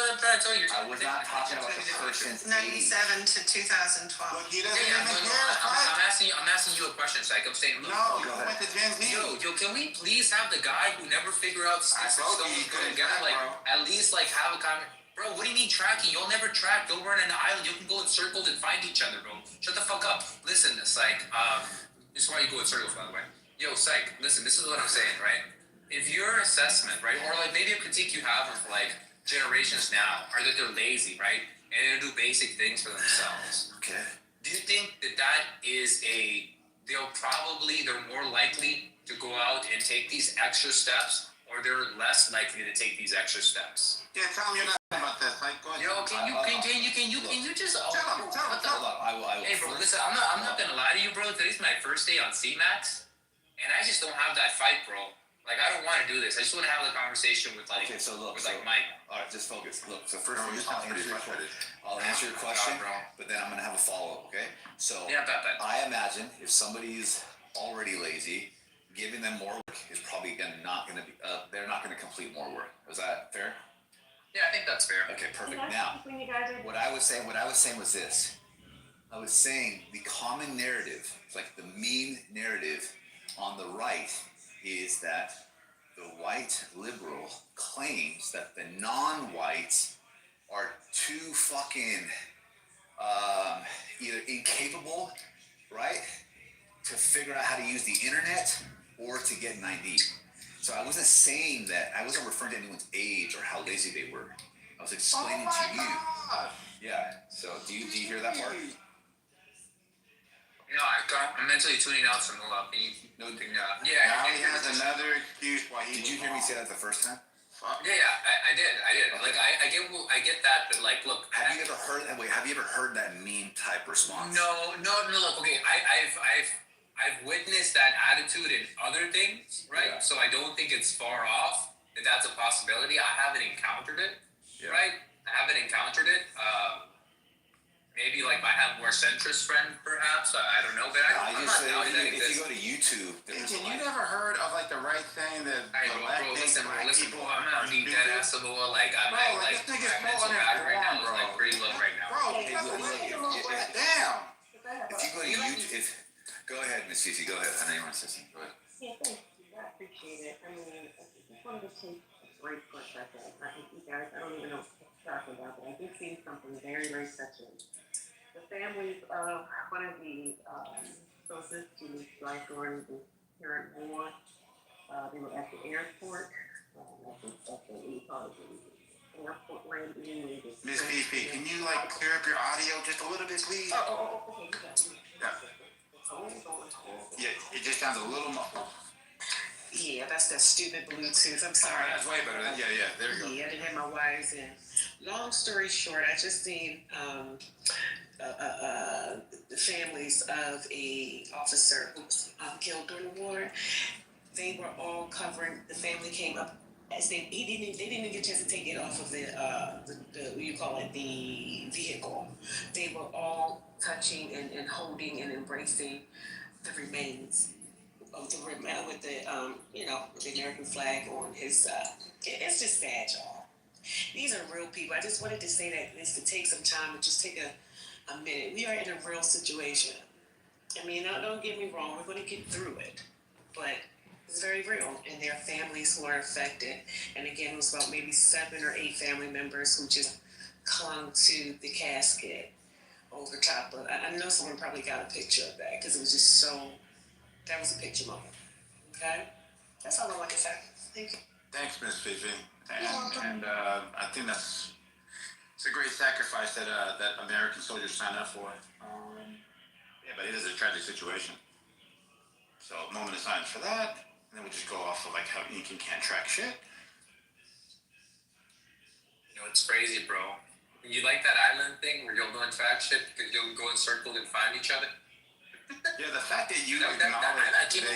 I'm trying to tell you. I was not talking about the person's 97 to 2012. Look, he doesn't Yeah, even no, care. I'm asking you a question, Psych. I'm saying, look. No, you went to Gen Z. Yo, can we please have the guy who never figured out sticks and stones go together, like, at least, like, have a comment? Bro, what do you mean tracking? You'll never track. You'll run an island. You can go in circles and find each other, bro. Shut the fuck up. Listen, Psych. This is why you go in circles, by the way. Yo, Psych, listen, this is what I'm saying, right? If your assessment, right, or like maybe a critique you have of like generations now are that they're lazy, right? And they do basic things for themselves. Okay. Do you think that is they're more likely to go out and take these extra steps, or they're less likely to take these extra steps? Yeah, tell him you're not talking about process. Like, go ahead. Yo, can you just Tell him. I will. Hey, bro, listen, I'm not gonna lie to you, bro. Today's my first day on C-Max, and I just don't have that fight, bro. Like, I don't want to do this. I just want to have the conversation with like, Mike. All right, just focus. Look, so first, Bro, you sound pretty frustrated. I'll answer your question, but then I'm gonna have a follow-up. Okay? So Yeah, bet. I imagine if somebody's already lazy, giving them more work is probably not gonna be. They're not gonna complete more work. Is that fair? Yeah, I think that's fair. Okay, perfect. Now, what I was saying was this. I was saying the common narrative, like the mean narrative on the right, is that the white liberal claims that the non-whites are too fucking either incapable, right, to figure out how to use the internet or to get an ID. So I wasn't saying that, I wasn't referring to anyone's age or how lazy they were. I was explaining to you. God. Yeah, so do you hear that part? You know, I'm mentally tuning out some up. No, yeah. Now he has another excuse why he. Did you hear me say that the first time? Yeah, I did. Okay. Like, I get that, but like, look. Have you ever heard that mean type response? No. Look, okay. I've witnessed that attitude in other things, right? Yeah. So I don't think it's far off that that's a possibility. I haven't encountered it, right? I haven't encountered it. Maybe like I have more centrist friends, perhaps. I don't know, but I'm not doubting that if you go to YouTube, you never heard of like the right saying that listen, bro, I'm not being dead ass of all. Like, I'm like my mental battery right now is like pretty low right now. Bro, damn. If you go to YouTube, go ahead, Miss Fifi, go ahead. I know you want to say something. Go ahead. Yeah, thank you. I appreciate it. I mean, I just wanted to take a break for a second. I think you guys, I don't even know what to talk about, but I did see something very, very touching. The families of one of the closest to life during the parent war, they were at the airport. I think that's what we call it, the airport landing. Miss Fifi, can you like clear up your audio just a little bit, please? Okay, you got it. Yeah, it just sounds a little muffled. Yeah, that's that stupid Bluetooth. I'm sorry. That's way better. Yeah, there you go. Yeah, I didn't have my wires in. Long story short, I just seen the families of a officer who was killed during the war. They were all covering. The family came up as they didn't even get a chance to take it off of the what you call it, the vehicle. They were all touching and holding and embracing the remains of the with the the American flag on his. It's just sad, y'all. These are real people. I just wanted to say that is to take some time and just take a minute. We are in a real situation. I mean, don't get me wrong. We're going to get through it, but it's very real, and there are families who are affected. And again, it was about maybe 7 or 8 family members who just clung to the casket over top of. I know someone probably got a picture of that because it was just so. That was a picture moment. Okay, that's all I want to say. Thank you. Thanks, Miss Fifi. And I think it's a great sacrifice that American soldiers sign up for. Yeah, but it is a tragic situation. So, moment of silence for that. And then we just go off of like how Inc. can't track shit. You know, it's crazy, bro. You like that island thing where you'll go and track shit because you'll go in circles and find each other? Yeah, the fact that you I came up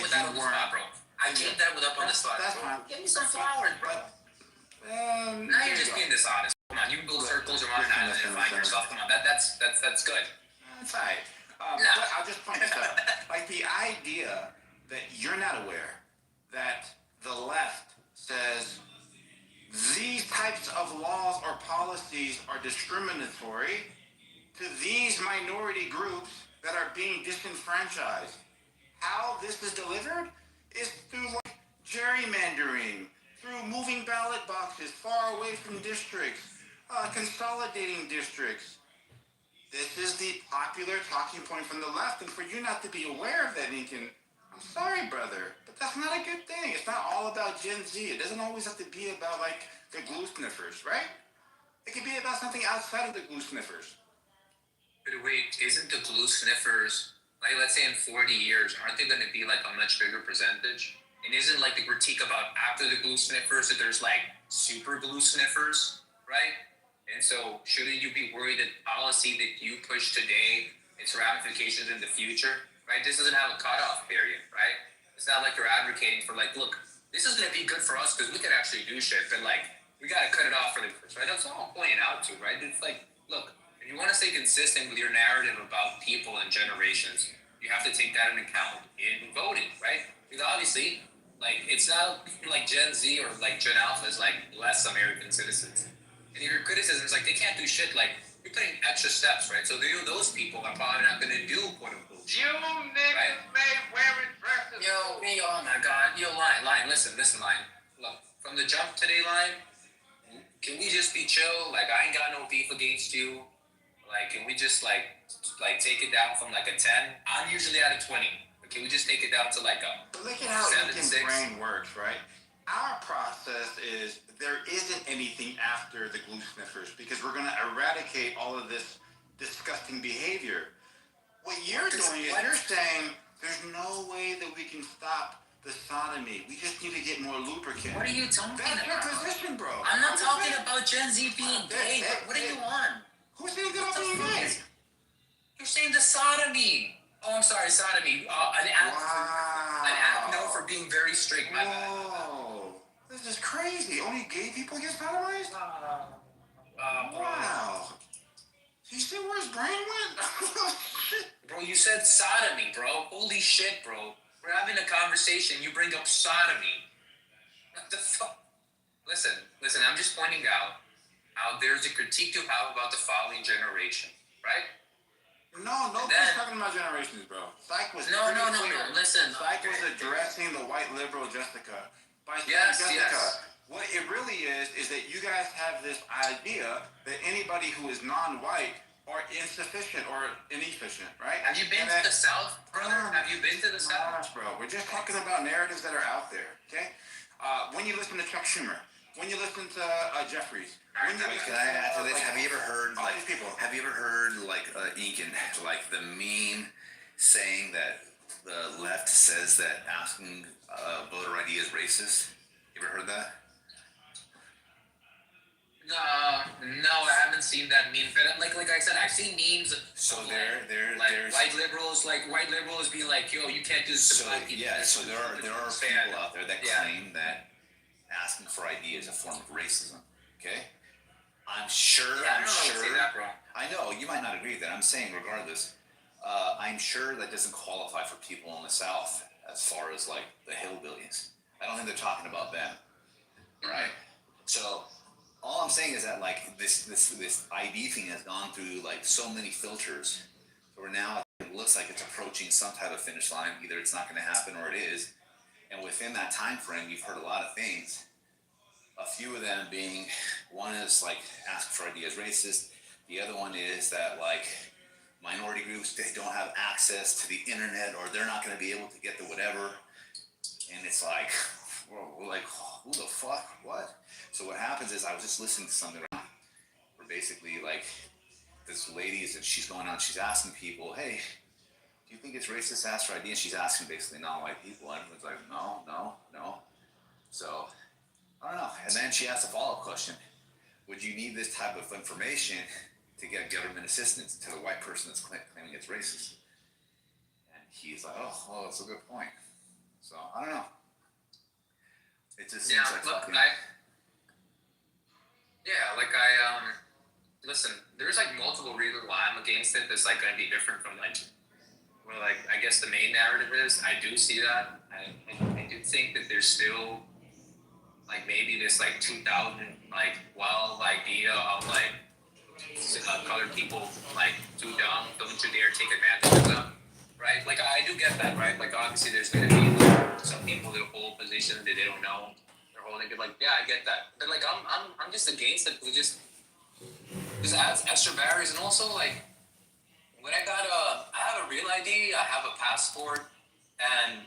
with that on the spot, bro. I came that with up on the spot. That's fine. Give me some flowers, bro. Now you're just being dishonest. Come on, you can build circles around an island and find yourself. Come on, that's good. That's all right. But I'll just point this out. Like the idea that you're not aware that the left says these types of laws or policies are discriminatory to these minority groups that are being disenfranchised. How this is delivered is through like gerrymandering, through moving ballot boxes far away from districts, consolidating districts. This is the popular talking point from the left, and for you not to be aware of that, Lincoln, I'm sorry, brother, but that's not a good thing. It's not all about Gen Z. It doesn't always have to be about, like, the glue sniffers, right? It could be about something outside of the glue sniffers. But wait, isn't the glue sniffers, like, let's say in 40 years, aren't they going to be, like, a much bigger percentage? And isn't, like, the critique about after the glue sniffers that there's, like, super glue sniffers, right? And so shouldn't you be worried that policy that you push today, its ramifications in the future, right? This doesn't have a cutoff period, right? It's not like you're advocating for like, look, this is going to be good for us because we could actually do shit, but like, we got to cut it off for the first, right? That's all I'm pointing out to, right? It's like, look, if you want to stay consistent with your narrative about people and generations, you have to take that into account in voting, right? Because obviously, like, it's not like Gen Z or like Gen Alpha is like less American citizens. And your criticism is like, they can't do shit, like, you're putting extra steps, right? So those people are probably not going to do quote unquote shit. You niggas right? may wear dresses. Yo, oh my God. Yo, line, listen, line. Look, from the jump today, line, can we just be chill? Like, I ain't got no beef against you. Like, can we just like take it down from like a 10? I'm usually at a 20. But can we just take it down to like a But look at how 7, Lincoln's 6? brain works, right? Our process is there isn't anything after the glue sniffers because we're going to eradicate all of this disgusting behavior. What you're doing is you're saying there's no way that we can stop the sodomy. We just need to get more lubricant. What are you talking That's about? your position, bro. I'm not talking about Gen Z being gay. What are you on? Who's saying that being gay? You're saying the sodomy. Oh, I'm sorry, sodomy. An act known for being very strict. My bad. Whoa. This is crazy. Only gay people get sodomized? Wow. You see where his brain went? Bro, you said sodomy, bro. Holy shit, bro. We're having a conversation. You bring up sodomy. What the fuck? Listen. I'm just pointing out how there's a critique to have about the following generation, right? No, nobody's talking about generations, bro. Psych was No. clear. Listen. Psych was addressing the white liberal Jessica. By saying, Yes. what it really is that you guys have this idea that anybody who is non-white are insufficient or inefficient, right? Have you been to the South, brother? Have you been to the South? Gosh, bro. We're just talking about narratives that are out there, okay? When you listen to Chuck Schumer, when you listen to Jeffries, when you listen Can I add to this? like, Have you ever heard all like these people? have you ever heard like Incan, like the meme saying that the left says that asking voter ID is racist? You ever heard that? No, I haven't seen that meme. But like I said, I've seen memes. So of, there's white liberals being like, yo, you can't do this to black people. Yeah, so there are people out there that claim that asking for ID is a form of racism. Okay, I'm sure. Yeah, I don't know say that, bro. I know you might not agree with that. I'm saying regardless, I'm sure that doesn't qualify for people in the South as far as like the hillbillies. I don't think they're talking about them, right? So all I'm saying is that like this ID thing has gone through like so many filters, where now it looks like it's approaching some type of finish line. Either it's not going to happen or it is. And within that time frame, you've heard a lot of things. A few of them being, one is like ask for ID is racist. The other one is that like minority groups, they don't have access to the internet or they're not going to be able to get the whatever. And it's like, we're like, who the fuck? What? So what happens is I was just listening to something where basically like this lady is, and she's going on, she's asking people, hey, do you think it's racist to ask for ID? And she's asking basically non-white people. And everyone's like, no. So, I don't know. And then she asked a follow-up question. Would you need this type of information to get government assistance to the white person that's claiming it's racist? And he's like, oh, that's a good point. So, I don't know. It just seems like fucking... Listen, there's like multiple reasons why I'm against it that's like going to be different from like, well, like, I guess the main narrative is, I do see that. I do think that there's still like maybe this like 2000 like wild idea of like colored people like too dumb, don't you dare take advantage of them, right? Like I do get that, right? Like obviously there's gonna be some people that hold positions that they don't know they're holding it. Like yeah, I get that, but like I'm just against it. We just adds extra barriers, and also like when I have a real ID, I have a passport, and